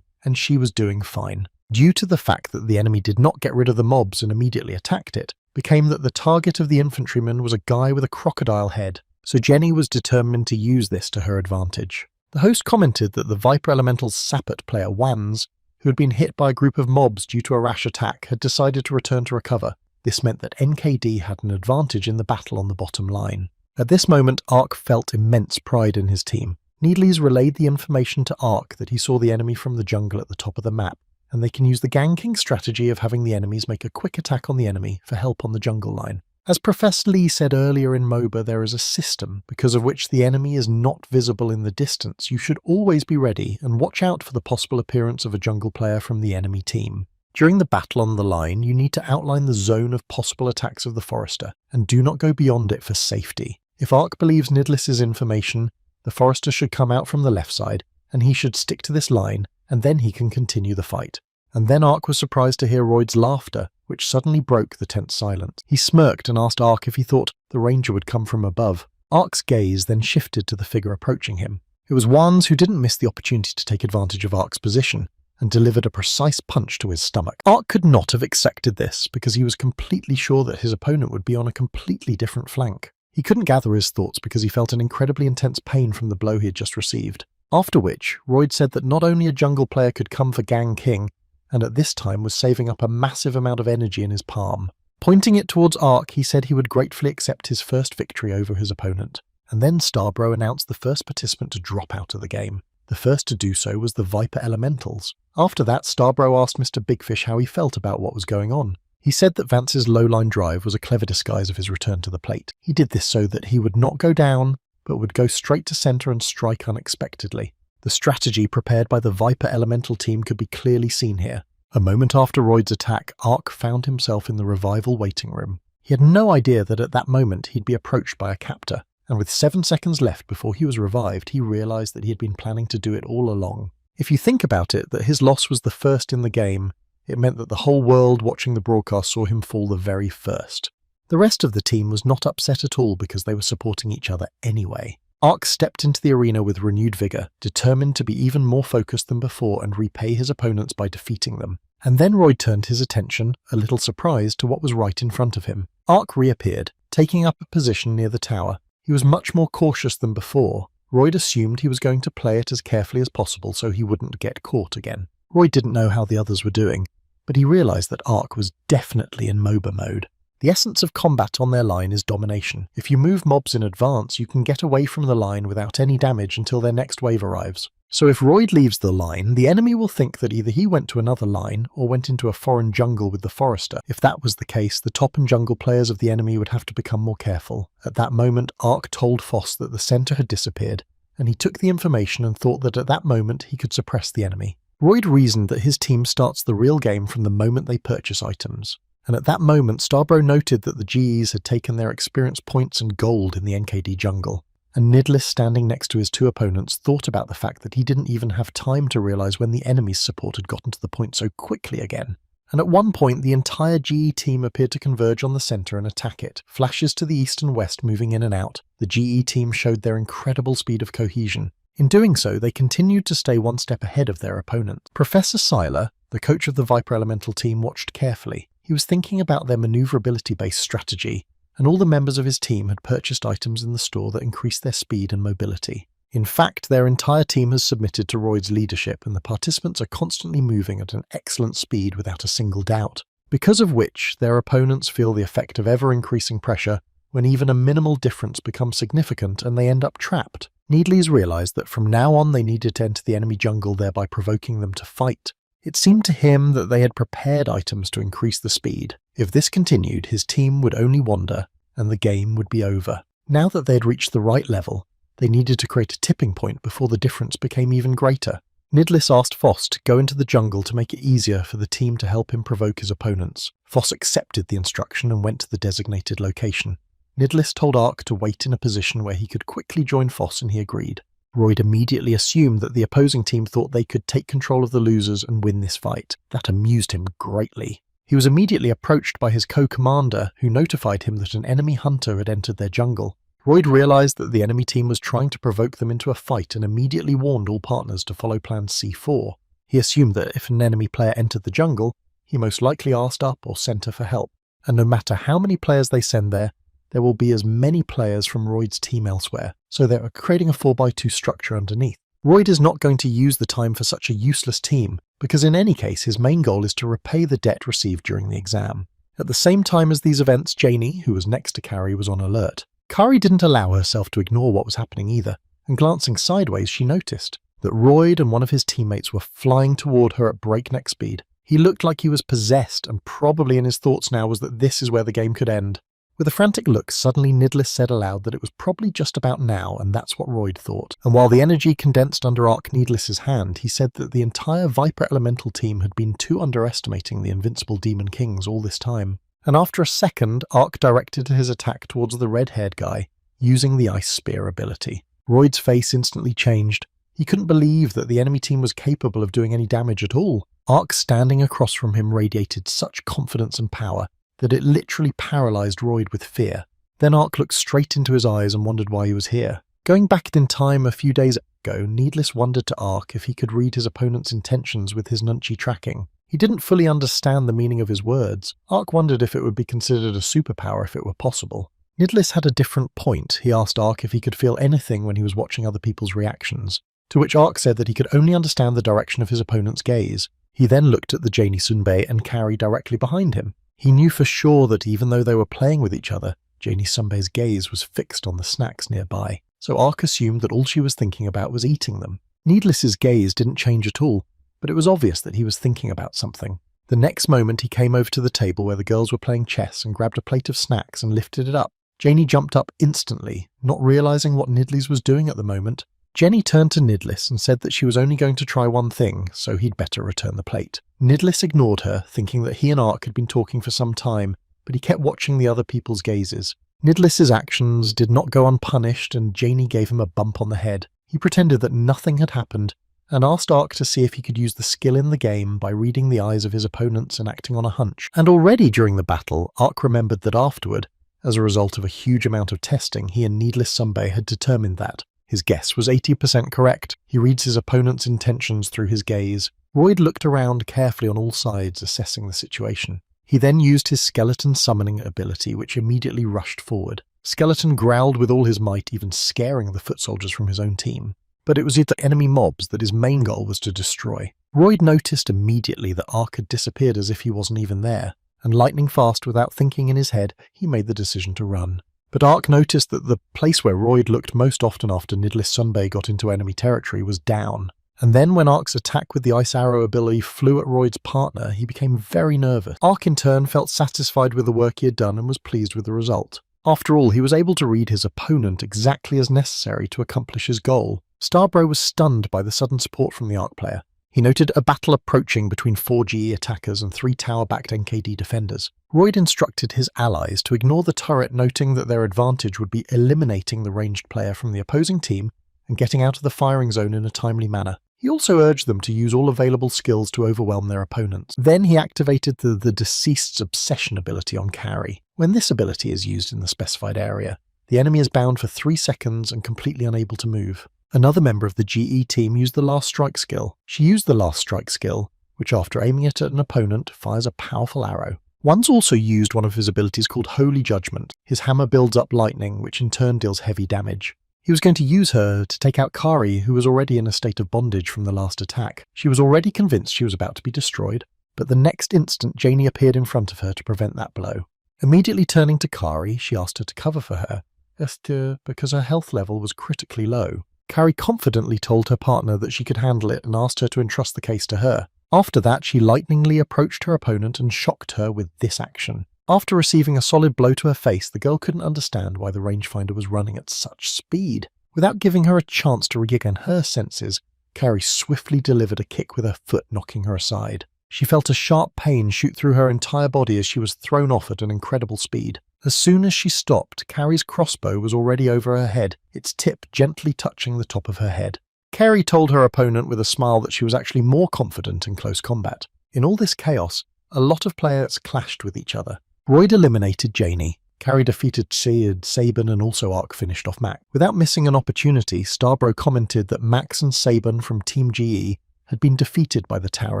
and she was doing fine. Due to the fact that the enemy did not get rid of the mobs and immediately attacked it, became that the target of the infantryman was a guy with a crocodile head. So Jenny was determined to use this to her advantage. The host commented that the Viper Elemental's Sapot player Wans, who had been hit by a group of mobs due to a rash attack, had decided to return to recover. This meant that NKD had an advantage in the battle on the bottom line. At this moment, Ark felt immense pride in his team. Needles relayed the information to Ark that he saw the enemy from the jungle at the top of the map, and they can use the ganking strategy of having the enemies make a quick attack on the enemy for help on the jungle line. As Professor Lee said earlier in MOBA, there is a system because of which the enemy is not visible in the distance. You should always be ready and watch out for the possible appearance of a jungle player from the enemy team. During the battle on the line, you need to outline the zone of possible attacks of the Forester, and do not go beyond it for safety. If Ark believes Nidlis's information, the Forester should come out from the left side, and he should stick to this line, and then he can continue the fight. And then Ark was surprised to hear Royd's laughter, which suddenly broke the tense silence. He smirked and asked Ark if he thought the ranger would come from above. Ark's gaze then shifted to the figure approaching him. It was Wands, who didn't miss the opportunity to take advantage of Ark's position, and delivered a precise punch to his stomach. Ark could not have accepted this, because he was completely sure that his opponent would be on a completely different flank. He couldn't gather his thoughts because he felt an incredibly intense pain from the blow he had just received. After which, Royd said that not only a jungle player could come for Gang King, and at this time was saving up a massive amount of energy in his palm. Pointing it towards Ark, he said he would gratefully accept his first victory over his opponent. And then Starbro announced the first participant to drop out of the game. The first to do so was the Viper Elementals. After that, Starbro asked Mr. Bigfish how he felt about what was going on. He said that Vance's low-line drive was a clever disguise of his return to the plate. He did this so that he would not go down, but would go straight to center and strike unexpectedly. The strategy prepared by the Viper Elemental team could be clearly seen here. A moment after Royd's attack, Ark found himself in the revival waiting room. He had no idea that at that moment he'd be approached by a captor, and with 7 seconds left before he was revived, he realized that he had been planning to do it all along. If you think about it, that his loss was the first in the game, it meant that the whole world watching the broadcast saw him fall the very first. The rest of the team was not upset at all because they were supporting each other anyway. Ark stepped into the arena with renewed vigour, determined to be even more focused than before and repay his opponents by defeating them. And then Royd turned his attention, a little surprised, to what was right in front of him. Ark reappeared, taking up a position near the tower. He was much more cautious than before. Royd assumed he was going to play it as carefully as possible so he wouldn't get caught again. Royd didn't know how the others were doing, but he realised that Ark was definitely in MOBA mode. The essence of combat on their line is domination. If you move mobs in advance, you can get away from the line without any damage until their next wave arrives. So if Royd leaves the line, the enemy will think that either he went to another line or went into a foreign jungle with the Forester. If that was the case, the top and jungle players of the enemy would have to become more careful. At that moment, Ark told Foss that the center had disappeared, and he took the information and thought that at that moment he could suppress the enemy. Royd reasoned that his team starts the real game from the moment they purchase items. And at that moment, Starbro noted that the GEs had taken their experience points and gold in the NKD jungle. And Nidlis, standing next to his two opponents, thought about the fact that he didn't even have time to realise when the enemy's support had gotten to the point so quickly again. And at one point, the entire GE team appeared to converge on the centre and attack it. Flashes to the east and west moving in and out. The GE team showed their incredible speed of cohesion. In doing so, they continued to stay one step ahead of their opponent. Professor Seiler, the coach of the Viper Elemental team, watched carefully. He was thinking about their manoeuvrability-based strategy, and all the members of his team had purchased items in the store that increased their speed and mobility. In fact, their entire team has submitted to Royd's leadership, and the participants are constantly moving at an excellent speed without a single doubt, because of which their opponents feel the effect of ever-increasing pressure when even a minimal difference becomes significant and they end up trapped. Needles realised that from now on they needed to enter the enemy jungle, thereby provoking them to fight. It seemed to him that they had prepared items to increase the speed. If this continued, his team would only wander, and the game would be over. Now that they had reached the right level, they needed to create a tipping point before the difference became even greater. Nidlis asked Foss to go into the jungle to make it easier for the team to help him provoke his opponents. Foss accepted the instruction and went to the designated location. Nidlis told Ark to wait in a position where he could quickly join Foss, and he agreed. Royd immediately assumed that the opposing team thought they could take control of the losers and win this fight. That amused him greatly. He was immediately approached by his co-commander, who notified him that an enemy hunter had entered their jungle. Royd realised that the enemy team was trying to provoke them into a fight and immediately warned all partners to follow Plan C4. He assumed that if an enemy player entered the jungle, he most likely asked up or center for help. And no matter how many players they send there will be as many players from Royd's team elsewhere, so they are creating a 4x2 structure underneath. Royd is not going to use the time for such a useless team, because in any case his main goal is to repay the debt received during the exam. At the same time as these events, Janie, who was next to Kari, was on alert. Kari didn't allow herself to ignore what was happening either, and glancing sideways she noticed that Royd and one of his teammates were flying toward her at breakneck speed. He looked like he was possessed, and probably in his thoughts now was that this is where the game could end. With a frantic look, suddenly Nidlis said aloud that it was probably just about now, and that's what Royd thought. And while the energy condensed under Ark Needless's hand, he said that the entire Viper Elemental team had been too underestimating the invincible Demon Kings all this time. And after a second, Ark directed his attack towards the red-haired guy, using the Ice Spear ability. Royd's face instantly changed. He couldn't believe that the enemy team was capable of doing any damage at all. Ark standing across from him radiated such confidence and power that it literally paralysed Royd with fear. Then Ark looked straight into his eyes and wondered why he was here. Going back in time a few days ago, Needless wondered to Ark if he could read his opponent's intentions with his nunchi tracking. He didn't fully understand the meaning of his words. Ark wondered if it would be considered a superpower if it were possible. Needless had a different point. He asked Ark if he could feel anything when he was watching other people's reactions, to which Ark said that he could only understand the direction of his opponent's gaze. He then looked at the Janie Sunbei and Carrie directly behind him. He knew for sure that even though they were playing with each other, Janie Sunbei's gaze was fixed on the snacks nearby, so Ark assumed that all she was thinking about was eating them. Needless's gaze didn't change at all, but it was obvious that he was thinking about something. The next moment he came over to the table where the girls were playing chess and grabbed a plate of snacks and lifted it up. Janie jumped up instantly, not realising what Nidlis was doing at the moment. Jenny turned to Nidlis and said that she was only going to try one thing, so he'd better return the plate. Nidlis ignored her, thinking that he and Ark had been talking for some time, but he kept watching the other people's gazes. Nidlis's actions did not go unpunished, and Janie gave him a bump on the head. He pretended that nothing had happened, and asked Ark to see if he could use the skill in the game by reading the eyes of his opponents and acting on a hunch. And already during the battle, Ark remembered that afterward, as a result of a huge amount of testing, he and Needless Sunbei had determined that his guess was 80% correct. He reads his opponent's intentions through his gaze. Royd looked around carefully on all sides, assessing the situation. He then used his skeleton summoning ability, which immediately rushed forward. Skeleton growled with all his might, even scaring the foot soldiers from his own team. But it was the enemy mobs that his main goal was to destroy. Royd noticed immediately that Ark had disappeared as if he wasn't even there, and lightning fast, without thinking in his head, he made the decision to run. But Ark noticed that the place where Royd looked most often after Nidlis Sunbei got into enemy territory was down. And then when Ark's attack with the Ice Arrow ability flew at Royd's partner, he became very nervous. Ark in turn felt satisfied with the work he had done and was pleased with the result. After all, he was able to read his opponent exactly as necessary to accomplish his goal. Starbro was stunned by the sudden support from the Ark player. He noted a battle approaching between 4 GE attackers and 3 tower-backed NKD defenders. Royd instructed his allies to ignore the turret, noting that their advantage would be eliminating the ranged player from the opposing team and getting out of the firing zone in a timely manner. He also urged them to use all available skills to overwhelm their opponents. Then he activated the Deceased's Obsession ability on Carrie. When this ability is used in the specified area, the enemy is bound for 3 seconds and completely unable to move. Another member of the GE team used the Last Strike skill. She used the Last Strike skill, which after aiming it at an opponent, fires a powerful arrow. One's also used one of his abilities called Holy Judgment. His hammer builds up lightning, which in turn deals heavy damage. He was going to use her to take out Kari, who was already in a state of bondage from the last attack. She was already convinced she was about to be destroyed, but the next instant Janie appeared in front of her to prevent that blow. Immediately turning to Kari, she asked her to cover for her, because her health level was critically low. Kari confidently told her partner that she could handle it and asked her to entrust the case to her. After that, she lightningly approached her opponent and shocked her with this action. After receiving a solid blow to her face, the girl couldn't understand why the rangefinder was running at such speed. Without giving her a chance to regain her senses, Kari swiftly delivered a kick with her foot, knocking her aside. She felt a sharp pain shoot through her entire body as she was thrown off at an incredible speed. As soon as she stopped, Kari's crossbow was already over her head, its tip gently touching the top of her head. Kari told her opponent with a smile that she was actually more confident in close combat. In all this chaos, a lot of players clashed with each other. Royd eliminated Janie. Kari defeated Seed, Saban, and also Ark finished off Mac. Without missing an opportunity, Starbro commented that Max and Saban from Team GE had been defeated by the tower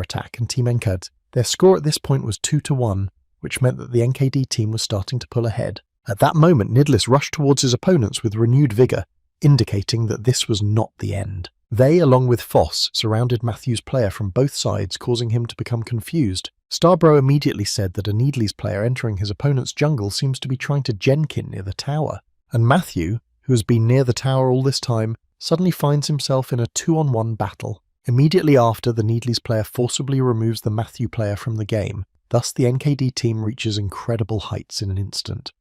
attack and Team NKD. Their score at this point was 2-1, which meant that the NKD team was starting to pull ahead. At that moment, Nidlis rushed towards his opponents with renewed vigour, indicating that this was not the end. They, along with Foss, surrounded Matthew's player from both sides, causing him to become confused. Starbro immediately said that a Needley's player entering his opponent's jungle seems to be trying to Jenkin near the tower, and Matthew, who has been near the tower all this time, suddenly finds himself in a 2-on-1 battle. Immediately after, the Needley's player forcibly removes the Matthew player from the game. Thus, the NKD team reaches incredible heights in an instant.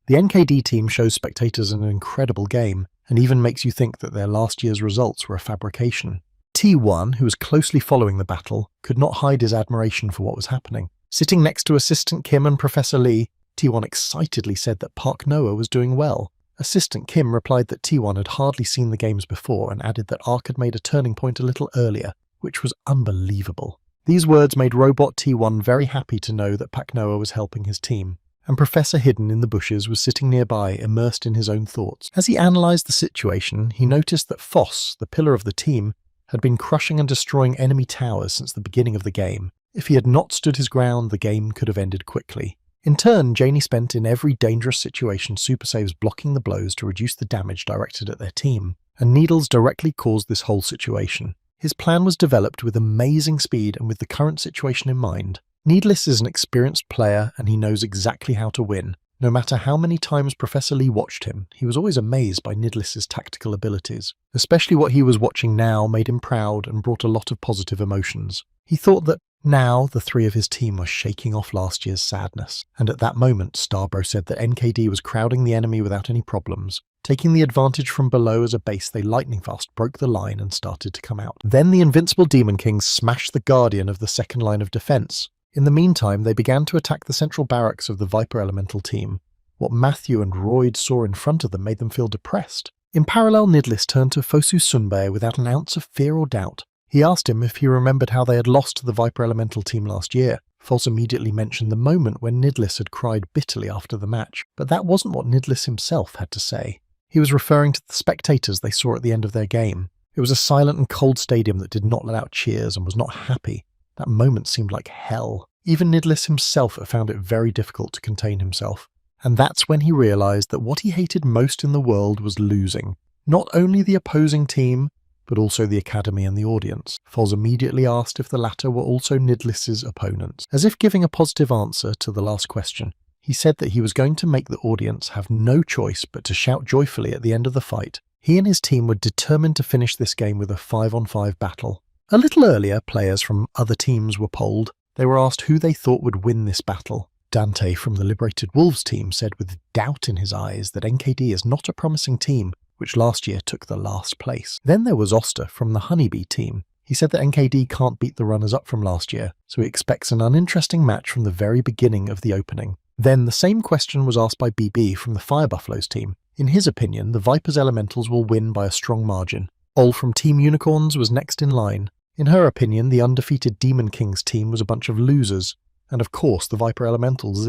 The NKD team shows spectators an incredible game, and even makes you think that their last year's results were a fabrication. T1, who was closely following the battle, could not hide his admiration for what was happening. Sitting next to Assistant Kim and Professor Lee, T1 excitedly said that Park Noah was doing well. Assistant Kim replied that T1 had hardly seen the games before and added that Ark had made a turning point a little earlier, which was unbelievable. These words made Robot T1 very happy to know that Park Noah was helping his team, and Professor hidden in the bushes was sitting nearby, immersed in his own thoughts. As he analysed the situation, he noticed that Foss, the pillar of the team, had been crushing and destroying enemy towers since the beginning of the game. If he had not stood his ground, the game could have ended quickly. In turn, Janie spent in every dangerous situation super saves blocking the blows to reduce the damage directed at their team, and Needles directly caused this whole situation. His plan was developed with amazing speed and with the current situation in mind. Needless is an experienced player and he knows exactly how to win. No matter how many times Professor Lee watched him, he was always amazed by Needless's tactical abilities. Especially what he was watching now made him proud and brought a lot of positive emotions. He thought that now the three of his team were shaking off last year's sadness, and at that moment Starbro said that NKD was crowding the enemy without any problems. Taking the advantage from below as a base, they lightning fast broke the line and started to come out. Then the invincible Demon Kings smashed the Guardian of the second line of defense. In the meantime, they began to attack the central barracks of the Viper Elemental team. What Matthew and Royd saw in front of them made them feel depressed. In parallel, Nidlis turned to Fosu Sunbae without an ounce of fear or doubt. He asked him if he remembered how they had lost to the Viper Elemental team last year. Foss immediately mentioned the moment when Nidlis had cried bitterly after the match, but that wasn't what Nidlis himself had to say. He was referring to the spectators they saw at the end of their game. It was a silent and cold stadium that did not let out cheers and was not happy. That moment seemed like hell. Even Nidlis himself found it very difficult to contain himself. And that's when he realised that what he hated most in the world was losing. Not only the opposing team, but also the academy and the audience. Foz immediately asked if the latter were also Nidlis's opponents. As if giving a positive answer to the last question, he said that he was going to make the audience have no choice but to shout joyfully at the end of the fight. He and his team were determined to finish this game with a 5-on-5 battle. A little earlier, players from other teams were polled. They were asked who they thought would win this battle. Dante from the Liberated Wolves team said with doubt in his eyes that NKD is not a promising team, which last year took the last place. Then there was Oster from the Honeybee team. He said that NKD can't beat the runners-up from last year, so he expects an uninteresting match from the very beginning of the opening. Then the same question was asked by BB from the Fire Buffaloes team. In his opinion, the Vipers Elementals will win by a strong margin. Ol from Team Unicorns was next in line. In her opinion, the undefeated Demon Kings team was a bunch of losers, and of course the Viper Elementals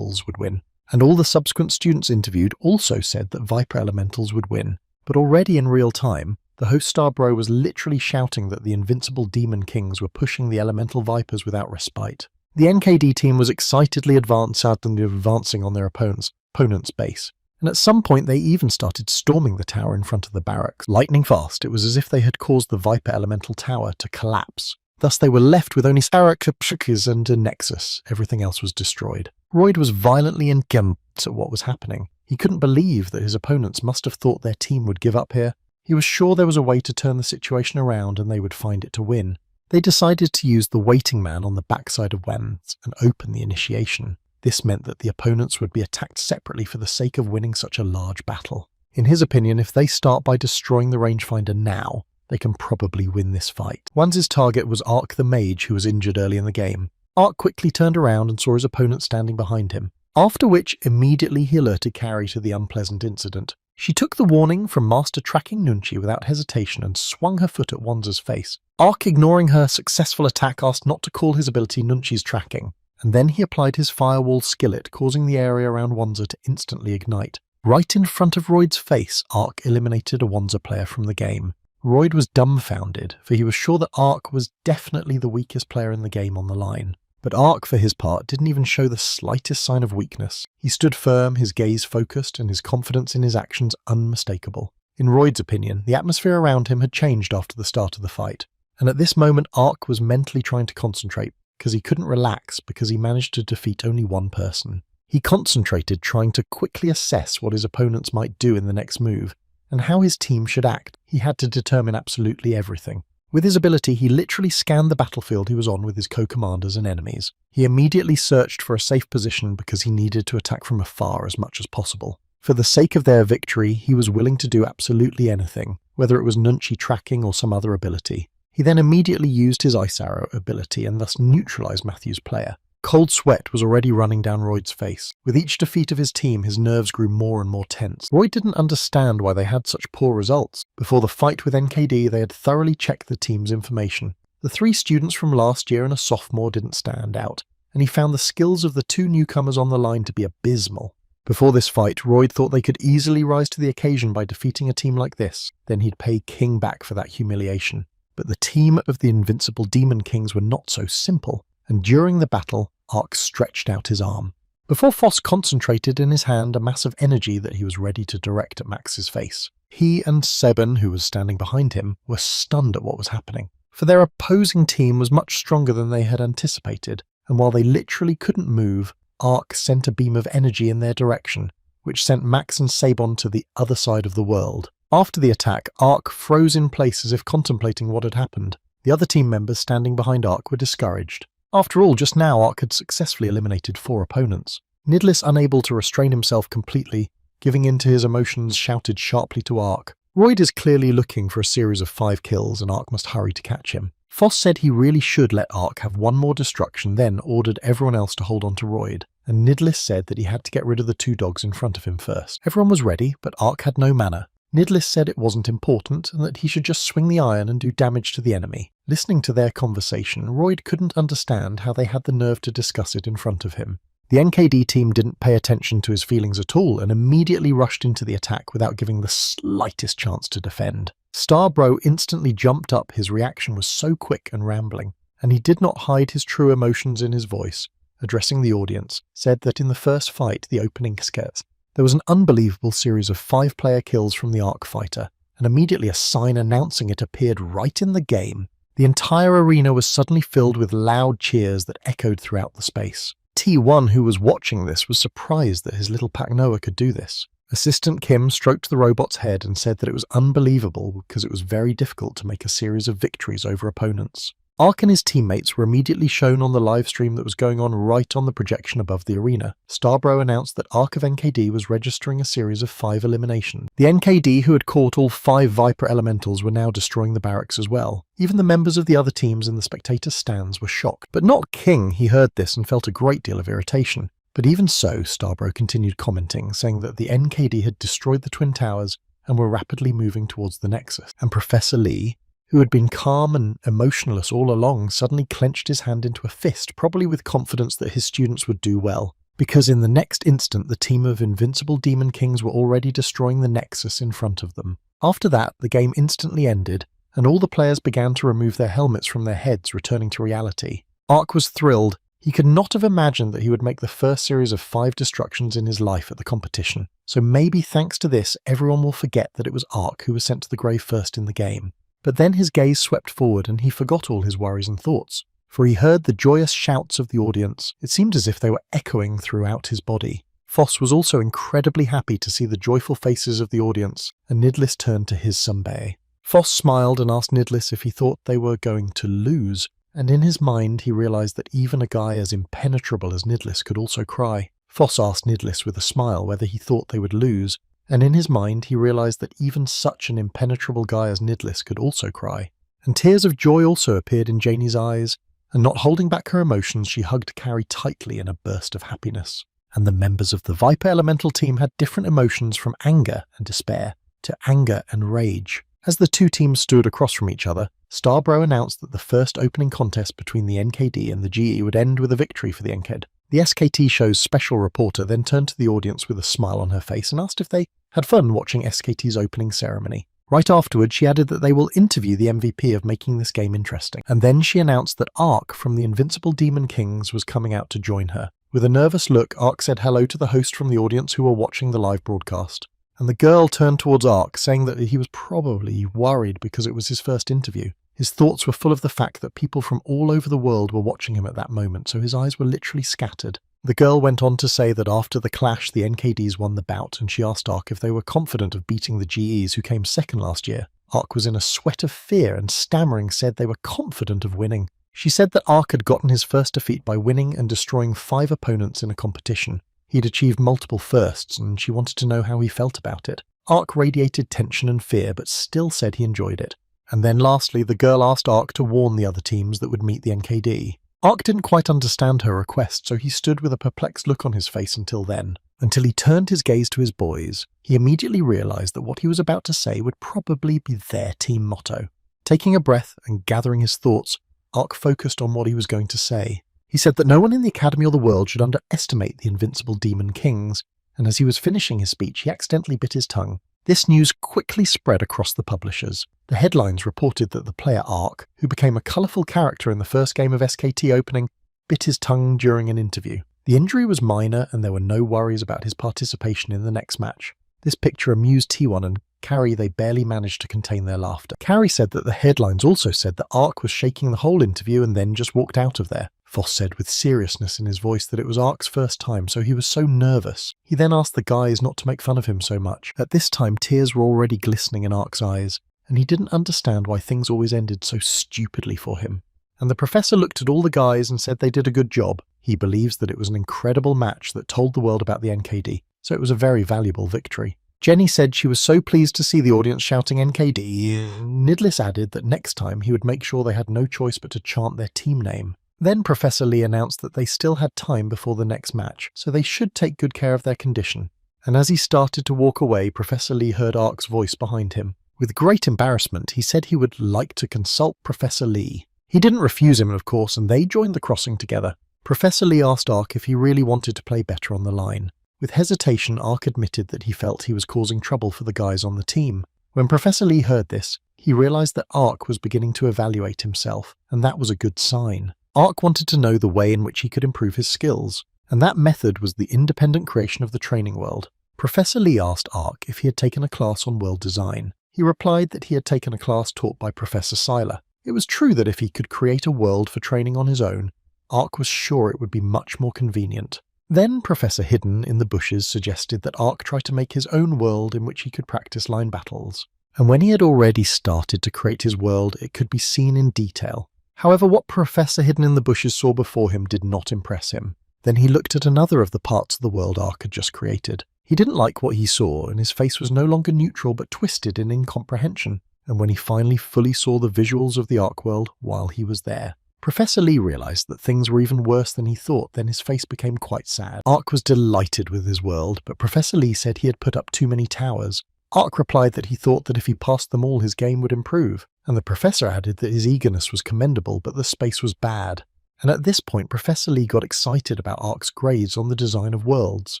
would win. And all the subsequent students interviewed also said that Viper Elementals would win. But already in real time, the host Starbro was literally shouting that the invincible Demon Kings were pushing the Elemental Vipers without respite. The NKD team was excitedly advancing on their opponent's base, and at some point they even started storming the tower in front of the barracks. Lightning fast, it was as if they had caused the Viper Elemental Tower to collapse. Thus they were left with only Sarakapshikis and a Nexus. Everything else was destroyed. Royd was violently enraged at what was happening. He couldn't believe that his opponents must have thought their team would give up here. He was sure there was a way to turn the situation around and they would find it to win. They decided to use the waiting man on the backside of Wens and open the initiation. This meant that the opponents would be attacked separately for the sake of winning such a large battle. In his opinion, if they start by destroying the rangefinder now, they can probably win this fight. Wens' target was Ark the Mage, who was injured early in the game. Ark quickly turned around and saw his opponent standing behind him, after which immediately he alerted Carrie to the unpleasant incident. She took the warning from Master Tracking Nunchi without hesitation and swung her foot at Wanza's face. Ark, ignoring her successful attack, asked not to call his ability Nunchi's tracking, and then he applied his firewall skillet, causing the area around Wanza to instantly ignite. Right in front of Royd's face, Ark eliminated a Wanza player from the game. Royd was dumbfounded, for he was sure that Ark was definitely the weakest player in the game on the line. But Ark, for his part, didn't even show the slightest sign of weakness. He stood firm, his gaze focused, and his confidence in his actions unmistakable. In Royd's opinion, the atmosphere around him had changed after the start of the fight, and at this moment Ark was mentally trying to concentrate, because he couldn't relax because he managed to defeat only one person. He concentrated trying to quickly assess what his opponents might do in the next move, and how his team should act. He had to determine absolutely everything. With his ability, he literally scanned the battlefield he was on with his co-commanders and enemies. He immediately searched for a safe position because he needed to attack from afar as much as possible. For the sake of their victory, he was willing to do absolutely anything, whether it was nunchi tracking or some other ability. He then immediately used his Ice Arrow ability and thus neutralized Matthew's player. Cold sweat was already running down Royd's face. With each defeat of his team, his nerves grew more and more tense. Royd didn't understand why they had such poor results. Before the fight with NKD, they had thoroughly checked the team's information. The 3 students from last year and a sophomore didn't stand out, and he found the skills of the 2 newcomers on the line to be abysmal. Before this fight, Royd thought they could easily rise to the occasion by defeating a team like this. Then he'd pay King back for that humiliation. But the team of the invincible Demon Kings were not so simple, and during the battle, Ark stretched out his arm. Before Foss concentrated in his hand a mass of energy that he was ready to direct at Max's face. He and Seben, who was standing behind him, were stunned at what was happening. For their opposing team was much stronger than they had anticipated, and while they literally couldn't move, Ark sent a beam of energy in their direction, which sent Max and Sabon to the other side of the world. After the attack, Ark froze in place as if contemplating what had happened. The other team members standing behind Ark were discouraged. After all, just now Ark had successfully eliminated 4 opponents. Nidlis, unable to restrain himself completely, giving in to his emotions, shouted sharply to Ark. Royd is clearly looking for a series of 5 kills and Ark must hurry to catch him. Foss said he really should let Ark have 1 more destruction, then ordered everyone else to hold on to Royd, and Nidlis said that he had to get rid of the 2 dogs in front of him first. Everyone was ready, but Ark had no mana. Nidlis said it wasn't important and that he should just swing the iron and do damage to the enemy. Listening to their conversation, Royd couldn't understand how they had the nerve to discuss it in front of him. The NKD team didn't pay attention to his feelings at all and immediately rushed into the attack without giving the slightest chance to defend. Starbro instantly jumped up. His reaction was so quick and rambling, and he did not hide his true emotions in his voice. Addressing the audience, said that in the first fight, the opening skirts, there was an unbelievable series of 5-player kills from the Ark fighter, and immediately a sign announcing it appeared right in the game. The entire arena was suddenly filled with loud cheers that echoed throughout the space. T1, who was watching this, was surprised that his little Pac Noah could do this. Assistant Kim stroked the robot's head and said that it was unbelievable because it was very difficult to make a series of victories over opponents. Ark and his teammates were immediately shown on the live stream that was going on right on the projection above the arena. Starbro announced that Ark of NKD was registering a series of 5 eliminations. The NKD who had caught all 5 Viper Elementals were now destroying the barracks as well. Even the members of the other teams in the spectator stands were shocked. But not King. He heard this and felt a great deal of irritation. But even so, Starbro continued commenting, saying that the NKD had destroyed the Twin Towers and were rapidly moving towards the Nexus. And Professor Lee, who had been calm and emotionless all along, suddenly clenched his hand into a fist, probably with confidence that his students would do well, because in the next instant the team of invincible Demon Kings were already destroying the Nexus in front of them. After that, the game instantly ended, and all the players began to remove their helmets from their heads, returning to reality. Ark was thrilled. He could not have imagined that he would make the first series of 5 destructions in his life at the competition, so maybe thanks to this everyone will forget that it was Ark who was sent to the grave first in the game. But then his gaze swept forward and he forgot all his worries and thoughts, for he heard the joyous shouts of the audience. It seemed as if they were echoing throughout his body. Foss was also incredibly happy to see the joyful faces of the audience, and Nidlis turned to his Sunbae. Foss smiled and asked Nidlis if he thought they were going to lose, and in his mind he realized that even a guy as impenetrable as Nidlis could also cry. Foss asked Nidlis with a smile whether he thought they would lose, and in his mind he realized that even such an impenetrable guy as Nidlis could also cry. And tears of joy also appeared in Janie's eyes, and not holding back her emotions, she hugged Carrie tightly in a burst of happiness. And the members of the Viper Elemental team had different emotions from anger and despair to anger and rage. As the 2 teams stood across from each other, Starbro announced that the first opening contest between the NKD and the GE would end with a victory for the NKD. The SKT show's special reporter then turned to the audience with a smile on her face and asked if they had fun watching SKT's opening ceremony. Right afterwards, she added that they will interview the MVP of making this game interesting. And then she announced that Ark from the Invincible Demon Kings was coming out to join her. With a nervous look, Ark said hello to the host from the audience who were watching the live broadcast. And the girl turned towards Ark, saying that he was probably worried because it was his first interview. His thoughts were full of the fact that people from all over the world were watching him at that moment, so his eyes were literally scattered. The girl went on to say that after the clash, the NKDs won the bout, and she asked Ark if they were confident of beating the GEs who came second last year. Ark was in a sweat of fear and stammering said they were confident of winning. She said that Ark had gotten his first defeat by winning and destroying 5 opponents in a competition. He'd achieved multiple firsts, and she wanted to know how he felt about it. Ark radiated tension and fear, but still said he enjoyed it. And then lastly, the girl asked Ark to warn the other teams that would meet the NKD. Ark didn't quite understand her request, so he stood with a perplexed look on his face until then. Until he turned his gaze to his boys, he immediately realised that what he was about to say would probably be their team motto. Taking a breath and gathering his thoughts, Ark focused on what he was going to say. He said that no one in the Academy or the world should underestimate the invincible Demon Kings, and as he was finishing his speech, he accidentally bit his tongue. This news quickly spread across the publishers. The headlines reported that the player Ark, who became a colourful character in the first game of SKT opening, bit his tongue during an interview. The injury was minor and there were no worries about his participation in the next match. This picture amused T1 and Carrie. They barely managed to contain their laughter. Carrie said that the headlines also said that Ark was shaking the whole interview and then just walked out of there. Voss said with seriousness in his voice that it was Ark's first time, so he was so nervous. He then asked the guys not to make fun of him so much. At this time, tears were already glistening in Ark's eyes, and he didn't understand why things always ended so stupidly for him. And the professor looked at all the guys and said they did a good job. He believes that it was an incredible match that told the world about the NKD, so it was a very valuable victory. Jenny said she was so pleased to see the audience shouting NKD. Nidlis added that next time he would make sure they had no choice but to chant their team name. Then Professor Lee announced that they still had time before the next match, so they should take good care of their condition. And as he started to walk away, Professor Lee heard Ark's voice behind him. With great embarrassment, he said he would like to consult Professor Lee. He didn't refuse him, of course, and they joined the crossing together. Professor Lee asked Ark if he really wanted to play better on the line. With hesitation, Ark admitted that he felt he was causing trouble for the guys on the team. When Professor Lee heard this, he realised that Ark was beginning to evaluate himself, and that was a good sign. Ark wanted to know the way in which he could improve his skills, and that method was the independent creation of the training world. Professor Lee asked Ark if he had taken a class on world design. He replied that he had taken a class taught by Professor Seiler. It was true that if he could create a world for training on his own, Ark was sure it would be much more convenient. Then Professor Hidden in the bushes suggested that Ark try to make his own world in which he could practice line battles. And when he had already started to create his world, it could be seen in detail. However, what Professor Hidden in the bushes saw before him did not impress him. Then he looked at another of the parts of the world Ark had just created. He didn't like what he saw, and his face was no longer neutral but twisted in incomprehension. And when he finally fully saw the visuals of the Ark world while he was there, Professor Lee realised that things were even worse than he thought. Then his face became quite sad. Ark was delighted with his world, but Professor Lee said he had put up too many towers. Ark replied that he thought that if he passed them all his game would improve, and the professor added that his eagerness was commendable but the space was bad. And at this point Professor Lee got excited about Ark's grades on the design of worlds,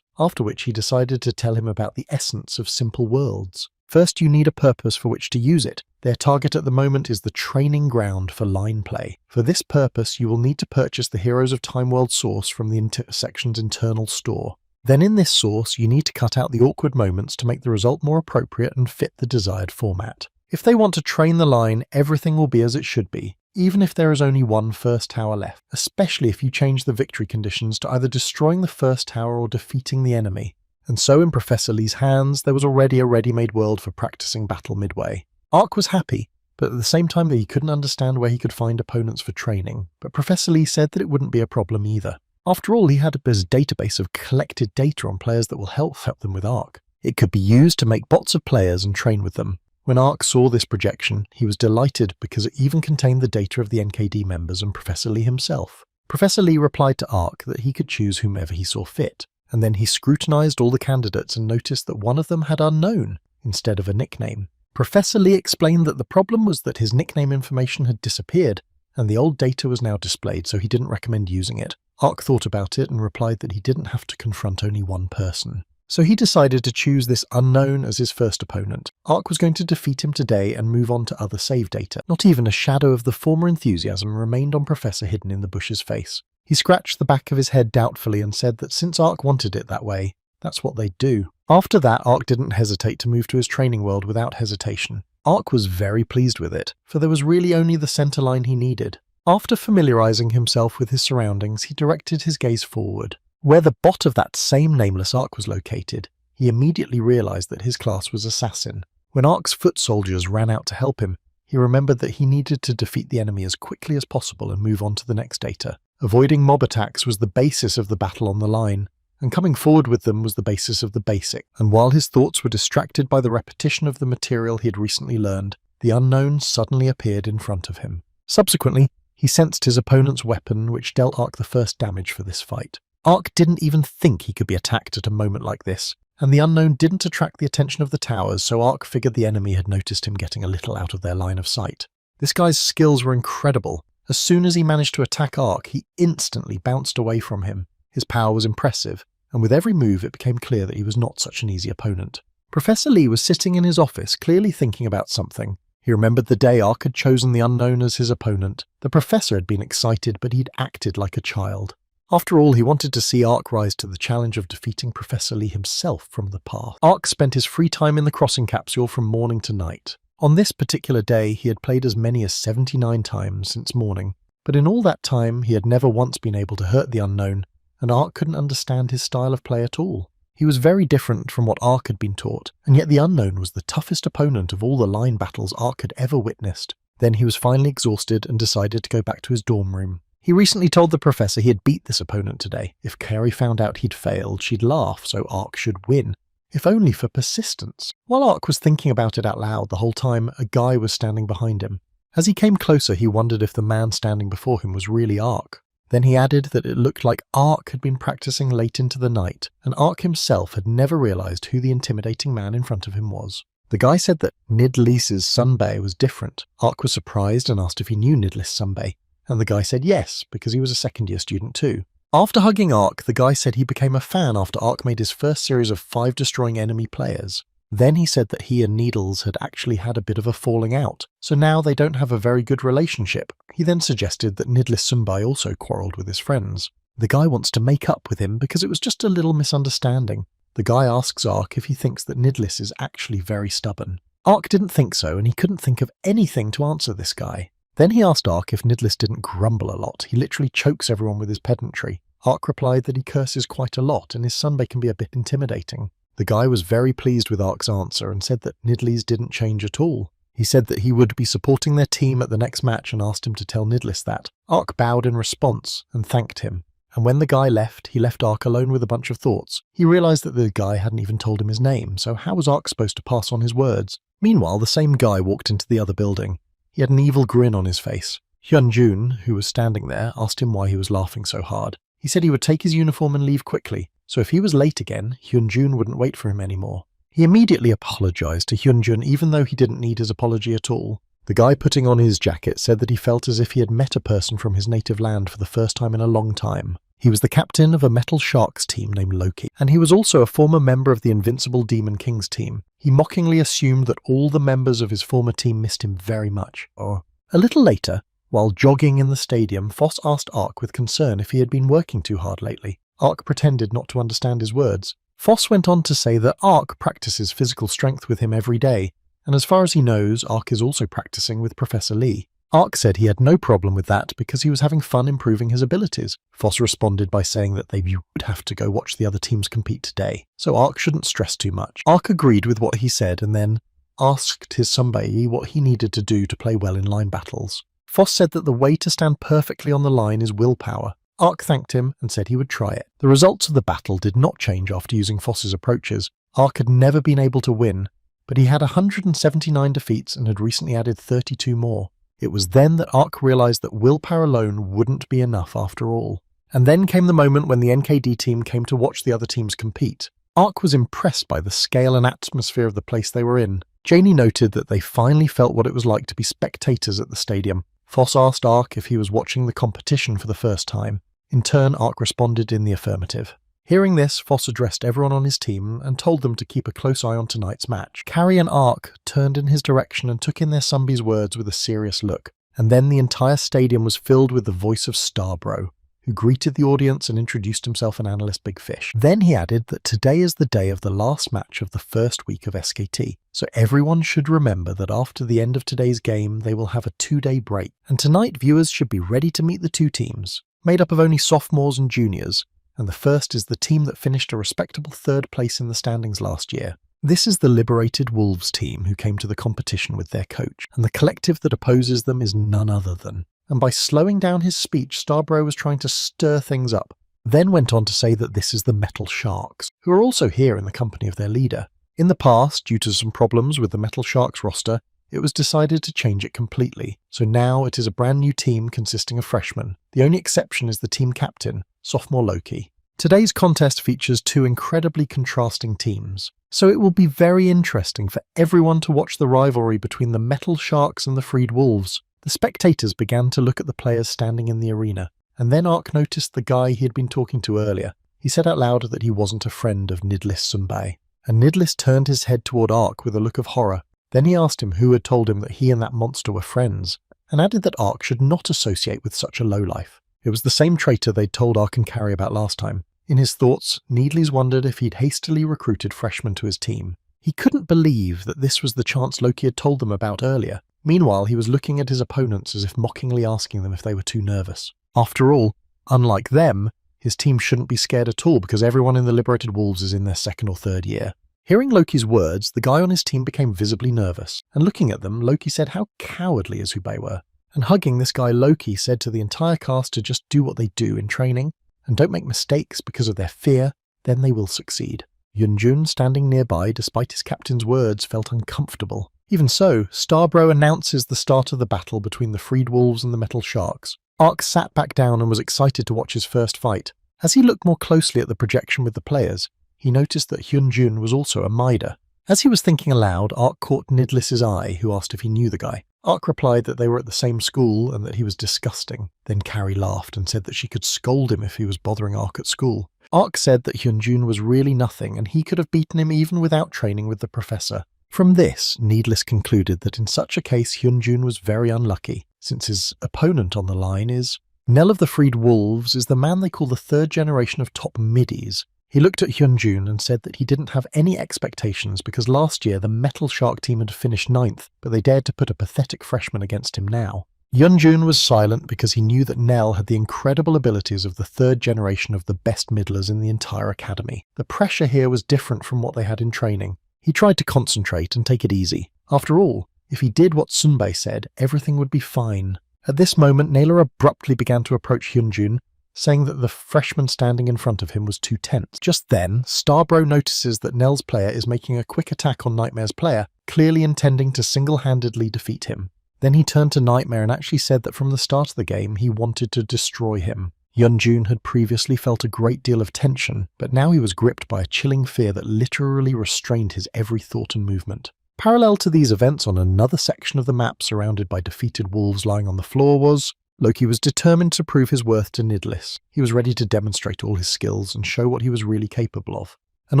after which he decided to tell him about the essence of simple worlds. First, you need a purpose for which to use it. Their target at the moment is the training ground for line play. For this purpose, you will need to purchase the Heroes of Time World source from the section's internal store. Then in this source, you need to cut out the awkward moments to make the result more appropriate and fit the desired format. If they want to train the line, everything will be as it should be, even if there is only one first tower left, especially if you change the victory conditions to either destroying the first tower or defeating the enemy. And so in Professor Lee's hands, there was already a ready-made world for practicing battle midway. Ark was happy, but at the same time he couldn't understand where he could find opponents for training, but Professor Lee said that it wouldn't be a problem either. After all, he had a database of collected data on players that will help them with Ark. It could be used to make bots of players and train with them. When Ark saw this projection, he was delighted because it even contained the data of the NKD members and Professor Lee himself. Professor Lee replied to Ark that he could choose whomever he saw fit, and then he scrutinized all the candidates and noticed that one of them had unknown instead of a nickname. Professor Lee explained that the problem was that his nickname information had disappeared, and the old data was now displayed, so he didn't recommend using it. Ark thought about it and replied that he didn't have to confront only one person. So he decided to choose this unknown as his first opponent. Ark was going to defeat him today and move on to other save data. Not even a shadow of the former enthusiasm remained on Professor Hidden in the Bush's face. He scratched the back of his head doubtfully and said that since Ark wanted it that way, that's what they'd do. After that, Ark didn't hesitate to move to his training world without hesitation. Ark was very pleased with it, for there was really only the center line he needed. After familiarizing himself with his surroundings, he directed his gaze forward. Where the bot of that same nameless Ark was located, he immediately realized that his class was Assassin. When Ark's foot soldiers ran out to help him, he remembered that he needed to defeat the enemy as quickly as possible and move on to the next data. Avoiding mob attacks was the basis of the battle on the line, and coming forward with them was the basis of the basic. And while his thoughts were distracted by the repetition of the material he had recently learned, the unknown suddenly appeared in front of him. Subsequently, he sensed his opponent's weapon, which dealt Ark the first damage for this fight. Ark didn't even think he could be attacked at a moment like this, and the unknown didn't attract the attention of the towers, so Ark figured the enemy had noticed him getting a little out of their line of sight. This guy's skills were incredible. As soon as he managed to attack Ark, he instantly bounced away from him. His power was impressive, and with every move it became clear that he was not such an easy opponent. Professor Lee was sitting in his office, clearly thinking about something. He remembered the day Ark had chosen the unknown as his opponent. The professor had been excited, but he'd acted like a child. After all, he wanted to see Ark rise to the challenge of defeating Professor Lee himself from the past. Ark spent his free time in the crossing capsule from morning to night. On this particular day, he had played as many as 79 times since morning, but in all that time, he had never once been able to hurt the unknown, and Ark couldn't understand his style of play at all. He was very different from what Ark had been taught, and yet the unknown was the toughest opponent of all the line battles Ark had ever witnessed. Then he was finally exhausted and decided to go back to his dorm room. He recently told the professor he had beat this opponent today. If Carrie found out he'd failed, she'd laugh, so Ark should win. If only for persistence. While Ark was thinking about it out loud the whole time, a guy was standing behind him. As he came closer, he wondered if the man standing before him was really Ark. Then he added that it looked like Ark had been practicing late into the night, and Ark himself had never realized who the intimidating man in front of him was. The guy said that Nidlis's Sunbae was different. Ark was surprised and asked if he knew Nidlis Sunbae, and the guy said yes, because he was a second-year student too. After hugging Ark, the guy said he became a fan after Ark made his first series of 5 destroying enemy players. Then he said that he and Needles had actually had a bit of a falling out, so now they don't have a very good relationship. He then suggested that Nidlis Sunbae also quarrelled with his friends. The guy wants to make up with him because it was just a little misunderstanding. The guy asks Ark if he thinks that Nidlis is actually very stubborn. Ark didn't think so, and he couldn't think of anything to answer this guy. Then he asked Ark if Nidlis didn't grumble a lot. He literally chokes everyone with his pedantry. Ark replied that he curses quite a lot, and his Sunbae can be a bit intimidating. The guy was very pleased with Ark's answer and said that Nidlis didn't change at all. He said that he would be supporting their team at the next match and asked him to tell Nidlis that. Ark bowed in response and thanked him. And when the guy left, he left Ark alone with a bunch of thoughts. He realized that the guy hadn't even told him his name, so how was Ark supposed to pass on his words? Meanwhile, the same guy walked into the other building. He had an evil grin on his face. Hyunjun, who was standing there, asked him why he was laughing so hard. He said he would take his uniform and leave quickly, so if he was late again, Hyunjun wouldn't wait for him anymore. He immediately apologized to Hyunjun even though he didn't need his apology at all. The guy putting on his jacket said that he felt as if he had met a person from his native land for the first time in a long time. He was the captain of a Metal Sharks team named Loki, and he was also a former member of the Invincible Demon Kings team. He mockingly assumed that all the members of his former team missed him very much. A little later, while jogging in the stadium, Foss asked Ark with concern if he had been working too hard lately. Ark pretended not to understand his words. Foss went on to say that Ark practices physical strength with him every day, and as far as he knows, Ark is also practicing with Professor Lee. Ark said he had no problem with that because he was having fun improving his abilities. Foss responded by saying that they would have to go watch the other teams compete today, so Ark shouldn't stress too much. Ark agreed with what he said and then asked his Sunbae what he needed to do to play well in line battles. Foss said that the way to stand perfectly on the line is willpower. Ark thanked him and said he would try it. The results of the battle did not change after using Foss's approaches. Ark had never been able to win, but he had 179 defeats and had recently added 32 more. It was then that Ark realized that willpower alone wouldn't be enough after all. And then came the moment when the NKD team came to watch the other teams compete. Ark was impressed by the scale and atmosphere of the place they were in. Janie noted that they finally felt what it was like to be spectators at the stadium. Foss asked Ark if he was watching the competition for the first time. In turn, Ark responded in the affirmative. Hearing this, Foss addressed everyone on his team and told them to keep a close eye on tonight's match. Carrie and Ark turned in his direction and took in their Sunbae's words with a serious look. And then the entire stadium was filled with the voice of Starbro, who greeted the audience and introduced himself and Analyst Big Fish. Then he added that today is the day of the last match of the first week of SKT, so everyone should remember that after the end of today's game, they will have a 2-day break. And tonight, viewers should be ready to meet the two teams, made up of only sophomores and juniors, and the first is the team that finished a respectable third place in the standings last year. This is the Liberated Wolves team who came to the competition with their coach, and the collective that opposes them is none other than. And by slowing down his speech, Starbro was trying to stir things up, then went on to say that this is the Metal Sharks, who are also here in the company of their leader. In the past, due to some problems with the Metal Sharks roster, it was decided to change it completely, so now it is a brand new team consisting of freshmen. The only exception is the team captain, sophomore Loki. Today's contest features two incredibly contrasting teams, so it will be very interesting for everyone to watch the rivalry between the Metal Sharks and the Freed Wolves. The spectators began to look at the players standing in the arena, and then Ark noticed the guy he had been talking to earlier. He said out loud that he wasn't a friend of Nidlis Sunbei, and Nidlis turned his head toward Ark with a look of horror. Then he asked him who had told him that he and that monster were friends, and added that Ark should not associate with such a lowlife. It was the same traitor they'd told Ark and Carrie about last time. In his thoughts, Needles wondered if he'd hastily recruited freshmen to his team. He couldn't believe that this was the chance Loki had told them about earlier. Meanwhile, he was looking at his opponents as if mockingly asking them if they were too nervous. After all, unlike them, his team shouldn't be scared at all because everyone in the Liberated Wolves is in their second or third year. Hearing Loki's words, the guy on his team became visibly nervous, and looking at them, Loki said how cowardly Azubei were. And hugging this guy, Loki said to the entire cast to just do what they do in training, and don't make mistakes because of their fear, then they will succeed. Yunjun, standing nearby despite his captain's words, felt uncomfortable. Even so, Starbro announces the start of the battle between the Freed Wolves and the Metal Sharks. Ark sat back down and was excited to watch his first fight. As he looked more closely at the projection with the players, he noticed that Hyunjun was also a Maida. As he was thinking aloud, Ark caught Nidlis's eye, who asked if he knew the guy. Ark replied that they were at the same school and that he was disgusting. Then Carrie laughed and said that she could scold him if he was bothering Ark at school. Ark said that Hyunjun was really nothing and he could have beaten him even without training with the professor. From this, Needless concluded that in such a case Hyunjun was very unlucky, since his opponent on the line is... Nell of the Freed Wolves is the man they call the third generation of top middies. He looked at Hyunjun and said that he didn't have any expectations because last year the Metal Shark team had finished 9th, but they dared to put a pathetic freshman against him now. Hyunjun was silent because he knew that Nell had the incredible abilities of the third generation of the best middlers in the entire academy. The pressure here was different from what they had in training. He tried to concentrate and take it easy. After all, if he did what Sunbei said, everything would be fine. At this moment, Naylor abruptly began to approach Hyunjun, saying that the freshman standing in front of him was too tense. Just then, Starbro notices that Nell's player is making a quick attack on Nightmare's player, clearly intending to single-handedly defeat him. Then he turned to Nightmare and actually said that from the start of the game he wanted to destroy him. Hyunjun had previously felt a great deal of tension, but now he was gripped by a chilling fear that literally restrained his every thought and movement. Parallel to these events on another section of the map surrounded by defeated wolves lying on the floor was... Loki was determined to prove his worth to Nidlis. He was ready to demonstrate all his skills and show what he was really capable of, and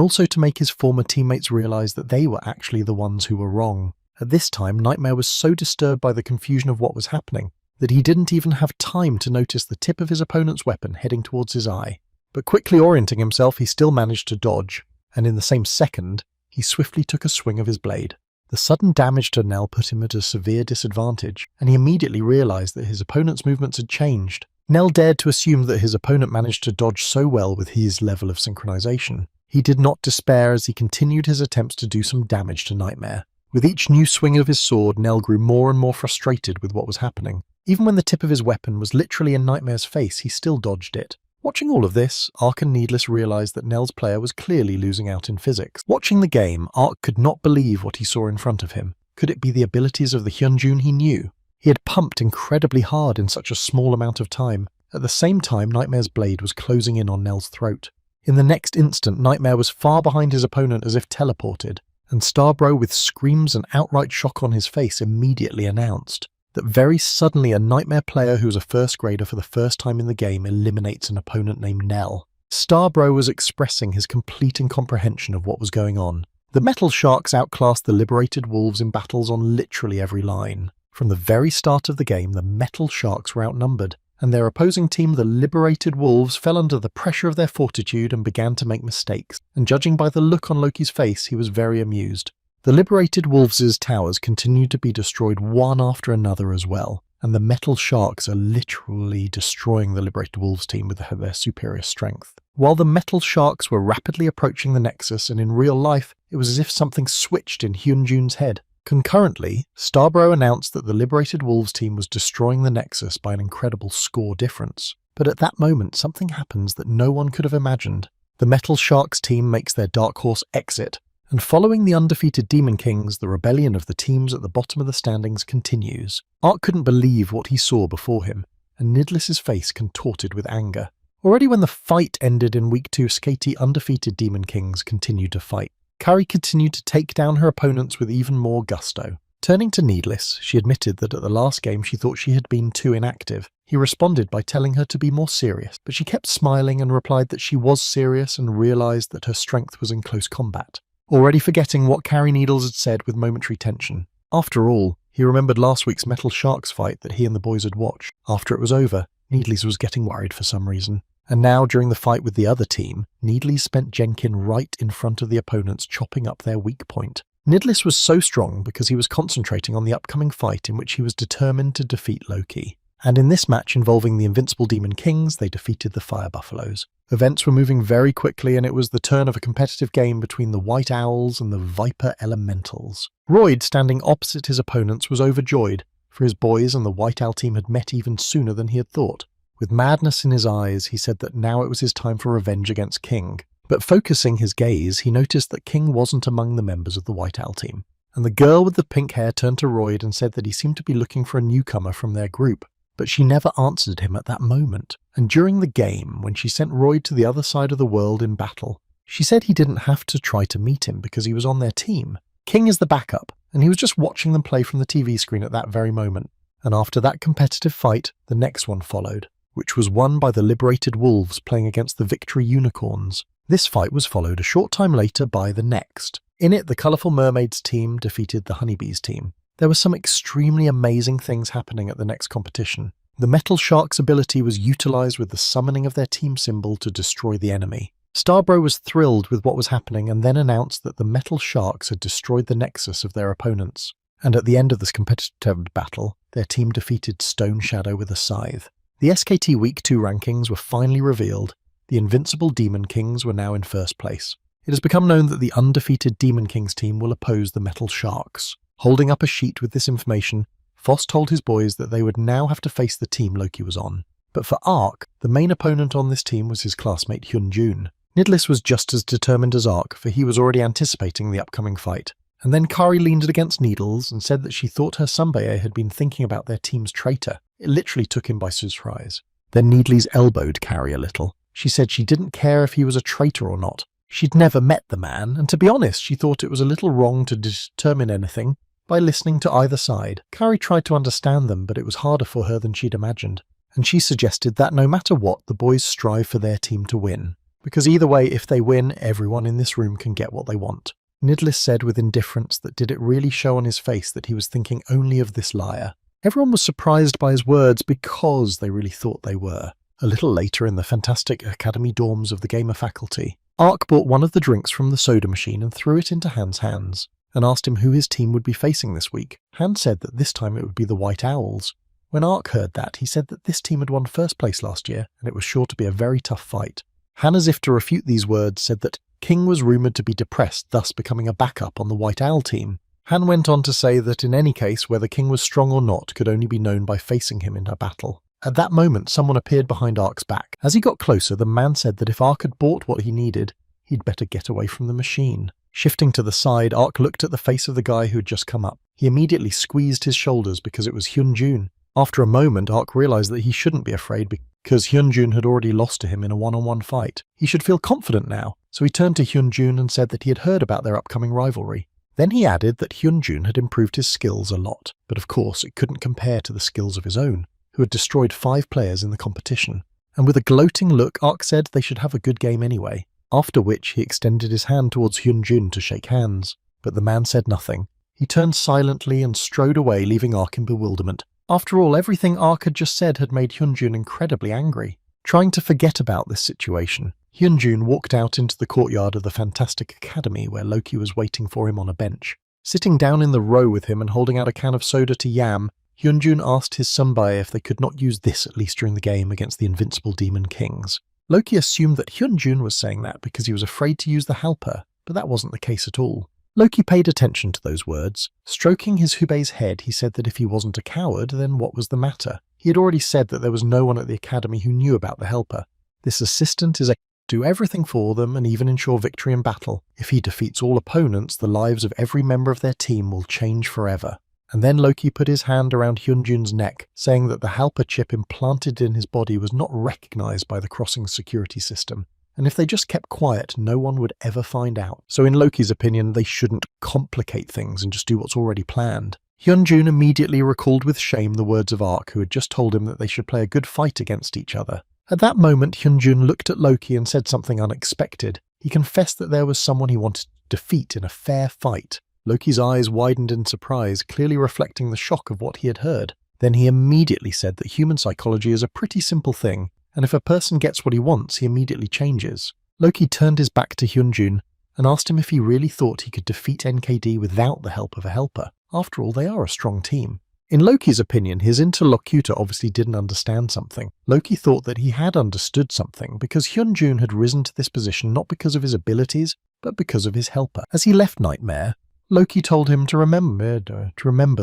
also to make his former teammates realize that they were actually the ones who were wrong. At this time, Nightmare was so disturbed by the confusion of what was happening that he didn't even have time to notice the tip of his opponent's weapon heading towards his eye. But quickly orienting himself, he still managed to dodge, and in the same second, he swiftly took a swing of his blade. The sudden damage to Nell put him at a severe disadvantage, and he immediately realized that his opponent's movements had changed. Nell dared to assume that his opponent managed to dodge so well with his level of synchronization. He did not despair as he continued his attempts to do some damage to Nightmare. With each new swing of his sword, Nell grew more and more frustrated with what was happening. Even when the tip of his weapon was literally in Nightmare's face, he still dodged it. Watching all of this, Ark and Needless realized that Nell's player was clearly losing out in physics. Watching the game, Ark could not believe what he saw in front of him. Could it be the abilities of the Hyunjun he knew? He had pumped incredibly hard in such a small amount of time. At the same time, Nightmare's blade was closing in on Nell's throat. In the next instant, Nightmare was far behind his opponent as if teleported, and Starbro, with screams and outright shock on his face, immediately announced that very suddenly a Nightmare player who was a first grader for the first time in the game eliminates an opponent named Nell. Starbro was expressing his complete incomprehension of what was going on. The Metal Sharks outclassed the Liberated Wolves in battles on literally every line. From the very start of the game, the Metal Sharks were outnumbered, and their opposing team, the Liberated Wolves, fell under the pressure of their fortitude and began to make mistakes, and judging by the look on Loki's face, he was very amused. The Liberated Wolves' towers continued to be destroyed one after another as well, and the Metal Sharks are literally destroying the Liberated Wolves team with their superior strength. While the metal sharks were rapidly approaching the Nexus, and in real life, it was as if something switched in Hyunjun's head. Concurrently, Starbro announced that the Liberated Wolves team was destroying the Nexus by an incredible score difference. But at that moment, something happens that no one could have imagined. The Metal Sharks team makes their Dark Horse exit, and following the undefeated Demon Kings, the rebellion of the teams at the bottom of the standings continues. Ark couldn't believe what he saw before him, and Nidliss's face contorted with anger. Already when the fight ended in Week 2, Skatey undefeated Demon Kings continued to fight. Kari continued to take down her opponents with even more gusto. Turning to Needless, she admitted that at the last game she thought she had been too inactive. He responded by telling her to be more serious, but she kept smiling and replied that she was serious and realised that her strength was in close combat. Already forgetting what Kari Needles had said with momentary tension. After all, he remembered last week's Metal Sharks fight that he and the boys had watched. After it was over, Needles was getting worried for some reason. And now, during the fight with the other team, Needles spent Jenkin right in front of the opponents, chopping up their weak point. Nidlis was so strong because he was concentrating on the upcoming fight in which he was determined to defeat Loki. And in this match involving the Invincible Demon Kings, they defeated the Fire Buffaloes. Events were moving very quickly, and it was the turn of a competitive game between the White Owls and the Viper Elementals. Royd, standing opposite his opponents, was overjoyed, for his boys and the White Owl team had met even sooner than he had thought. With madness in his eyes, he said that now it was his time for revenge against King. But focusing his gaze, he noticed that King wasn't among the members of the White Owl team. And the girl with the pink hair turned to Royd and said that he seemed to be looking for a newcomer from their group. But she never answered him at that moment. And during the game, when she sent Royd to the other side of the world in battle, she said he didn't have to try to meet him because he was on their team. King is the backup, and he was just watching them play from the TV screen at that very moment. And after that competitive fight, the next one followed, which was won by the Liberated Wolves playing against the Victory Unicorns. This fight was followed a short time later by the next. In it, the Colourful Mermaids team defeated the Honeybees team. There were some extremely amazing things happening at the next competition. The Metal Sharks' ability was utilised with the summoning of their team symbol to destroy the enemy. Starbro was thrilled with what was happening and then announced that the Metal Sharks had destroyed the nexus of their opponents. And at the end of this competitive battle, their team defeated Stone Shadow with a scythe. The SKT Week 2 rankings were finally revealed. The Invincible Demon Kings were now in first place. It has become known that the undefeated Demon Kings team will oppose the Metal Sharks. Holding up a sheet with this information, Foss told his boys that they would now have to face the team Loki was on. But for Ark, the main opponent on this team was his classmate Hyunjun. Nidlis was just as determined as Ark, for he was already anticipating the upcoming fight. And then Kari leaned against Needles and said that she thought her Sunbae had been thinking about their team's traitor. It literally took him by surprise. Then Needles elbowed Kari a little. She said she didn't care if he was a traitor or not. She'd never met the man, and to be honest, she thought it was a little wrong to determine anything by listening to either side. Kari tried to understand them, but it was harder for her than she'd imagined. And she suggested that no matter what, the boys strive for their team to win. Because either way, if they win, everyone in this room can get what they want. Nidlis said with indifference that did it really show on his face that he was thinking only of this liar. Everyone was surprised by his words because they really thought they were. A little later in the fantastic academy dorms of the gamer faculty, Ark bought one of the drinks from the soda machine and threw it into Han's hands, and asked him who his team would be facing this week. Han said that this time it would be the White Owls. When Ark heard that, he said that this team had won first place last year, and it was sure to be a very tough fight. Han, as if to refute these words, said that King was rumoured to be depressed, thus becoming a backup on the White Owl team. Han went on to say that in any case, whether King was strong or not could only be known by facing him in a battle. At that moment, someone appeared behind Ark's back. As he got closer, the man said that if Ark had bought what he needed, he'd better get away from the machine. Shifting to the side, Ark looked at the face of the guy who had just come up. He immediately squeezed his shoulders because it was Hyunjun. After a moment, Ark realised that he shouldn't be afraid because Hyunjun had already lost to him in a one-on-one fight. He should feel confident now, so he turned to Hyunjun and said that he had heard about their upcoming rivalry. Then he added that Hyunjun had improved his skills a lot, but of course it couldn't compare to the skills of his own, who had destroyed 5 players in the competition. And with a gloating look, Ark said they should have a good game anyway, after which he extended his hand towards Hyunjun to shake hands. But the man said nothing. He turned silently and strode away, leaving Ark in bewilderment. After all, everything Ark had just said had made Hyunjun incredibly angry. Trying to forget about this situation, Hyunjun walked out into the courtyard of the Fantastic Academy where Loki was waiting for him on a bench. Sitting down in the row with him and holding out a can of soda to Yam, Hyunjun asked his Sunbae if they could not use this at least during the game against the Invincible Demon Kings. Loki assumed that Hyunjun was saying that because he was afraid to use the helper, but that wasn't the case at all. Loki paid attention to those words. Stroking his Hubei's head, he said that if he wasn't a coward, then what was the matter? He had already said that there was no one at the academy who knew about the helper. This assistant is a do everything for them and even ensure victory in battle. If he defeats all opponents, the lives of every member of their team will change forever. And then Loki put his hand around Hyunjun's neck, saying that the helper chip implanted in his body was not recognized by the crossing security system. And if they just kept quiet, no one would ever find out. So in Loki's opinion, they shouldn't complicate things and just do what's already planned. Hyunjun immediately recalled with shame the words of Ark, who had just told him that they should play a good fight against each other. At that moment, Hyunjun looked at Loki and said something unexpected. He confessed that there was someone he wanted to defeat in a fair fight. Loki's eyes widened in surprise, clearly reflecting the shock of what he had heard. Then he immediately said that human psychology is a pretty simple thing, and if a person gets what he wants, he immediately changes. Loki turned his back to Hyunjun and asked him if he really thought he could defeat NKD without the help of a helper. After all, they are a strong team. In Loki's opinion, his interlocutor obviously didn't understand something. Loki thought that he had understood something because Hyunjun had risen to this position not because of his abilities, but because of his helper. As he left Nightmare, Loki told him to remember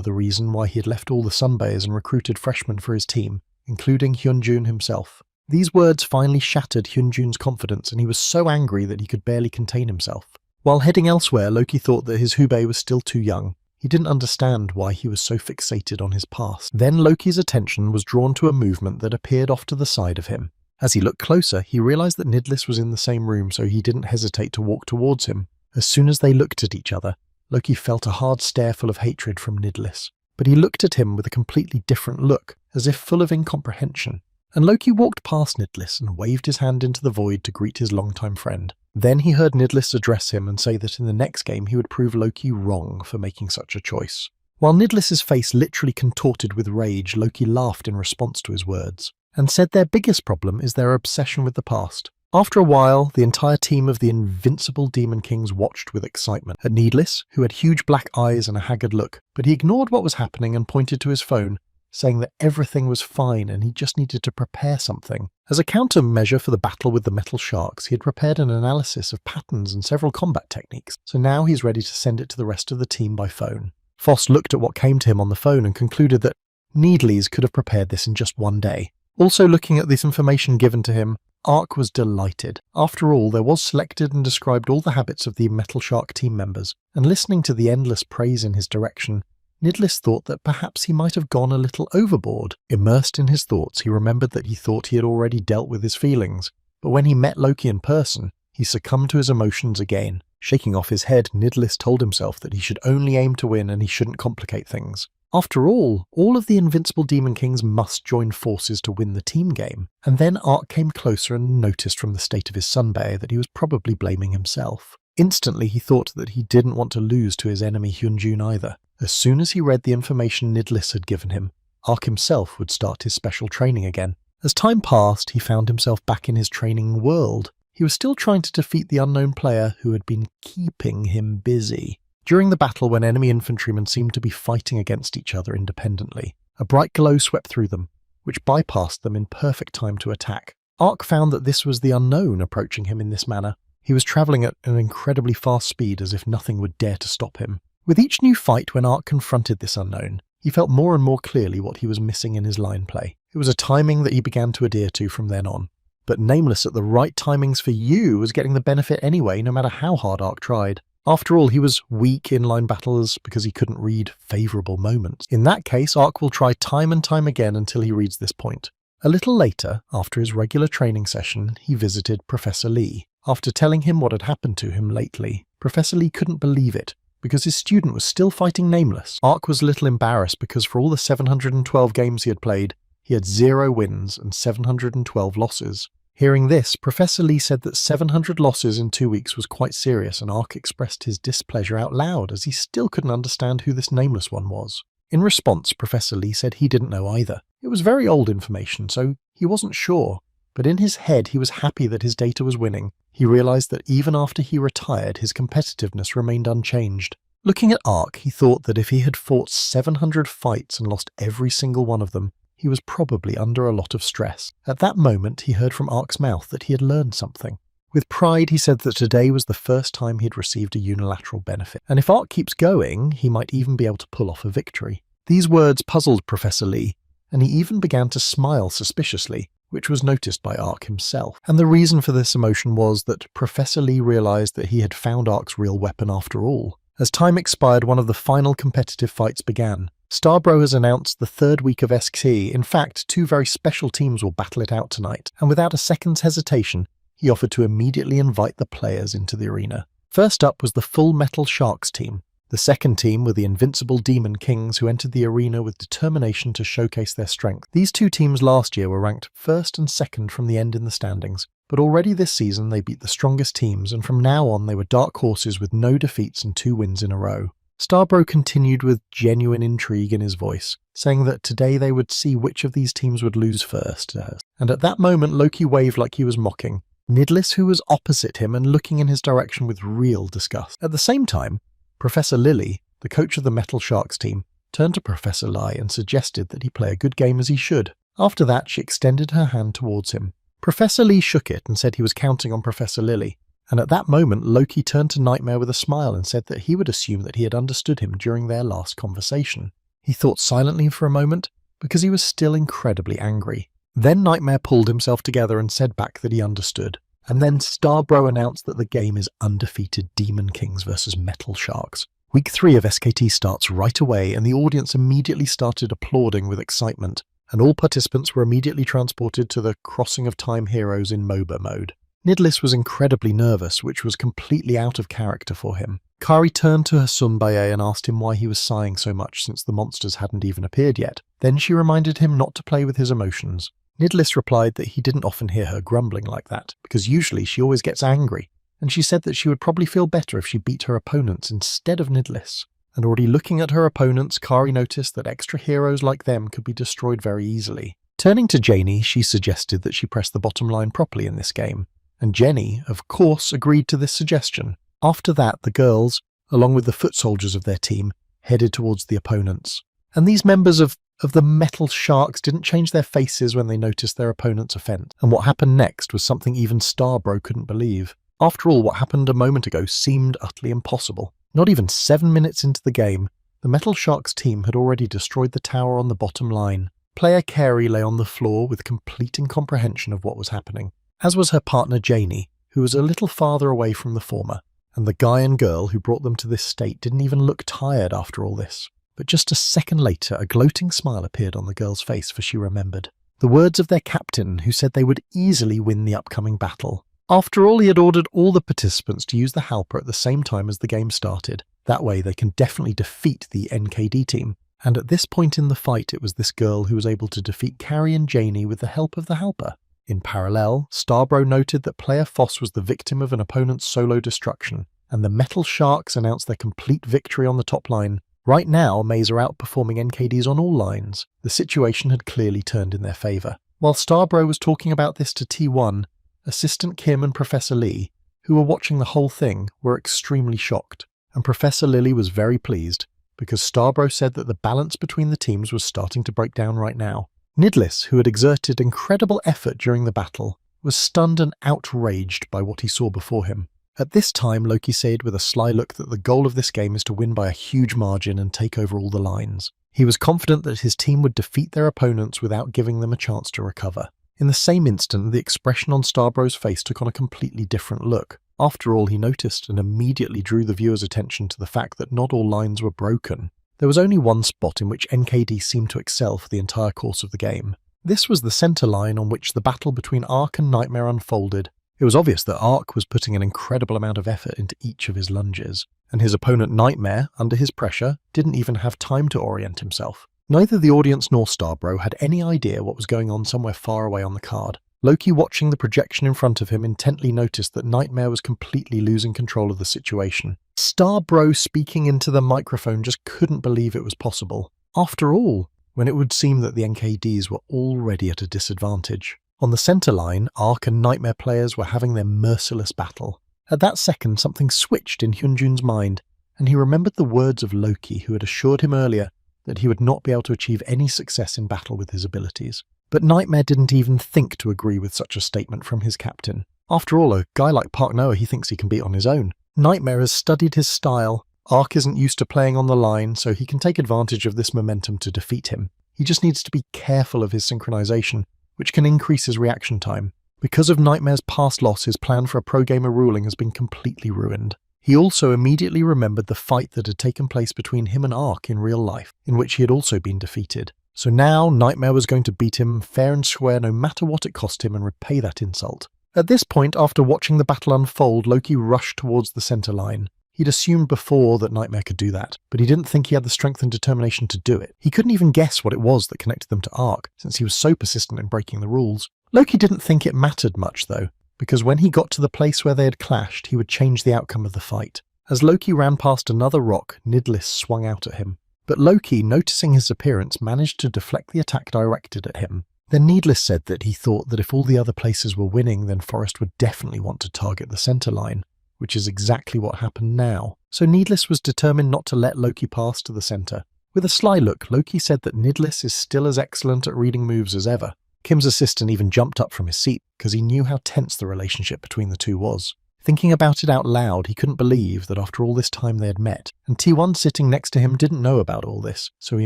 the reason why he had left all the Sunbays and recruited freshmen for his team, including Hyunjun himself. These words finally shattered Hyunjun's confidence, and he was so angry that he could barely contain himself. While heading elsewhere, Loki thought that his Hubei was still too young. He didn't understand why he was so fixated on his past. Then Loki's attention was drawn to a movement that appeared off to the side of him. As he looked closer, he realized that Nidlis was in the same room, so he didn't hesitate to walk towards him. As soon as they looked at each other, Loki felt a hard stare full of hatred from Nidlis. But he looked at him with a completely different look, as if full of incomprehension. And Loki walked past Nidlis and waved his hand into the void to greet his longtime friend. Then he heard Nidlis address him and say that in the next game he would prove Loki wrong for making such a choice. While Nidlis's face literally contorted with rage, Loki laughed in response to his words, and said their biggest problem is their obsession with the past. After a while, the entire team of the invincible Demon Kings watched with excitement at Nidlis, who had huge black eyes and a haggard look, but he ignored what was happening and pointed to his phone, saying that everything was fine and he just needed to prepare something. As a countermeasure for the battle with the metal sharks, he had prepared an analysis of patterns and several combat techniques, so now he's ready to send it to the rest of the team by phone. Foss looked at what came to him on the phone and concluded that Needles could have prepared this in just one day. Also looking at this information given to him, Ark was delighted. After all, there was selected and described all the habits of the Metal Shark team members, and listening to the endless praise in his direction, Nidlis thought that perhaps he might have gone a little overboard. Immersed in his thoughts, he remembered that he thought he had already dealt with his feelings, but when he met Loki in person, he succumbed to his emotions again. Shaking off his head, Nidlis told himself that he should only aim to win and he shouldn't complicate things. After all of the invincible Demon Kings must join forces to win the team game. And then Ark came closer and noticed from the state of his sunbae that he was probably blaming himself. Instantly he thought that he didn't want to lose to his enemy Hyunjun either. As soon as he read the information Nidlis had given him, Ark himself would start his special training again. As time passed, he found himself back in his training world. He was still trying to defeat the unknown player who had been keeping him busy. During the battle, when enemy infantrymen seemed to be fighting against each other independently, a bright glow swept through them, which bypassed them in perfect time to attack. Ark found that this was the unknown approaching him in this manner. He was travelling at an incredibly fast speed as if nothing would dare to stop him. With each new fight when Ark confronted this unknown, he felt more and more clearly what he was missing in his line play. It was a timing that he began to adhere to from then on. But Nameless at the right timings for you was getting the benefit anyway, no matter how hard Ark tried. After all, he was weak in line battles because he couldn't read favourable moments. In that case, Ark will try time and time again until he reads this point. A little later, after his regular training session, he visited Professor Lee. After telling him what had happened to him lately, Professor Lee couldn't believe it, because his student was still fighting Nameless. Ark was a little embarrassed because for all the 712 games he had played, he had 0 wins and 712 losses. Hearing this, Professor Lee said that 700 losses in 2 weeks was quite serious, and Ark expressed his displeasure out loud as he still couldn't understand who this Nameless one was. In response, Professor Lee said he didn't know either. It was very old information, so he wasn't sure. But in his head, he was happy that his data was winning. He realized that even after he retired, his competitiveness remained unchanged. Looking at Ark, he thought that if he had fought 700 fights and lost every single one of them, he was probably under a lot of stress. At that moment, he heard from Ark's mouth that he had learned something. With pride, he said that today was the first time he'd received a unilateral benefit, and if Ark keeps going, he might even be able to pull off a victory. These words puzzled Professor Lee, and he even began to smile suspiciously, which was noticed by Ark himself. And the reason for this emotion was that Professor Lee realized that he had found Ark's real weapon after all. As time expired, one of the final competitive fights began. Starbro has announced the third week of ST. In fact, two very special teams will battle it out tonight, and without a second's hesitation, he offered to immediately invite the players into the arena. First up was the Full Metal Sharks team. The second team were the Invincible Demon Kings, who entered the arena with determination to showcase their strength. These two teams last year were ranked first and second from the end in the standings, but already this season they beat the strongest teams, and from now on they were dark horses with no defeats and 2 wins in a row. Starbro continued with genuine intrigue in his voice, saying that today they would see which of these teams would lose first. And at that moment Loki waved like he was mocking Nidlis, who was opposite him and looking in his direction with real disgust. At the same time, Professor Lily, the coach of the Metal Sharks team, turned to Professor Lai and suggested that he play a good game as he should. After that, she extended her hand towards him. Professor Lee shook it and said he was counting on Professor Lily, and at that moment Loki turned to Nightmare with a smile and said that he would assume that he had understood him during their last conversation. He thought silently for a moment, because he was still incredibly angry. Then Nightmare pulled himself together and said back that he understood. And then Starbro announced that the game is undefeated Demon Kings versus Metal Sharks. Week 3 of SKT starts right away, and the audience immediately started applauding with excitement, and all participants were immediately transported to the Crossing of Time Heroes in MOBA mode. Nidlis was incredibly nervous, which was completely out of character for him. Kari turned to her Sunbaye and asked him why he was sighing so much since the monsters hadn't even appeared yet. Then she reminded him not to play with his emotions. Nidlis replied that he didn't often hear her grumbling like that, because usually she always gets angry, and she said that she would probably feel better if she beat her opponents instead of Nidlis. And already looking at her opponents, Kari noticed that extra heroes like them could be destroyed very easily. Turning to Janie, she suggested that she press the bottom line properly in this game, and Jenny, of course, agreed to this suggestion. After that, the girls, along with the foot soldiers of their team, headed towards the opponents. And these members of the Metal Sharks didn't change their faces when they noticed their opponent's offense, and what happened next was something even Starbro couldn't believe. After all, what happened a moment ago seemed utterly impossible. Not even 7 minutes into the game, the Metal Sharks team had already destroyed the tower on the bottom line. Player Carey lay on the floor with complete incomprehension of what was happening, as was her partner Janie, who was a little farther away from the former, and the guy and girl who brought them to this state didn't even look tired after all this. But just a second later, a gloating smile appeared on the girl's face, for she remembered the words of their captain, who said they would easily win the upcoming battle. After all, he had ordered all the participants to use the Halper at the same time as the game started. That way they can definitely defeat the NKD team. And at this point in the fight, it was this girl who was able to defeat Carrie and Janie with the help of the Halper. In parallel, Starbro noted that player Foss was the victim of an opponent's solo destruction, and the Metal Sharks announced their complete victory on the top line. Right now, Maze are outperforming NKDs on all lines. The situation had clearly turned in their favour. While Starbro was talking about this to T1, Assistant Kim and Professor Lee, who were watching the whole thing, were extremely shocked, and Professor Lily was very pleased, because Starbro said that the balance between the teams was starting to break down right now. Nidlis, who had exerted incredible effort during the battle, was stunned and outraged by what he saw before him. At this time, Loki said with a sly look that the goal of this game is to win by a huge margin and take over all the lines. He was confident that his team would defeat their opponents without giving them a chance to recover. In the same instant, the expression on Starbro's face took on a completely different look. After all, he noticed and immediately drew the viewer's attention to the fact that not all lines were broken. There was only one spot in which NKD seemed to excel for the entire course of the game. This was the centre line on which the battle between Ark and Nightmare unfolded. It was obvious that Ark was putting an incredible amount of effort into each of his lunges, and his opponent Nightmare, under his pressure, didn't even have time to orient himself. Neither the audience nor Starbro had any idea what was going on somewhere far away on the card. Loki, watching the projection in front of him, intently noticed that Nightmare was completely losing control of the situation. Starbro, speaking into the microphone, just couldn't believe it was possible. After all, when it would seem that the NKDs were already at a disadvantage. On the centre line, Ark and Nightmare players were having their merciless battle. At that second, something switched in Hyunjun's mind, and he remembered the words of Loki, who had assured him earlier that he would not be able to achieve any success in battle with his abilities. But Nightmare didn't even think to agree with such a statement from his captain. After all, a guy like Park Noah he thinks he can beat on his own. Nightmare has studied his style. Ark isn't used to playing on the line, so he can take advantage of this momentum to defeat him. He just needs to be careful of his synchronization, which can increase his reaction time. Because of Nightmare's past loss, his plan for a pro gamer ruling has been completely ruined. He also immediately remembered the fight that had taken place between him and Ark in real life, in which he had also been defeated. So now Nightmare was going to beat him fair and square no matter what it cost him and repay that insult. At this point, after watching the battle unfold, Loki rushed towards the center line. He'd assumed before that Nightmare could do that, but he didn't think he had the strength and determination to do it. He couldn't even guess what it was that connected them to Ark, since he was so persistent in breaking the rules. Loki didn't think it mattered much though, because when he got to the place where they had clashed, he would change the outcome of the fight. As Loki ran past another rock, Nidlis swung out at him. But Loki, noticing his appearance, managed to deflect the attack directed at him. Then Nidlis said that he thought that if all the other places were winning, then Forrest would definitely want to target the center line, which is exactly what happened now. So Nidlis was determined not to let Loki pass to the center. With a sly look, Loki said that Nidlis is still as excellent at reading moves as ever. Kim's assistant even jumped up from his seat because he knew how tense the relationship between the two was. Thinking about it out loud, he couldn't believe that after all this time they had met, and T1 sitting next to him didn't know about all this, so he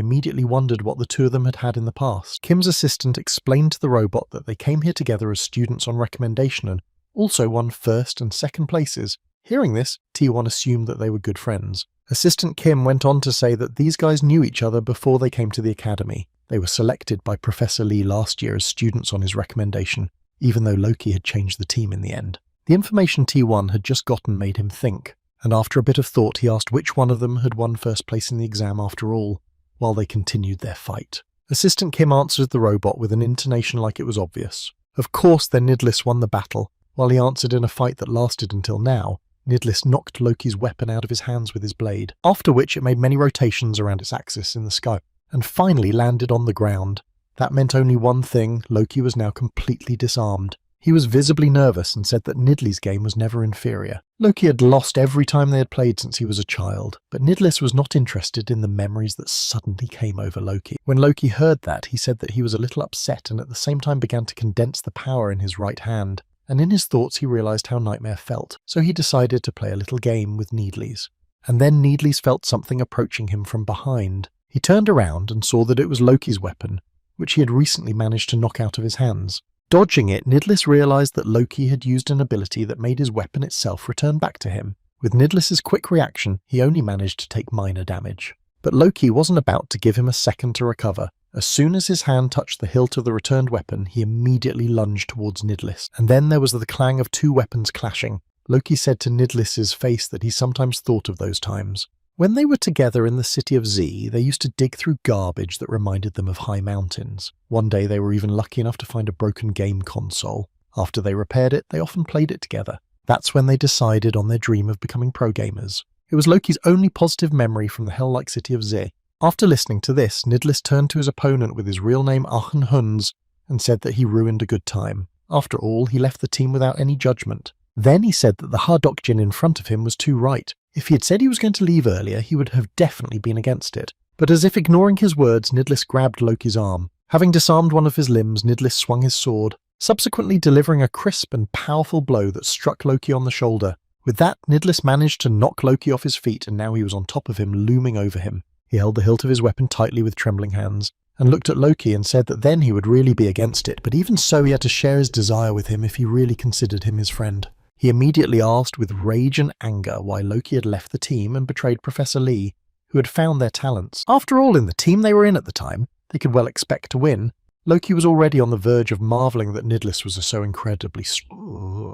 immediately wondered what the two of them had had in the past. Kim's assistant explained to the robot that they came here together as students on recommendation and also won first and second places. Hearing this, T1 assumed that they were good friends. Assistant Kim went on to say that these guys knew each other before they came to the academy. They were selected by Professor Lee last year as students on his recommendation, even though Loki had changed the team in the end. The information T1 had just gotten made him think, and after a bit of thought he asked which one of them had won first place in the exam after all, while they continued their fight. Assistant Kim answered the robot with an intonation like it was obvious. Of course then Nidlis won the battle, while he answered in a fight that lasted until now. Nidlis knocked Loki's weapon out of his hands with his blade, after which it made many rotations around its axis in the sky, and finally landed on the ground. That meant only one thing: Loki was now completely disarmed. He was visibly nervous and said that Nidli's game was never inferior. Loki had lost every time they had played since he was a child, but Nidlis was not interested in the memories that suddenly came over Loki. When Loki heard that, he said that he was a little upset and at the same time began to condense the power in his right hand. And in his thoughts he realized how Nightmare felt, so he decided to play a little game with Needles. And then Needles felt something approaching him from behind. He turned around and saw that it was Loki's weapon, which he had recently managed to knock out of his hands. Dodging it, Nidlis realized that Loki had used an ability that made his weapon itself return back to him. With Nidlis's quick reaction, he only managed to take minor damage. But Loki wasn't about to give him a second to recover. As soon as his hand touched the hilt of the returned weapon, he immediately lunged towards Nidlis, and then there was the clang of two weapons clashing. Loki said to Nidlis's face that he sometimes thought of those times. When they were together in the city of Z, they used to dig through garbage that reminded them of high mountains. One day they were even lucky enough to find a broken game console. After they repaired it, they often played it together. That's when they decided on their dream of becoming pro gamers. It was Loki's only positive memory from the hell-like city of Z. After listening to this, Nidlis turned to his opponent with his real name Achen Huns and said that he ruined a good time. After all, he left the team without any judgment. Then he said that the Hardokjin in front of him was too right. If he had said he was going to leave earlier, he would have definitely been against it. But as if ignoring his words, Nidlis grabbed Loki's arm. Having disarmed one of his limbs, Nidlis swung his sword, subsequently delivering a crisp and powerful blow that struck Loki on the shoulder. With that, Nidlis managed to knock Loki off his feet, and now he was on top of him, looming over him. He held the hilt of his weapon tightly with trembling hands, and looked at Loki and said that then he would really be against it, but even so he had to share his desire with him if he really considered him his friend. He immediately asked with rage and anger why Loki had left the team and betrayed Professor Lee, who had found their talents. After all, in the team they were in at the time, they could well expect to win. Loki was already on the verge of marvelling that Nidlis was so incredibly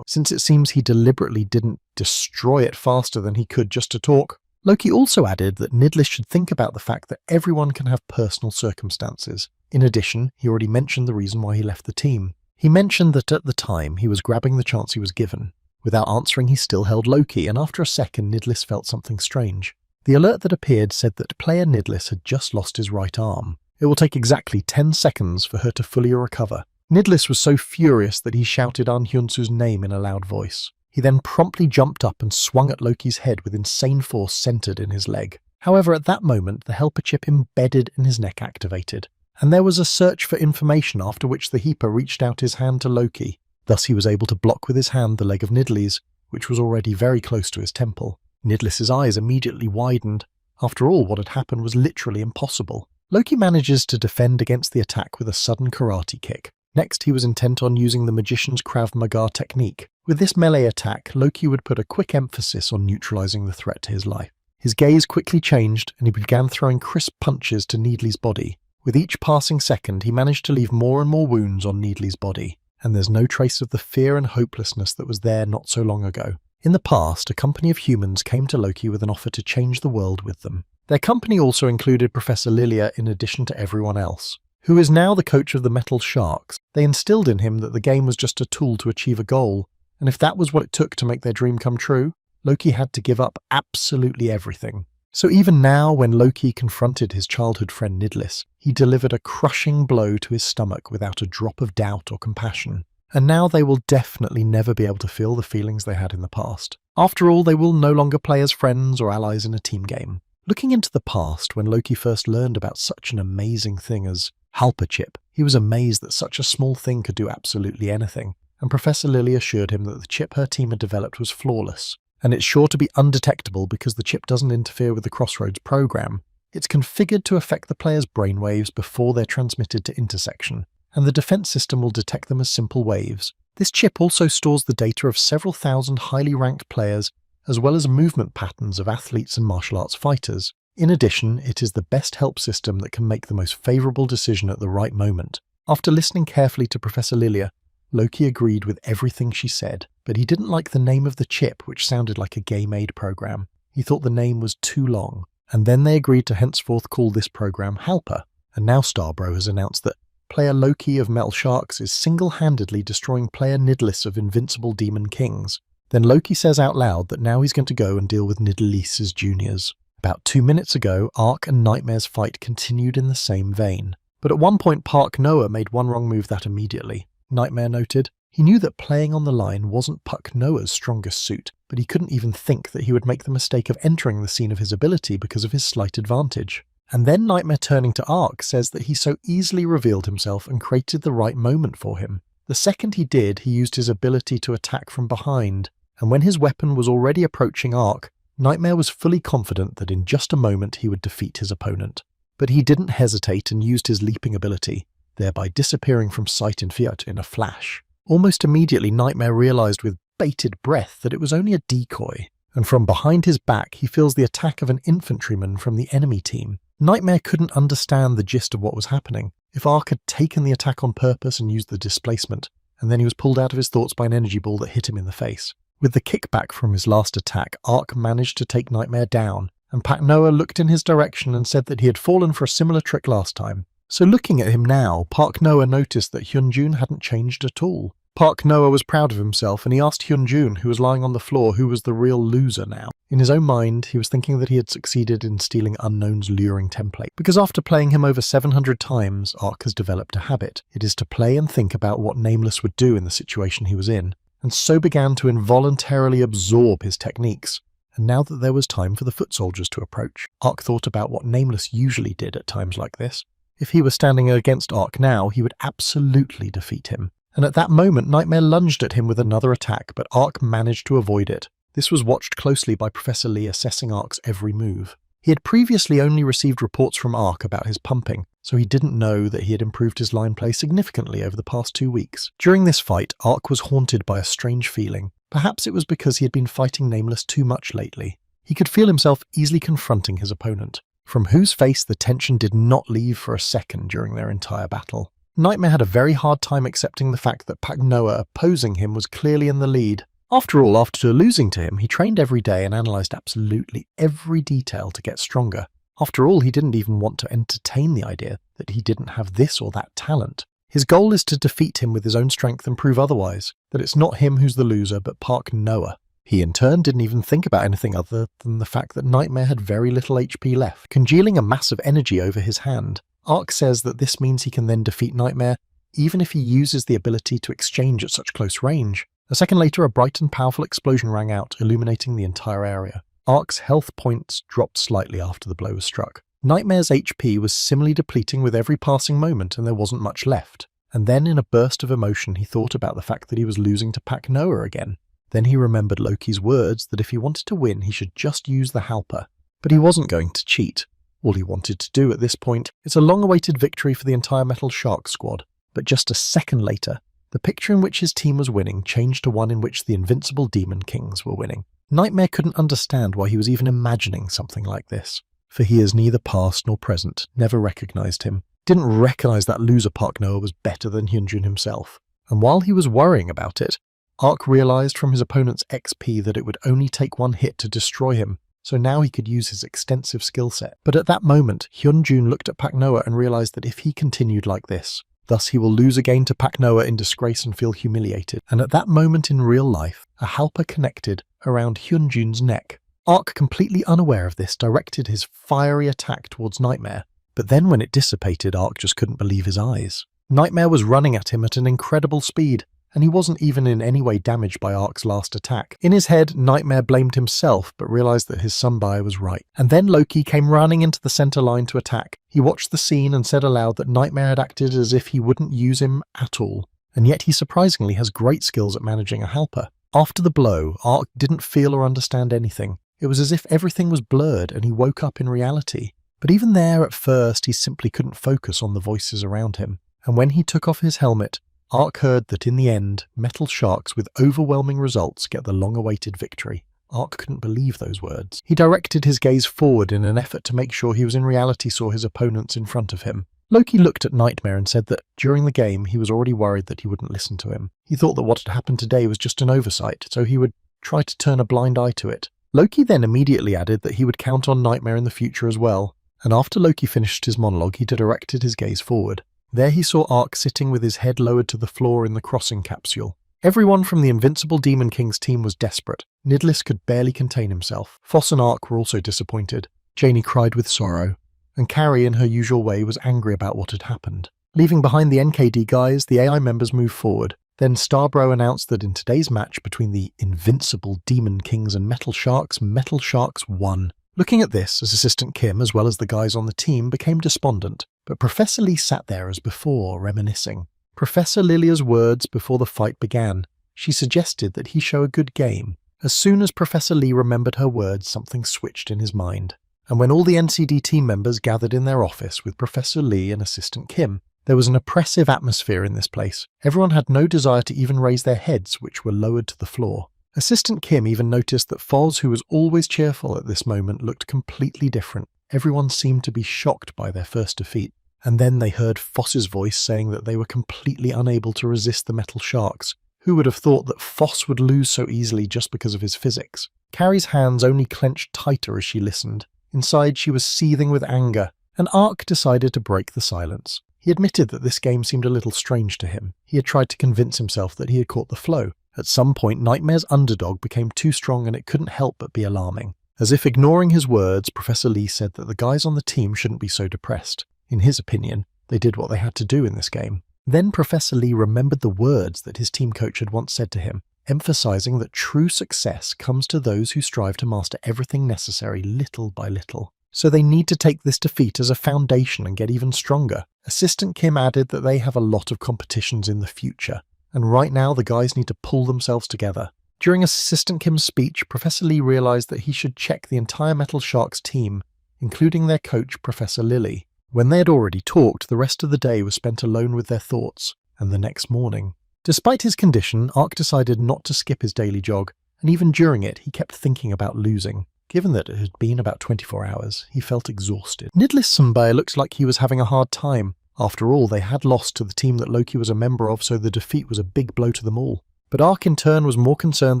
since it seems he deliberately didn't destroy it faster than he could just to talk. Loki also added that Nidlis should think about the fact that everyone can have personal circumstances. In addition, he already mentioned the reason why he left the team. He mentioned that at the time he was grabbing the chance he was given. Without answering, he still held Loki, and after a second Nidlis felt something strange. The alert that appeared said that player Nidlis had just lost his right arm. It will take exactly 10 seconds for her to fully recover. Nidlis was so furious that he shouted An Hyunsu's name in a loud voice. He then promptly jumped up and swung at Loki's head with insane force centered in his leg. However, at that moment, the helper chip embedded in his neck activated, and there was a search for information, after which the Heaper reached out his hand to Loki. Thus he was able to block with his hand the leg of Nidlee's, which was already very close to his temple. Nidlee's eyes immediately widened. After all, what had happened was literally impossible. Loki manages to defend against the attack with a sudden karate kick. Next, he was intent on using the magician's Krav Maga technique. With this melee attack, Loki would put a quick emphasis on neutralizing the threat to his life. His gaze quickly changed, and he began throwing crisp punches to Needley's body. With each passing second, he managed to leave more and more wounds on Needley's body, and there's no trace of the fear and hopelessness that was there not so long ago. In the past, a company of humans came to Loki with an offer to change the world with them. Their company also included Professor Lilia in addition to everyone else. Who is now the coach of the Metal Sharks. They instilled in him that the game was just a tool to achieve a goal, and if that was what it took to make their dream come true, Loki had to give up absolutely everything. So even now, when Loki confronted his childhood friend Nidlees, he delivered a crushing blow to his stomach without a drop of doubt or compassion. And now they will definitely never be able to feel the feelings they had in the past. After all, they will no longer play as friends or allies in a team game. Looking into the past, when Loki first learned about such an amazing thing as Halper Chip, he was amazed that such a small thing could do absolutely anything, and Professor Lily assured him that the chip her team had developed was flawless, and it's sure to be undetectable because the chip doesn't interfere with the Crossroads program. It's configured to affect the player's brainwaves before they're transmitted to intersection, and the defense system will detect them as simple waves. This chip also stores the data of several thousand highly ranked players, as well as movement patterns of athletes and martial arts fighters. In addition, it is the best help system that can make the most favourable decision at the right moment. After listening carefully to Professor Lilia, Loki agreed with everything she said, but he didn't like the name of the chip, which sounded like a game-made program. He thought the name was too long, and then they agreed to henceforth call this program Halper. And now Starbro has announced that player Loki of Metal Sharks is single-handedly destroying player Nidlees of Invincible Demon Kings. Then Loki says out loud that now he's going to go and deal with Nidlees' juniors. About 2 minutes ago, Ark and Nightmare's fight continued in the same vein. But at one point Park Noah made one wrong move that immediately. Nightmare noted, he knew that playing on the line wasn't Puck Noah's strongest suit, but he couldn't even think that he would make the mistake of entering the scene of his ability because of his slight advantage. And then Nightmare, turning to Ark, says that he so easily revealed himself and created the right moment for him. The second he did, he used his ability to attack from behind, and when his weapon was already approaching Ark, Nightmare was fully confident that in just a moment he would defeat his opponent. But he didn't hesitate and used his leaping ability, thereby disappearing from sight in Fiat in a flash. Almost immediately, Nightmare realized with bated breath that it was only a decoy, and from behind his back he feels the attack of an infantryman from the enemy team. Nightmare couldn't understand the gist of what was happening. If Ark had taken the attack on purpose and used the displacement, and then he was pulled out of his thoughts by an energy ball that hit him in the face. With the kickback from his last attack, Ark managed to take Nightmare down, and Pak Noah looked in his direction and said that he had fallen for a similar trick last time. So looking at him now, Park Noah noticed that Hyunjun hadn't changed at all. Park Noah was proud of himself, and he asked Hyunjun, who was lying on the floor, who was the real loser now. In his own mind, he was thinking that he had succeeded in stealing Unknown's luring template, because after playing him over 700 times, Ark has developed a habit. It is to play and think about what Nameless would do in the situation he was in, and so began to involuntarily absorb his techniques. And now that there was time for the foot soldiers to approach, Ark thought about what Nameless usually did at times like this. If he were standing against Ark now, he would absolutely defeat him. And at that moment, Nightmare lunged at him with another attack, but Ark managed to avoid it. This was watched closely by Professor Lee, assessing Ark's every move. He had previously only received reports from Ark about his pumping, so he didn't know that he had improved his line play significantly over the past 2 weeks. During this fight, Ark was haunted by a strange feeling. Perhaps it was because he had been fighting Nameless too much lately. He could feel himself easily confronting his opponent, from whose face the tension did not leave for a second during their entire battle. Nightmare had a very hard time accepting the fact that Pak Noah opposing him was clearly in the lead. After all, after losing to him, he trained every day and analysed absolutely every detail to get stronger. After all, he didn't even want to entertain the idea that he didn't have this or that talent. His goal is to defeat him with his own strength and prove otherwise, that it's not him who's the loser but Park Noah. He in turn didn't even think about anything other than the fact that Nightmare had very little HP left, congealing a massive energy over his hand. Ark says that this means he can then defeat Nightmare, even if he uses the ability to exchange at such close range. A second later, a bright and powerful explosion rang out, illuminating the entire area. Ark's health points dropped slightly after the blow was struck. Nightmare's HP was similarly depleting with every passing moment and there wasn't much left. And then in a burst of emotion he thought about the fact that he was losing to Pac Noah again. Then he remembered Loki's words that if he wanted to win he should just use the Halper. But he wasn't going to cheat. All he wanted to do at this point is a long-awaited victory for the entire Metal Shark squad. But just a second later, the picture in which his team was winning changed to one in which the invincible Demon Kings were winning. Nightmare couldn't understand why he was even imagining something like this, for he is neither past nor present, never recognized him, didn't recognize that loser Park Noah was better than Hyunjun himself. And while he was worrying about it, Ark realized from his opponent's XP that it would only take one hit to destroy him, so now he could use his extensive skill set. But at that moment, Hyunjun looked at Pac Noah and realized that if he continued like this, thus he will lose again to Pac Noah in disgrace and feel humiliated. And at that moment in real life, a Halper connected around Hyunjun's neck. Ark, completely unaware of this, directed his fiery attack towards Nightmare. But then when it dissipated, Ark just couldn't believe his eyes. Nightmare was running at him at an incredible speed, and he wasn't even in any way damaged by Ark's last attack. In his head, Nightmare blamed himself, but realized that his Sunbuyer was right. And then Loki came running into the center line to attack. He watched the scene and said aloud that Nightmare had acted as if he wouldn't use him at all, and yet he surprisingly has great skills at managing a Halper. After the blow, Ark didn't feel or understand anything. It was as if everything was blurred and he woke up in reality. But even there, at first, he simply couldn't focus on the voices around him. And when he took off his helmet, Ark heard that in the end, Metal Sharks with overwhelming results get the long-awaited victory. Ark couldn't believe those words. He directed his gaze forward in an effort to make sure he was in reality saw his opponents in front of him. Loki looked at Nightmare and said that during the game he was already worried that he wouldn't listen to him. He thought that what had happened today was just an oversight, so he would try to turn a blind eye to it. Loki then immediately added that he would count on Nightmare in the future as well, and after Loki finished his monologue he directed his gaze forward. There he saw Ark sitting with his head lowered to the floor in the crossing capsule. Everyone from the Invincible Demon King's team was desperate. Nidlis could barely contain himself. Foss and Ark were also disappointed. Janie cried with sorrow, and Carrie in her usual way was angry about what had happened. Leaving behind the NKD guys, the AI members moved forward. Then Starbro announced that in today's match between the Invincible Demon Kings and Metal Sharks won. Looking at this, as Assistant Kim, as well as the guys on the team, became despondent, but Professor Lee sat there as before, reminiscing. Professor Lilia's words before the fight began. She suggested that he show a good game. As soon as Professor Lee remembered her words, something switched in his mind. And when all the NCD team members gathered in their office with Professor Lee and Assistant Kim, there was an oppressive atmosphere in this place. Everyone had no desire to even raise their heads, which were lowered to the floor. Assistant Kim even noticed that Foz, who was always cheerful at this moment, looked completely different. Everyone seemed to be shocked by their first defeat. And then they heard Foss's voice saying that they were completely unable to resist the Metal Sharks. Who would have thought that Foss would lose so easily just because of his physics? Carrie's hands only clenched tighter as she listened. Inside she was seething with anger, and Ark decided to break the silence. He admitted that this game seemed a little strange to him. He had tried to convince himself that he had caught the flow. At some point, Nightmare's underdog became too strong and it couldn't help but be alarming. As if ignoring his words, Professor Lee said that the guys on the team shouldn't be so depressed. In his opinion, they did what they had to do in this game. Then Professor Lee remembered the words that his team coach had once said to him, emphasizing that true success comes to those who strive to master everything necessary little by little. So they need to take this defeat as a foundation and get even stronger. Assistant Kim added that they have a lot of competitions in the future, and right now the guys need to pull themselves together. During Assistant Kim's speech, Professor Lee realized that he should check the entire Metal Sharks team, including their coach, Professor Lily. When they had already talked, the rest of the day was spent alone with their thoughts, and the next morning. Despite his condition, Ark decided not to skip his daily jog, and even during it, he kept thinking about losing. Given that it had been about 24 hours, he felt exhausted. Nidlis Sunbae looked like he was having a hard time. After all, they had lost to the team that Loki was a member of, so the defeat was a big blow to them all. But Ark in turn was more concerned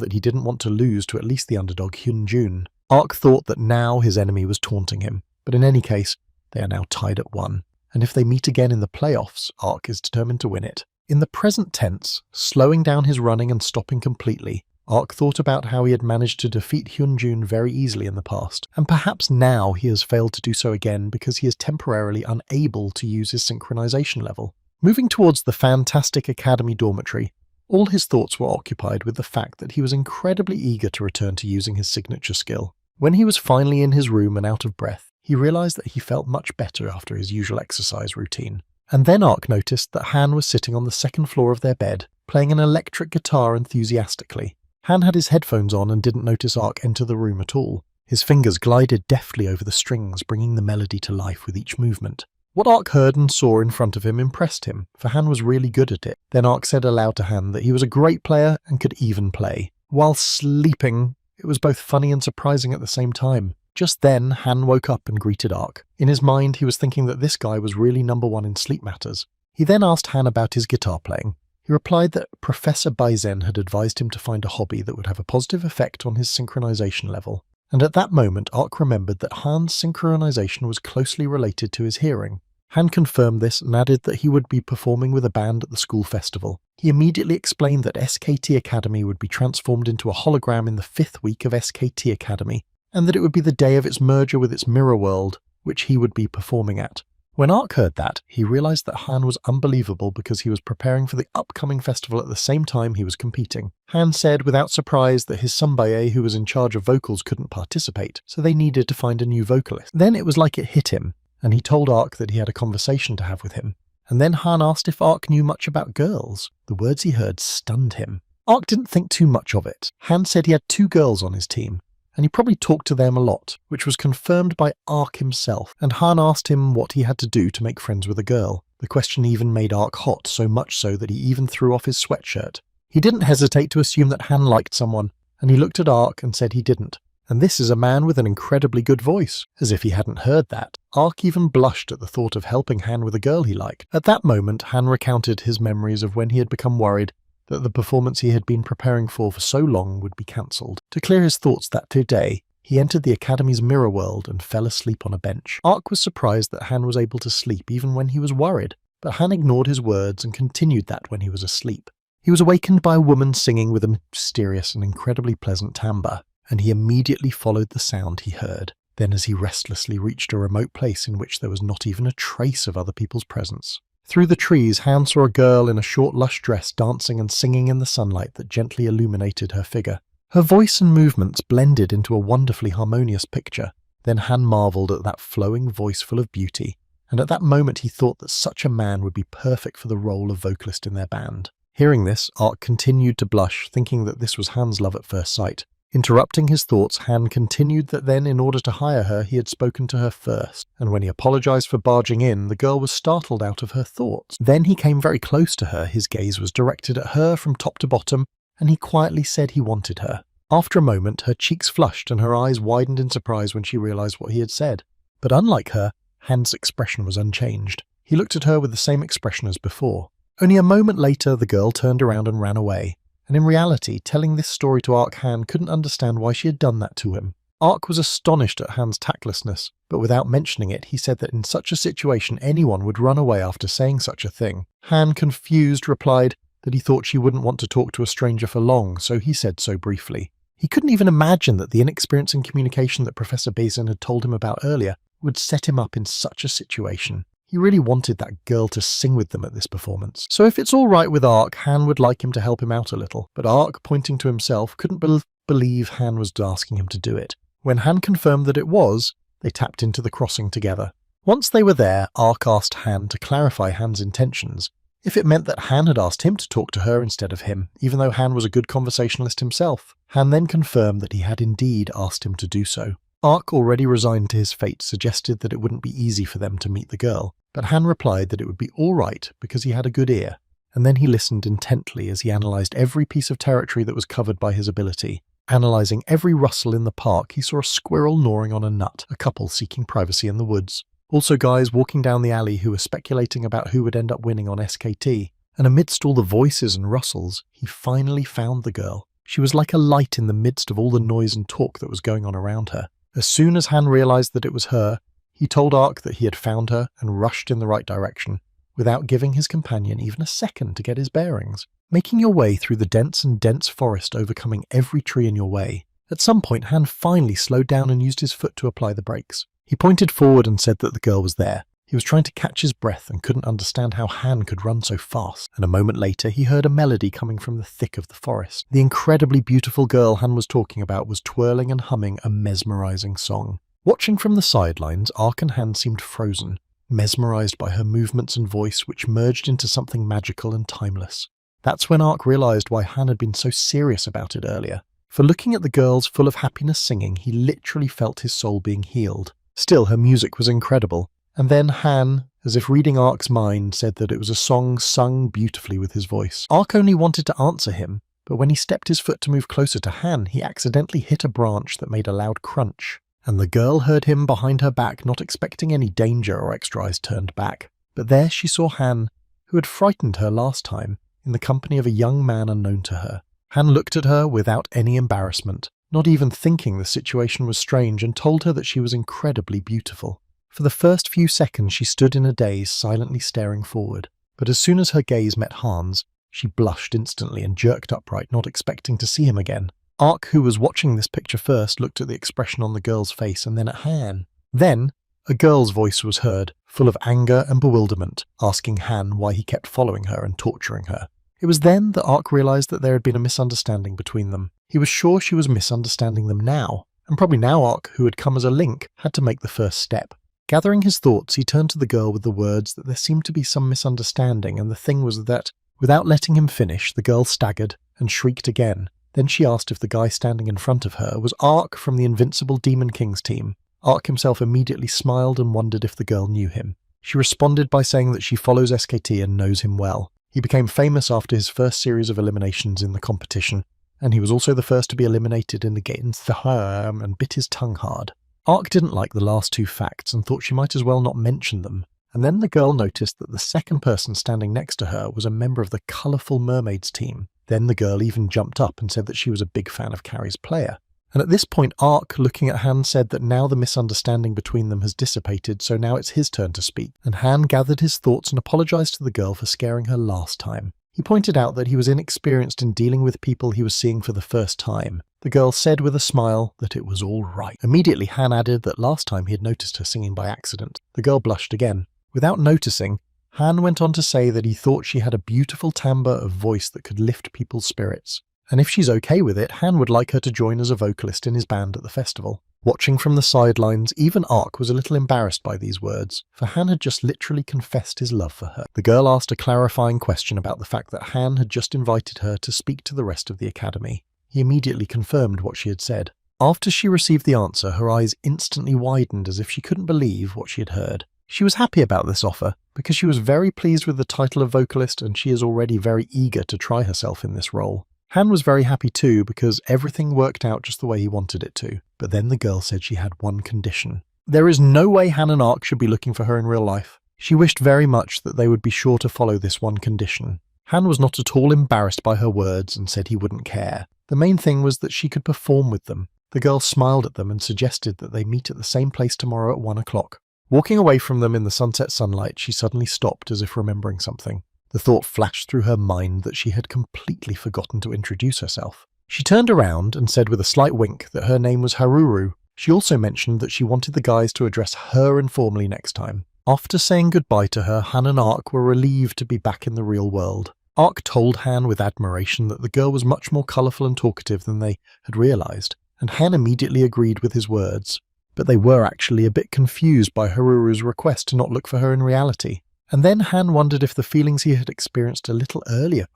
that he didn't want to lose to at least the underdog Hyunjun. Ark thought that now his enemy was taunting him, but in any case, they are now tied at 1. And if they meet again in the playoffs, Ark is determined to win it. In the present tense, slowing down his running and stopping completely, Ark thought about how he had managed to defeat Hyunjun very easily in the past, and perhaps now he has failed to do so again because he is temporarily unable to use his synchronization level. Moving towards the fantastic academy dormitory, all his thoughts were occupied with the fact that he was incredibly eager to return to using his signature skill. When he was finally in his room and out of breath, he realized that he felt much better after his usual exercise routine. And then Ark noticed that Han was sitting on the second floor of their bed, playing an electric guitar enthusiastically. Han had his headphones on and didn't notice Ark enter the room at all. His fingers glided deftly over the strings, bringing the melody to life with each movement. What Ark heard and saw in front of him impressed him, for Han was really good at it. Then Ark said aloud to Han that he was a great player and could even play. While sleeping, it was both funny and surprising at the same time. Just then, Han woke up and greeted Ark. In his mind, he was thinking that this guy was really number one in sleep matters. He then asked Han about his guitar playing. He replied that Professor Baizen had advised him to find a hobby that would have a positive effect on his synchronization level. And at that moment, Ark remembered that Han's synchronization was closely related to his hearing. Han confirmed this and added that he would be performing with a band at the school festival. He immediately explained that SKT Academy would be transformed into a hologram in the 5th week of SKT Academy, and that it would be the day of its merger with its mirror world, which he would be performing at. When Ark heard that, he realized that Han was unbelievable because he was preparing for the upcoming festival at the same time he was competing. Han said without surprise that his Sunbae, who was in charge of vocals, couldn't participate, so they needed to find a new vocalist. Then it was like it hit him, and he told Ark that he had a conversation to have with him. And then Han asked if Ark knew much about girls. The words he heard stunned him. Ark didn't think too much of it. Han said he had 2 girls on his team, and he probably talked to them a lot, which was confirmed by Ark himself, and Han asked him what he had to do to make friends with a girl. The question even made Ark hot, so much so that he even threw off his sweatshirt. He didn't hesitate to assume that Han liked someone, and he looked at Ark and said he didn't. And this is a man with an incredibly good voice. As if he hadn't heard that, Ark even blushed at the thought of helping Han with a girl he liked. At that moment, Han recounted his memories of when he had become worried that the performance he had been preparing for so long would be cancelled. To clear his thoughts that day, he entered the Academy's mirror world and fell asleep on a bench. Ark was surprised that Han was able to sleep even when he was worried, but Han ignored his words and continued that when he was asleep. He was awakened by a woman singing with a mysterious and incredibly pleasant timbre, and he immediately followed the sound he heard. Then as he restlessly reached a remote place in which there was not even a trace of other people's presence. Through the trees, Han saw a girl in a short lush dress dancing and singing in the sunlight that gently illuminated her figure. Her voice and movements blended into a wonderfully harmonious picture. Then Han marvelled at that flowing voice full of beauty, and at that moment he thought that such a man would be perfect for the role of vocalist in their band. Hearing this, Ark continued to blush, thinking that this was Han's love at first sight. Interrupting his thoughts, Han continued that then, in order to hire her, he had spoken to her first, and when he apologized for barging in, the girl was startled out of her thoughts. Then he came very close to her, his gaze was directed at her from top to bottom, and he quietly said he wanted her. After a moment, her cheeks flushed and her eyes widened in surprise when she realized what he had said. But unlike her, Han's expression was unchanged. He looked at her with the same expression as before. Only a moment later, the girl turned around and ran away. And in reality, telling this story to Ark, Han couldn't understand why she had done that to him. Ark was astonished at Han's tactlessness, but without mentioning it, he said that in such a situation anyone would run away after saying such a thing. Han, confused, replied that he thought she wouldn't want to talk to a stranger for long, so he said so briefly. He couldn't even imagine that the inexperience in communication that Professor Baizen had told him about earlier would set him up in such a situation. He really wanted that girl to sing with them at this performance. So if it's all right with Ark, Han would like him to help him out a little. But Ark, pointing to himself, couldn't believe Han was asking him to do it. When Han confirmed that it was, they tapped into the crossing together. Once they were there, Ark asked Han to clarify Han's intentions. If it meant that Han had asked him to talk to her instead of him, even though Han was a good conversationalist himself. Han then confirmed that he had indeed asked him to do so. Ark, already resigned to his fate, suggested that it wouldn't be easy for them to meet the girl, but Han replied that it would be all right because he had a good ear, and then he listened intently as he analysed every piece of territory that was covered by his ability. Analysing every rustle in the park, he saw a squirrel gnawing on a nut, a couple seeking privacy in the woods. Also guys walking down the alley who were speculating about who would end up winning on SKT, and amidst all the voices and rustles, he finally found the girl. She was like a light in the midst of all the noise and talk that was going on around her. As soon as Han realised that it was her, he told Ark that he had found her and rushed in the right direction, without giving his companion even a second to get his bearings. Making your way through the dense forest, overcoming every tree in your way, at some point Han finally slowed down and used his foot to apply the brakes. He pointed forward and said that the girl was there. He was trying to catch his breath and couldn't understand how Han could run so fast. And a moment later, he heard a melody coming from the thick of the forest. The incredibly beautiful girl Han was talking about was twirling and humming a mesmerizing song. Watching from the sidelines, Ark and Han seemed frozen, mesmerized by her movements and voice, which merged into something magical and timeless. That's when Ark realized why Han had been so serious about it earlier. For looking at the girls full of happiness singing, he literally felt his soul being healed. Still, her music was incredible. And then Han, as if reading Ark's mind, said that it was a song sung beautifully with his voice. Ark only wanted to answer him, but when he stepped his foot to move closer to Han, he accidentally hit a branch that made a loud crunch. And the girl heard him behind her back, not expecting any danger, or extra eyes turned back. But there she saw Han, who had frightened her last time, in the company of a young man unknown to her. Han looked at her without any embarrassment, not even thinking the situation was strange, and told her that she was incredibly beautiful. For the first few seconds she stood in a daze, silently staring forward. But as soon as her gaze met Han's, she blushed instantly and jerked upright, not expecting to see him again. Ark, who was watching this picture first, looked at the expression on the girl's face and then at Han. Then, a girl's voice was heard, full of anger and bewilderment, asking Han why he kept following her and torturing her. It was then that Ark realized that there had been a misunderstanding between them. He was sure she was misunderstanding them now, and probably now Ark, who had come as a link, had to make the first step. Gathering his thoughts, he turned to the girl with the words that there seemed to be some misunderstanding, and the thing was that, without letting him finish, the girl staggered and shrieked again. Then she asked if the guy standing in front of her was Ark from the Invincible Demon King's team. Ark himself immediately smiled and wondered if the girl knew him. She responded by saying that she follows SKT and knows him well. He became famous after his first series of eliminations in the competition, and he was also the first to be eliminated against the Harm and bit his tongue hard. Ark didn't like the last two facts and thought she might as well not mention them, and then the girl noticed that the second person standing next to her was a member of the Colourful Mermaids team. Then the girl even jumped up and said that she was a big fan of Carrie's player. And at this point, Ark, looking at Han, said that now the misunderstanding between them has dissipated, so now it's his turn to speak. And Han gathered his thoughts and apologized to the girl for scaring her last time. He pointed out that he was inexperienced in dealing with people he was seeing for the first time. The girl said with a smile that it was all right. Immediately, Han added that last time he had noticed her singing by accident. The girl blushed again. Without noticing, Han went on to say that he thought she had a beautiful timbre of voice that could lift people's spirits. And if she's okay with it, Han would like her to join as a vocalist in his band at the festival. Watching from the sidelines, even Ark was a little embarrassed by these words, for Han had just literally confessed his love for her. The girl asked a clarifying question about the fact that Han had just invited her to speak to the rest of the academy. He immediately confirmed what she had said. After she received the answer, her eyes instantly widened as if she couldn't believe what she had heard. She was happy about this offer, because she was very pleased with the title of vocalist and she is already very eager to try herself in this role. Han was very happy too, because everything worked out just the way he wanted it to. But then the girl said she had one condition. There is no way Han and Ark should be looking for her in real life. She wished very much that they would be sure to follow this one condition. Han was not at all embarrassed by her words and said he wouldn't care. The main thing was that she could perform with them. The girl smiled at them and suggested that they meet at the same place tomorrow at 1 o'clock. Walking away from them in the sunset sunlight, she suddenly stopped as if remembering something. The thought flashed through her mind that she had completely forgotten to introduce herself. She turned around and said with a slight wink that her name was Haruru. She also mentioned that she wanted the guys to address her informally next time. After saying goodbye to her, Han and Ark were relieved to be back in the real world. Ark told Han with admiration that the girl was much more colourful and talkative than they had realised, and Han immediately agreed with his words. But they were actually a bit confused by Haruru's request to not look for her in reality. And then Han wondered if the feelings he had experienced a little earlier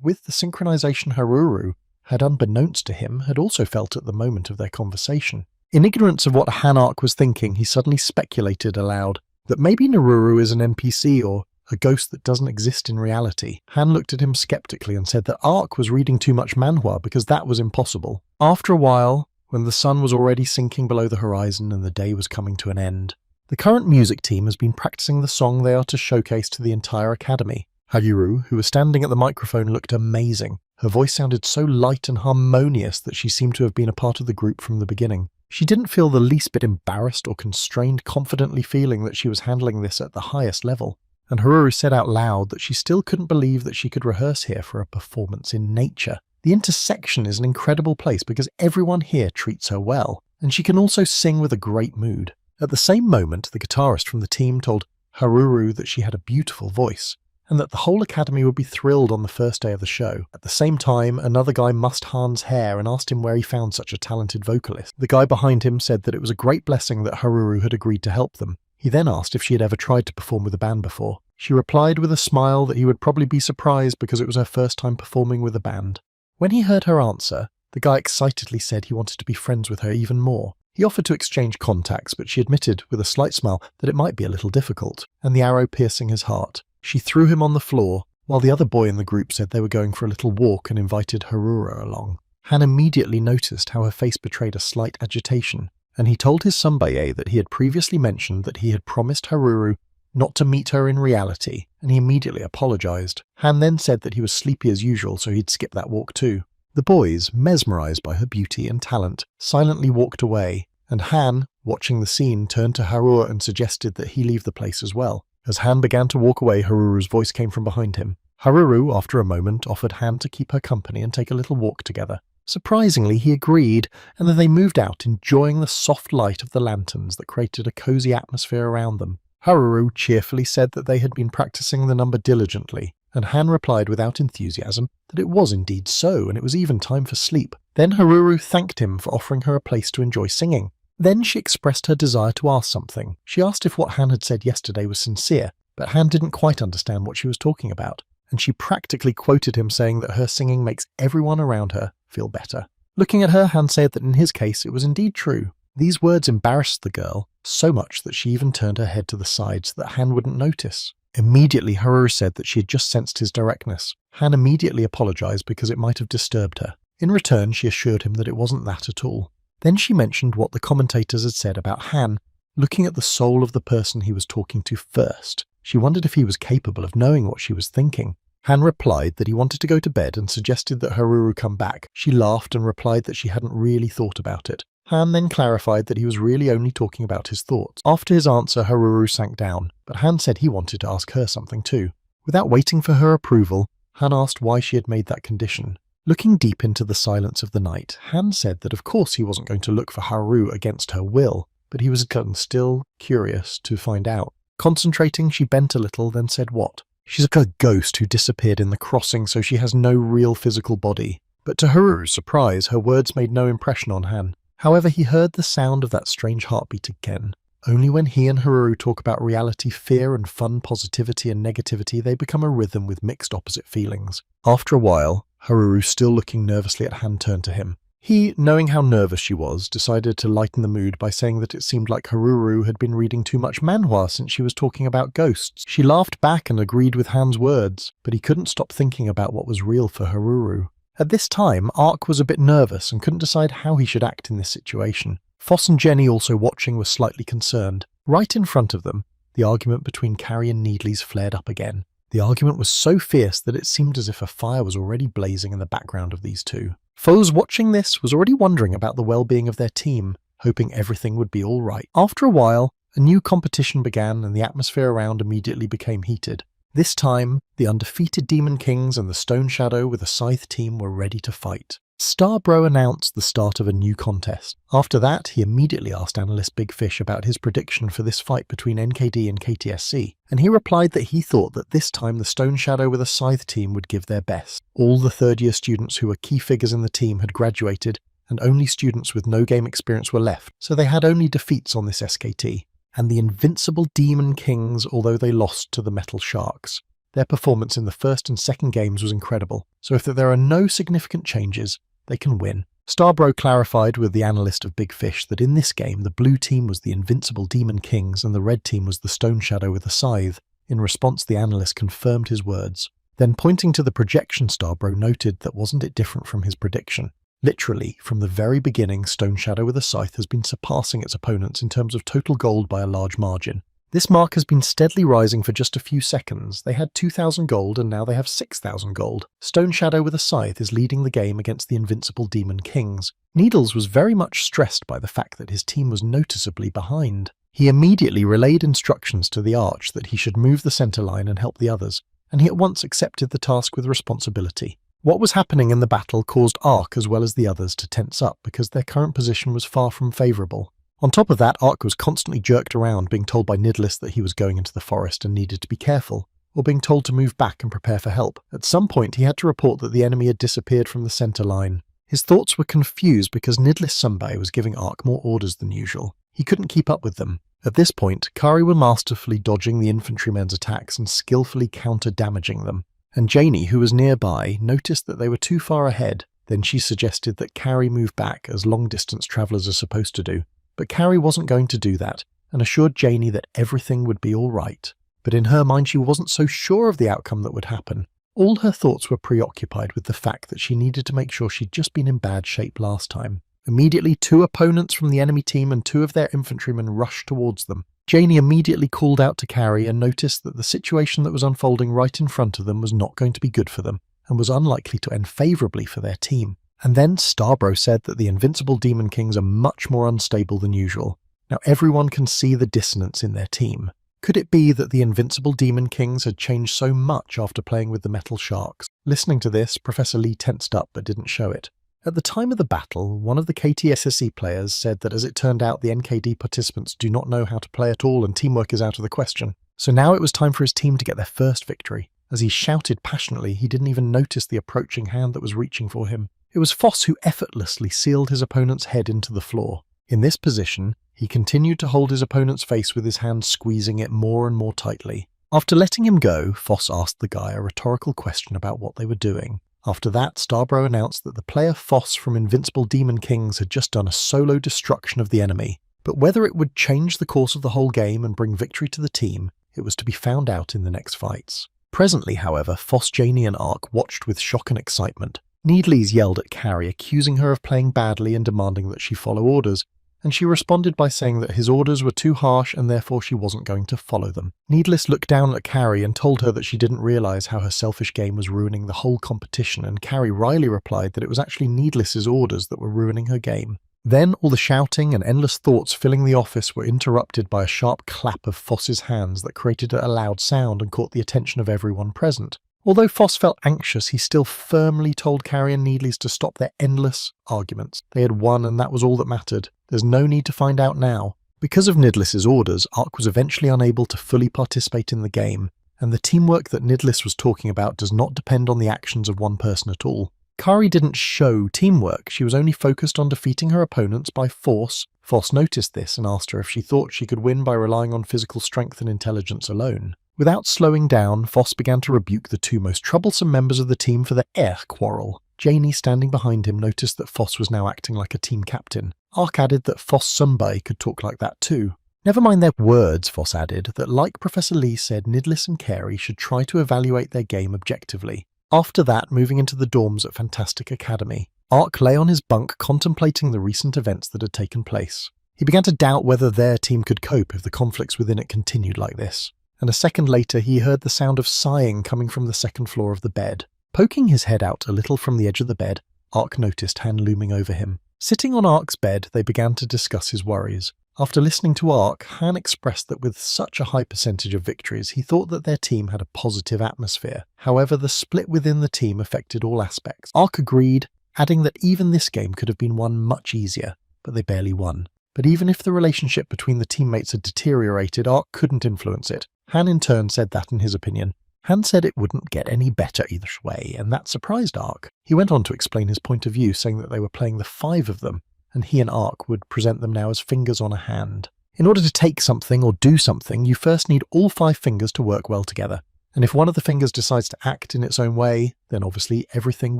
with the synchronization Haruru had, unbeknownst to him, had also felt at the moment of their conversation. In ignorance of what Han Ark was thinking, he suddenly speculated aloud that maybe Naruru is an NPC or a ghost that doesn't exist in reality. Han looked at him skeptically and said that Ark was reading too much manhwa because that was impossible. After a while, when the sun was already sinking below the horizon and the day was coming to an end, the current music team has been practicing the song they are to showcase to the entire academy. Haguru, who was standing at the microphone, looked amazing. Her voice sounded so light and harmonious that she seemed to have been a part of the group from the beginning. She didn't feel the least bit embarrassed or constrained, confidently feeling that she was handling this at the highest level. And Haruru said out loud that she still couldn't believe that she could rehearse here for a performance in nature. The intersection is an incredible place because everyone here treats her well, and she can also sing with a great mood. At the same moment, the guitarist from the team told Haruru that she had a beautiful voice, and that the whole academy would be thrilled on the first day of the show. At the same time, another guy mussed Han's hair and asked him where he found such a talented vocalist. The guy behind him said that it was a great blessing that Haruru had agreed to help them. He then asked if she had ever tried to perform with a band before. She replied with a smile that he would probably be surprised because it was her first time performing with a band. When he heard her answer, the guy excitedly said he wanted to be friends with her even more. He offered to exchange contacts, but she admitted, with a slight smile, that it might be a little difficult, and the arrow piercing his heart. She threw him on the floor, while the other boy in the group said they were going for a little walk and invited Haruru along. Han immediately noticed how her face betrayed a slight agitation, and he told his senpai that he had previously mentioned that he had promised Haruru not to meet her in reality, and he immediately apologized. Han then said that he was sleepy as usual, so he'd skip that walk too. The boys, mesmerized by her beauty and talent, silently walked away, and Han, watching the scene, turned to Haruru and suggested that he leave the place as well. As Han began to walk away, Haruru's voice came from behind him. Haruru, after a moment, offered Han to keep her company and take a little walk together. Surprisingly, he agreed, and then they moved out, enjoying the soft light of the lanterns that created a cozy atmosphere around them. Haruru cheerfully said that they had been practicing the number diligently, and Han replied without enthusiasm that it was indeed so, and it was even time for sleep. Then Haruru thanked him for offering her a place to enjoy singing. Then she expressed her desire to ask something. She asked if what Han had said yesterday was sincere, but Han didn't quite understand what she was talking about, and she practically quoted him saying that her singing makes everyone around her feel better. Looking at her, Han said that in his case it was indeed true. These words embarrassed the girl so much that she even turned her head to the side so that Han wouldn't notice. Immediately, Haruru said that she had just sensed his directness. Han immediately apologized because it might have disturbed her. In return, she assured him that it wasn't that at all. Then she mentioned what the commentators had said about Han looking at the soul of the person he was talking to first. She wondered if he was capable of knowing what she was thinking. Han replied that he wanted to go to bed and suggested that Haruru come back. She laughed and replied that she hadn't really thought about it. Han then clarified that he was really only talking about his thoughts. After his answer, Haruru sank down, but Han said he wanted to ask her something too. Without waiting for her approval, Han asked why she had made that condition. Looking deep into the silence of the night, Han said that of course he wasn't going to look for Haruru against her will, but he was still curious to find out. Concentrating, she bent a little, then said what? She's like a ghost who disappeared in the crossing, so she has no real physical body. But to Haruru's surprise, her words made no impression on Han. However, he heard the sound of that strange heartbeat again. Only when he and Haruru talk about reality, fear and fun, positivity and negativity, they become a rhythm with mixed opposite feelings. After a while, Haruru, still looking nervously at Han, turned to him. He, knowing how nervous she was, decided to lighten the mood by saying that it seemed like Haruru had been reading too much manhwa since she was talking about ghosts. She laughed back and agreed with Han's words, but he couldn't stop thinking about what was real for Haruru. At this time, Ark was a bit nervous and couldn't decide how he should act in this situation. Foss and Jenny, also watching, were slightly concerned. Right in front of them, the argument between Carrie and Needles flared up again. The argument was so fierce that it seemed as if a fire was already blazing in the background of these two. Foes watching this was already wondering about the well-being of their team, hoping everything would be all right. After a while, a new competition began and the atmosphere around immediately became heated. This time, the undefeated Demon Kings and the Stone Shadow with a Scythe team were ready to fight. Starbro announced the start of a new contest. After that, he immediately asked analyst Big Fish about his prediction for this fight between NKD and KTSC, and he replied that he thought that this time the Stone Shadow with a Scythe team would give their best. All the third-year students who were key figures in the team had graduated, and only students with no game experience were left, so they had only defeats on this SKT. And the invincible Demon Kings, although they lost to the Metal Sharks. Their performance in the first and second games was incredible, so if there are no significant changes, they can win. Starbro clarified with the analyst of Big Fish that in this game the blue team was the invincible Demon Kings and the red team was the Stone Shadow with a Scythe. In response, the analyst confirmed his words. Then pointing to the projection, Starbro noted that wasn't it different from his prediction. Literally, from the very beginning, Stone Shadow with a Scythe has been surpassing its opponents in terms of total gold by a large margin. This mark has been steadily rising for just a few seconds. They had 2,000 gold and now they have 6,000 gold. Stone Shadow with a Scythe is leading the game against the invincible Demon Kings. Needles was very much stressed by the fact that his team was noticeably behind. He immediately relayed instructions to the Arch that he should move the center line and help the others, and he at once accepted the task with responsibility. What was happening in the battle caused Ark as well as the others to tense up because their current position was far from favourable. On top of that, Ark was constantly jerked around, being told by Nidlis that he was going into the forest and needed to be careful, or being told to move back and prepare for help. At some point, he had to report that the enemy had disappeared from the center line. His thoughts were confused because Nidlis Sunbei was giving Ark more orders than usual. He couldn't keep up with them. At this point, Kari were masterfully dodging the infantrymen's attacks and skillfully counter-damaging them. And Janey, who was nearby, noticed that they were too far ahead. Then she suggested that Kari move back, as long-distance travellers are supposed to do. But Kari wasn't going to do that, and assured Janey that everything would be all right. But in her mind, she wasn't so sure of the outcome that would happen. All her thoughts were preoccupied with the fact that she needed to make sure she'd just been in bad shape last time. Immediately, 2 opponents from the enemy team and 2 of their infantrymen rushed towards them. Janey immediately called out to Kari and noticed that the situation that was unfolding right in front of them was not going to be good for them, and was unlikely to end favourably for their team. And then Starbro said that the Invincible Demon Kings are much more unstable than usual. Now everyone can see the dissonance in their team. Could it be that the Invincible Demon Kings had changed so much after playing with the Metal Sharks? Listening to this, Professor Lee tensed up but didn't show it. At the time of the battle, one of the KTSSE players said that as it turned out the NKD participants do not know how to play at all and teamwork is out of the question. So now it was time for his team to get their first victory. As he shouted passionately, he didn't even notice the approaching hand that was reaching for him. It was Foss who effortlessly sealed his opponent's head into the floor. In this position, he continued to hold his opponent's face with his hand squeezing it more and more tightly. After letting him go, Foss asked the guy a rhetorical question about what they were doing. After that, Starbro announced that the player Foss from Invincible Demon Kings had just done a solo destruction of the enemy, but whether it would change the course of the whole game and bring victory to the team, it was to be found out in the next fights. Presently, however, Foss, Janey and Ark watched with shock and excitement. Needles yelled at Kari, accusing her of playing badly and demanding that she follow orders, and she responded by saying that his orders were too harsh and therefore she wasn't going to follow them. Needless looked down at Kari and told her that she didn't realise how her selfish game was ruining the whole competition, and Kari wryly replied that it was actually Needless's orders that were ruining her game. Then all the shouting and endless thoughts filling the office were interrupted by a sharp clap of Foss's hands that created a loud sound and caught the attention of everyone present. Although Foss felt anxious, he still firmly told Kari and Needles to stop their endless arguments. They had won and that was all that mattered. There's no need to find out now. Because of Nidlis's orders, Ark was eventually unable to fully participate in the game, and the teamwork that Nidlis was talking about does not depend on the actions of one person at all. Kari didn't show teamwork, she was only focused on defeating her opponents by force. Foss noticed this and asked her if she thought she could win by relying on physical strength and intelligence alone. Without slowing down, Foss began to rebuke the 2 most troublesome members of the team for their quarrel. Janey, standing behind him, noticed that Foss was now acting like a team captain. Ark added that Foss Sunbei could talk like that too. Never mind their words, Foss added, that like Professor Lee said, Nidlis and Kari should try to evaluate their game objectively. After that, moving into the dorms at Fantastic Academy, Ark lay on his bunk contemplating the recent events that had taken place. He began to doubt whether their team could cope if the conflicts within it continued like this. And a second later he heard the sound of sighing coming from the second floor of the bed. Poking his head out a little from the edge of the bed, Ark noticed Han looming over him. Sitting on Ark's bed, they began to discuss his worries. After listening to Ark, Han expressed that with such a high percentage of victories, he thought that their team had a positive atmosphere. However, the split within the team affected all aspects. Ark agreed, adding that even this game could have been won much easier, but they barely won. But even if the relationship between the teammates had deteriorated, Ark couldn't influence it. Han in turn said that in his opinion. Han said it wouldn't get any better either way, and that surprised Ark. He went on to explain his point of view, saying that they were playing the 5 of them, and he and Ark would present them now as fingers on a hand. In order to take something or do something, you first need all 5 fingers to work well together. And if one of the fingers decides to act in its own way, then obviously everything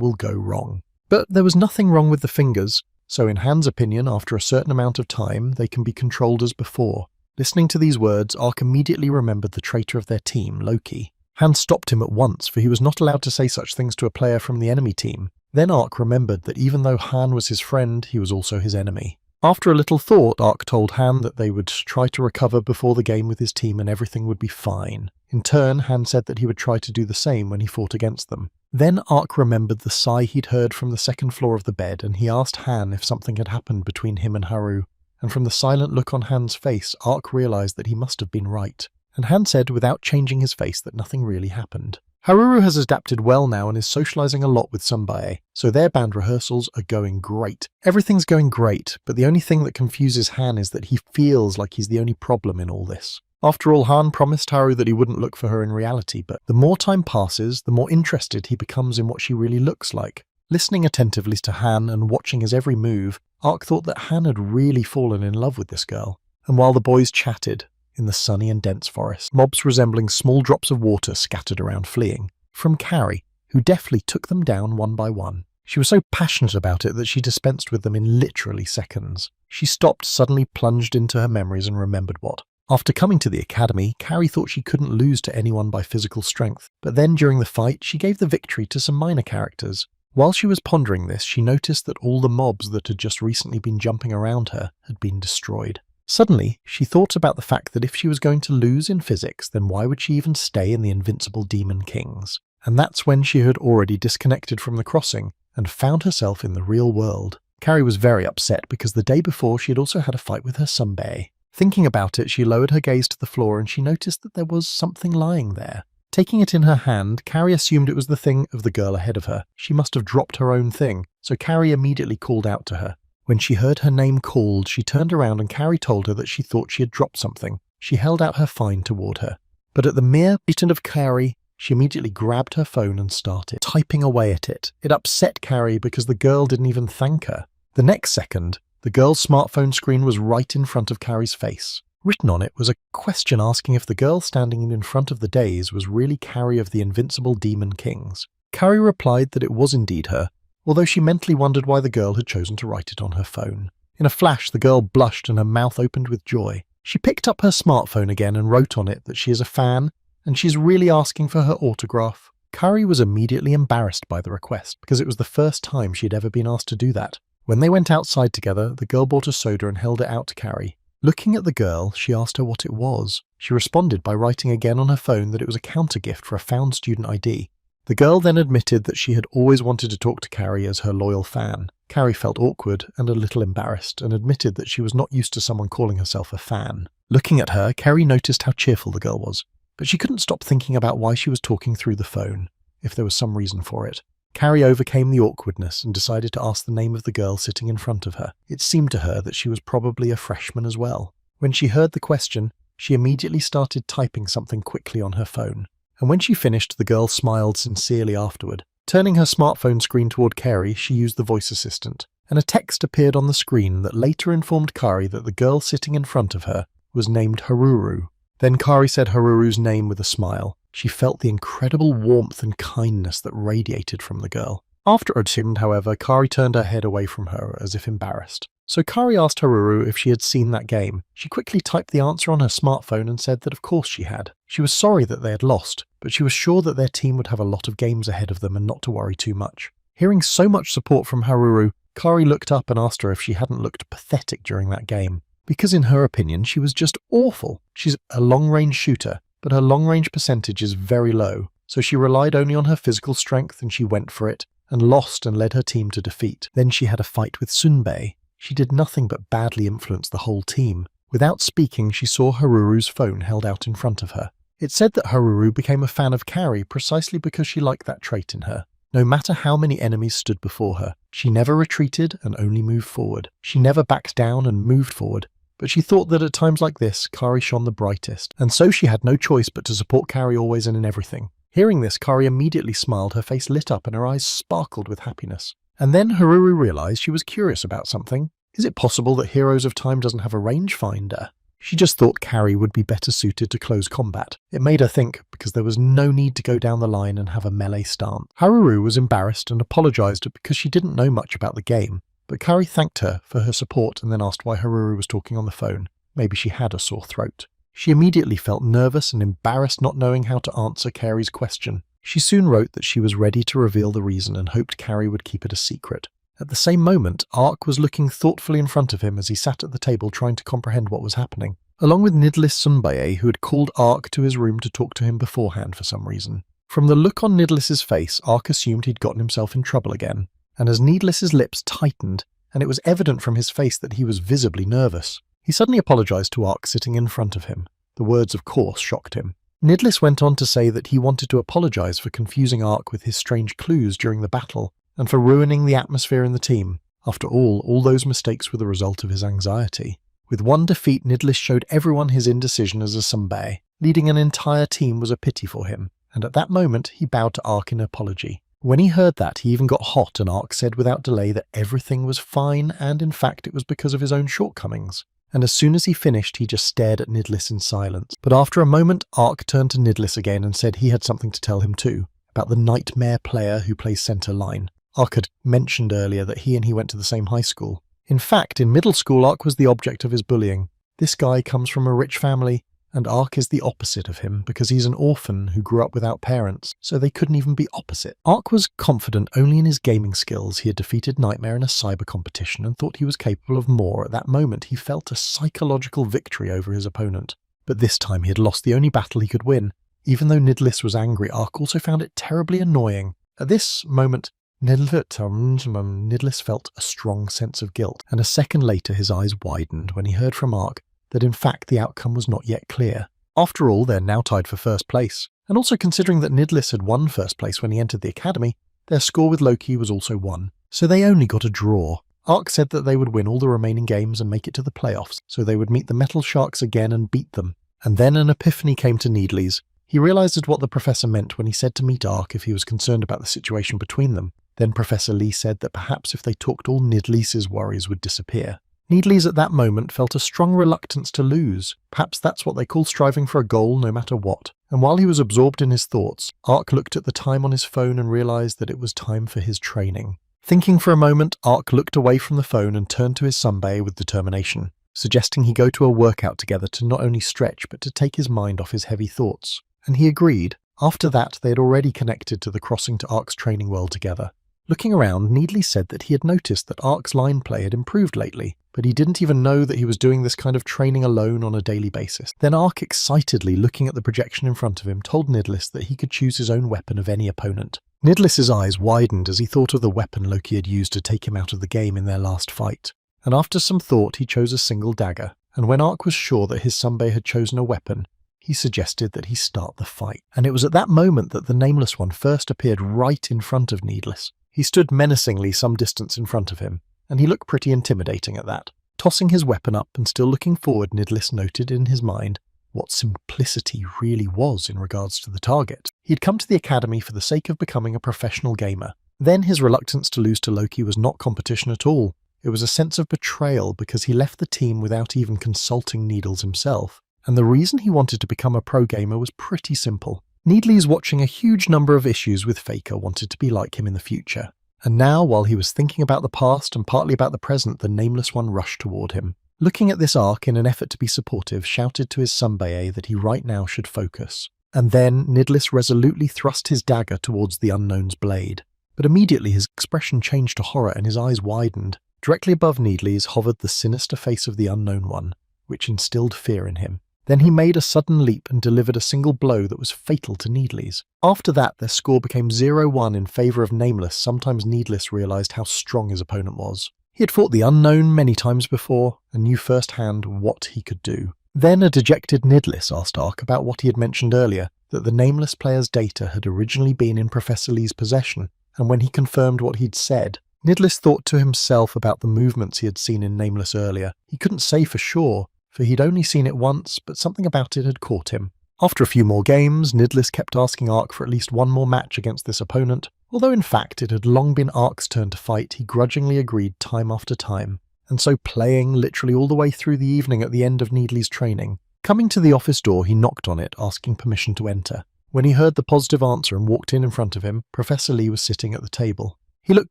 will go wrong. But there was nothing wrong with the fingers, so in Han's opinion, after a certain amount of time, they can be controlled as before. Listening to these words, Ark immediately remembered the traitor of their team, Loki. Han stopped him at once, for he was not allowed to say such things to a player from the enemy team. Then Ark remembered that even though Han was his friend, he was also his enemy. After a little thought, Ark told Han that they would try to recover before the game with his team and everything would be fine. In turn, Han said that he would try to do the same when he fought against them. Then Ark remembered the sigh he'd heard from the second floor of the bed, and he asked Han if something had happened between him and Haru. And from the silent look on Han's face, Ark realised that he must have been right. And Han said without changing his face that nothing really happened. Haruru has adapted well now and is socializing a lot with Sunbae, so their band rehearsals are going great. Everything's going great, but the only thing that confuses Han is that he feels like he's the only problem in all this. After all, Han promised Haru that he wouldn't look for her in reality, but the more time passes, the more interested he becomes in what she really looks like. Listening attentively to Han and watching his every move, Ark thought that Han had really fallen in love with this girl. And while the boys chatted, in the sunny and dense forest, mobs resembling small drops of water scattered around fleeing, from Carrie, who deftly took them down one by one. She was so passionate about it that she dispensed with them in literally seconds. She stopped, suddenly plunged into her memories and remembered what. After coming to the academy, Carrie thought she couldn't lose to anyone by physical strength, but then during the fight she gave the victory to some minor characters. While she was pondering this, she noticed that all the mobs that had just recently been jumping around her had been destroyed. Suddenly, she thought about the fact that if she was going to lose in physics, then why would she even stay in the invincible Demon Kings? And that's when she had already disconnected from the crossing and found herself in the real world. Carrie was very upset because the day before she had also had a fight with her Sunbae. Thinking about it, she lowered her gaze to the floor and she noticed that there was something lying there. Taking it in her hand, Carrie assumed it was the thing of the girl ahead of her. She must have dropped her own thing, so Carrie immediately called out to her. When she heard her name called, she turned around and Carrie told her that she thought she had dropped something. She held out her find toward her. But at the mere mention of Carrie, she immediately grabbed her phone and started typing away at it. It upset Carrie because the girl didn't even thank her. The next second, the girl's smartphone screen was right in front of Carrie's face. Written on it was a question asking if the girl standing in front of the days was really Carrie of the Invincible Demon Kings. Carrie replied that it was indeed her, although she mentally wondered why the girl had chosen to write it on her phone. In a flash, the girl blushed and her mouth opened with joy. She picked up her smartphone again and wrote on it that she is a fan and she's really asking for her autograph. Carrie was immediately embarrassed by the request because it was the first time she had ever been asked to do that. When they went outside together, the girl bought a soda and held it out to Carrie. Looking at the girl, she asked her what it was. She responded by writing again on her phone that it was a counter-gift for a found student ID. The girl then admitted that she had always wanted to talk to Carrie as her loyal fan. Carrie felt awkward and a little embarrassed and admitted that she was not used to someone calling herself a fan. Looking at her, Carrie noticed how cheerful the girl was, but she couldn't stop thinking about why she was talking through the phone, if there was some reason for it. Carrie overcame the awkwardness and decided to ask the name of the girl sitting in front of her. It seemed to her that she was probably a freshman as well. When she heard the question, she immediately started typing something quickly on her phone. And when she finished, the girl smiled sincerely afterward. Turning her smartphone screen toward Carrie, she used the voice assistant, and a text appeared on the screen that later informed Carrie that the girl sitting in front of her was named Haruru. Then Carrie said Haruru's name with a smile. She felt the incredible warmth and kindness that radiated from the girl. After a second, however, Carrie turned her head away from her as if embarrassed. So Carrie asked Haruru if she had seen that game. She quickly typed the answer on her smartphone and said that of course she had. She was sorry that they had lost, but she was sure that their team would have a lot of games ahead of them and not to worry too much. Hearing so much support from Haruru, Carrie looked up and asked her if she hadn't looked pathetic during that game. Because in her opinion, she was just awful. She's a long-range shooter, but her long-range percentage is very low, so she relied only on her physical strength and she went for it, and lost and led her team to defeat. Then she had a fight with Sunbae. She did nothing but badly influence the whole team. Without speaking, she saw Haruru's phone held out in front of her. It said that Haruru became a fan of Carrie precisely because she liked that trait in her. No matter how many enemies stood before her, she never retreated and only moved forward. She never backed down and moved forward. But she thought that at times like this, Carrie shone the brightest, and so she had no choice but to support Carrie always and in everything. Hearing this, Carrie immediately smiled, her face lit up and her eyes sparkled with happiness. And then Haruru realized she was curious about something. Is it possible that Heroes of Time doesn't have a rangefinder? She just thought Carrie would be better suited to close combat. It made her think, because there was no need to go down the line and have a melee stance. Haruru was embarrassed and apologized because she didn't know much about the game. But Carrie thanked her for her support and then asked why Haruru was talking on the phone. Maybe she had a sore throat. She immediately felt nervous and embarrassed not knowing how to answer Carrie's question. She soon wrote that she was ready to reveal the reason and hoped Carrie would keep it a secret. At the same moment, Ark was looking thoughtfully in front of him as he sat at the table trying to comprehend what was happening, along with Nidlis Sunbae, who had called Ark to his room to talk to him beforehand for some reason. From the look on Nidlis's face, Ark assumed he'd gotten himself in trouble again. And as Needless's lips tightened, and it was evident from his face that he was visibly nervous, he suddenly apologized to Ark sitting in front of him. The words, of course, shocked him. Nidlis went on to say that he wanted to apologize for confusing Ark with his strange clues during the battle, and for ruining the atmosphere in the team. After all those mistakes were the result of his anxiety. With one defeat, Nidlis showed everyone his indecision as a Sunbae. Leading an entire team was a pity for him, and at that moment he bowed to Ark in apology. When he heard that, he even got hot, and Ark said without delay that everything was fine, and in fact it was because of his own shortcomings. And as soon as he finished, he just stared at Nidlis in silence. But after a moment, Ark turned to Nidlis again and said he had something to tell him too, about the nightmare player who plays centre line. Ark had mentioned earlier that he went to the same high school. In fact, in middle school, Ark was the object of his bullying. This guy comes from a rich family, and Ark is the opposite of him because he's an orphan who grew up without parents, so they couldn't even be opposite. Ark was confident only in his gaming skills. He had defeated Nightmare in a cyber competition and thought he was capable of more. At that moment, he felt a psychological victory over his opponent. But this time he had lost the only battle he could win. Even though Nidlis was angry, Ark also found it terribly annoying. At this moment, Nidlis felt a strong sense of guilt, and a second later his eyes widened when he heard from Ark that in fact the outcome was not yet clear. After all, they're now tied for first place, and also considering that Nidlis had won first place when he entered the academy, their score with Loki was also 1, so they only got a draw. Ark said that they would win all the remaining games and make it to the playoffs, so they would meet the Metal Sharks again and beat them. And then an epiphany came to Nidlis. He realised what the professor meant when he said to meet Ark if he was concerned about the situation between them. Then Professor Lee said that perhaps if they talked, all Nidlis's worries would disappear. Nidlis at that moment felt a strong reluctance to lose. Perhaps that's what they call striving for a goal no matter what. And while he was absorbed in his thoughts, Ark looked at the time on his phone and realised that it was time for his training. Thinking for a moment, Ark looked away from the phone and turned to his Sunbae with determination, suggesting he go to a workout together to not only stretch but to take his mind off his heavy thoughts. And he agreed. After that, they had already connected to the crossing to Ark's training world together. Looking around, Nidlis said that he had noticed that Ark's line play had improved lately, but he didn't even know that he was doing this kind of training alone on a daily basis. Then Ark, excitedly looking at the projection in front of him, told Nidlis that he could choose his own weapon of any opponent. Nidlis's eyes widened as he thought of the weapon Loki had used to take him out of the game in their last fight. And after some thought, he chose a single dagger, and when Ark was sure that his Sunbae had chosen a weapon, he suggested that he start the fight. And it was at that moment that the Nameless One first appeared right in front of Nidlis. He stood menacingly some distance in front of him, and he looked pretty intimidating at that. Tossing his weapon up and still looking forward, Nidlis noted in his mind what simplicity really was in regards to the target. He had come to the academy for the sake of becoming a professional gamer. Then his reluctance to lose to Loki was not competition at all. It was a sense of betrayal because he left the team without even consulting Needles himself. And the reason he wanted to become a pro gamer was pretty simple. Nidlis, watching a huge number of issues with Faker, wanted to be like him in the future. And now, while he was thinking about the past and partly about the present, the Nameless One rushed toward him. Looking at this Ark in an effort to be supportive, shouted to his Sunbae that he right now should focus. And then Nidlis resolutely thrust his dagger towards the Unknown's blade. But immediately his expression changed to horror and his eyes widened. Directly above Nidlis hovered the sinister face of the Unknown One, which instilled fear in him. Then he made a sudden leap and delivered a single blow that was fatal to Nidlis. After that, their score became 0-1 in favour of Nameless. Sometimes Nidlis realised how strong his opponent was. He had fought the Unknown many times before, and knew firsthand what he could do. Then a dejected Nidlis asked Ark about what he had mentioned earlier, that the Nameless player's data had originally been in Professor Lee's possession, and when he confirmed what he'd said, Nidlis thought to himself about the movements he had seen in Nameless earlier. He couldn't say for sure, for he'd only seen it once, but something about it had caught him. After a few more games, Nidlis kept asking Ark for at least one more match against this opponent. Although in fact it had long been Ark's turn to fight, he grudgingly agreed time after time. And so playing literally all the way through the evening at the end of Nidlis' training. Coming to the office door, he knocked on it, asking permission to enter. When he heard the positive answer and walked in front of him, Professor Lee was sitting at the table. He looked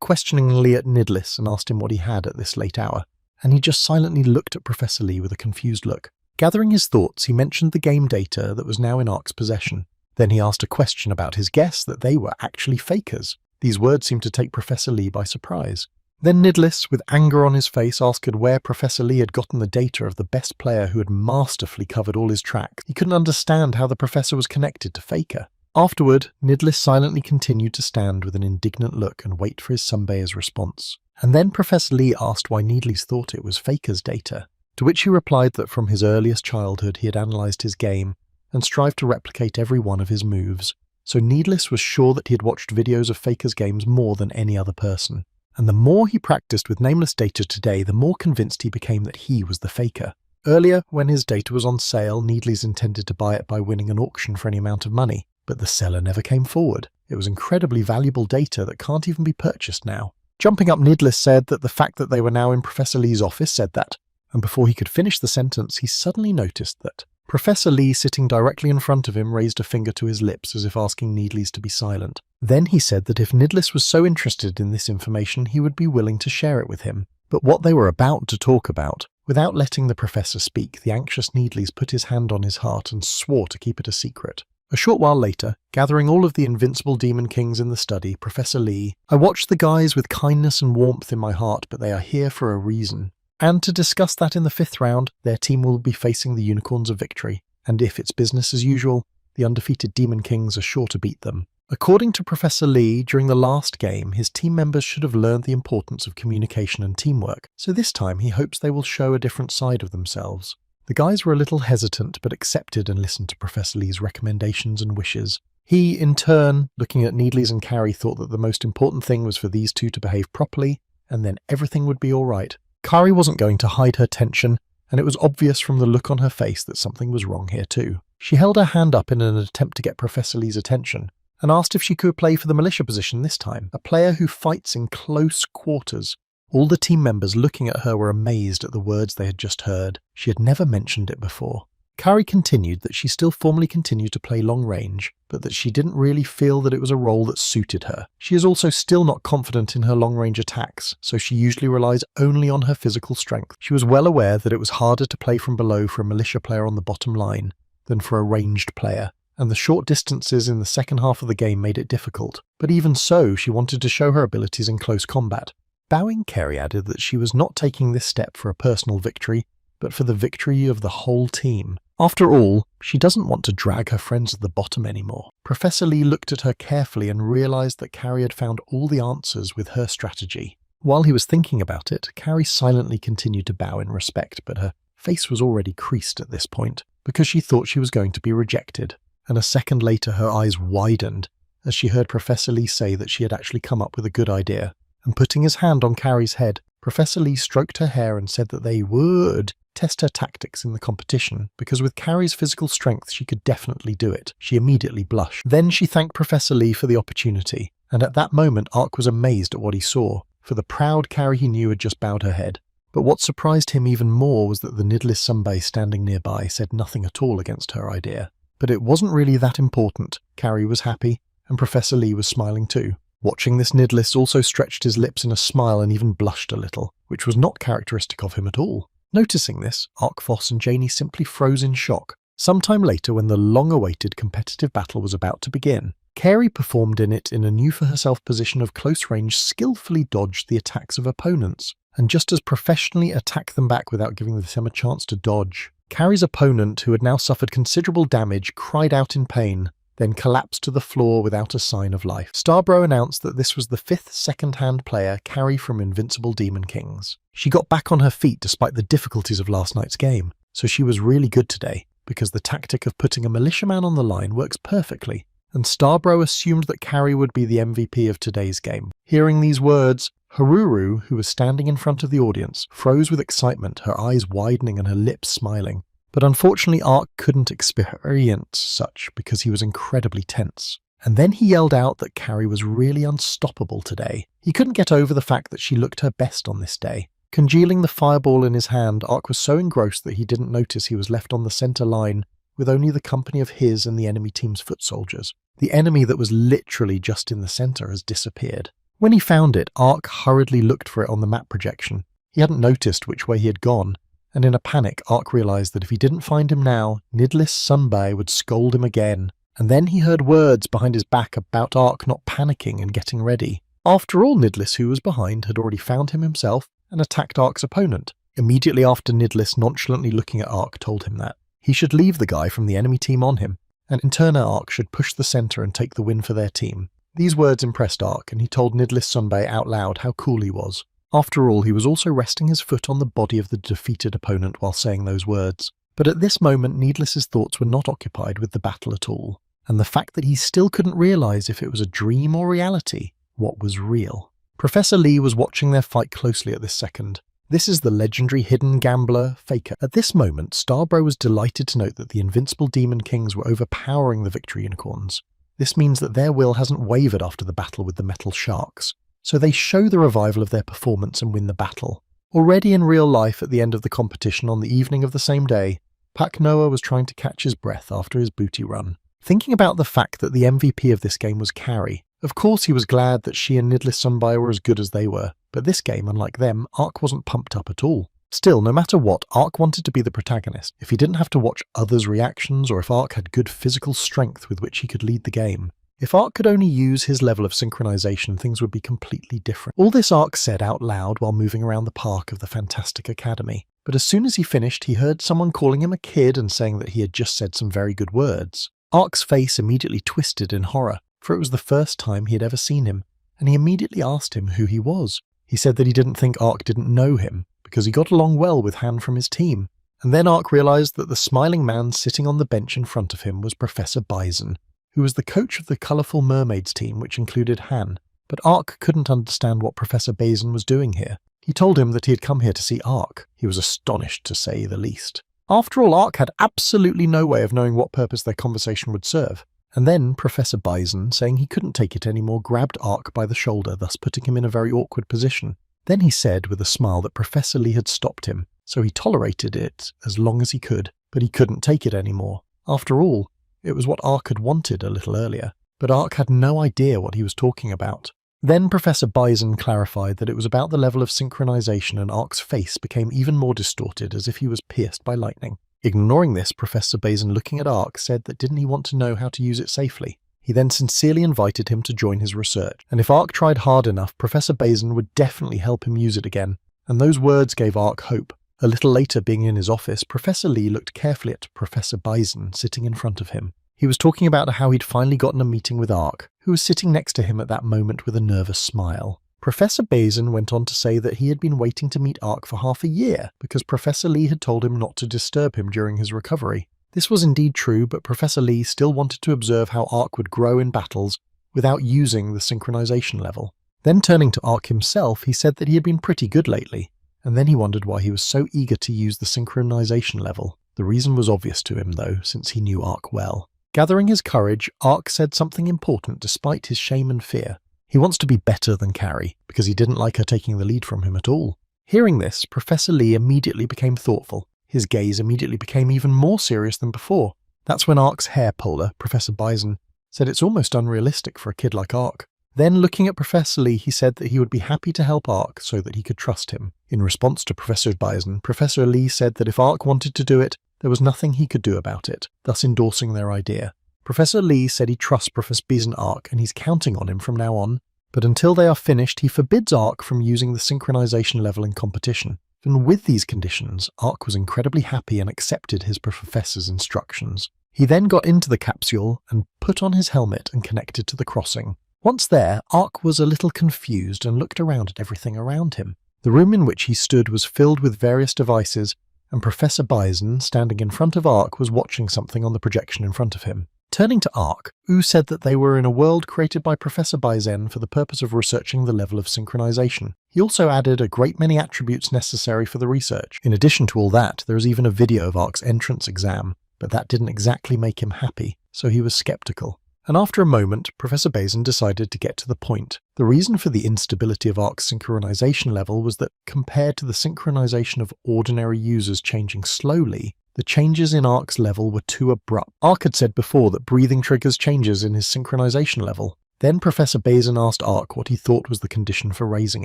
questioningly at Nidlis and asked him what he had at this late hour. And he just silently looked at Professor Lee with a confused look. Gathering his thoughts, he mentioned the game data that was now in Ark's possession. Then he asked a question about his guess that they were actually fakers. These words seemed to take Professor Lee by surprise. Then Nidlis, with anger on his face, asked where Professor Lee had gotten the data of the best player who had masterfully covered all his tracks. He couldn't understand how the professor was connected to Faker. Afterward, Nidlis silently continued to stand with an indignant look and wait for his Sunbae's response. And then Professor Lee asked why Nidlis thought it was Faker's data, to which he replied that from his earliest childhood he had analysed his game and strive to replicate every one of his moves. So Needless was sure that he had watched videos of Faker's games more than any other person. And the more he practiced with nameless data today, the more convinced he became that he was the Faker. Earlier, when his data was on sale, Needless intended to buy it by winning an auction for any amount of money, but the seller never came forward. It was incredibly valuable data that can't even be purchased now. Jumping up, Needless said that the fact that they were now in Professor Lee's office said that, and before he could finish the sentence, he suddenly noticed that Professor Lee, sitting directly in front of him, raised a finger to his lips as if asking Needless to be silent. Then he said that if Needless was so interested in this information, he would be willing to share it with him. But what they were about to talk about, without letting the professor speak, the anxious Needless put his hand on his heart and swore to keep it a secret. A short while later, gathering all of the invincible Demon Kings in the study, Professor Lee, "I watched the guys with kindness and warmth in my heart, but they are here for a reason. And to discuss that in the 5th round, their team will be facing the Unicorns of Victory, and if it's business as usual, the undefeated Demon Kings are sure to beat them." According to Professor Lee, during the last game, his team members should have learned the importance of communication and teamwork, so this time he hopes they will show a different side of themselves. The guys were a little hesitant, but accepted and listened to Professor Lee's recommendations and wishes. He, in turn, looking at Needles and Carrie, thought that the most important thing was for these two to behave properly, and then everything would be alright. Kari wasn't going to hide her tension, and it was obvious from the look on her face that something was wrong here too. She held her hand up in an attempt to get Professor Lee's attention, and asked if she could play for the militia position this time, a player who fights in close quarters. All the team members looking at her were amazed at the words they had just heard. She had never mentioned it before. Kari continued that she still formally continued to play long range, but that she didn't really feel that it was a role that suited her. She is also still not confident in her long range attacks, so she usually relies only on her physical strength. She was well aware that it was harder to play from below for a militia player on the bottom line than for a ranged player, and the short distances in the second half of the game made it difficult. But even so, she wanted to show her abilities in close combat. Bowing, Carrie added that she was not taking this step for a personal victory, but for the victory of the whole team. After all, she doesn't want to drag her friends at the bottom anymore. Professor Lee looked at her carefully and realized that Carrie had found all the answers with her strategy. While he was thinking about it, Carrie silently continued to bow in respect, but her face was already creased at this point, because she thought she was going to be rejected. And a second later her eyes widened as she heard Professor Lee say that she had actually come up with a good idea. And putting his hand on Carrie's head, Professor Lee stroked her hair and said that they would test her tactics in the competition, because with Carrie's physical strength she could definitely do it. She immediately blushed. Then she thanked Professor Lee for the opportunity, and at that moment Ark was amazed at what he saw, for the proud Carrie he knew had just bowed her head. But what surprised him even more was that the Nidlis Sunbei standing nearby said nothing at all against her idea. But it wasn't really that important. Carrie was happy, and Professor Lee was smiling too. Watching this, Nidlis also stretched his lips in a smile and even blushed a little, which was not characteristic of him at all. Noticing this, Arkvoss and Janie simply froze in shock. Sometime later, when the long-awaited competitive battle was about to begin, Carrie performed in it in a new-for-herself position of close range, skillfully dodged the attacks of opponents, and just as professionally attacked them back without giving them a chance to dodge. Carrie's opponent, who had now suffered considerable damage, cried out in pain, then collapsed to the floor without a sign of life. Starbro announced that this was the 5th second-hand player, Carrie from Invincible Demon Kings. She got back on her feet despite the difficulties of last night's game, so she was really good today, because the tactic of putting a militiaman on the line works perfectly, and Starbro assumed that Carrie would be the MVP of today's game. Hearing these words, Haruru, who was standing in front of the audience, froze with excitement, her eyes widening and her lips smiling. But unfortunately Ark couldn't experience such because he was incredibly tense. And then he yelled out that Carrie was really unstoppable today. He couldn't get over the fact that she looked her best on this day. Congealing the fireball in his hand, Ark was so engrossed that he didn't notice he was left on the center line with only the company of his and the enemy team's foot soldiers. The enemy that was literally just in the center has disappeared. When he found it, Ark hurriedly looked for it on the map projection. He hadn't noticed which way he had gone, and in a panic, Ark realized that if he didn't find him now, Nidlis Sunbei would scold him again. And then he heard words behind his back about Ark not panicking and getting ready. After all, Nidlis, who was behind, had already found him himself and attacked Ark's opponent. Immediately after, Nidlis, nonchalantly looking at Ark, told him that he should leave the guy from the enemy team on him, and in turn Ark should push the center and take the win for their team. These words impressed Ark, and he told Nidlis Sunbei out loud how cool he was. After all, he was also resting his foot on the body of the defeated opponent while saying those words. But at this moment, Needless's thoughts were not occupied with the battle at all, and the fact that he still couldn't realize if it was a dream or reality, what was real. Professor Lee was watching their fight closely at this second. This is the legendary hidden gambler, Faker. At this moment, Starbro was delighted to note that the invincible Demon Kings were overpowering the Victory Unicorns. This means that their will hasn't wavered after the battle with the Metal Sharks, so they show the revival of their performance and win the battle. Already in real life at the end of the competition on the evening of the same day, Pak Noah was trying to catch his breath after his booty run. Thinking about the fact that the MVP of this game was Carrie, of course he was glad that she and Needless Sunbai were as good as they were, but this game, unlike them, Ark wasn't pumped up at all. Still, no matter what, Ark wanted to be the protagonist. If he didn't have to watch others' reactions, or if Ark had good physical strength with which he could lead the game. If Ark could only use his level of synchronization, things would be completely different. All this Ark said out loud while moving around the park of the Fantastic Academy. But as soon as he finished, he heard someone calling him a kid and saying that he had just said some very good words. Ark's face immediately twisted in horror, for it was the first time he had ever seen him, and he immediately asked him who he was. He said that he didn't think Ark didn't know him, because he got along well with Han from his team. And then Ark realized that the smiling man sitting on the bench in front of him was Professor Bison, who was the coach of the Colourful Mermaids team, which included Han. But Ark couldn't understand what Professor Bison was doing here. He told him that he had come here to see Ark. He was astonished, to say the least. After all, Ark had absolutely no way of knowing what purpose their conversation would serve. And then Professor Bison, saying he couldn't take it anymore, grabbed Ark by the shoulder, thus putting him in a very awkward position. Then he said with a smile that Professor Lee had stopped him, so he tolerated it as long as he could, but he couldn't take it anymore. After all, it was what Ark had wanted a little earlier, but Ark had no idea what he was talking about. Then Professor Bison clarified that it was about the level of synchronization, and Ark's face became even more distorted as if he was pierced by lightning. Ignoring this, Professor Bison, looking at Ark, said that didn't he want to know how to use it safely. He then sincerely invited him to join his research, and if Ark tried hard enough, Professor Bison would definitely help him use it again. And those words gave Ark hope. A little later, being in his office, Professor Lee looked carefully at Professor Bison sitting in front of him. He was talking about how he'd finally gotten a meeting with Ark, who was sitting next to him at that moment with a nervous smile. Professor Bison went on to say that he had been waiting to meet Ark for half a year because Professor Lee had told him not to disturb him during his recovery. This was indeed true, but Professor Lee still wanted to observe how Ark would grow in battles without using the synchronization level. Then turning to Ark himself, he said that he had been pretty good lately, and then he wondered why he was so eager to use the synchronization level. The reason was obvious to him though, since he knew Ark well. Gathering his courage, Ark said something important despite his shame and fear. He wants to be better than Carrie, because he didn't like her taking the lead from him at all. Hearing this, Professor Lee immediately became thoughtful. His gaze immediately became even more serious than before. That's when Ark's hair puller, Professor Bison, said it's almost unrealistic for a kid like Ark. Then, looking at Professor Lee, he said that he would be happy to help Ark so that he could trust him. In response to Professor Bison, Professor Lee said that if Ark wanted to do it, there was nothing he could do about it, thus endorsing their idea. Professor Lee said he trusts Professor Bison Ark and he's counting on him from now on, but until they are finished, he forbids Ark from using the synchronization level in competition. And with these conditions, Ark was incredibly happy and accepted his professor's instructions. He then got into the capsule and put on his helmet and connected to the crossing. Once there, Ark was a little confused and looked around at everything around him. The room in which he stood was filled with various devices, and Professor Bison, standing in front of Ark, was watching something on the projection in front of him. Turning to Ark, Wu said that they were in a world created by Professor Bison for the purpose of researching the level of synchronization. He also added a great many attributes necessary for the research. In addition to all that, there is even a video of Ark's entrance exam, but that didn't exactly make him happy, so he was skeptical. And after a moment, Professor Bison decided to get to the point. The reason for the instability of Ark's synchronization level was that compared to the synchronization of ordinary users changing slowly, the changes in Ark's level were too abrupt. Ark had said before that breathing triggers changes in his synchronization level. Then Professor Bison asked Ark what he thought was the condition for raising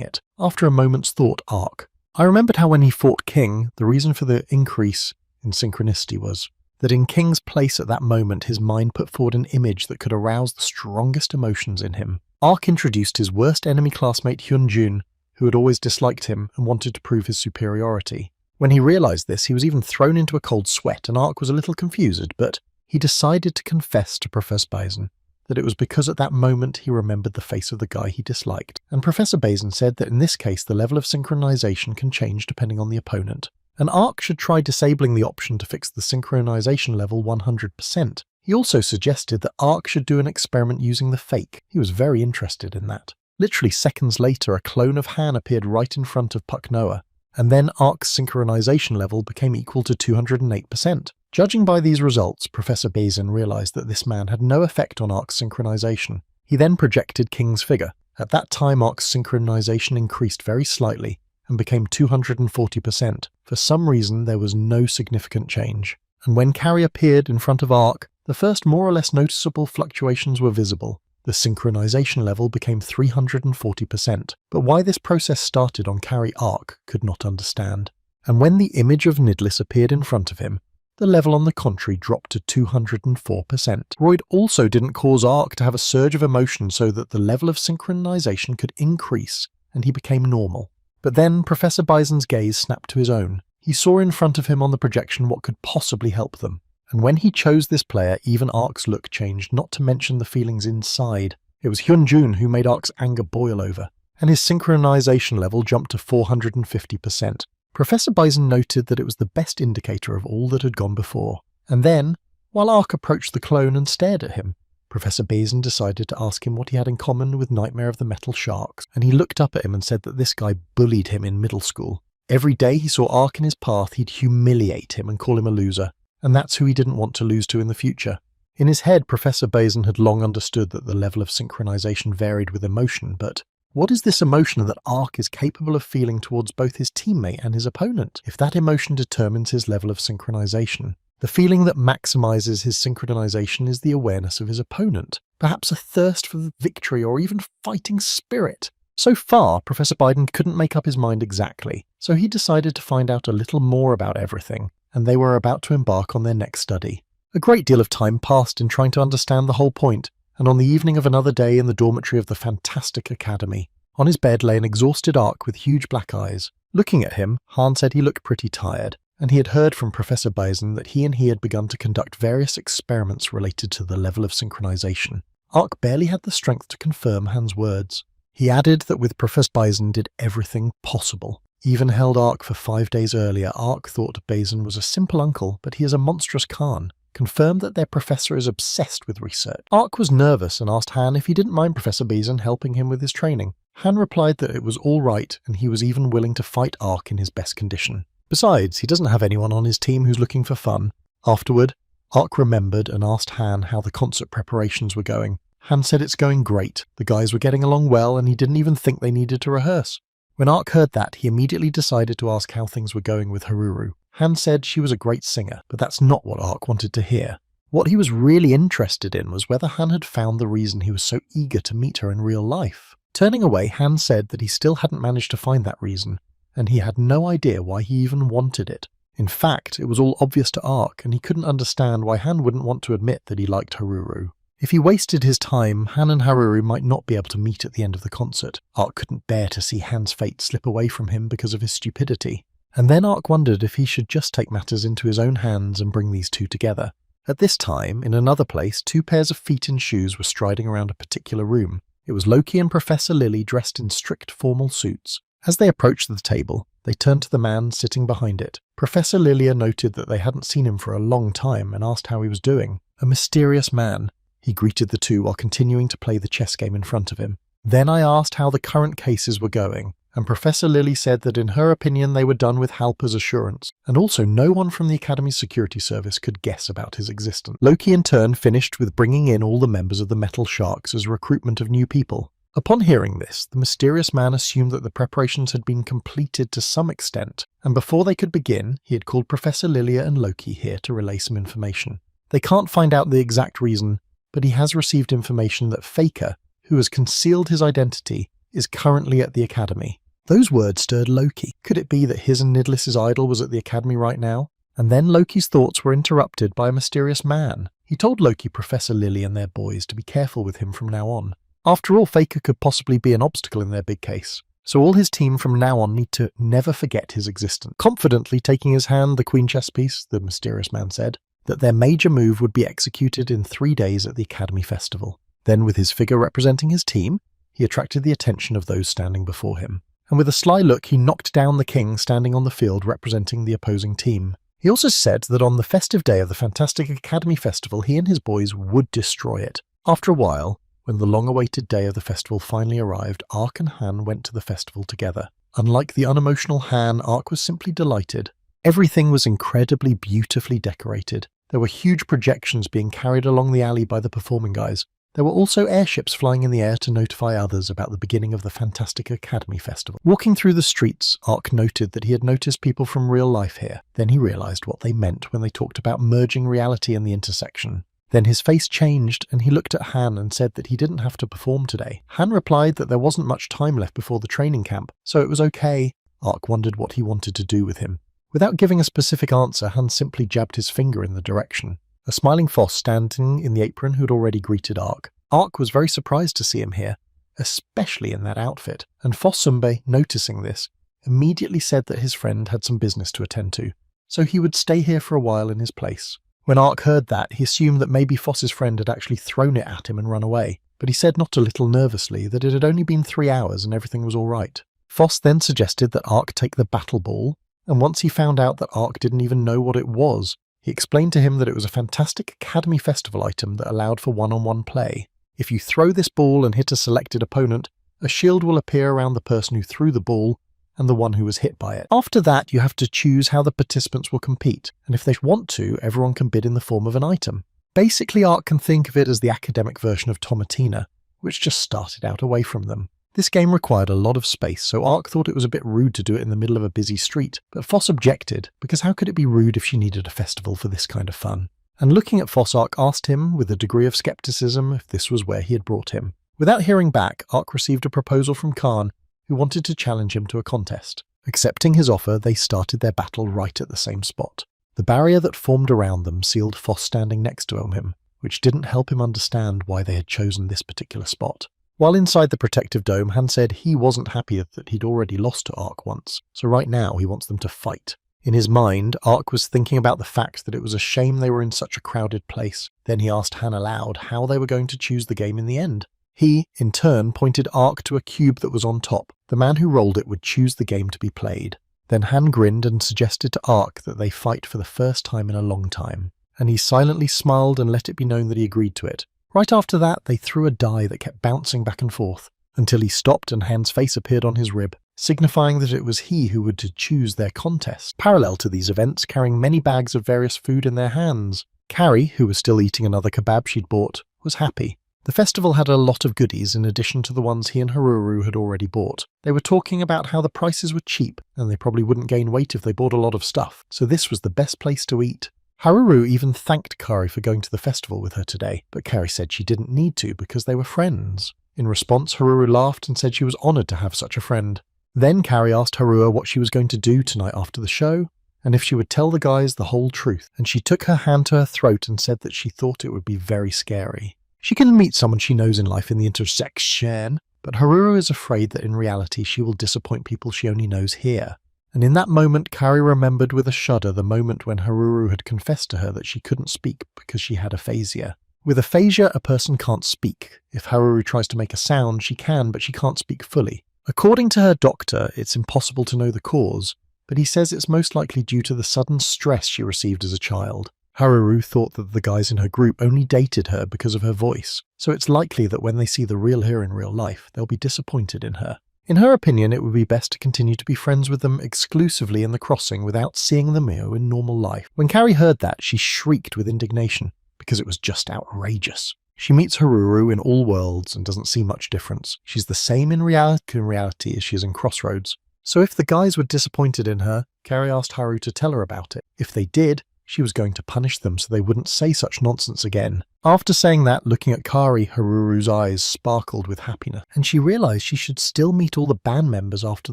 it. After a moment's thought, Ark, I remembered how when he fought King, the reason for the increase in synchronicity was that in King's place at that moment, his mind put forward an image that could arouse the strongest emotions in him. Ark introduced his worst enemy classmate Hyun-jun, who had always disliked him and wanted to prove his superiority. When he realized this, he was even thrown into a cold sweat, and Ark was a little confused, but he decided to confess to Professor Bison that it was because at that moment he remembered the face of the guy he disliked. And Professor Bison said that in this case the level of synchronization can change depending on the opponent, and Ark should try disabling the option to fix the synchronization level 100%. He also suggested that Ark should do an experiment using the fake. He was very interested in that. Literally seconds later, a clone of Han appeared right in front of Puck Noah, and then Ark's synchronization level became equal to 208%. Judging by these results, Professor Bazin realized that this man had no effect on Ark's synchronization. He then projected King's figure. At that time, Ark's synchronization increased very slightly and became 240%. For some reason, there was no significant change. And when Carrie appeared in front of Ark, the first more or less noticeable fluctuations were visible. The synchronization level became 340%, but why this process started on Carrie, Ark could not understand. And when the image of Nidlis appeared in front of him, the level on the contrary dropped to 204%. Royd also didn't cause Ark to have a surge of emotion so that the level of synchronization could increase, and he became normal. But then Professor Bison's gaze snapped to his own. He saw in front of him on the projection what could possibly help them. And when he chose this player, even Ark's look changed, not to mention the feelings inside. It was Hyun-jun who made Ark's anger boil over, and his synchronization level jumped to 450%. Professor Bison noted that it was the best indicator of all that had gone before. And then, while Ark approached the clone and stared at him, Professor Bazin decided to ask him what he had in common with Nightmare of the Metal Sharks, and he looked up at him and said that this guy bullied him in middle school. Every day he saw Ark in his path, he'd humiliate him and call him a loser, and that's who he didn't want to lose to in the future. In his head, Professor Bazin had long understood that the level of synchronization varied with emotion, but what is this emotion that Ark is capable of feeling towards both his teammate and his opponent? If that emotion determines his level of synchronization, the feeling that maximizes his synchronization is the awareness of his opponent, perhaps a thirst for victory or even fighting spirit. So far, Professor Biden couldn't make up his mind exactly, so he decided to find out a little more about everything, and they were about to embark on their next study. A great deal of time passed in trying to understand the whole point, and on the evening of another day in the dormitory of the fantastic academy, on his bed lay an exhausted Ark with huge black eyes. Looking at him, Han said he looked pretty tired, and he had heard from Professor Bison that he had begun to conduct various experiments related to the level of synchronization. Ark barely had the strength to confirm Han's words. He added that with Professor Bison did everything possible. Even held Ark for 5 days earlier. Ark thought Bazin was a simple uncle, but he is a monstrous Khan. Confirmed that their professor is obsessed with research. Ark was nervous and asked Han if he didn't mind Professor Bazin helping him with his training. Han replied that it was all right, and he was even willing to fight Ark in his best condition. Besides, he doesn't have anyone on his team who's looking for fun. Afterward, Ark remembered and asked Han how the concert preparations were going. Han said it's going great, the guys were getting along well, and he didn't even think they needed to rehearse. When Ark heard that, he immediately decided to ask how things were going with Haruru. Han said she was a great singer, but that's not what Ark wanted to hear. What he was really interested in was whether Han had found the reason he was so eager to meet her in real life. Turning away, Han said that he still hadn't managed to find that reason, and he had no idea why he even wanted it. In fact, it was all obvious to Ark, and he couldn't understand why Han wouldn't want to admit that he liked Haruru. If he wasted his time, Han and Haruru might not be able to meet at the end of the concert. Ark couldn't bear to see Han's fate slip away from him because of his stupidity. And then Ark wondered if he should just take matters into his own hands and bring these two together. At this time, in another place, 2 pairs of feet in shoes were striding around a particular room. It was Loki and Professor Lily dressed in strict formal suits. As they approached the table, they turned to the man sitting behind it. Professor Lilia noted that they hadn't seen him for a long time and asked how he was doing. A mysterious man. He greeted the two while continuing to play the chess game in front of him. Then I asked how the current cases were going, and Professor Lily said that in her opinion they were done with Halper's assurance, and also no one from the Academy's security service could guess about his existence. Loki in turn finished with bringing in all the members of the Metal Sharks as recruitment of new people. Upon hearing this, the mysterious man assumed that the preparations had been completed to some extent, and before they could begin, he had called Professor Lilia and Loki here to relay some information. They can't find out the exact reason, but he has received information that Faker, who has concealed his identity, is currently at the Academy. Those words stirred Loki. Could it be that his and Nidlis's idol was at the Academy right now? And then Loki's thoughts were interrupted by a mysterious man. He told Loki, Professor Lily and their boys to be careful with him from now on. After all, Faker could possibly be an obstacle in their big case. So all his team from now on need to never forget his existence. Confidently taking his hand the queen chess piece, the mysterious man said, that their major move would be executed in 3 days at the Academy Festival. Then, with his figure representing his team, he attracted the attention of those standing before him. and with a sly look he knocked down the king standing on the field representing the opposing team. He also said that on the festive day of the Fantastic Academy Festival he and his boys would destroy it. After a while, when the long-awaited day of the festival finally arrived, Ark and Han went to the festival together. Unlike the unemotional Han, Ark was simply delighted. Everything was incredibly beautifully decorated. There were huge projections being carried along the alley by the performing guys. There were also airships flying in the air to notify others about the beginning of the Fantastic Academy Festival. Walking through the streets, Ark noted that he had noticed people from real life here. Then he realized what they meant when they talked about merging reality and the intersection. Then his face changed and he looked at Han and said that he didn't have to perform today. Han replied that there wasn't much time left before the training camp, so it was okay. Ark wondered what he wanted to do with him. Without giving a specific answer, Han simply jabbed his finger in the direction. A smiling Foss standing in the apron who'd already greeted Ark. Ark was very surprised to see him here, especially in that outfit, and Fossumbe, noticing this, immediately said that his friend had some business to attend to, so he would stay here for a while in his place. When Ark heard that, he assumed that maybe Foss's friend had actually thrown it at him and run away, but he said not a little nervously that it had only been 3 hours and everything was all right. Foss then suggested that Ark take the battle ball, and once he found out that Ark didn't even know what it was, he explained to him that it was a Fantastic Academy Festival item that allowed for one-on-one play. If you throw this ball and hit a selected opponent, a shield will appear around the person who threw the ball and the one who was hit by it. After that, you have to choose how the participants will compete, and if they want to, everyone can bid in the form of an item. Basically, Ark can think of it as the academic version of Tomatina, which just started out away from them. This game required a lot of space, so Ark thought it was a bit rude to do it in the middle of a busy street, but Foss objected, because how could it be rude if she needed a festival for this kind of fun? And looking at Foss, Ark asked him, with a degree of skepticism, if this was where he had brought him. Without hearing back, Ark received a proposal from Khan, who wanted to challenge him to a contest. Accepting his offer, they started their battle right at the same spot. The barrier that formed around them sealed Foss standing next to him, which didn't help him understand why they had chosen this particular spot. While inside the protective dome, Han said he wasn't happy that he'd already lost to Ark once, so right now he wants them to fight. In his mind, Ark was thinking about the fact that it was a shame they were in such a crowded place. Then he asked Han aloud how they were going to choose the game in the end. He, in turn, pointed Ark to a cube that was on top. The man who rolled it would choose the game to be played. Then Han grinned and suggested to Ark that they fight for the first time in a long time, and he silently smiled and let it be known that he agreed to it. Right after that, they threw a die that kept bouncing back and forth, until he stopped and Han's face appeared on his rib, signifying that it was he who would choose their contest. Parallel to these events, carrying many bags of various food in their hands, Carrie, who was still eating another kebab she'd bought, was happy. The festival had a lot of goodies in addition to the ones he and Haruru had already bought. They were talking about how the prices were cheap, and they probably wouldn't gain weight if they bought a lot of stuff, so this was the best place to eat. Haruru even thanked Kari for going to the festival with her today, but Kari said she didn't need to because they were friends. In response, Haruru laughed and said she was honoured to have such a friend. Then Kari asked Haruru what she was going to do tonight after the show, and if she would tell the guys the whole truth, and she took her hand to her throat and said that she thought it would be very scary. She can meet someone she knows in life in the intersection, but Haruru is afraid that in reality she will disappoint people she only knows here. And in that moment, Kari remembered with a shudder the moment when Haruru had confessed to her that she couldn't speak because she had aphasia. With aphasia, a person can't speak. If Haruru tries to make a sound, she can, but she can't speak fully. According to her doctor, it's impossible to know the cause, but he says it's most likely due to the sudden stress she received as a child. Haruru thought that the guys in her group only dated her because of her voice, so it's likely that when they see the real her in real life, they'll be disappointed in her. In her opinion, it would be best to continue to be friends with them exclusively in the crossing without seeing them in normal life. When Kari heard that, she shrieked with indignation, because it was just outrageous. She meets Haruru in all worlds and doesn't see much difference. She's the same in reality as she is in Crossroads. So if the guys were disappointed in her, Kari asked Haru to tell her about it. If they did, she was going to punish them so they wouldn't say such nonsense again. After saying that, looking at Kari, Haruru's eyes sparkled with happiness, and she realized she should still meet all the band members after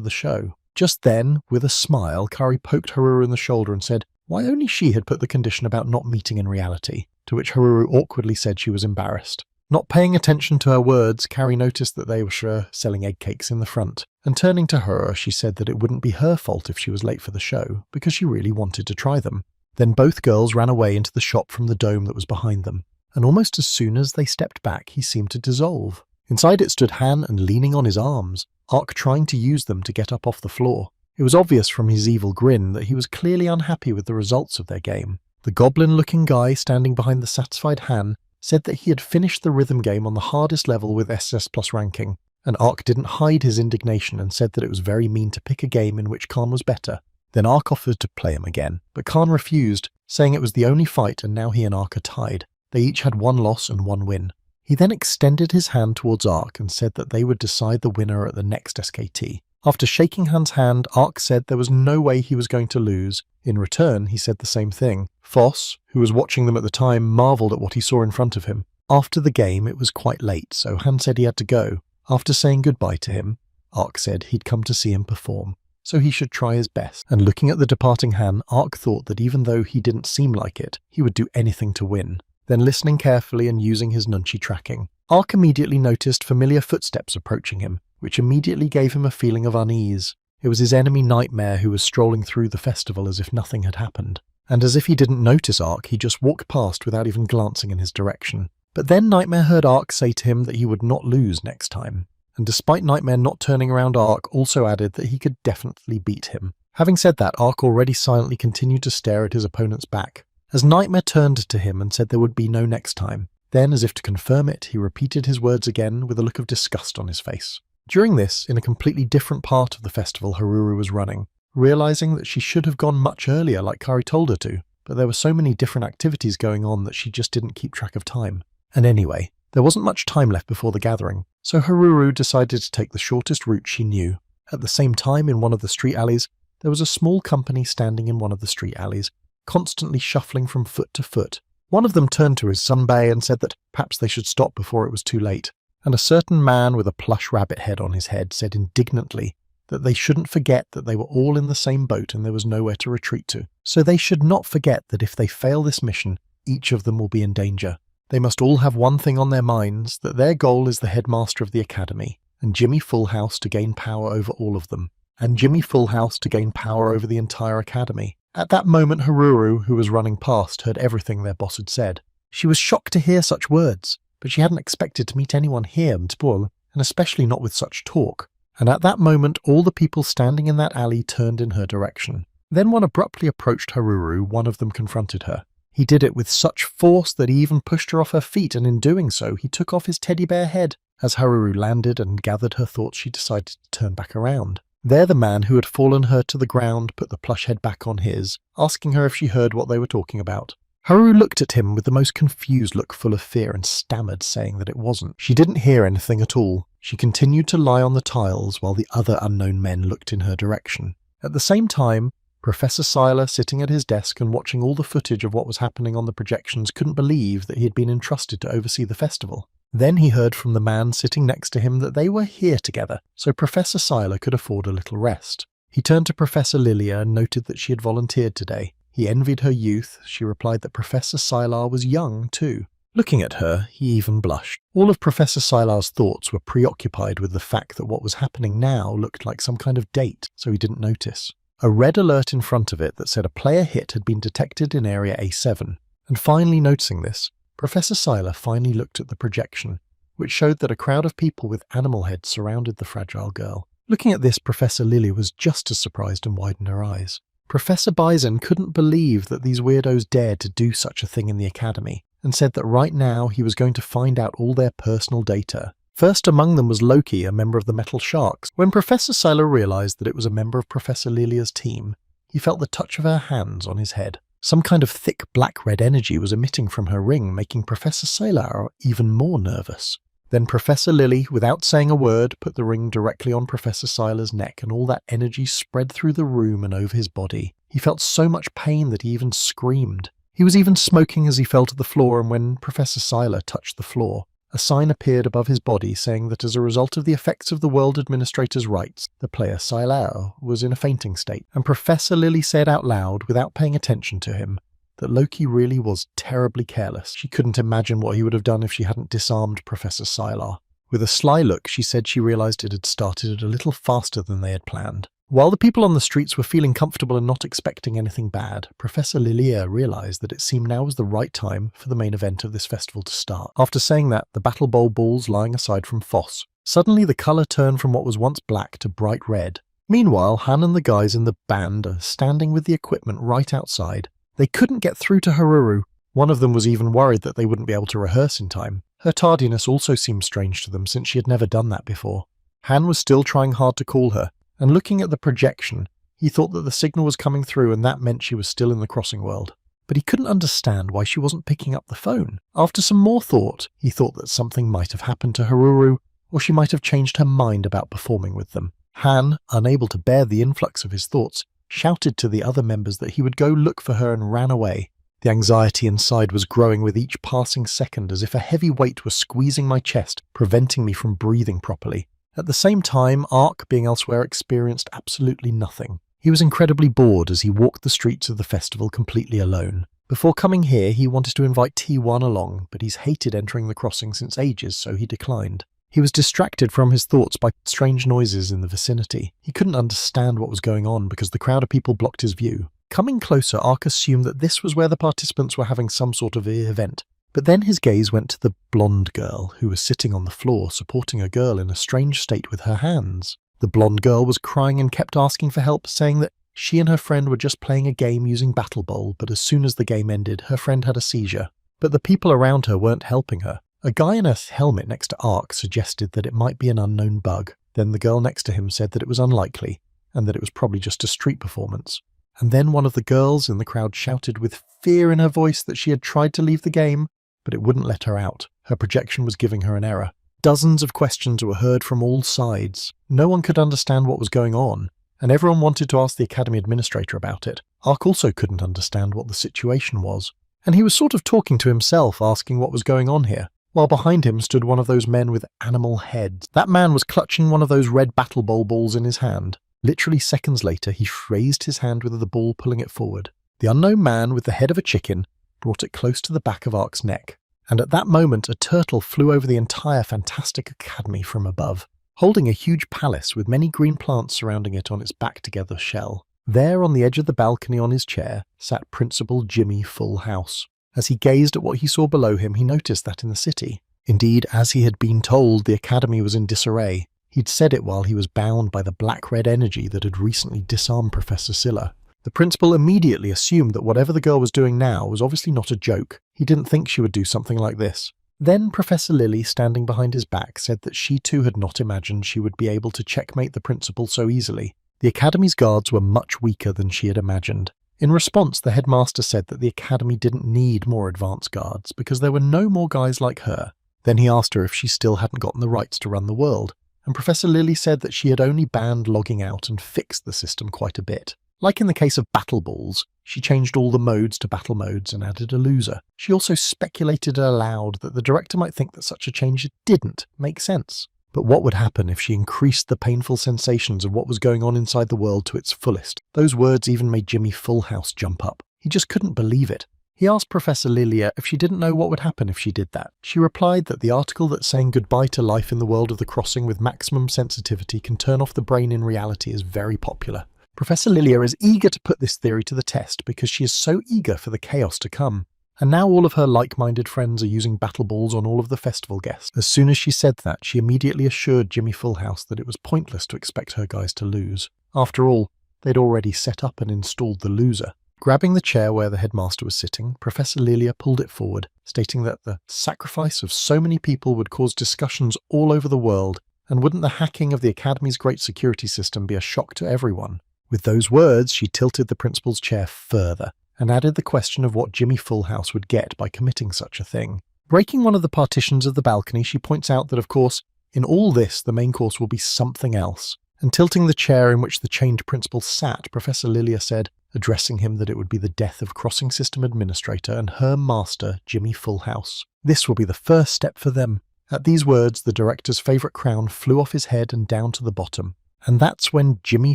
the show. Just then, with a smile, Kari poked Haruru in the shoulder and said why only she had put the condition about not meeting in reality, to which Haruru awkwardly said she was embarrassed. Not paying attention to her words, Kari noticed that they were selling egg cakes in the front, and turning to her, she said that it wouldn't be her fault if she was late for the show, because she really wanted to try them. Then both girls ran away into the shop from the dome that was behind them, and almost as soon as they stepped back, he seemed to dissolve. Inside it stood Han and leaning on his arms. Ark trying to use them to get up off the floor. It was obvious from his evil grin that he was clearly unhappy with the results of their game. The goblin-looking guy standing behind the satisfied Han said that he had finished the rhythm game on the hardest level with SS Plus ranking, and Ark didn't hide his indignation and said that it was very mean to pick a game in which Khan was better. Then Ark offered to play him again, but Khan refused, saying it was the only fight and now he and Ark are tied. They each had 1 loss and 1 win. He then extended his hand towards Ark and said that they would decide the winner at the next SKT. After shaking Han's hand, Ark said there was no way he was going to lose. In return, he said the same thing. Foss, who was watching them at the time, marvelled at what he saw in front of him. After the game, it was quite late, so Han said he had to go. After saying goodbye to him, Ark said he'd come to see him perform, so he should try his best. And looking at the departing Han, Ark thought that even though he didn't seem like it, he would do anything to win. Then listening carefully and using his nunchi tracking, Ark immediately noticed familiar footsteps approaching him, which immediately gave him a feeling of unease. It was his enemy Nightmare who was strolling through the festival as if nothing had happened. And as if he didn't notice Ark, he just walked past without even glancing in his direction. But then Nightmare heard Ark say to him that he would not lose next time. And despite Nightmare not turning around, Ark also added that he could definitely beat him. Having said that, Ark already silently continued to stare at his opponent's back, as Nightmare turned to him and said there would be no next time. Then, as if to confirm it, he repeated his words again with a look of disgust on his face. During this, in a completely different part of the festival, Haruru was running, realizing that she should have gone much earlier like Kari told her to, but there were so many different activities going on that she just didn't keep track of time. And anyway, there wasn't much time left before the gathering, so Haruru decided to take the shortest route she knew. At the same time, in one of the street alleys, there was a small company standing in one of the street alleys, constantly shuffling from foot to foot. One of them turned to his sunbae and said that perhaps they should stop before it was too late, and a certain man with a plush rabbit head on his head said indignantly that they shouldn't forget that they were all in the same boat and there was nowhere to retreat to. So they should not forget that if they fail this mission, each of them will be in danger. They must all have one thing on their minds, that their goal is the headmaster of the academy, and Jimmy Fullhouse to gain power over all of them, and Jimmy Fullhouse to gain power over the entire academy. At that moment, Haruru, who was running past, heard everything their boss had said. She was shocked to hear such words, but she hadn't expected to meet anyone here in Tbul, and especially not with such talk. And at that moment, all the people standing in that alley turned in her direction. Then one abruptly approached Haruru. One of them confronted her. He did it with such force that he even pushed her off her feet, and in doing so, he took off his teddy bear head. As Haruru landed and gathered her thoughts, she decided to turn back around. There the man who had fallen her to the ground put the plush head back on his, asking her if she heard what they were talking about. Haru looked at him with the most confused look, full of fear, and stammered, saying that it wasn't. She didn't hear anything at all. She continued to lie on the tiles while the other unknown men looked in her direction. At the same time, Professor Seiler, sitting at his desk and watching all the footage of what was happening on the projections, couldn't believe that he had been entrusted to oversee the festival. Then he heard from the man sitting next to him that they were here together, so Professor Seiler could afford a little rest. He turned to Professor Lilia and noted that she had volunteered today. He envied her youth. She replied that Professor Sylar was young too. Looking at her, he even blushed. All of Professor Sylar's thoughts were preoccupied with the fact that what was happening now looked like some kind of date, so he didn't notice. A red alert in front of it that said a player hit had been detected in Area A7, and finally noticing this, Professor Sylar finally looked at the projection, which showed that a crowd of people with animal heads surrounded the fragile girl. Looking at this, Professor Lily was just as surprised and widened her eyes. Professor Bison couldn't believe that these weirdos dared to do such a thing in the academy, and said that right now he was going to find out all their personal data. First among them was Loki, a member of the Metal Sharks. When Professor Sylar realized that it was a member of Professor Lilia's team, he felt the touch of her hands on his head. Some kind of thick black-red energy was emitting from her ring, making Professor Sylar even more nervous. Then Professor Lily, without saying a word, put the ring directly on Professor Sylar's neck, and all that energy spread through the room and over his body. He felt so much pain that he even screamed. He was even smoking as he fell to the floor, and when Professor Sylar touched the floor, a sign appeared above his body saying that as a result of the effects of the World Administrator's rites, the player Sylar was in a fainting state. And Professor Lily said out loud, without paying attention to him, that Loki really was terribly careless. She couldn't imagine what he would have done if she hadn't disarmed Professor Sylar. With a sly look, she said she realized it had started a little faster than they had planned. While the people on the streets were feeling comfortable and not expecting anything bad, Professor Lilia realized that it seemed now was the right time for the main event of this festival to start. After saying that, the Battle Bowl balls lying aside from Foss Suddenly the colour turned from what was once black to bright red. Meanwhile, Han and the guys in the band are standing with the equipment right outside. They couldn't get through to Haruru. One of them was even worried that they wouldn't be able to rehearse in time. Her tardiness also seemed strange to them since she had never done that before. Han was still trying hard to call her, and looking at the projection, he thought that the signal was coming through and that meant she was still in the crossing world. But he couldn't understand why she wasn't picking up the phone. After some more thought, he thought that something might have happened to Haruru, or she might have changed her mind about performing with them. Han, unable to bear the influx of his thoughts, shouted to the other members that he would go look for her and ran away. The anxiety inside was growing with each passing second, as if a heavy weight was squeezing my chest, preventing me from breathing properly. At the same time, Ark, being elsewhere, experienced absolutely nothing. He was incredibly bored as he walked the streets of the festival completely alone. Before coming here, he wanted to invite T1 along, but he's hated entering the crossing since ages, so he declined. He was distracted from his thoughts by strange noises in the vicinity. He couldn't understand what was going on because the crowd of people blocked his view. Coming closer, Ark assumed that this was where the participants were having some sort of event. But then his gaze went to the blonde girl, who was sitting on the floor supporting a girl in a strange state with her hands. The blonde girl was crying and kept asking for help, saying that she and her friend were just playing a game using Battle Bowl, but as soon as the game ended, her friend had a seizure. But the people around her weren't helping her. A guy in a helmet next to Ark suggested that it might be an unknown bug. Then the girl next to him said that it was unlikely, and that it was probably just a street performance. And then one of the girls in the crowd shouted with fear in her voice that she had tried to leave the game, but it wouldn't let her out. Her projection was giving her an error. Dozens of questions were heard from all sides. No one could understand what was going on, and everyone wanted to ask the Academy administrator about it. Ark also couldn't understand what the situation was, and he was sort of talking to himself, asking what was going on here, while behind him stood one of those men with animal heads. That man was clutching one of those red Battle Bowl balls in his hand. Literally seconds later, he raised his hand with the ball, pulling it forward. The unknown man with the head of a chicken brought it close to the back of Ark's neck, and at that moment a turtle flew over the entire fantastic academy from above, holding a huge palace with many green plants surrounding it on its back-together shell. There on the edge of the balcony on his chair sat Principal Jimmy Full House. As he gazed at what he saw below him, he noticed that in the city. Indeed, as he had been told, the academy was in disarray. He'd said it while he was bound by the black-red energy that had recently disarmed Professor Silla. The principal immediately assumed that whatever the girl was doing now was obviously not a joke. He didn't think she would do something like this. Then Professor Lily, standing behind his back, said that she too had not imagined she would be able to checkmate the principal so easily. The academy's guards were much weaker than she had imagined. In response, the headmaster said that the academy didn't need more advanced guards because there were no more guys like her. Then he asked her if she still hadn't gotten the rights to run the world, and Professor Lily said that she had only banned logging out and fixed the system quite a bit. Like in the case of Battle Balls, she changed all the modes to battle modes and added a loser. She also speculated aloud that the director might think that such a change didn't make sense. But what would happen if she increased the painful sensations of what was going on inside the world to its fullest? Those words even made Jimmy Full House jump up. He just couldn't believe it. He asked Professor Lilia if she didn't know what would happen if she did that. She replied that the article that's saying goodbye to life in the world of the crossing with maximum sensitivity can turn off the brain in reality is very popular. Professor Lilia is eager to put this theory to the test because she is so eager for the chaos to come. And now all of her like-minded friends are using battle balls on all of the festival guests. As soon as she said that, she immediately assured Jimmy Full House that it was pointless to expect her guys to lose. After all, they'd already set up and installed the loser. Grabbing the chair where the headmaster was sitting, Professor Lilia pulled it forward, stating that the sacrifice of so many people would cause discussions all over the world, and wouldn't the hacking of the Academy's great security system be a shock to everyone? With those words, she tilted the principal's chair further, and added the question of what Jimmy Full House would get by committing such a thing. Breaking one of the partitions of the balcony, she points out that, of course, in all this, the main course will be something else. And tilting the chair in which the chained principal sat, Professor Lilia said, addressing him, that it would be the death of Crossing System Administrator and her master, Jimmy Full House. This will be the first step for them. At these words, the director's favourite crown flew off his head and down to the bottom. And that's when Jimmy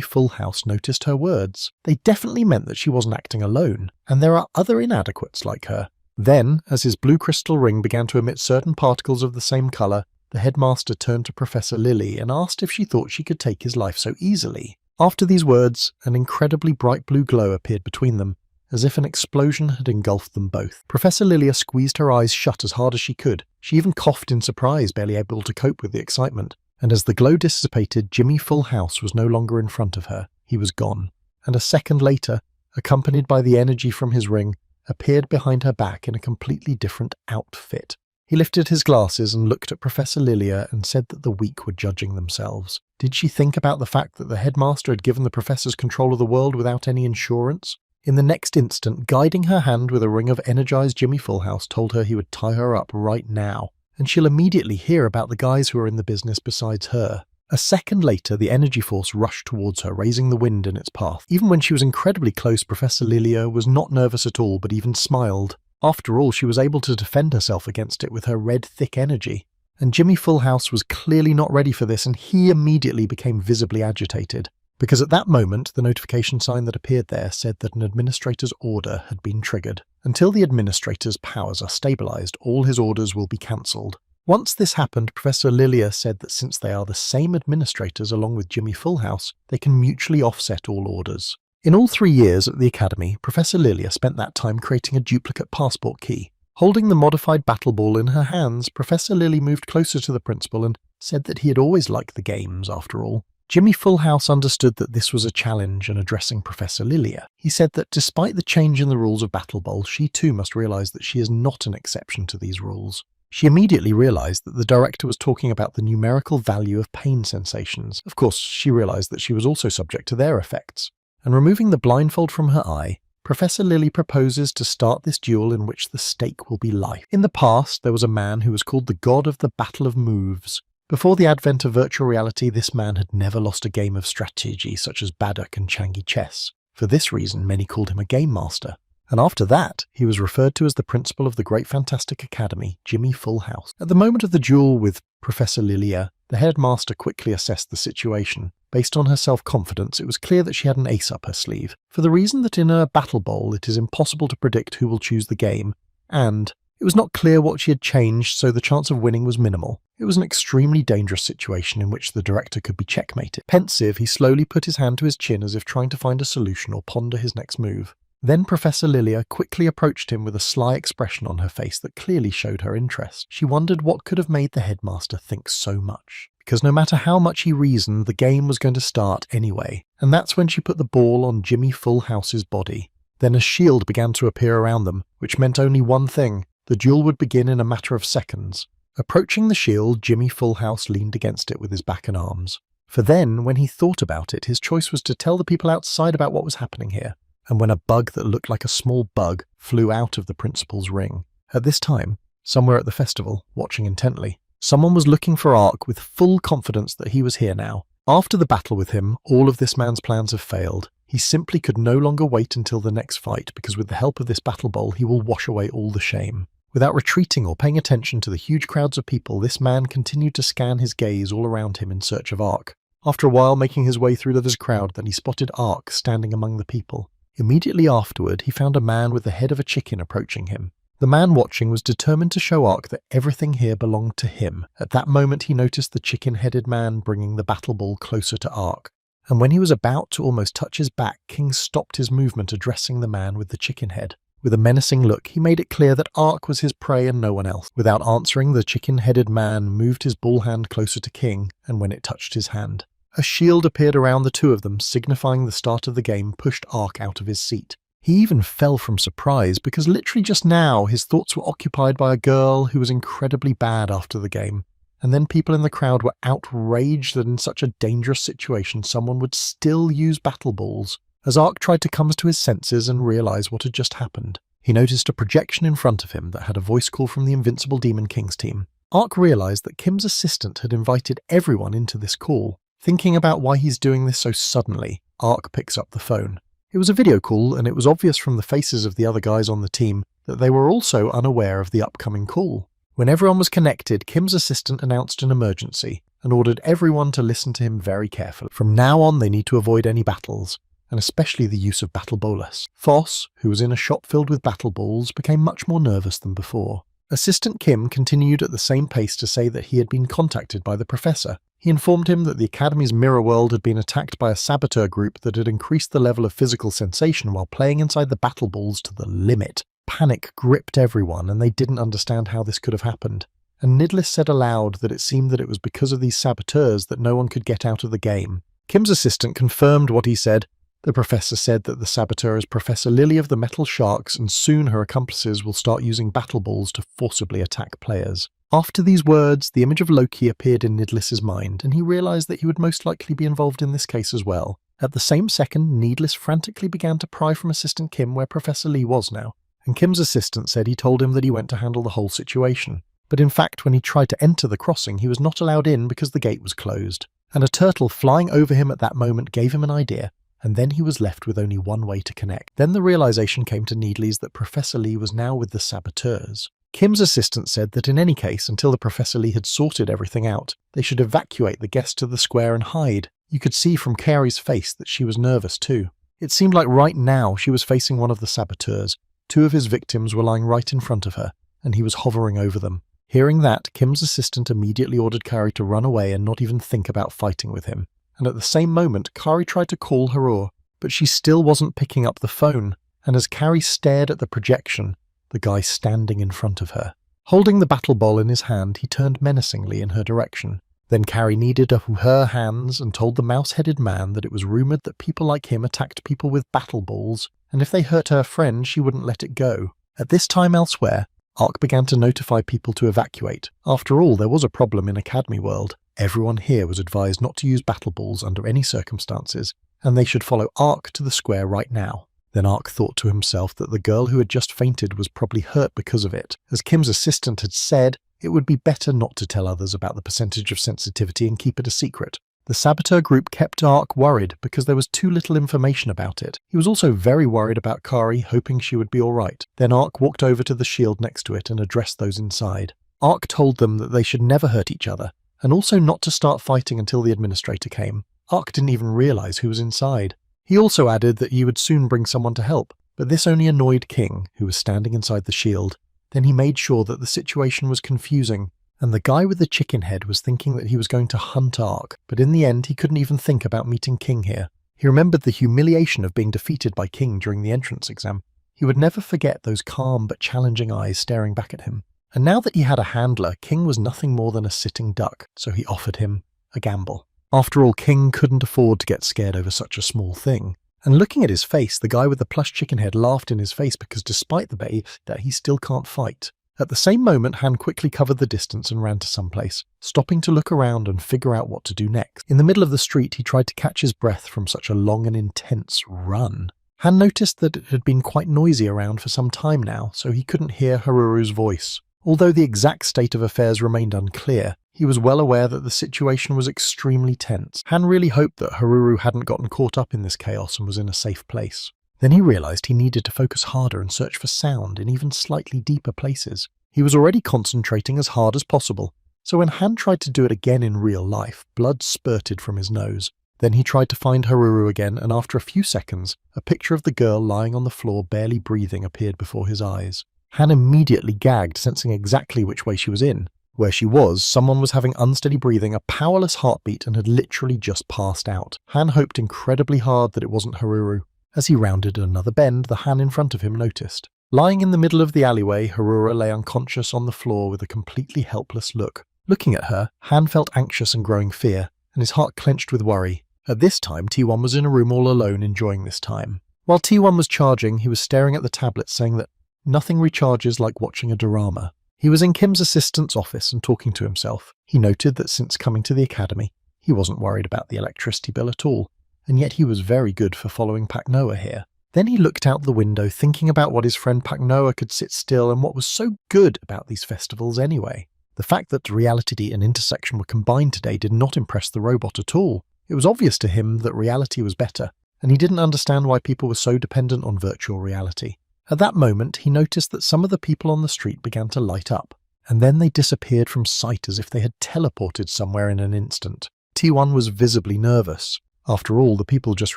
Full House noticed her words. They definitely meant that she wasn't acting alone, and there are other inadequates like her. Then, as his blue crystal ring began to emit certain particles of the same colour, the headmaster turned to Professor Lily and asked if she thought she could take his life so easily. After these words, an incredibly bright blue glow appeared between them, as if an explosion had engulfed them both. Professor Lilia squeezed her eyes shut as hard as she could. She even coughed in surprise, barely able to cope with the excitement. And as the glow dissipated, Jimmy Full House was no longer in front of her. He was gone. And a second later, accompanied by the energy from his ring, appeared behind her back in a completely different outfit. He lifted his glasses and looked at Professor Lilia and said that the weak were judging themselves. Did she think about the fact that the headmaster had given the professors control of the world without any insurance? In the next instant, guiding her hand with a ring of energized Jimmy Full House told her he would tie her up right now, and she'll immediately hear about the guys who are in the business besides her. A second later, the energy force rushed towards her, raising the wind in its path. Even when she was incredibly close, Professor Lilia was not nervous at all, but even smiled. After all, she was able to defend herself against it with her red, thick energy. And Jimmy Full House was clearly not ready for this, and he immediately became visibly agitated. Because at that moment, the notification sign that appeared there said that an administrator's order had been triggered. Until the administrator's powers are stabilized, all his orders will be cancelled. Once this happened, Professor Lilia said that since they are the same administrators along with Jimmy Full House, they can mutually offset all orders. In all 3 years at the Academy, Professor Lilia spent that time creating a duplicate passport key. Holding the modified battle ball in her hands, Professor Lily moved closer to the principal and said that he had always liked the games, after all. Jimmy Full House understood that this was a challenge, and addressing Professor Lilia, he said that despite the change in the rules of Battle Bowl, she too must realize that she is not an exception to these rules. She immediately realized that the director was talking about the numerical value of pain sensations. Of course, she realized that she was also subject to their effects. And removing the blindfold from her eye, Professor Lily proposes to start this duel in which the stake will be life. In the past, there was a man who was called the God of the Battle of Moves. Before the advent of virtual reality, this man had never lost a game of strategy such as Baddock and Changi chess. For this reason, many called him a game master. And after that, he was referred to as the principal of the Great Fantastic Academy, Jimmy Full House. At the moment of the duel with Professor Lilia, the headmaster quickly assessed the situation. Based on her self-confidence, it was clear that she had an ace up her sleeve, for the reason that in a battle bowl it is impossible to predict who will choose the game, and it was not clear what she had changed, so the chance of winning was minimal. It was an extremely dangerous situation in which the director could be checkmated. Pensive, he slowly put his hand to his chin as if trying to find a solution or ponder his next move. Then Professor Lilia quickly approached him with a sly expression on her face that clearly showed her interest. She wondered what could have made the headmaster think so much. Because no matter how much he reasoned, the game was going to start anyway. And that's when she put the ball on Jimmy Full House's body. Then a shield began to appear around them, which meant only one thing. The duel would begin in a matter of seconds. Approaching the shield, Jimmy Full House leaned against it with his back and arms. For then, when he thought about it, his choice was to tell the people outside about what was happening here. And when a bug that looked like a small bug flew out of the principal's ring. At this time, somewhere at the festival, watching intently, someone was looking for Ark with full confidence that he was here now. After the battle with him, all of this man's plans have failed. He simply could no longer wait until the next fight, because with the help of this battle bowl, he will wash away all the shame. Without retreating or paying attention to the huge crowds of people, this man continued to scan his gaze all around him in search of Ark. After a while, making his way through this crowd, then he spotted Ark standing among the people. Immediately afterward, he found a man with the head of a chicken approaching him. The man watching was determined to show Ark that everything here belonged to him. At that moment, he noticed the chicken-headed man bringing the battle ball closer to Ark. And when he was about to almost touch his back, King stopped his movement, addressing the man with the chicken head. With a menacing look, he made it clear that Ark was his prey and no one else. Without answering, the chicken-headed man moved his ball hand closer to King, and when it touched his hand, a shield appeared around the two of them, signifying the start of the game pushed Ark out of his seat. He even fell from surprise, because literally just now his thoughts were occupied by a girl who was incredibly bad after the game. And then people in the crowd were outraged that in such a dangerous situation someone would still use battle balls. As Ark tried to come to his senses and realize what had just happened, he noticed a projection in front of him that had a voice call from the Invincible Demon King's team. Ark realized that Kim's assistant had invited everyone into this call. Thinking about why he's doing this so suddenly, Ark picks up the phone. It was a video call, and it was obvious from the faces of the other guys on the team that they were also unaware of the upcoming call. When everyone was connected, Kim's assistant announced an emergency and ordered everyone to listen to him very carefully. From now on, they need to avoid any battles, and especially the use of battle bolas. Foss, who was in a shop filled with battle balls, became much more nervous than before. Assistant Kim continued at the same pace to say that he had been contacted by the professor. He informed him that the Academy's mirror world had been attacked by a saboteur group that had increased the level of physical sensation while playing inside the battle balls to the limit. Panic gripped everyone, and they didn't understand how this could have happened. and Nidlis said aloud that it seemed that it was because of these saboteurs that no one could get out of the game. Kim's assistant confirmed what he said. The professor said that the saboteur is Professor Lily of the Metal Sharks, and soon her accomplices will start using battle balls to forcibly attack players. After these words, the image of Loki appeared in Nidlis's mind, and he realized that he would most likely be involved in this case as well. At the same second, Nidlis frantically began to pry from Assistant Kim where Professor Lee was now, and Kim's assistant said he told him that he went to handle the whole situation. But in fact, when he tried to enter the crossing, he was not allowed in because the gate was closed. And a turtle flying over him at that moment gave him an idea, and then he was left with only one way to connect. Then the realization came to Nidlis that Professor Lee was now with the saboteurs. Kim's assistant said that in any case, until the Professor Lee had sorted everything out, they should evacuate the guests to the square and hide. You could see from Carrie's face that she was nervous too. It seemed like right now she was facing one of the saboteurs. Two of his victims were lying right in front of her, and he was hovering over them. Hearing that, Kim's assistant immediately ordered Carrie to run away and not even think about fighting with him. And at the same moment, Carrie tried to call Harur, but she still wasn't picking up the phone, and as Carrie stared at the projection, the guy standing in front of her. Holding the battle ball in his hand, he turned menacingly in her direction. Then Carrie kneaded up her hands and told the mouse-headed man that it was rumoured that people like him attacked people with battle balls, and if they hurt her friend, she wouldn't let it go. At this time elsewhere, Ark began to notify people to evacuate. After all, there was a problem in Academy World. Everyone here was advised not to use battle balls under any circumstances, and they should follow Ark to the square right now. Then Ark thought to himself that the girl who had just fainted was probably hurt because of it. As Kim's assistant had said, it would be better not to tell others about the percentage of sensitivity and keep it a secret. The saboteur group kept Ark worried because there was too little information about it. He was also very worried about Kari, hoping she would be alright. Then Ark walked over to the shield next to it and addressed those inside. Ark told them that they should never hurt each other, and also not to start fighting until the administrator came. Ark didn't even realise who was inside. He also added that he would soon bring someone to help, but this only annoyed King, who was standing inside the shield. Then he made sure that the situation was confusing, and the guy with the chicken head was thinking that he was going to hunt Ark, but in the end he couldn't even think about meeting King here. He remembered the humiliation of being defeated by King during the entrance exam. He would never forget those calm but challenging eyes staring back at him. And now that he had a handler, King was nothing more than a sitting duck, so he offered him a gamble. After all, King couldn't afford to get scared over such a small thing. And looking at his face, the guy with the plush chicken head laughed in his face because despite the bait, that he still can't fight. At the same moment, Han quickly covered the distance and ran to someplace, stopping to look around and figure out what to do next. In the middle of the street, he tried to catch his breath from such a long and intense run. Han noticed that it had been quite noisy around for some time now, so he couldn't hear Haruru's voice. Although the exact state of affairs remained unclear, he was well aware that the situation was extremely tense. Han really hoped that Haruru hadn't gotten caught up in this chaos and was in a safe place. Then he realized he needed to focus harder and search for sound in even slightly deeper places. He was already concentrating as hard as possible, so when Han tried to do it again in real life, blood spurted from his nose. Then he tried to find Haruru again, and after a few seconds, a picture of the girl lying on the floor barely breathing appeared before his eyes. Han immediately gagged, sensing exactly which way she was in. Where she was, someone was having unsteady breathing, a powerless heartbeat, and had literally just passed out. Han hoped incredibly hard that it wasn't Haruru. As he rounded another bend, the Han in front of him noticed. Lying in the middle of the alleyway, Haruru lay unconscious on the floor with a completely helpless look. Looking at her, Han felt anxious and growing fear, and his heart clenched with worry. At this time, T1 was in a room all alone enjoying this time. While T1 was charging, he was staring at the tablet saying that nothing recharges like watching a drama. He was in Kim's assistant's office and talking to himself. He noted that since coming to the academy, he wasn't worried about the electricity bill at all, and yet he was very good for following Pak Noah here. Then he looked out the window, thinking about what his friend Pak Noah could sit still and what was so good about these festivals anyway. The fact that reality and intersection were combined today did not impress the robot at all. It was obvious to him that reality was better, and he didn't understand why people were so dependent on virtual reality. At that moment, he noticed that some of the people on the street began to light up, and then they disappeared from sight as if they had teleported somewhere in an instant. T1 was visibly nervous. After all, the people just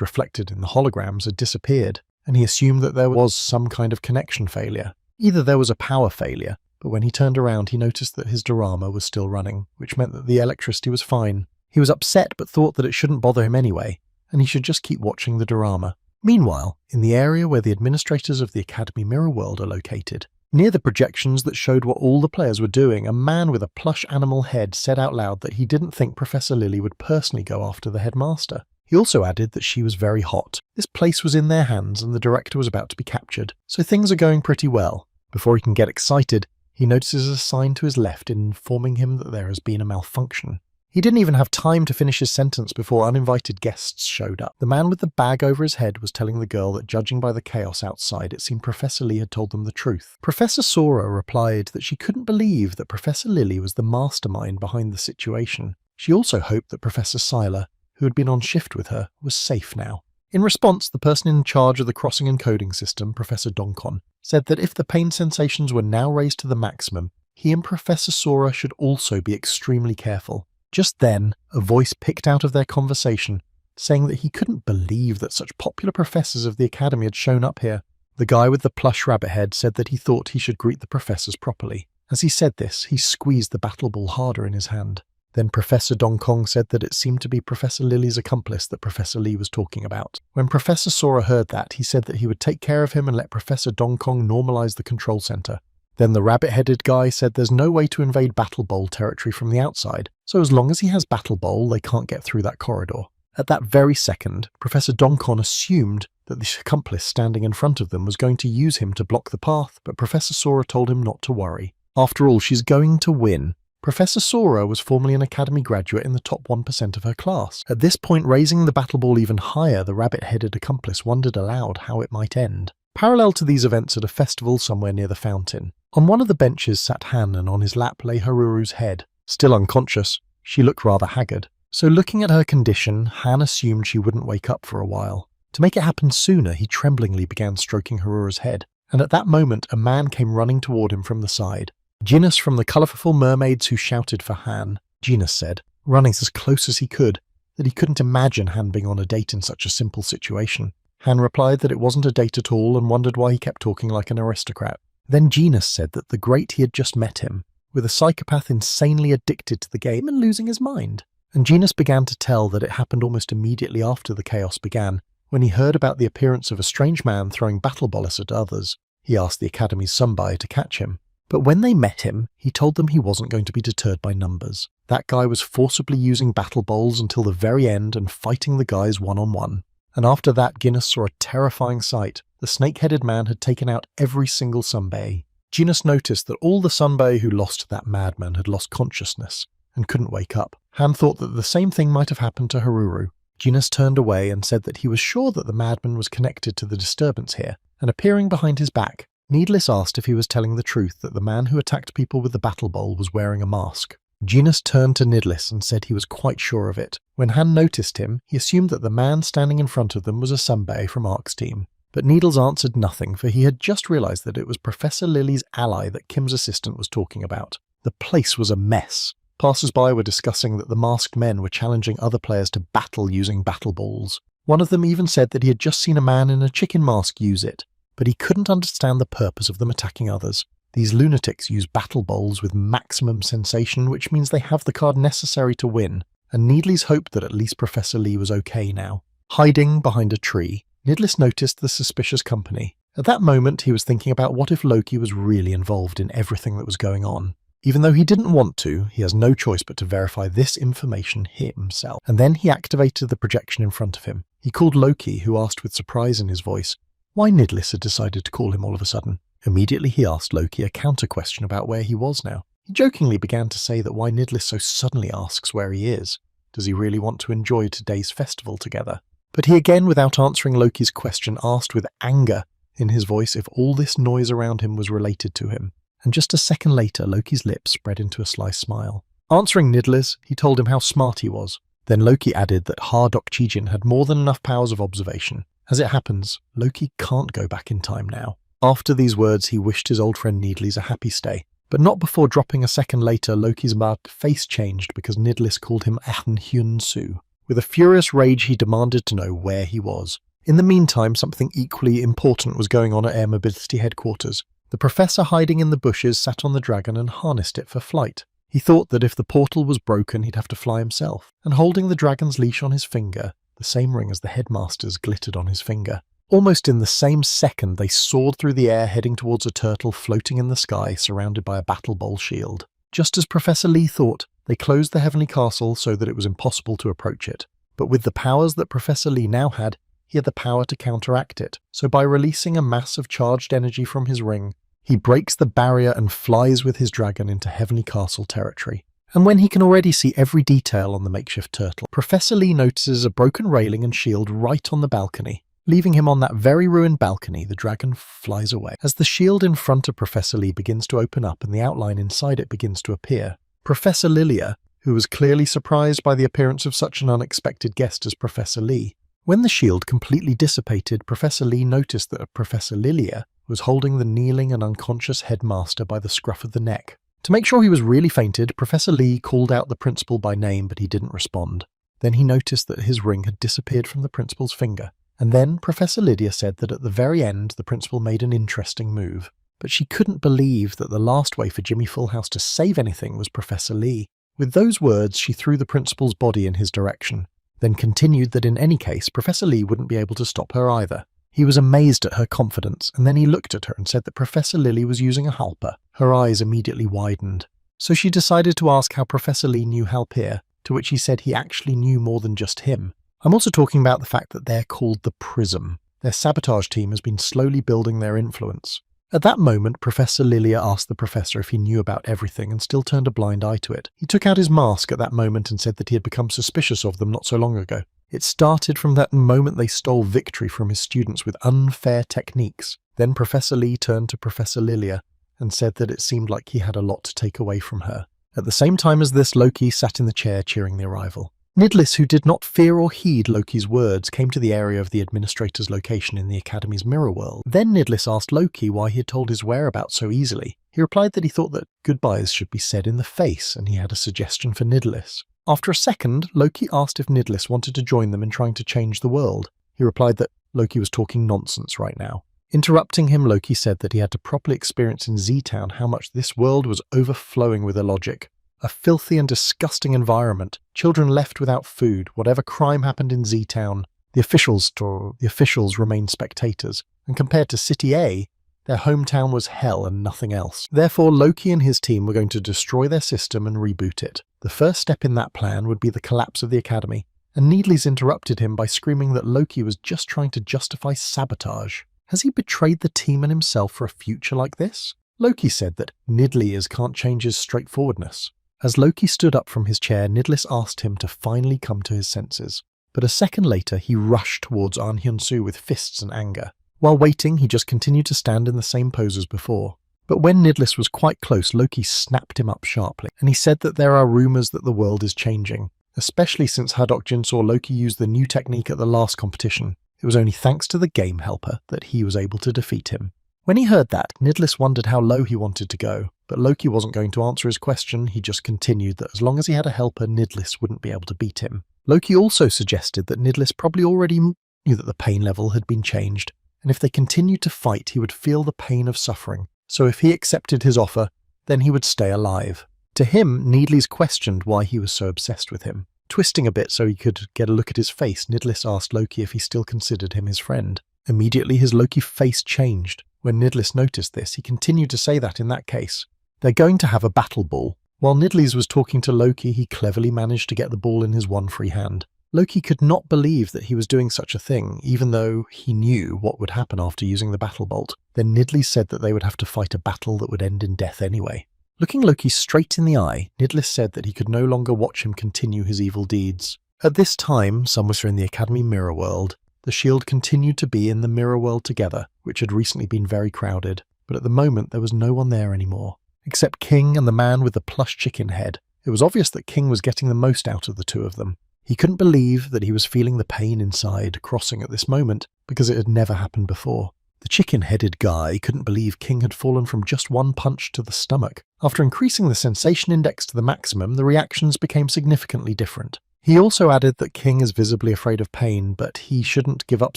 reflected in the holograms had disappeared, and he assumed that there was some kind of connection failure. Either there was a power failure, but when he turned around he noticed that his diorama was still running, which meant that the electricity was fine. He was upset but thought that it shouldn't bother him anyway, and he should just keep watching the diorama. Meanwhile, in the area where the administrators of the Academy Mirror World are located, Near the projections that showed what all the players were doing, a man with a plush animal head said out loud that he didn't think Professor Lily would personally go after the headmaster. He also added that she was very hot. This place was in their hands and the director was about to be captured, so things are going pretty well. Before he can get excited, he notices a sign to his left informing him that there has been a malfunction. He didn't even have time to finish his sentence before uninvited guests showed up. The man with the bag over his head was telling the girl that judging by the chaos outside, it seemed Professor Lee had told them the truth. Professor Sora replied that she couldn't believe that Professor Lily was the mastermind behind the situation. She also hoped that Professor Seiler, who had been on shift with her, was safe now. In response, the person in charge of the crossing and coding system, Professor Donkon, said that if the pain sensations were now raised to the maximum, he and Professor Sora should also be extremely careful. Just then, a voice picked out of their conversation, saying that he couldn't believe that such popular professors of the academy had shown up here. The guy with the plush rabbit head said that he thought he should greet the professors properly. As he said this, he squeezed the battle ball harder in his hand. Then Professor Donkong said that it seemed to be Professor Lily's accomplice that Professor Lee was talking about. When Professor Sora heard that, he said that he would take care of him and let Professor Donkong normalize the control center. Then the rabbit-headed guy said there's no way to invade Battle Bowl territory from the outside, so as long as he has Battle Bowl, they can't get through that corridor. At that very second, Professor Donkon assumed that the accomplice standing in front of them was going to use him to block the path, but Professor Sora told him not to worry. After all, she's going to win. Professor Sora was formerly an academy graduate in the top 1% of her class. At this point, raising the battle ball even higher, the rabbit-headed accomplice wondered aloud how it might end. Parallel to these events at a festival somewhere near the fountain, on one of the benches sat Han and on his lap lay Haruru's head. Still unconscious, she looked rather haggard. So looking at her condition, Han assumed she wouldn't wake up for a while. To make it happen sooner, he tremblingly began stroking Haruru's head, and at that moment a man came running toward him from the side. Genus from the colourful mermaids who shouted for Han. Genus said, running as close as he could, that he couldn't imagine Han being on a date in such a simple situation. Han replied that it wasn't a date at all and wondered why he kept talking like an aristocrat. Then Genus said that the great he had just met him, with a psychopath insanely addicted to the game and losing his mind. And Genus began to tell that it happened almost immediately after the chaos began, when he heard about the appearance of a strange man throwing battle bolus at others. He asked the Academy's Sunbai to catch him. But when they met him, he told them he wasn't going to be deterred by numbers. That guy was forcibly using battle bowls until the very end and fighting the guys one-on-one. And after that, Guinness saw a terrifying sight. The snake-headed man had taken out every single Sunbei. Guinness noticed that all the Sunbei who lost to that madman had lost consciousness and couldn't wake up. Han thought that the same thing might have happened to Haruru. Guinness turned away and said that he was sure that the madman was connected to the disturbance here, and appearing behind his back, Needless asked if he was telling the truth that the man who attacked people with the battle bowl was wearing a mask. Genus turned to Nidlis and said he was quite sure of it. When Han noticed him, he assumed that the man standing in front of them was a Sunbei from Ark's team. But Needles answered nothing, for he had just realised that it was Professor Lily's ally that Kim's assistant was talking about. The place was a mess. Passers-by were discussing that the masked men were challenging other players to battle using battle balls. One of them even said that he had just seen a man in a chicken mask use it, but he couldn't understand the purpose of them attacking others. These lunatics use battle bowls with maximum sensation, which means they have the card necessary to win, and Needles hoped that at least Professor Lee was okay now. Hiding behind a tree, Nidlis noticed the suspicious company. At that moment, he was thinking about what if Loki was really involved in everything that was going on. Even though he didn't want to, he has no choice but to verify this information himself. And then he activated the projection in front of him. He called Loki, who asked with surprise in his voice why Nidlis had decided to call him all of a sudden. Immediately he asked Loki a counter-question about where he was now. He jokingly began to say that why Nidlis so suddenly asks where he is. Does he really want to enjoy today's festival together? But he again, without answering Loki's question, asked with anger in his voice if all this noise around him was related to him. And just a second later, Loki's lips spread into a sly smile. Answering Nidlis, he told him how smart he was. Then Loki added that Hardok Chijin had more than enough powers of observation. As it happens, Loki can't go back in time now. After these words, he wished his old friend Needles a happy stay, but not before dropping a second later. Loki's face changed because Nidlis called him Ahn Hyun Soo. With a furious rage, he demanded to know where he was. In the meantime, something equally important was going on at Air Mobility headquarters. The professor hiding in the bushes sat on the dragon and harnessed it for flight. He thought that if the portal was broken, he'd have to fly himself, and holding the dragon's leash on his finger, the same ring as the headmaster's glittered on his finger. Almost in the same second, they soared through the air heading towards a turtle floating in the sky surrounded by a battle bowl shield. Just as Professor Lee thought, they closed the heavenly castle so that it was impossible to approach it. But with the powers that Professor Lee now had, he had the power to counteract it. So by releasing a mass of charged energy from his ring, he breaks the barrier and flies with his dragon into heavenly castle territory. And when he can already see every detail on the makeshift turtle, Professor Lee notices a broken railing and shield right on the balcony. Leaving him on that very ruined balcony, the dragon flies away. As the shield in front of Professor Lee begins to open up and the outline inside it begins to appear, Professor Lilia, who was clearly surprised by the appearance of such an unexpected guest as Professor Lee. When the shield completely dissipated, Professor Lee noticed that Professor Lilia was holding the kneeling and unconscious headmaster by the scruff of the neck. To make sure he was really fainted, Professor Lee called out the principal by name, but he didn't respond. Then he noticed that his ring had disappeared from the principal's finger. And then Professor Lydia said that at the very end the principal made an interesting move. But she couldn't believe that the last way for Jimmy Fullhouse to save anything was Professor Lee. With those words, she threw the principal's body in his direction, then continued that in any case Professor Lee wouldn't be able to stop her either. He was amazed at her confidence, and then he looked at her and said that Professor Lily was using a halper. Her eyes immediately widened. So she decided to ask how Professor Lee knew Halpier, to which he said he actually knew more than just him. I'm also talking about the fact that they're called the Prism. Their sabotage team has been slowly building their influence. At that moment, Professor Lilia asked the professor if he knew about everything and still turned a blind eye to it. He took out his mask at that moment and said that he had become suspicious of them not so long ago. It started from that moment they stole victory from his students with unfair techniques. Then Professor Lee turned to Professor Lilia and said that it seemed like he had a lot to take away from her. At the same time as this, Loki sat in the chair cheering the arrival. Nidlis, who did not fear or heed Loki's words, came to the area of the administrator's location in the Academy's mirror world. Then Nidlis asked Loki why he had told his whereabouts so easily. He replied that he thought that goodbyes should be said in the face, and he had a suggestion for Nidlis. After a second, Loki asked if Nidlis wanted to join them in trying to change the world. He replied that Loki was talking nonsense right now. Interrupting him, Loki said that he had to properly experience in Z-Town how much this world was overflowing with illogic. A filthy and disgusting environment, children left without food, whatever crime happened in Z-Town, the officials remained spectators, and compared to City A, their hometown was hell and nothing else. Therefore, Loki and his team were going to destroy their system and reboot it. The first step in that plan would be the collapse of the Academy, and Needles interrupted him by screaming that Loki was just trying to justify sabotage. Has he betrayed the team and himself for a future like this? Loki said that Nidlias can't change his straightforwardness. As Loki stood up from his chair, Nidlis asked him to finally come to his senses. But a second later, he rushed towards Ahn Hyun-soo with fists and anger. While waiting, he just continued to stand in the same pose as before. But when Nidlis was quite close, Loki snapped him up sharply, and he said that there are rumours that the world is changing, especially since Hadokjin saw Loki use the new technique at the last competition. It was only thanks to the game helper that he was able to defeat him. When he heard that, Nidlis wondered how low he wanted to go, but Loki wasn't going to answer his question. He just continued that as long as he had a helper, Nidlis wouldn't be able to beat him. Loki also suggested that Nidlis probably already knew that the pain level had been changed, and if they continued to fight, he would feel the pain of suffering. So if he accepted his offer, then he would stay alive. To him, Needles questioned why he was so obsessed with him. Twisting a bit so he could get a look at his face, Nidlis asked Loki if he still considered him his friend. Immediately, his Loki face changed. When Nidlis noticed this, he continued to say that in that case, they're going to have a battle ball. While Nidlis was talking to Loki, he cleverly managed to get the ball in his one free hand. Loki could not believe that he was doing such a thing, even though he knew what would happen after using the battle bolt. Then Nidlis said that they would have to fight a battle that would end in death anyway. Looking Loki straight in the eye, Nidlis said that he could no longer watch him continue his evil deeds. At this time, somewhere in the Academy Mirror World, the Shield continued to be in the Mirror World together, which had recently been very crowded, but at the moment there was no one there anymore. Except King and the man with the plush chicken head. It was obvious that King was getting the most out of the two of them. He couldn't believe that he was feeling the pain inside crossing at this moment, because it had never happened before. The chicken-headed guy couldn't believe King had fallen from just one punch to the stomach. After increasing the sensation index to the maximum, the reactions became significantly different. He also added that King is visibly afraid of pain, but he shouldn't give up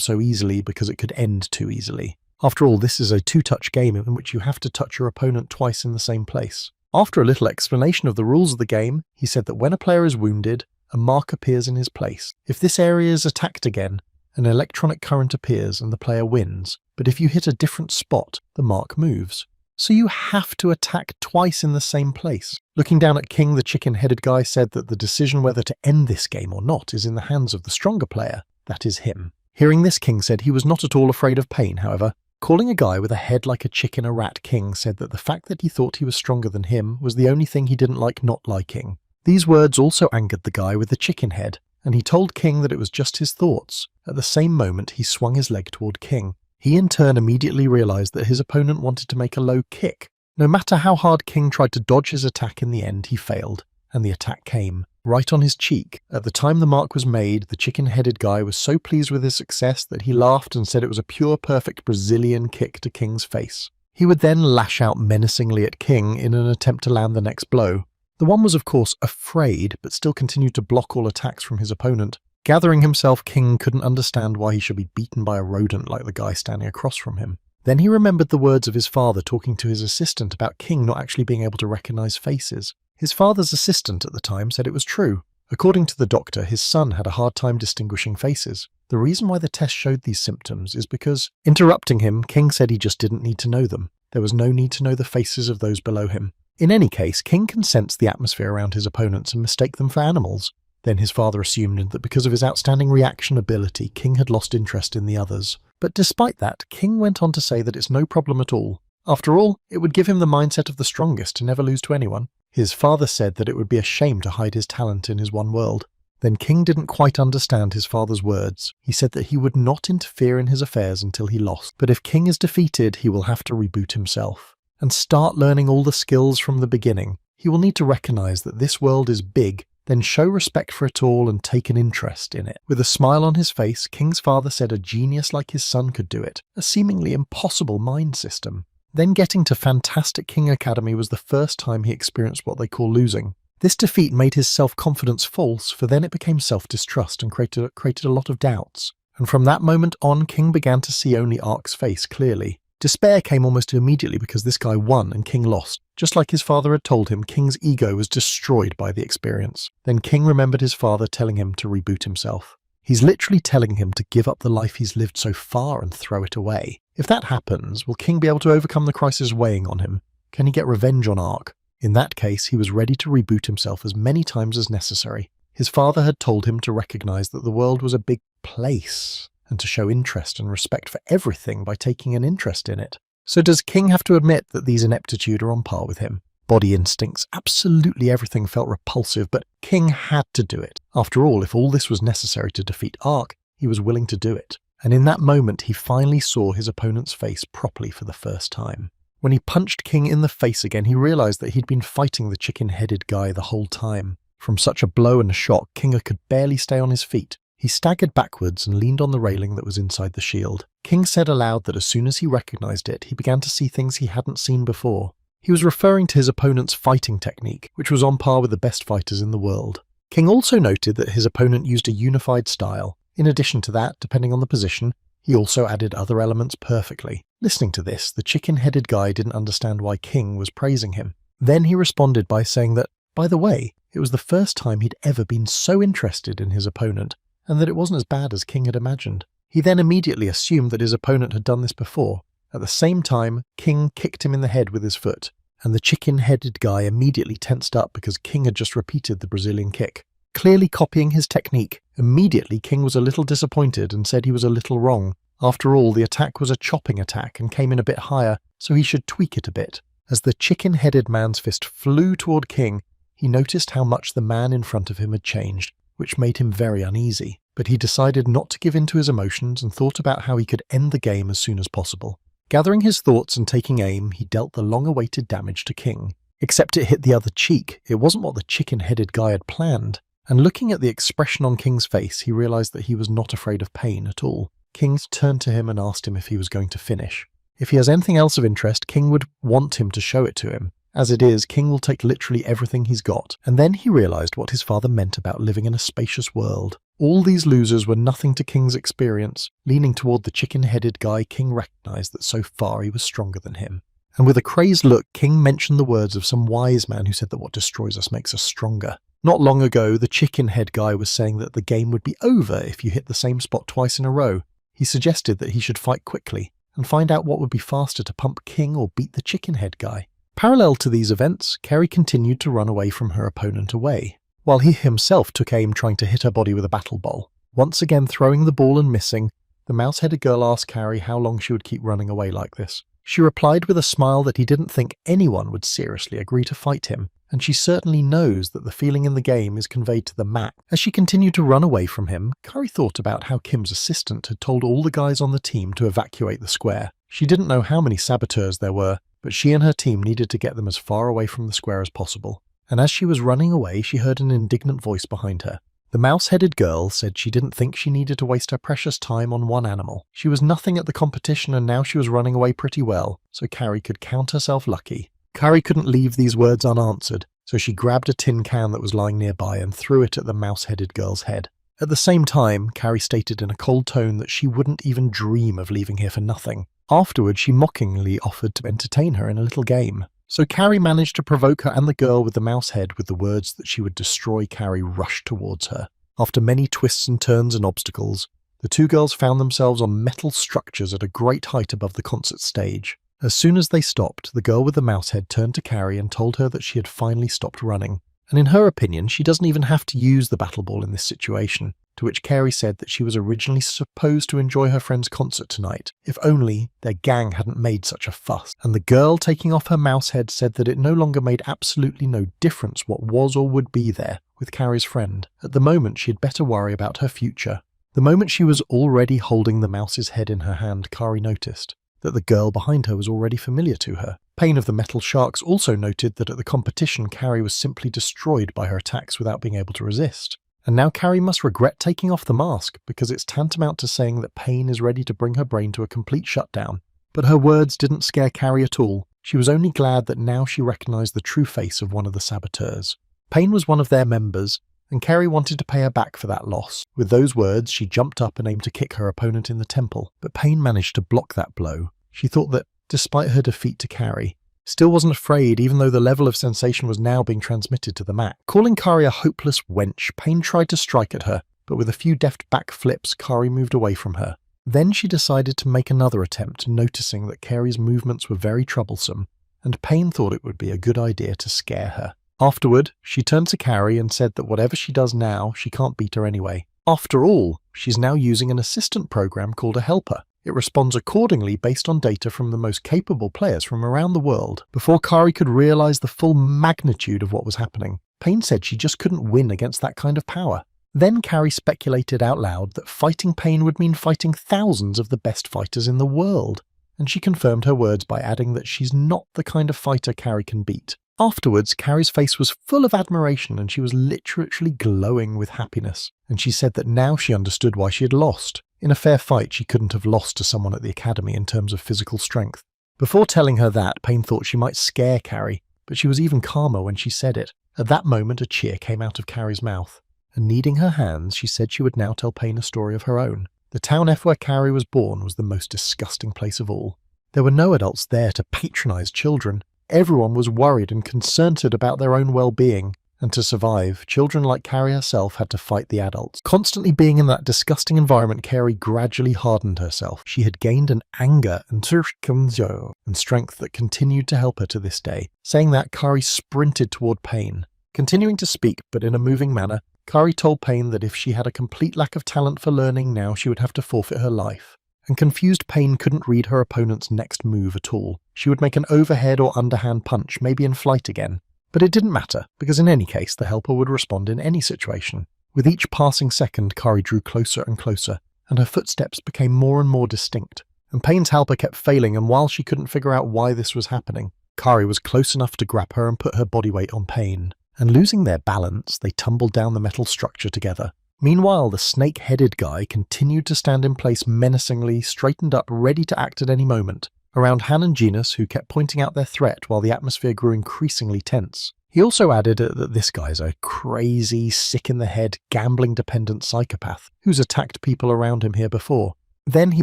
so easily because it could end too easily. After all, this is a two-touch game in which you have to touch your opponent twice in the same place. After a little explanation of the rules of the game, he said that when a player is wounded, a mark appears in his place. If this area is attacked again, An electronic current appears and the player wins, but if you hit a different spot, the mark moves. So you have to attack twice in the same place. Looking down at King, the chicken-headed guy said that the decision whether to end this game or not is in the hands of the stronger player, that is him. Hearing this, King said he was not at all afraid of pain, however. Calling a guy with a head like a chicken a rat, King said that the fact that he thought he was stronger than him was the only thing he didn't like not liking. These words also angered the guy with the chicken head, and he told King that it was just his thoughts. At the same moment, he swung his leg toward King. He in turn immediately realized that his opponent wanted to make a low kick. No matter how hard King tried to dodge his attack, in the end he failed, and the attack came right on his cheek. At the time the mark was made, the chicken-headed guy was so pleased with his success that he laughed and said it was a pure perfect Brazilian kick to King's face. He would then lash out menacingly at King in an attempt to land the next blow. The one was of course afraid, but still continued to block all attacks from his opponent. Gathering himself, King couldn't understand why he should be beaten by a rodent like the guy standing across from him. Then he remembered the words of his father talking to his assistant about King not actually being able to recognize faces. His father's assistant at the time said it was true. According to the doctor, his son had a hard time distinguishing faces. The reason why the test showed these symptoms is because, interrupting him, King said he just didn't need to know them. There was no need to know the faces of those below him. In any case, King can sense the atmosphere around his opponents and mistake them for animals. Then his father assumed that because of his outstanding reaction ability, King had lost interest in the others. But despite that, King went on to say that it's no problem at all. After all, it would give him the mindset of the strongest to never lose to anyone. His father said that it would be a shame to hide his talent in his one world. Then King didn't quite understand his father's words. He said that he would not interfere in his affairs until he lost, but if King is defeated, he will have to reboot himself and start learning all the skills from the beginning. He will need to recognize that this world is big, then show respect for it all and take an interest in it. With a smile on his face, King's father said a genius like his son could do it, a seemingly impossible mind system. Then getting to Fantastic King Academy was the first time he experienced what they call losing. This defeat made his self-confidence false, for then it became self-distrust and created a lot of doubts. And from that moment on, King began to see only Ark's face clearly. Despair came almost immediately because this guy won and King lost. Just like his father had told him, King's ego was destroyed by the experience. Then King remembered his father telling him to reboot himself. He's literally telling him to give up the life he's lived so far and throw it away. If that happens, will King be able to overcome the crisis weighing on him? Can he get revenge on Ark? In that case, he was ready to reboot himself as many times as necessary. His father had told him to recognize that the world was a big place, and to show interest and respect for everything by taking an interest in it. So does King have to admit that these ineptitude are on par with him? Body instincts, absolutely everything felt repulsive, but King had to do it. After all, if all this was necessary to defeat Ark, he was willing to do it. And in that moment, he finally saw his opponent's face properly for the first time. When he punched King in the face again, he realized that he'd been fighting the chicken-headed guy the whole time. From such a blow and a shock, King could barely stay on his feet. He staggered backwards and leaned on the railing that was inside the shield. King said aloud that as soon as he recognized it, he began to see things he hadn't seen before. He was referring to his opponent's fighting technique, which was on par with the best fighters in the world. King also noted that his opponent used a unified style. In addition to that, depending on the position, he also added other elements perfectly. Listening to this, the chicken-headed guy didn't understand why King was praising him. Then he responded by saying that, by the way, it was the first time he'd ever been so interested in his opponent, and that it wasn't as bad as King had imagined. He then immediately assumed that his opponent had done this before. At the same time, King kicked him in the head with his foot, and the chicken-headed guy immediately tensed up because King had just repeated the Brazilian kick. Clearly copying his technique, immediately King was a little disappointed and said he was a little wrong. After all, the attack was a chopping attack and came in a bit higher, so he should tweak it a bit. As the chicken-headed man's fist flew toward King, he noticed how much the man in front of him had changed, which made him very uneasy. But he decided not to give in to his emotions and thought about how he could end the game as soon as possible. Gathering his thoughts and taking aim, he dealt the long-awaited damage to King. Except it hit the other cheek. It wasn't what the chicken-headed guy had planned. And looking at the expression on King's face, he realized that he was not afraid of pain at all. King turned to him and asked him if he was going to finish. If he has anything else of interest, King would want him to show it to him. As it is, King will take literally everything he's got. And then he realized what his father meant about living in a spacious world. All these losers were nothing to King's experience. Leaning toward the chicken-headed guy, King recognized that so far he was stronger than him. And with a crazed look, King mentioned the words of some wise man who said that what destroys us makes us stronger. Not long ago, the chicken head guy was saying that the game would be over if you hit the same spot twice in a row. He suggested that he should fight quickly and find out what would be faster to pump King or beat the chicken head guy. Parallel to these events, Kerry continued to run away from her opponent while he himself took aim trying to hit her body with a battle bowl. Once again throwing the ball and missing, the mouse-headed girl asked Kerry how long she would keep running away like this. She replied with a smile that he didn't think anyone would seriously agree to fight him, and she certainly knows that the feeling in the game is conveyed to the mat. As she continued to run away from him, Kerry thought about how Kim's assistant had told all the guys on the team to evacuate the square. She didn't know how many saboteurs there were, but she and her team needed to get them as far away from the square as possible. And as she was running away, she heard an indignant voice behind her. The mouse-headed girl said she didn't think she needed to waste her precious time on one animal. She was nothing at the competition and now she was running away pretty well, so Kerry could count herself lucky. Kerry couldn't leave these words unanswered, so she grabbed a tin can that was lying nearby and threw it at the mouse-headed girl's head. At the same time, Kerry stated in a cold tone that she wouldn't even dream of leaving here for nothing. Afterward, she mockingly offered to entertain her in a little game. So Kerry managed to provoke her and the girl with the mouse head with the words that she would destroy. Kerry rushed towards her. After many twists and turns and obstacles, the two girls found themselves on metal structures at a great height above the concert stage. As soon as they stopped, the girl with the mouse head turned to Kerry and told her that she had finally stopped running. And in her opinion, she doesn't even have to use the battle ball in this situation, to which Kerry said that she was originally supposed to enjoy her friend's concert tonight, if only their gang hadn't made such a fuss. And the girl taking off her mouse head said that it no longer made absolutely no difference what was or would be there with Kerry's friend. At the moment, she had better worry about her future. The moment she was already holding the mouse's head in her hand, Kerry noticed that the girl behind her was already familiar to her. Payne of the Metal Sharks also noted that at the competition, Kerry was simply destroyed by her attacks without being able to resist. And now Kerry must regret taking off the mask, because it's tantamount to saying that Payne is ready to bring her brain to a complete shutdown. But her words didn't scare Kerry at all. She was only glad that now she recognized the true face of one of the saboteurs. Payne was one of their members, and Kerry wanted to pay her back for that loss. With those words, she jumped up and aimed to kick her opponent in the temple, but Payne managed to block that blow. She thought that, despite her defeat to Kerry, still wasn't afraid even though the level of sensation was now being transmitted to the mat. Calling Kerry a hopeless wench, Payne tried to strike at her, but with a few deft back flips, Kerry moved away from her. Then she decided to make another attempt, noticing that Kerry's movements were very troublesome, and Payne thought it would be a good idea to scare her. Afterward, she turned to Kerry and said that whatever she does now, she can't beat her anyway. After all, she's now using an assistant program called a helper. It responds accordingly based on data from the most capable players from around the world. Before Kerry could realize the full magnitude of what was happening, Payne said she just couldn't win against that kind of power. Then Kerry speculated out loud that fighting Payne would mean fighting thousands of the best fighters in the world, and she confirmed her words by adding that she's not the kind of fighter Kerry can beat. Afterwards, Kerry's face was full of admiration and she was literally glowing with happiness, and she said that now she understood why she had lost. In a fair fight, she couldn't have lost to someone at the academy in terms of physical strength. Before telling her that, Payne thought she might scare Kerry, but she was even calmer when she said it. At that moment, a cheer came out of Kerry's mouth, and kneading her hands, she said she would now tell Payne a story of her own. The town where Kerry was born was the most disgusting place of all. There were no adults there to patronize children. Everyone was worried and concerned about their own well-being, and to survive, children like Kerry herself had to fight the adults. Constantly being in that disgusting environment, Kerry gradually hardened herself. She had gained an anger and strength that continued to help her to this day. Saying that, Kerry sprinted toward Payne. Continuing to speak, but in a moving manner, Kerry told Payne that if she had a complete lack of talent for learning now, she would have to forfeit her life. And confused Payne couldn't read her opponent's next move at all. She would make an overhead or underhand punch, maybe in flight again. But it didn't matter, because in any case, the helper would respond in any situation. With each passing second, Kerry drew closer and closer, and her footsteps became more and more distinct. And Payne's helper kept failing, and while she couldn't figure out why this was happening, Kerry was close enough to grab her and put her body weight on Payne. And losing their balance, they tumbled down the metal structure together. Meanwhile, the snake-headed guy continued to stand in place menacingly, straightened up, ready to act at any moment. Around Han and Genus, who kept pointing out their threat while the atmosphere grew increasingly tense. He also added that this guy's a crazy, sick-in-the-head, gambling-dependent psychopath who's attacked people around him here before. Then he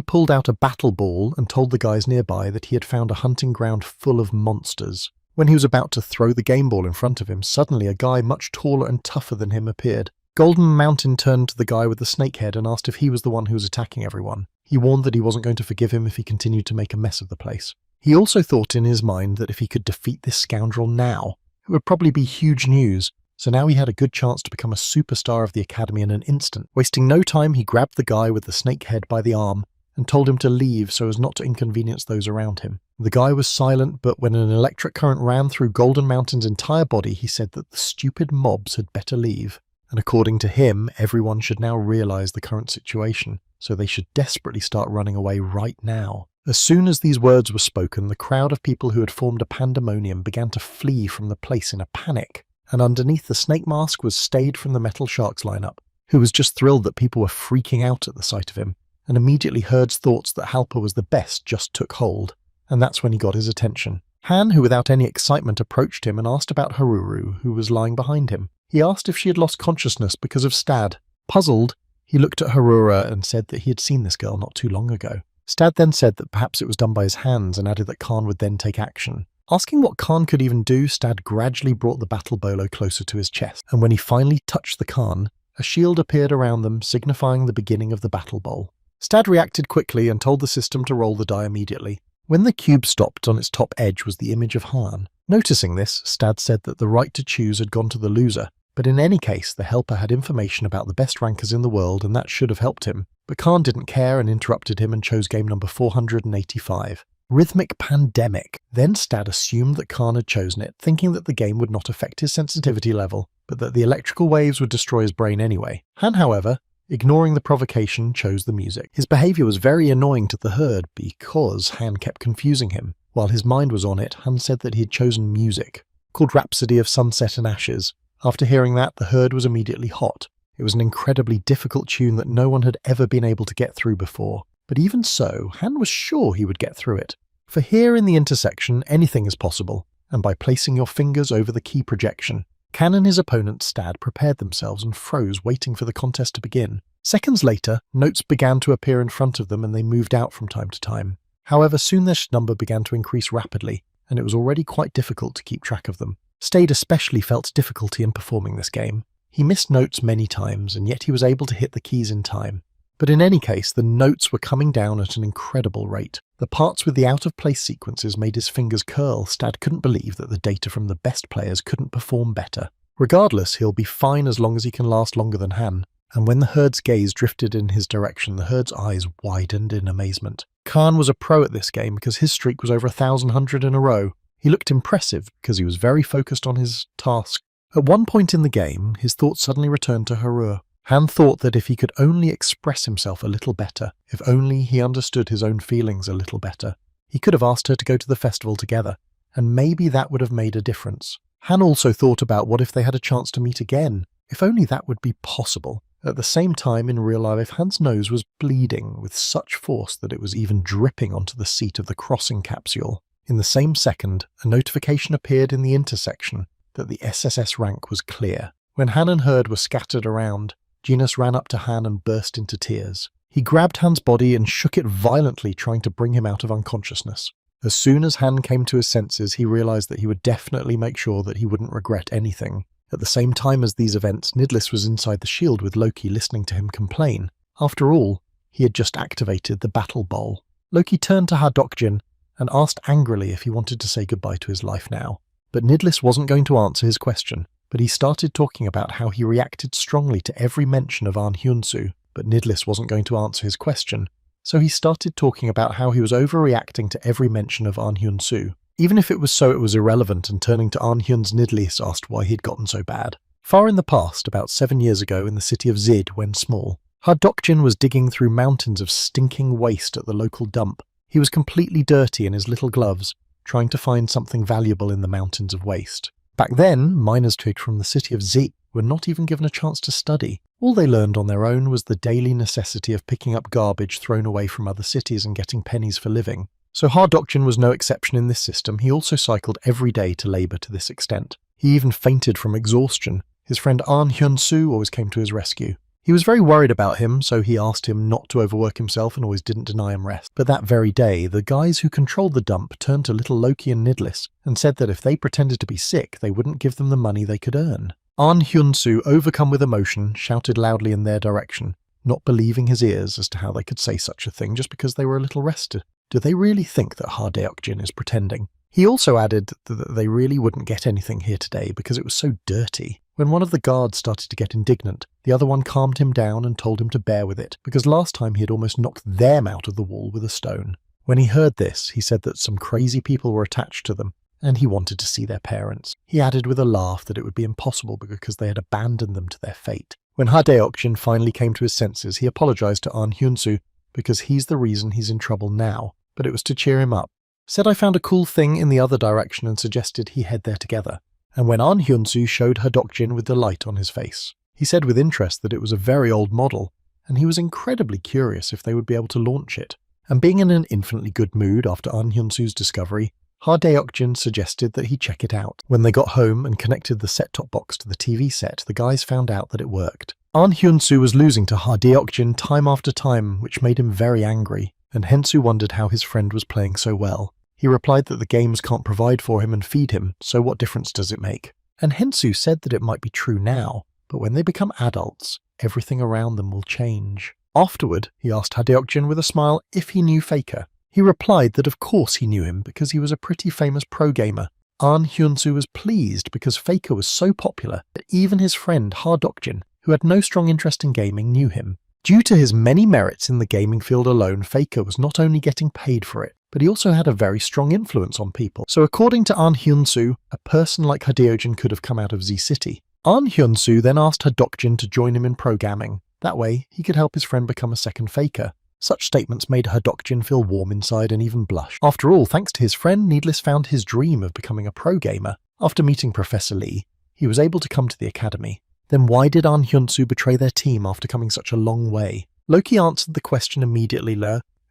pulled out a battle ball and told the guys nearby that he had found a hunting ground full of monsters. When he was about to throw the game ball in front of him, suddenly a guy much taller and tougher than him appeared. Golden Mountain turned to the guy with the snake head and asked if he was the one who was attacking everyone. He warned that he wasn't going to forgive him if he continued to make a mess of the place. He also thought in his mind that if he could defeat this scoundrel now, it would probably be huge news. So now he had a good chance to become a superstar of the academy in an instant. Wasting no time, he grabbed the guy with the snake head by the arm and told him to leave so as not to inconvenience those around him. The guy was silent, but when an electric current ran through Golden Mountain's entire body, he said that the stupid mobs had better leave. And according to him, everyone should now realize the current situation, so they should desperately start running away right now. As soon as these words were spoken, the crowd of people who had formed a pandemonium began to flee from the place in a panic, and underneath the snake mask was Stade from the Metal Sharks lineup, who was just thrilled that people were freaking out at the sight of him, and immediately Herd's thoughts that Halper was the best just took hold, and that's when he got his attention. Han, who without any excitement approached him and asked about Haruru, who was lying behind him. He asked if she had lost consciousness because of Stade. Puzzled, he looked at Harura and said that he had seen this girl not too long ago. Stade then said that perhaps it was done by his hands and added that Khan would then take action. Asking what Khan could even do, Stade gradually brought the battle bolo closer to his chest, and when he finally touched the Khan, a shield appeared around them, signifying the beginning of the battle bowl. Stade reacted quickly and told the system to roll the die immediately. When the cube stopped, on its top edge was the image of Han. Noticing this, Stade said that the right to choose had gone to the loser, but in any case, the helper had information about the best rankers in the world and that should have helped him. But Khan didn't care and interrupted him and chose game number 485. Rhythmic Pandemic. Then Stade assumed that Khan had chosen it, thinking that the game would not affect his sensitivity level, but that the electrical waves would destroy his brain anyway. Han, however, ignoring the provocation, chose the music. His behavior was very annoying to the herd because Han kept confusing him. While his mind was on it, Han said that he had chosen music, called Rhapsody of Sunset and Ashes. After hearing that, the herd was immediately hot. It was an incredibly difficult tune that no one had ever been able to get through before. But even so, Han was sure he would get through it. For here in the intersection, anything is possible, and by placing your fingers over the key projection, Khan and his opponent Stade prepared themselves and froze, waiting for the contest to begin. Seconds later, notes began to appear in front of them and they moved out from time to time. However, soon their number began to increase rapidly, and it was already quite difficult to keep track of them. Stade especially felt difficulty in performing this game. He missed notes many times, and yet he was able to hit the keys in time. But in any case, the notes were coming down at an incredible rate. The parts with the out-of-place sequences made his fingers curl. Stade couldn't believe that the data from the best players couldn't perform better. Regardless, he'll be fine as long as he can last longer than Han. And when the herd's gaze drifted in his direction, the herd's eyes widened in amazement. Khan was a pro at this game because his streak was over 1,100 in a row. He looked impressive because he was very focused on his task. At one point in the game, his thoughts suddenly returned to Harur. Han thought that if he could only express himself a little better, if only he understood his own feelings a little better, he could have asked her to go to the festival together, and maybe that would have made a difference. Han also thought about what if they had a chance to meet again, if only that would be possible. At the same time, in real life, Han's nose was bleeding with such force that it was even dripping onto the seat of the crossing capsule. In the same second, a notification appeared in the intersection that the SSS rank was clear. When Han and Herd were scattered around, Genus ran up to Han and burst into tears. He grabbed Han's body and shook it violently, trying to bring him out of unconsciousness. As soon as Han came to his senses, he realized that he would definitely make sure that he wouldn't regret anything. At the same time as these events, Nidlis was inside the shield with Loki listening to him complain. After all, he had just activated the battle bowl. Loki turned to Hardokjin and asked angrily if he wanted to say goodbye to his life now. But Nidlis wasn't going to answer his question. But he started talking about how he reacted strongly to every mention of Ahn Hyunsu, but Nidlis wasn't going to answer his question. So he started talking about how he was overreacting to every mention of Ahn Hyunsu. Even if it was so, it was irrelevant, and turning to Ahn Hyun's Nidlis asked why he'd gotten so bad. Far in the past, about 7 years ago in the city of Zid, when small, Hardokjin was digging through mountains of stinking waste at the local dump. He was completely dirty in his little gloves, trying to find something valuable in the mountains of waste. Back then, miners from the city of Zik were not even given a chance to study. All they learned on their own was the daily necessity of picking up garbage thrown away from other cities and getting pennies for living. So Hardokjin was no exception in this system. He also cycled every day to labour to this extent. He even fainted from exhaustion. His friend Ahn Hyun-soo always came to his rescue. He was very worried about him, so he asked him not to overwork himself and always didn't deny him rest. But that very day, the guys who controlled the dump turned to little Loki and Nidlis and said that if they pretended to be sick, they wouldn't give them the money they could earn. Ahn Hyun-soo, overcome with emotion, shouted loudly in their direction, not believing his ears as to how they could say such a thing just because they were a little rested. Do they really think that Ha-deok-jin is pretending? He also added that they really wouldn't get anything here today because it was so dirty. When one of the guards started to get indignant, the other one calmed him down and told him to bear with it, because last time he had almost knocked them out of the wall with a stone. When he heard this, he said that some crazy people were attached to them, and he wanted to see their parents. He added with a laugh that it would be impossible because they had abandoned them to their fate. When Ha-deok-jin finally came to his senses, he apologized to Ahn Hyun-soo because he's the reason he's in trouble now, but it was to cheer him up. Said I found a cool thing in the other direction and suggested he head there together. And when Ahn Hyun-soo showed Ha-deok-jin with delight on his face, he said with interest that it was a very old model, and he was incredibly curious if they would be able to launch it. And being in an infinitely good mood after Ahn Hyun-soo's discovery, Ha-deok-jin suggested that he check it out. When they got home and connected the set-top box to the TV set, the guys found out that it worked. Ahn Hyun-soo was losing to Ha-deok-jin time after time, which made him very angry, and Hensu wondered how his friend was playing so well. He replied that the games can't provide for him and feed him, so what difference does it make? And Hensu said that it might be true now, but when they become adults, everything around them will change. Afterward, he asked Ha-deok-jin with a smile if he knew Faker. He replied that of course he knew him because he was a pretty famous pro gamer. Ahn Hyun-soo was pleased because Faker was so popular that even his friend Ha-deok-jin, who had no strong interest in gaming, knew him. Due to his many merits in the gaming field alone, Faker was not only getting paid for it, but he also had a very strong influence on people. So according to Ahn Hyun-soo, a person like Ha-deok-jin could have come out of Z-City. Ahn Hyun-soo then asked Ha-deok-jin to join him in programming. That way, he could help his friend become a second Faker. Such statements made Ha-deok-jin feel warm inside and even blush. After all, thanks to his friend, Needless found his dream of becoming a pro gamer. After meeting Professor Lee, he was able to come to the academy. Then why did Ahn Hyun-soo betray their team after coming such a long way? Loki answered the question immediately,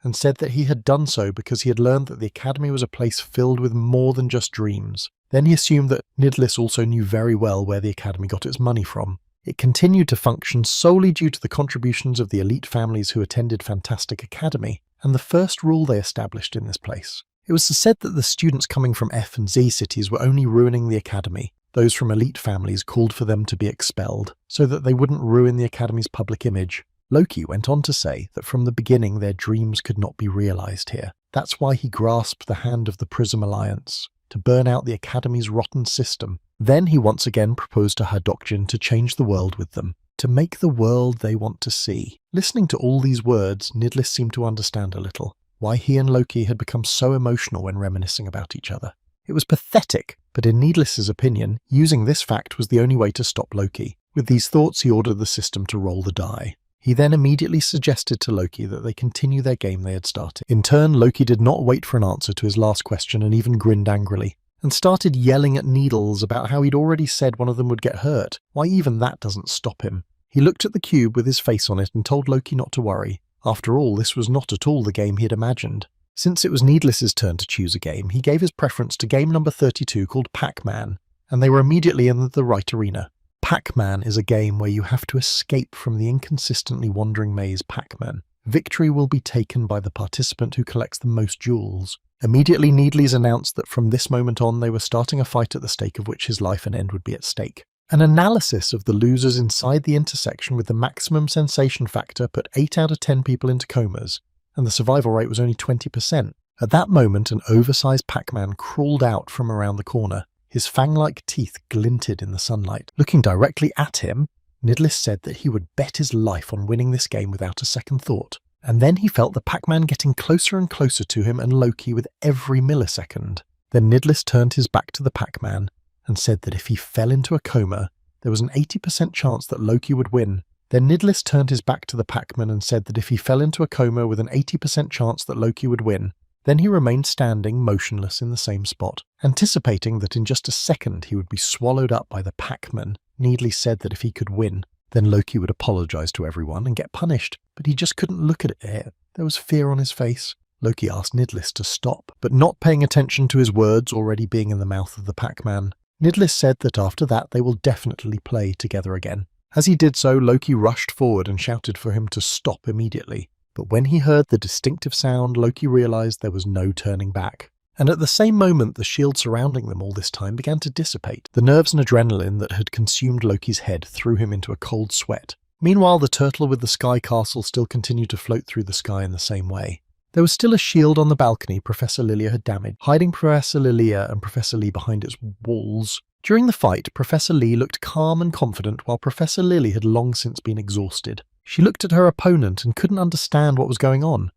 and said that he had done so because he had learned that the academy was a place filled with more than just dreams. Then he assumed that Nidlis also knew very well where the academy got its money from. It continued to function solely due to the contributions of the elite families who attended Fantastic Academy, and the first rule they established in this place. It was said that the students coming from F and Z cities were only ruining the academy. Those from elite families called for them to be expelled, so that they wouldn't ruin the academy's public image. Loki went on to say that from the beginning their dreams could not be realized here. That's why he grasped the hand of the Prism Alliance, to burn out the academy's rotten system. Then he once again proposed to Ha-deok-jin to change the world with them, to make the world they want to see. Listening to all these words, Nidlis seemed to understand a little why he and Loki had become so emotional when reminiscing about each other. It was pathetic, but in Needless's opinion, using this fact was the only way to stop Loki. With these thoughts, he ordered the system to roll the die. He then immediately suggested to Loki that they continue their game they had started. In turn, Loki did not wait for an answer to his last question and even grinned angrily, and started yelling at Needles about how he'd already said one of them would get hurt. Why even that doesn't stop him. He looked at the cube with his face on it and told Loki not to worry. After all, this was not at all the game he had imagined. Since it was Needless's turn to choose a game, he gave his preference to game number 32 called Pac-Man, and they were immediately in the right arena. Pac-Man is a game where you have to escape from the inconsistently wandering maze Pac-Man. Victory will be taken by the participant who collects the most jewels. Immediately, Needles announced that from this moment on they were starting a fight at the stake of which his life and end would be at stake. An analysis of the losers inside the intersection with the maximum sensation factor put 8 out of 10 people into comas, and the survival rate was only 20%. At that moment, an oversized Pac-Man crawled out from around the corner. His fang-like teeth glinted in the sunlight. Looking directly at him, Nidlis said that he would bet his life on winning this game without a second thought. And then he felt the Pac-Man getting closer and closer to him and Loki with every millisecond. Then Nidlis turned his back to the Pac-Man and said that if he fell into a coma, there was an 80% chance that Loki would win. Then Nidlis turned his back to the Pac-Man and said that if he fell into a coma with an 80% chance that Loki would win. Then he remained standing, motionless in the same spot, anticipating that in just a second he would be swallowed up by the Pac-Man. Needless said that if he could win, then Loki would apologize to everyone and get punished, but he just couldn't look at it. There was fear on his face. Loki asked Nidlis to stop, but not paying attention to his words already being in the mouth of the Pac-Man. Nidlis said that after that they will definitely play together again. As he did so, Loki rushed forward and shouted for him to stop immediately. But when he heard the distinctive sound, Loki realized there was no turning back. And at the same moment, the shield surrounding them all this time began to dissipate. The nerves and adrenaline that had consumed Loki's head threw him into a cold sweat. Meanwhile, the turtle with the sky castle still continued to float through the sky in the same way. There was still a shield on the balcony Professor Lilia had damaged, hiding Professor Lilia and Professor Lee behind its walls. During the fight, Professor Lee looked calm and confident, while Professor Lily had long since been exhausted. She looked at her opponent and couldn't understand what was going on.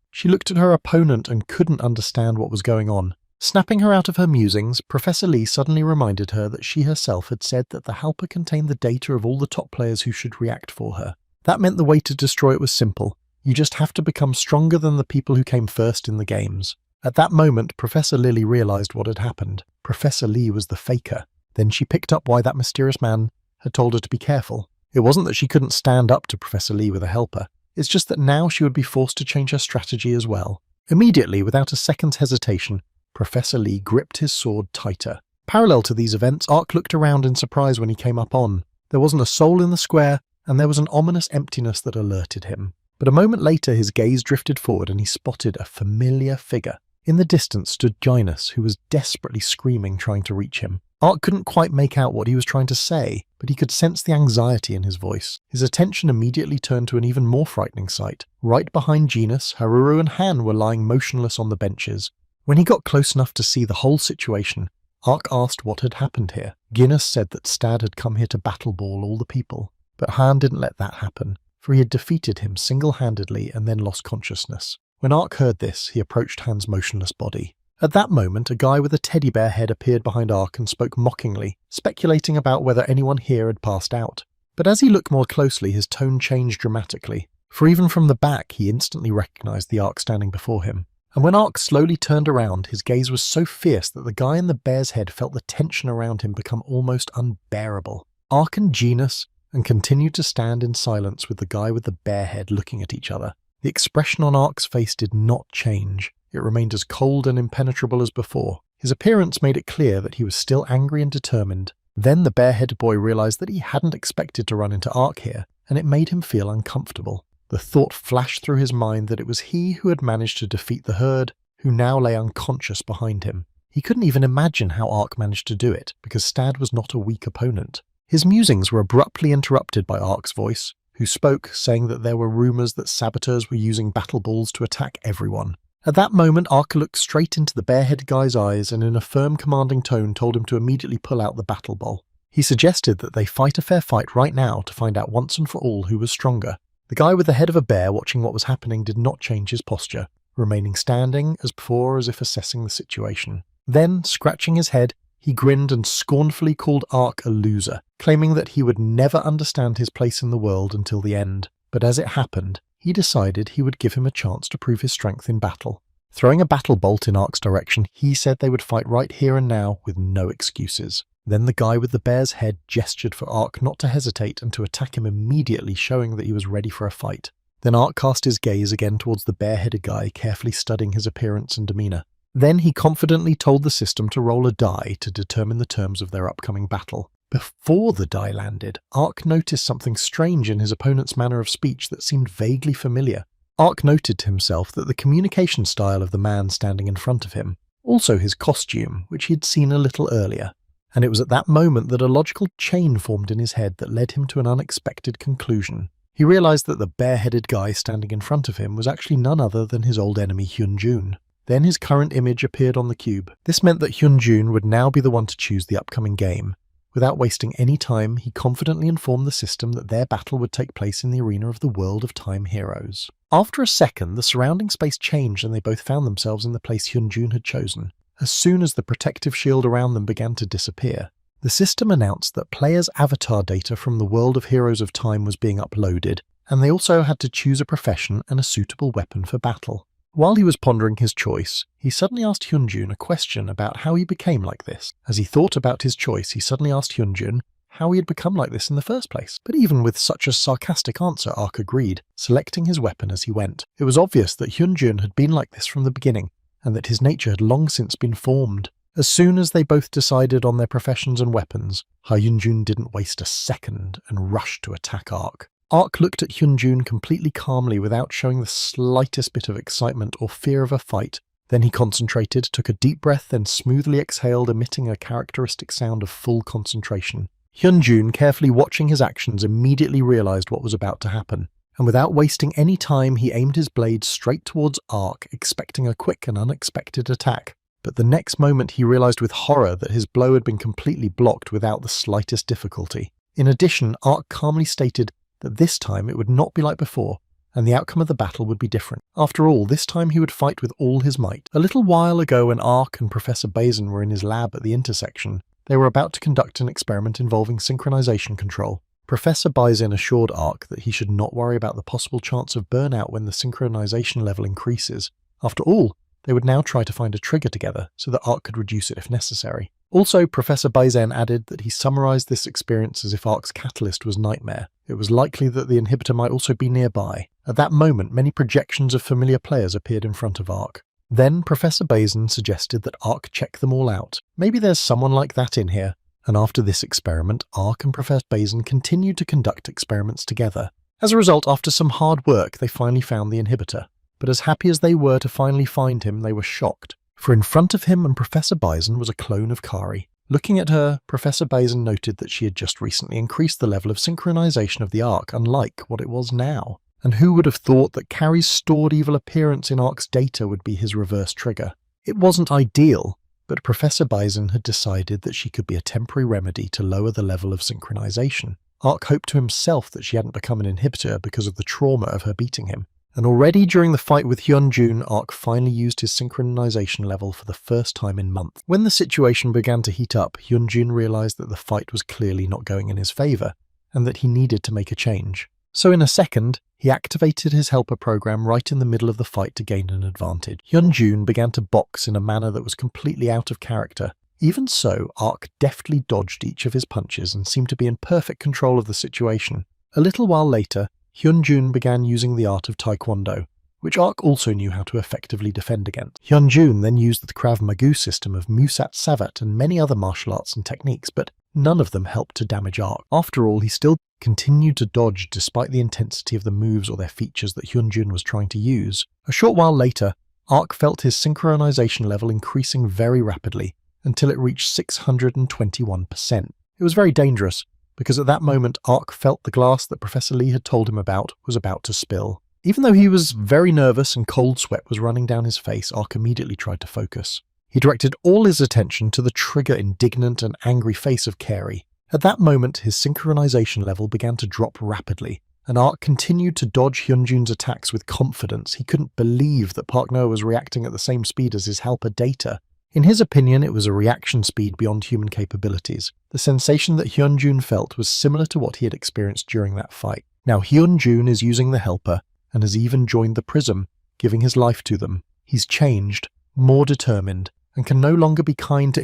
Snapping her out of her musings, Professor Lee suddenly reminded her that she herself had said that the helper contained the data of all the top players who should react for her. That meant the way to destroy it was simple. You just have to become stronger than the people who came first in the games. At that moment, Professor Lily realized what had happened. Professor Lee was the faker. Then she picked up why that mysterious man had told her to be careful. It wasn't that she couldn't stand up to Professor Lee with a helper. It's just that now she would be forced to change her strategy as well. Immediately, without a second's hesitation, Professor Lee gripped his sword tighter. Parallel to these events, Ark looked around in surprise when he came up on. There wasn't a soul in the square, and there was an ominous emptiness that alerted him. But a moment later, his gaze drifted forward and he spotted a familiar figure. In the distance stood Gynus, who was desperately screaming, trying to reach him. Ark couldn't quite make out what he was trying to say, but he could sense the anxiety in his voice. His attention immediately turned to an even more frightening sight. Right behind Gynus, Haruru and Han were lying motionless on the benches. When he got close enough to see the whole situation, Ark asked what had happened here. Gynus said that Stad had come here to battle ball all the people, but Han didn't let that happen, for he had defeated him single-handedly and then lost consciousness. When Ark heard this, he approached Han's motionless body. At that moment, a guy with a teddy bear head appeared behind Ark and spoke mockingly, speculating about whether anyone here had passed out. But as he looked more closely, his tone changed dramatically, for even from the back he instantly recognized the Ark standing before him. And when Ark slowly turned around, his gaze was so fierce that the guy in the bear's head felt the tension around him become almost unbearable. Ark and Gynus continued to stand in silence with the guy with the bear head looking at each other. The expression on Ark's face did not change. It remained as cold and impenetrable as before. His appearance made it clear that he was still angry and determined. Then the bare-headed boy realized that he hadn't expected to run into Ark here, and it made him feel uncomfortable. The thought flashed through his mind that it was he who had managed to defeat the herd, who now lay unconscious behind him. He couldn't even imagine how Ark managed to do it, because Stad was not a weak opponent. His musings were abruptly interrupted by Ark's voice, who spoke, saying that there were rumors that saboteurs were using battle balls to attack everyone. At that moment, Ark looked straight into the bare-headed guy's eyes and in a firm, commanding tone told him to immediately pull out the battle ball. He suggested that they fight a fair fight right now to find out once and for all who was stronger. The guy with the head of a bear watching what was happening did not change his posture, remaining standing as before as if assessing the situation. Then, scratching his head, he grinned and scornfully called Ark a loser, claiming that he would never understand his place in the world until the end. But as it happened, he decided he would give him a chance to prove his strength in battle. Throwing a battle bolt in Ark's direction, he said they would fight right here and now with no excuses. Then the guy with the bear's head gestured for Ark not to hesitate and to attack him immediately, showing that he was ready for a fight. Then Ark cast his gaze again towards the bare-headed guy, carefully studying his appearance and demeanor. Then he confidently told the system to roll a die to determine the terms of their upcoming battle. Before the die landed, Ark noticed something strange in his opponent's manner of speech that seemed vaguely familiar. Ark noted to himself that the communication style of the man standing in front of him, also his costume, which he had seen a little earlier. And it was at that moment that a logical chain formed in his head that led him to an unexpected conclusion. He realized that the bare-headed guy standing in front of him was actually none other than his old enemy Hyun-jun. Then his current image appeared on the cube. This meant that Hyun-jun would now be the one to choose the upcoming game. Without wasting any time, he confidently informed the system that their battle would take place in the arena of the World of Time Heroes. After a second, the surrounding space changed and they both found themselves in the place Hyun-jun had chosen. As soon as the protective shield around them began to disappear, the system announced that players' avatar data from the World of Heroes of Time was being uploaded, and they also had to choose a profession and a suitable weapon for battle. While he was pondering his choice, he suddenly asked Hyun-jun a question about how he became like this. As he thought about his choice, he suddenly asked Hyun-jun how he had become like this in the first place. But even with such a sarcastic answer, Ark agreed, selecting his weapon as he went. It was obvious that Hyun-jun had been like this from the beginning, and that his nature had long since been formed. As soon as they both decided on their professions and weapons, Hyunjun didn't waste a second and rushed to attack Ark. Ark looked at Hyunjun completely calmly without showing the slightest bit of excitement or fear of a fight. Then he concentrated, took a deep breath, then smoothly exhaled, emitting a characteristic sound of full concentration. Hyunjun, carefully watching his actions, immediately realized what was about to happen, and without wasting any time, he aimed his blade straight towards Ark, expecting a quick and unexpected attack. But the next moment he realized with horror that his blow had been completely blocked without the slightest difficulty. In addition, Ark calmly stated that this time it would not be like before, and the outcome of the battle would be different. After all, this time he would fight with all his might. A little while ago, when Ark and Professor Bazin were in his lab at the intersection, they were about to conduct an experiment involving synchronization control. Professor Bazin assured Ark that he should not worry about the possible chance of burnout when the synchronization level increases. After all, they would now try to find a trigger together so that Ark could reduce it if necessary. Also, Professor Bazin added that he summarized this experience as if Ark's catalyst was Nightmare. It was likely that the inhibitor might also be nearby. At that moment, many projections of familiar players appeared in front of Ark. Then Professor Bazin suggested that Ark check them all out. Maybe there's someone like that in here. And after this experiment, Ark and Professor Bazin continued to conduct experiments together. As a result, after some hard work, they finally found the inhibitor. But as happy as they were to finally find him, they were shocked. For in front of him and Professor Bazin was a clone of Kari. Looking at her, Professor Bazin noted that she had just recently increased the level of synchronization of the Ark, unlike what it was now. And who would have thought that Kari's stored evil appearance in Ark's data would be his reverse trigger? It wasn't ideal, but Professor Bazin had decided that she could be a temporary remedy to lower the level of synchronization. Ark hoped to himself that she hadn't become an inhibitor because of the trauma of her beating him. And already during the fight with Hyunjun, Ark finally used his synchronization level for the first time in months. When the situation began to heat up, Hyunjun realized that the fight was clearly not going in his favor, and that he needed to make a change. So in a second, he activated his helper program right in the middle of the fight to gain an advantage. Hyunjun began to box in a manner that was completely out of character. Even so, Ark deftly dodged each of his punches and seemed to be in perfect control of the situation. A little while later, Hyunjun began using the art of Taekwondo, which Ark also knew how to effectively defend against. Hyunjun then used the Krav Maga system of Musat Savat and many other martial arts and techniques, but none of them helped to damage Ark. After all, he still continued to dodge despite the intensity of the moves or their features that Hyunjun was trying to use. A short while later, Ark felt his synchronization level increasing very rapidly until it reached 621%. It was very dangerous, because at that moment Ark felt the glass that Professor Lee had told him about was about to spill. Even though he was very nervous and cold sweat was running down his face, Ark immediately tried to focus. He directed all his attention to the trigger indignant and angry face of Kari. At that moment, his synchronization level began to drop rapidly, and Ark continued to dodge Hyunjun's attacks with confidence. He couldn't believe that Park Noah was reacting at the same speed as his helper Data. In his opinion, it was a reaction speed beyond human capabilities. The sensation that Hyunjun felt was similar to what he had experienced during that fight. Now Hyunjun is using the helper, and has even joined the Prism, giving his life to them. He's changed, more determined, and can no longer be kind to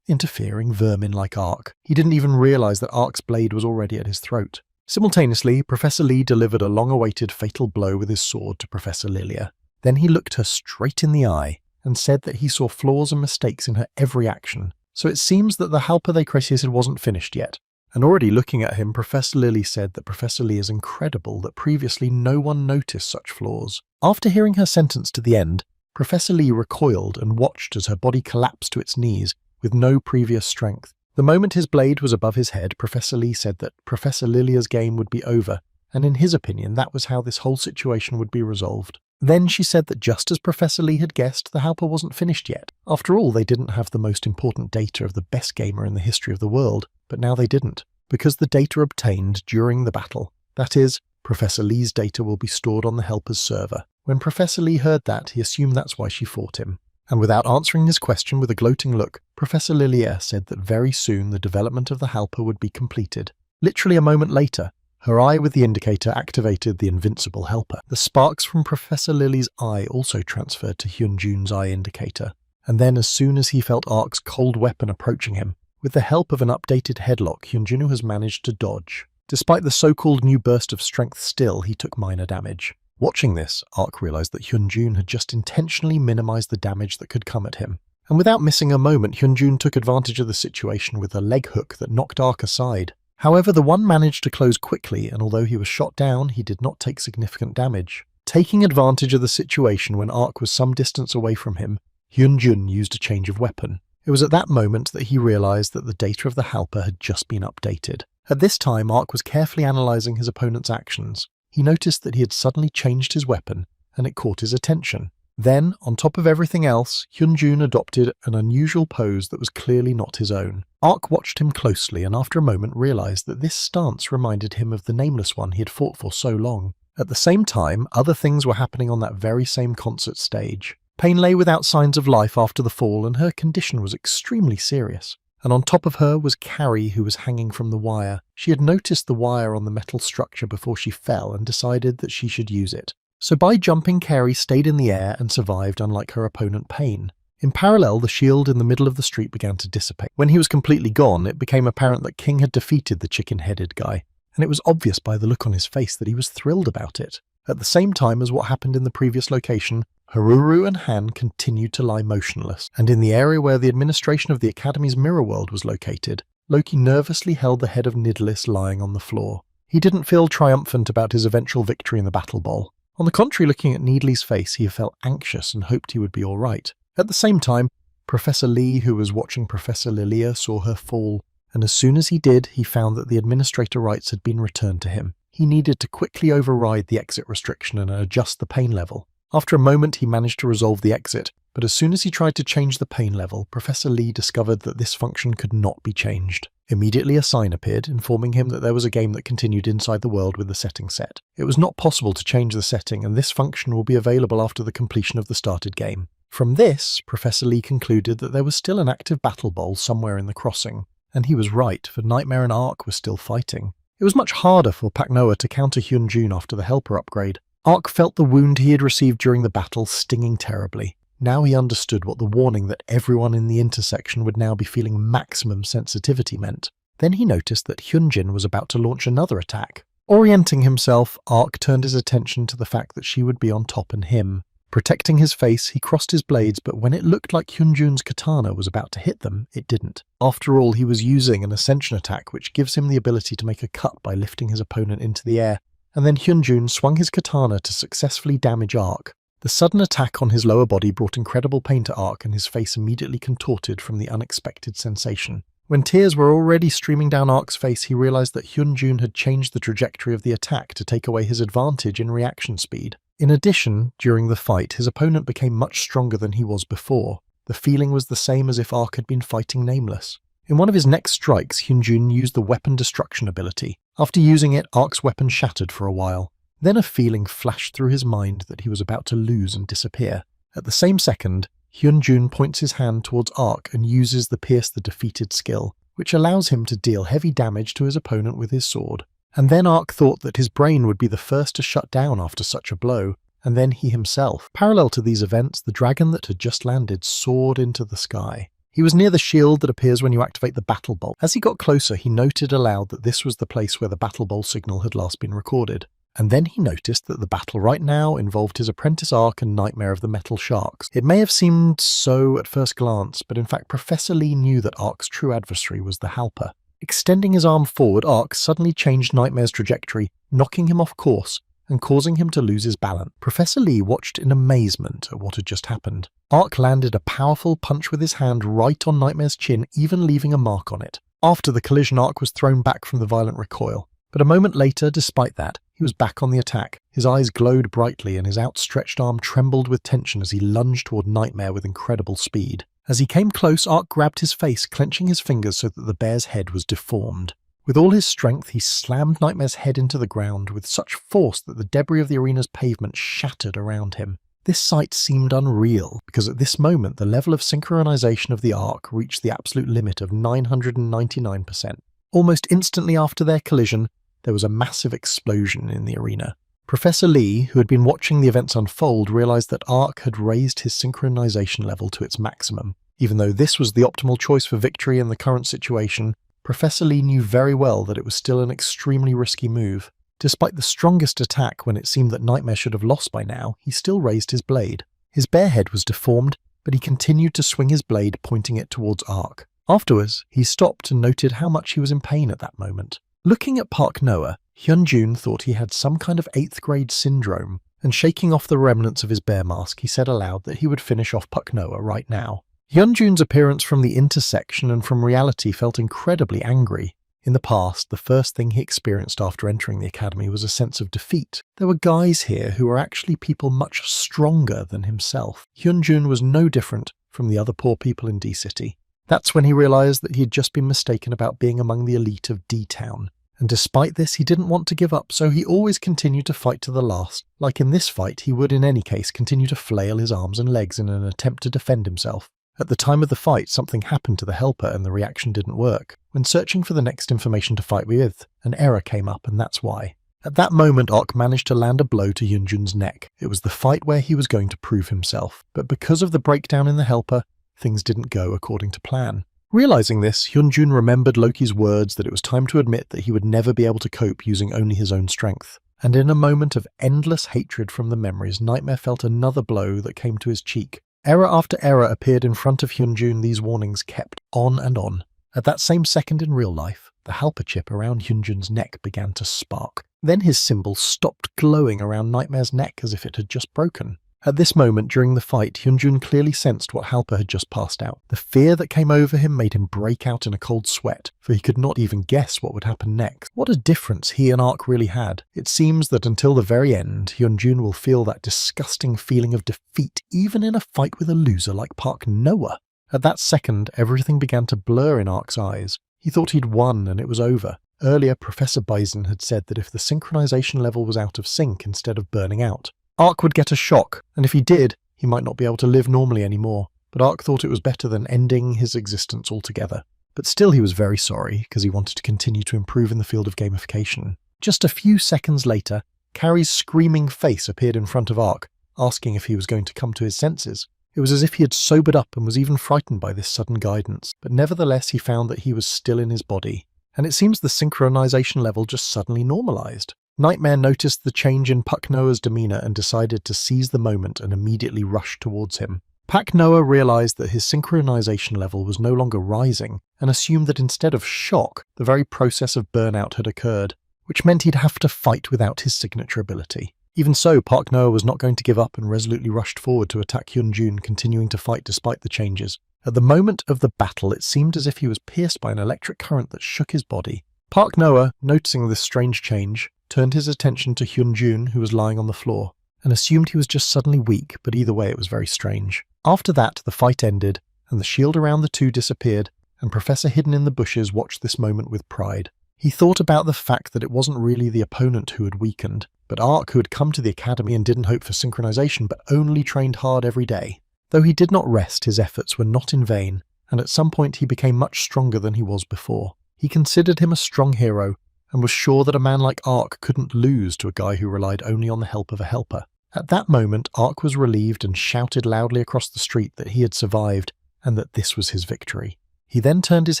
interfering vermin like Ark. He didn't even realize that Ark's blade was already at his throat. Simultaneously, Professor Lee delivered a long-awaited fatal blow with his sword to Professor Lilia. Then he looked her straight in the eye and said that he saw flaws and mistakes in her every action. So it seems that the helper they created wasn't finished yet. And already looking at him, Professor Lily said that Professor Lee is incredible, that previously no one noticed such flaws. After hearing her sentence to the end, Professor Lee recoiled and watched as her body collapsed to its knees with no previous strength. The moment his blade was above his head, Professor Lee said that Professor Lilia's game would be over, and in his opinion that was how this whole situation would be resolved. Then she said that just as Professor Lee had guessed, the helper wasn't finished yet. After all, they didn't have the most important data of the best gamer in the history of the world, but now they didn't, because the data obtained during the battle. That is, Professor Lee's data will be stored on the helper's server. When Professor Lee heard that, he assumed that's why she fought him. And without answering his question with a gloating look, Professor Lilia said that very soon the development of the helper would be completed. Literally a moment later, her eye with the indicator activated the invincible helper. The sparks from Professor Lily's eye also transferred to Hyunjun's eye indicator. And then as soon as he felt Ark's cold weapon approaching him, with the help of an updated headlock, Hyunjun has managed to dodge. Despite the so-called new burst of strength still, he took minor damage. Watching this, Ark realized that Hyunjun had just intentionally minimized the damage that could come at him. And without missing a moment, Hyunjun took advantage of the situation with a leg hook that knocked Ark aside. However, the one managed to close quickly, and although he was shot down, he did not take significant damage. Taking advantage of the situation when Ark was some distance away from him, Hyunjun used a change of weapon. It was at that moment that he realized that the data of the Halper had just been updated. At this time, Ark was carefully analyzing his opponent's actions. He noticed that he had suddenly changed his weapon, and it caught his attention. Then, on top of everything else, Hyunjun adopted an unusual pose that was clearly not his own. Ark watched him closely and after a moment realized that this stance reminded him of the nameless one he had fought for so long. At the same time, other things were happening on that very same concert stage. Pain lay without signs of life after the fall, and her condition was extremely serious. And on top of her was Carrie, who was hanging from the wire. She had noticed the wire on the metal structure before she fell and decided that she should use it. So by jumping, Carrie stayed in the air and survived, unlike her opponent Pain. In parallel, the shield in the middle of the street began to dissipate. When he was completely gone, it became apparent that King had defeated the chicken-headed guy, and it was obvious by the look on his face that he was thrilled about it. At the same time as what happened in the previous location, Haruru and Han continued to lie motionless, and in the area where the administration of the Academy's mirror world was located, Loki nervously held the head of Nidalis lying on the floor. He didn't feel triumphant about his eventual victory in the Battle Bowl. On the contrary, looking at Needley's face, he felt anxious and hoped he would be all right. At the same time, Professor Lee, who was watching Professor Lilia, saw her fall, and as soon as he did, he found that the administrator rights had been returned to him. He needed to quickly override the exit restriction and adjust the pain level. After a moment, he managed to resolve the exit, but as soon as he tried to change the pain level, Professor Lee discovered that this function could not be changed. Immediately a sign appeared, informing him that there was a game that continued inside the world with the setting set. It was not possible to change the setting, and this function will be available after the completion of the started game. From this, Professor Lee concluded that there was still an active battle bowl somewhere in the crossing. And he was right, for Nightmare and Ark were still fighting. It was much harder for Pak Noah to counter Hyunjun after the Helper upgrade. Ark felt the wound he had received during the battle stinging terribly. Now he understood what the warning that everyone in the intersection would now be feeling maximum sensitivity meant. Then he noticed that Hyunjin was about to launch another attack. Orienting himself, Ark turned his attention to the fact that she would be on top and him. Protecting his face, he crossed his blades, but when it looked like Hyunjun's katana was about to hit them, it didn't. After all, he was using an ascension attack which gives him the ability to make a cut by lifting his opponent into the air, and then Hyunjun swung his katana to successfully damage Ark. The sudden attack on his lower body brought incredible pain to Ark, and his face immediately contorted from the unexpected sensation. When tears were already streaming down Ark's face, he realized that Hyunjun had changed the trajectory of the attack to take away his advantage in reaction speed. In addition, during the fight, his opponent became much stronger than he was before. The feeling was the same as if Ark had been fighting Nameless. In one of his next strikes, Hyunjun used the weapon destruction ability. After using it, Ark's weapon shattered for a while. Then a feeling flashed through his mind that he was about to lose and disappear. At the same second, Hyunjun points his hand towards Ark and uses the Pierce the Defeated skill, which allows him to deal heavy damage to his opponent with his sword. And then Ark thought that his brain would be the first to shut down after such a blow, and then he himself. Parallel to these events, the dragon that had just landed soared into the sky. He was near the shield that appears when you activate the Battle Bolt. As he got closer, he noted aloud that this was the place where the Battle Bolt signal had last been recorded. And then he noticed that the battle right now involved his apprentice Ark and Nightmare of the Metal Sharks. It may have seemed so at first glance, but in fact Professor Lee knew that Ark's true adversary was the Halper. Extending his arm forward, Ark suddenly changed Nightmare's trajectory, knocking him off course and causing him to lose his balance. Professor Lee watched in amazement at what had just happened. Ark landed a powerful punch with his hand right on Nightmare's chin, even leaving a mark on it. After the collision, Ark was thrown back from the violent recoil. But a moment later, despite that, he was back on the attack. His eyes glowed brightly and his outstretched arm trembled with tension as he lunged toward Nightmare with incredible speed. As he came close, Ark grabbed his face, clenching his fingers so that the bear's head was deformed. With all his strength, he slammed Nightmare's head into the ground with such force that the debris of the arena's pavement shattered around him. This sight seemed unreal, because at this moment the level of synchronization of the Ark reached the absolute limit of 999%. Almost instantly after their collision, there was a massive explosion in the arena. Professor Lee, who had been watching the events unfold, realized that Ark had raised his synchronization level to its maximum. Even though this was the optimal choice for victory in the current situation, Professor Lee knew very well that it was still an extremely risky move. Despite the strongest attack when it seemed that Nightmare should have lost by now, he still raised his blade. His bare head was deformed, but he continued to swing his blade, pointing it towards Ark. Afterwards, he stopped and noted how much he was in pain at that moment. Looking at Park Noah, Hyunjun thought he had some kind of 8th grade syndrome, and shaking off the remnants of his bear mask, he said aloud that he would finish off Park Noah right now. Hyunjun's appearance from the intersection and from reality felt incredibly angry. In the past, the first thing he experienced after entering the academy was a sense of defeat. There were guys here who were actually people much stronger than himself. Hyunjun was no different from the other poor people in D-City. That's when he realized that he had just been mistaken about being among the elite of D-Town. And despite this, he didn't want to give up, so he always continued to fight to the last. Like in this fight, he would in any case continue to flail his arms and legs in an attempt to defend himself. At the time of the fight, something happened to the helper and the reaction didn't work. When searching for the next information to fight with, an error came up, and that's why. At that moment, Ark managed to land a blow to Hyunjun's neck. It was the fight where he was going to prove himself. But because of the breakdown in the helper, things didn't go according to plan. Realizing this, Hyunjun remembered Loki's words that it was time to admit that he would never be able to cope using only his own strength. And in a moment of endless hatred from the memories, Nightmare felt another blow that came to his cheek. Error after error appeared in front of Hyunjun. These warnings kept on and on. At that same second in real life, the helper chip around Hyunjun's neck began to spark. Then his symbol stopped glowing around Nightmare's neck as if it had just broken. At this moment during the fight, Hyunjun clearly sensed what Halper had just passed out. The fear that came over him made him break out in a cold sweat, for he could not even guess what would happen next. What a difference he and Ark really had. It seems that until the very end, Hyunjun will feel that disgusting feeling of defeat even in a fight with a loser like Park Noah. At that second, everything began to blur in Ark's eyes. He thought he'd won and it was over. Earlier, Professor Bison had said that if the synchronization level was out of sync instead of burning out, Ark would get a shock, and if he did, he might not be able to live normally anymore. But Ark thought it was better than ending his existence altogether. But still he was very sorry, because he wanted to continue to improve in the field of gamification. Just a few seconds later, Carrie's screaming face appeared in front of Ark, asking if he was going to come to his senses. It was as if he had sobered up and was even frightened by this sudden guidance, but nevertheless he found that he was still in his body. And it seems the synchronization level just suddenly normalized. Nightmare noticed the change in Park Noah's demeanor and decided to seize the moment and immediately rushed towards him. Park Noah realized that his synchronization level was no longer rising and assumed that instead of shock, the very process of burnout had occurred, which meant he'd have to fight without his signature ability. Even so, Park Noah was not going to give up and resolutely rushed forward to attack Hyunjun, continuing to fight despite the changes. At the moment of the battle, it seemed as if he was pierced by an electric current that shook his body. Park Noah, noticing this strange change, turned his attention to Hyunjun, who was lying on the floor, and assumed he was just suddenly weak, but either way it was very strange. After that, the fight ended, and the shield around the two disappeared, and Professor hidden in the bushes watched this moment with pride. He thought about the fact that it wasn't really the opponent who had weakened, but Ark, who had come to the academy and didn't hope for synchronization but only trained hard every day. Though he did not rest, his efforts were not in vain, and at some point he became much stronger than he was before. He considered him a strong hero, and was sure that a man like Ark couldn't lose to a guy who relied only on the help of a helper. At that moment, Ark was relieved and shouted loudly across the street that he had survived, and that this was his victory. He then turned his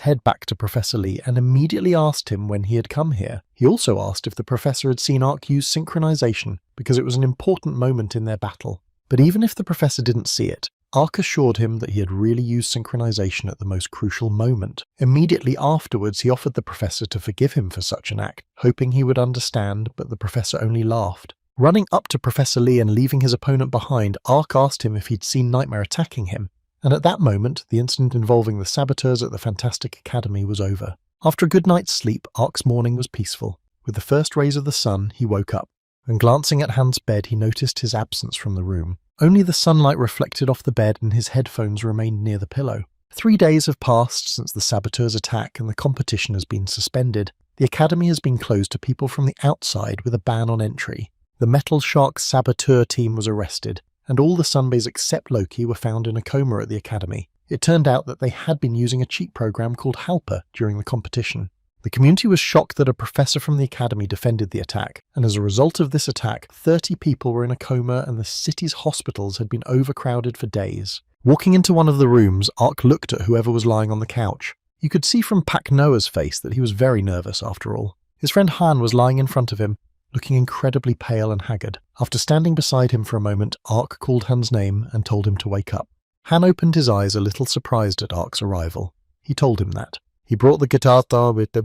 head back to Professor Lee and immediately asked him when he had come here. He also asked if the professor had seen Ark use synchronization, because it was an important moment in their battle. But even if the professor didn't see it, Ark assured him that he had really used synchronization at the most crucial moment. Immediately afterwards, he offered the professor to forgive him for such an act, hoping he would understand, but the professor only laughed. Running up to Professor Lee and leaving his opponent behind, Ark asked him if he'd seen Nightmare attacking him, and at that moment, the incident involving the saboteurs at the Fantastic Academy was over. After a good night's sleep, Ark's morning was peaceful. With the first rays of the sun, he woke up, and glancing at Han's bed, he noticed his absence from the room. Only the sunlight reflected off the bed and his headphones remained near the pillow. 3 days have passed since the saboteurs' attack and the competition has been suspended. The academy has been closed to people from the outside with a ban on entry. The Metal Shark saboteur team was arrested, and all the Sunbays except Loki were found in a coma at the academy. It turned out that they had been using a cheat program called Halper during the competition. The community was shocked that a professor from the academy defended the attack, and as a result of this attack, 30 people were in a coma and the city's hospitals had been overcrowded for days. Walking into one of the rooms, Ark looked at whoever was lying on the couch. You could see from Park Noah's face that he was very nervous after all. His friend Han was lying in front of him, looking incredibly pale and haggard. After standing beside him for a moment, Ark called Han's name and told him to wake up. Han opened his eyes a little surprised at Ark's arrival. He told him that. He brought the guitar with the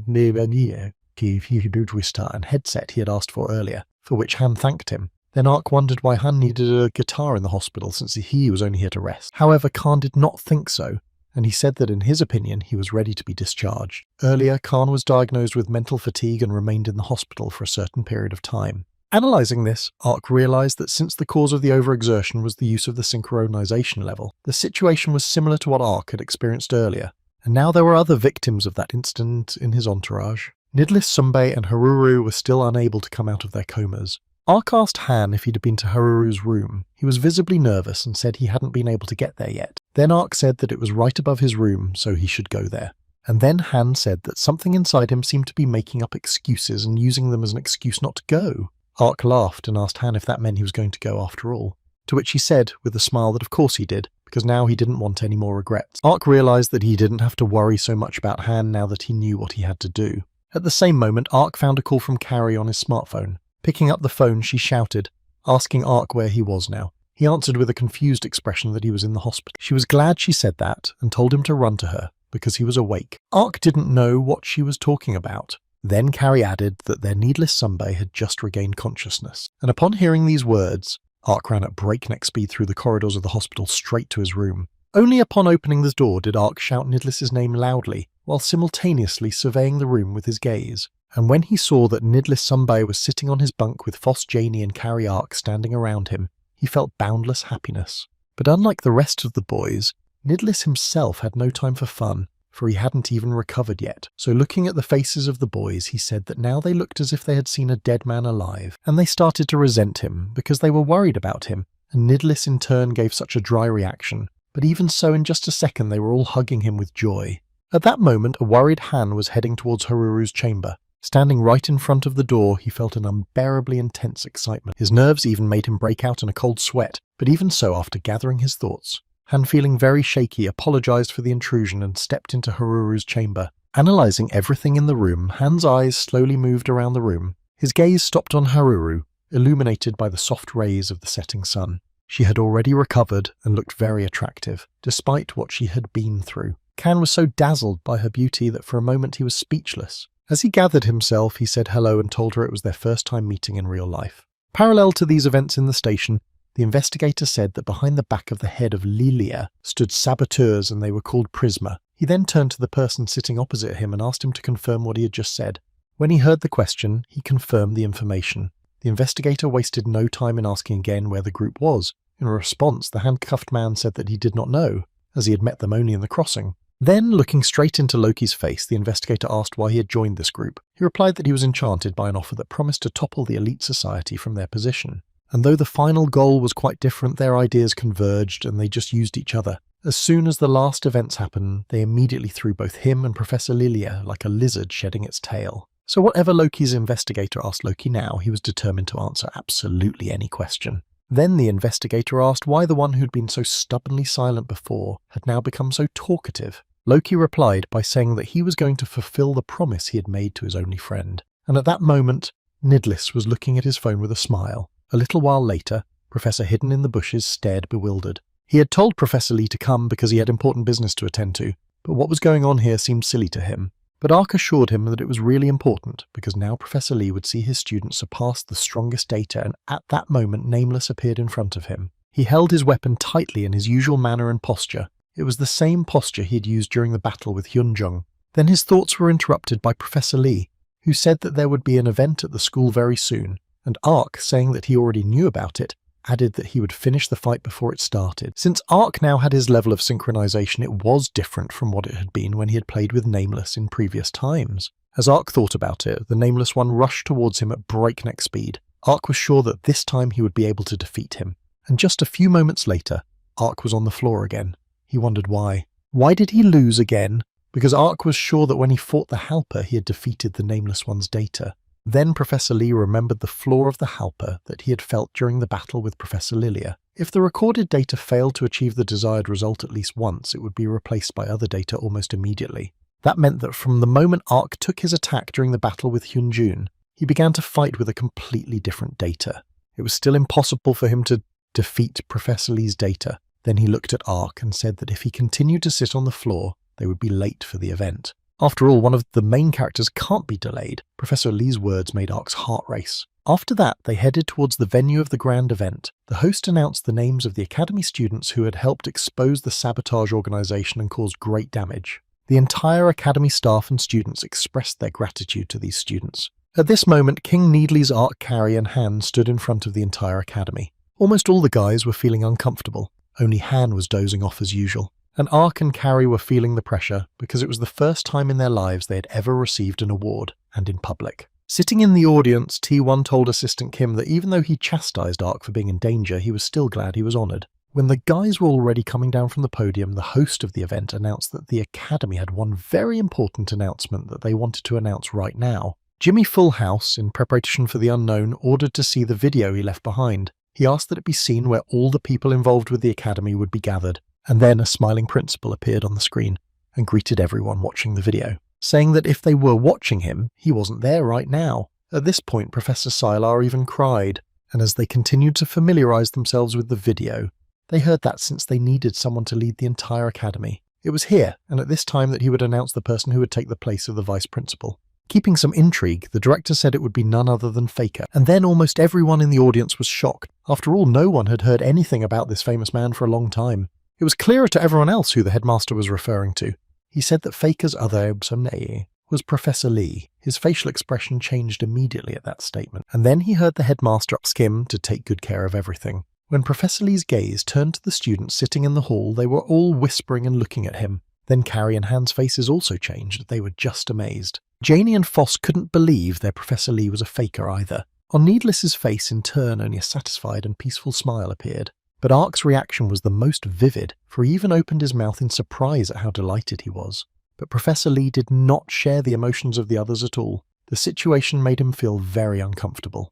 twister and headset he had asked for earlier, for which Han thanked him. Then Ark wondered why Han needed a guitar in the hospital since he was only here to rest. However, Khan did not think so, and he said that in his opinion he was ready to be discharged. Earlier, Khan was diagnosed with mental fatigue and remained in the hospital for a certain period of time. Analysing this, Ark realised that since the cause of the overexertion was the use of the synchronization level, the situation was similar to what Ark had experienced earlier, and now there were other victims of that incident in his entourage. Nidlis, Sunbae and Haruru were still unable to come out of their comas. Ark asked Han if he'd been to Haruru's room. He was visibly nervous and said he hadn't been able to get there yet. Then Ark said that it was right above his room, so he should go there. And then Han said that something inside him seemed to be making up excuses and using them as an excuse not to go. Ark laughed and asked Han if that meant he was going to go after all, to which he said, with a smile, that of course he did, because now he didn't want any more regrets. Ark realised that he didn't have to worry so much about Han now that he knew what he had to do. At the same moment, Ark found a call from Carrie on his smartphone. Picking up the phone, she shouted, asking Ark where he was now. He answered with a confused expression that he was in the hospital. She was glad she said that and told him to run to her, because he was awake. Ark didn't know what she was talking about. Then Carrie added that their needless Sunbae had just regained consciousness. And upon hearing these words, Ark ran at breakneck speed through the corridors of the hospital straight to his room. Only upon opening the door did Ark shout Nidlis's name loudly, while simultaneously surveying the room with his gaze. And when he saw that Nidlis Sunbae was sitting on his bunk with Foss Janey and Carrie Ark standing around him, he felt boundless happiness. But unlike the rest of the boys, Nidlis himself had no time for fun, for he hadn't even recovered yet. So looking at the faces of the boys, he said that now they looked as if they had seen a dead man alive, and they started to resent him because they were worried about him, and Nidlis in turn gave such a dry reaction. But even so, in just a second they were all hugging him with joy. At that moment, a worried Han was heading towards Haruru's chamber. Standing right in front of the door, he felt an unbearably intense excitement. His nerves even made him break out in a cold sweat, but even so, after gathering his thoughts, Han, feeling very shaky, apologized for the intrusion and stepped into Haruru's chamber. Analyzing everything in the room, Han's eyes slowly moved around the room. His gaze stopped on Haruru, illuminated by the soft rays of the setting sun. She had already recovered and looked very attractive, despite what she had been through. Kan was so dazzled by her beauty that for a moment he was speechless. As he gathered himself, he said hello and told her it was their first time meeting in real life. Parallel to these events in the station, the investigator said that behind the back of the head of Lilia stood saboteurs and they were called Prisma. He then turned to the person sitting opposite him and asked him to confirm what he had just said. When he heard the question, he confirmed the information. The investigator wasted no time in asking again where the group was. In response, the handcuffed man said that he did not know, as he had met them only in the crossing. Then, looking straight into Loki's face, the investigator asked why he had joined this group. He replied that he was enchanted by an offer that promised to topple the elite society from their position. And though the final goal was quite different, their ideas converged and they just used each other. As soon as the last events happened, they immediately threw both him and Professor Lilia like a lizard shedding its tail. So whatever Loki's investigator asked Loki now, he was determined to answer absolutely any question. Then the investigator asked why the one who'd been so stubbornly silent before had now become so talkative. Loki replied by saying that he was going to fulfill the promise he had made to his only friend. And at that moment, Nidlis was looking at his phone with a smile. A little while later, Professor Hidden in the Bushes stared bewildered. He had told Professor Lee to come because he had important business to attend to, but what was going on here seemed silly to him. But Ark assured him that it was really important, because now Professor Lee would see his students surpass the strongest data, and at that moment Nameless appeared in front of him. He held his weapon tightly in his usual manner and posture. It was the same posture he had used during the battle with Hyunjung. Then his thoughts were interrupted by Professor Lee, who said that there would be an event at the school very soon, and Ark, saying that he already knew about it, added that he would finish the fight before it started. Since Ark now had his level of synchronization, it was different from what it had been when he had played with Nameless in previous times. As Ark thought about it, the Nameless one rushed towards him at breakneck speed. Ark was sure that this time he would be able to defeat him. And just a few moments later, Ark was on the floor again. He wondered why. Why did he lose again? Because Ark was sure that when he fought the Halper, he had defeated the Nameless one's data. Then Professor Lee remembered the flaw of the Halper that he had felt during the battle with Professor Lilia. If the recorded data failed to achieve the desired result at least once, it would be replaced by other data almost immediately. That meant that from the moment Ark took his attack during the battle with Hyunjun, he began to fight with a completely different data. It was still impossible for him to defeat Professor Lee's data, Then he looked at Ark and said that if he continued to sit on the floor, they would be late for the event. After all, one of the main characters can't be delayed. Professor Lee's words made Ark's heart race. After that, they headed towards the venue of the grand event. The host announced the names of the Academy students who had helped expose the sabotage organization and caused great damage. The entire Academy staff and students expressed their gratitude to these students. At this moment, King Needley's Ark, Carrie and Han stood in front of the entire Academy. Almost all the guys were feeling uncomfortable. Only Han was dozing off as usual. And Ark and Carrie were feeling the pressure because it was the first time in their lives they had ever received an award, and in public. Sitting in the audience, T1 told Assistant Kim that even though he chastised Ark for being in danger, he was still glad he was honoured. When the guys were already coming down from the podium, the host of the event announced that the Academy had one very important announcement that they wanted to announce right now. Jimmy Fullhouse, in preparation for the unknown, ordered to see the video he left behind. He asked that it be seen where all the people involved with the Academy would be gathered. And then a smiling principal appeared on the screen and greeted everyone watching the video, saying that if they were watching him, he wasn't there right now. At this point, Professor Sylar even cried, and as they continued to familiarize themselves with the video, they heard that since they needed someone to lead the entire Academy, it was here and at this time that he would announce the person who would take the place of the vice principal. Keeping some intrigue, the director said it would be none other than Faker, and then almost everyone in the audience was shocked. After all, no one had heard anything about this famous man for a long time. It was clearer to everyone else who the headmaster was referring to. He said that Faker's other Ebsomnei was Professor Lee. His facial expression changed immediately at that statement, and then he heard the headmaster ask him to take good care of everything. When Professor Lee's gaze turned to the students sitting in the hall, they were all whispering and looking at him. Then Carrie and Han's faces also changed. They were just amazed. Janie and Foss couldn't believe their Professor Lee was a faker either. On Needless's face, in turn, only a satisfied and peaceful smile appeared. But Ark's reaction was the most vivid, for he even opened his mouth in surprise at how delighted he was. But Professor Lee did not share the emotions of the others at all. The situation made him feel very uncomfortable.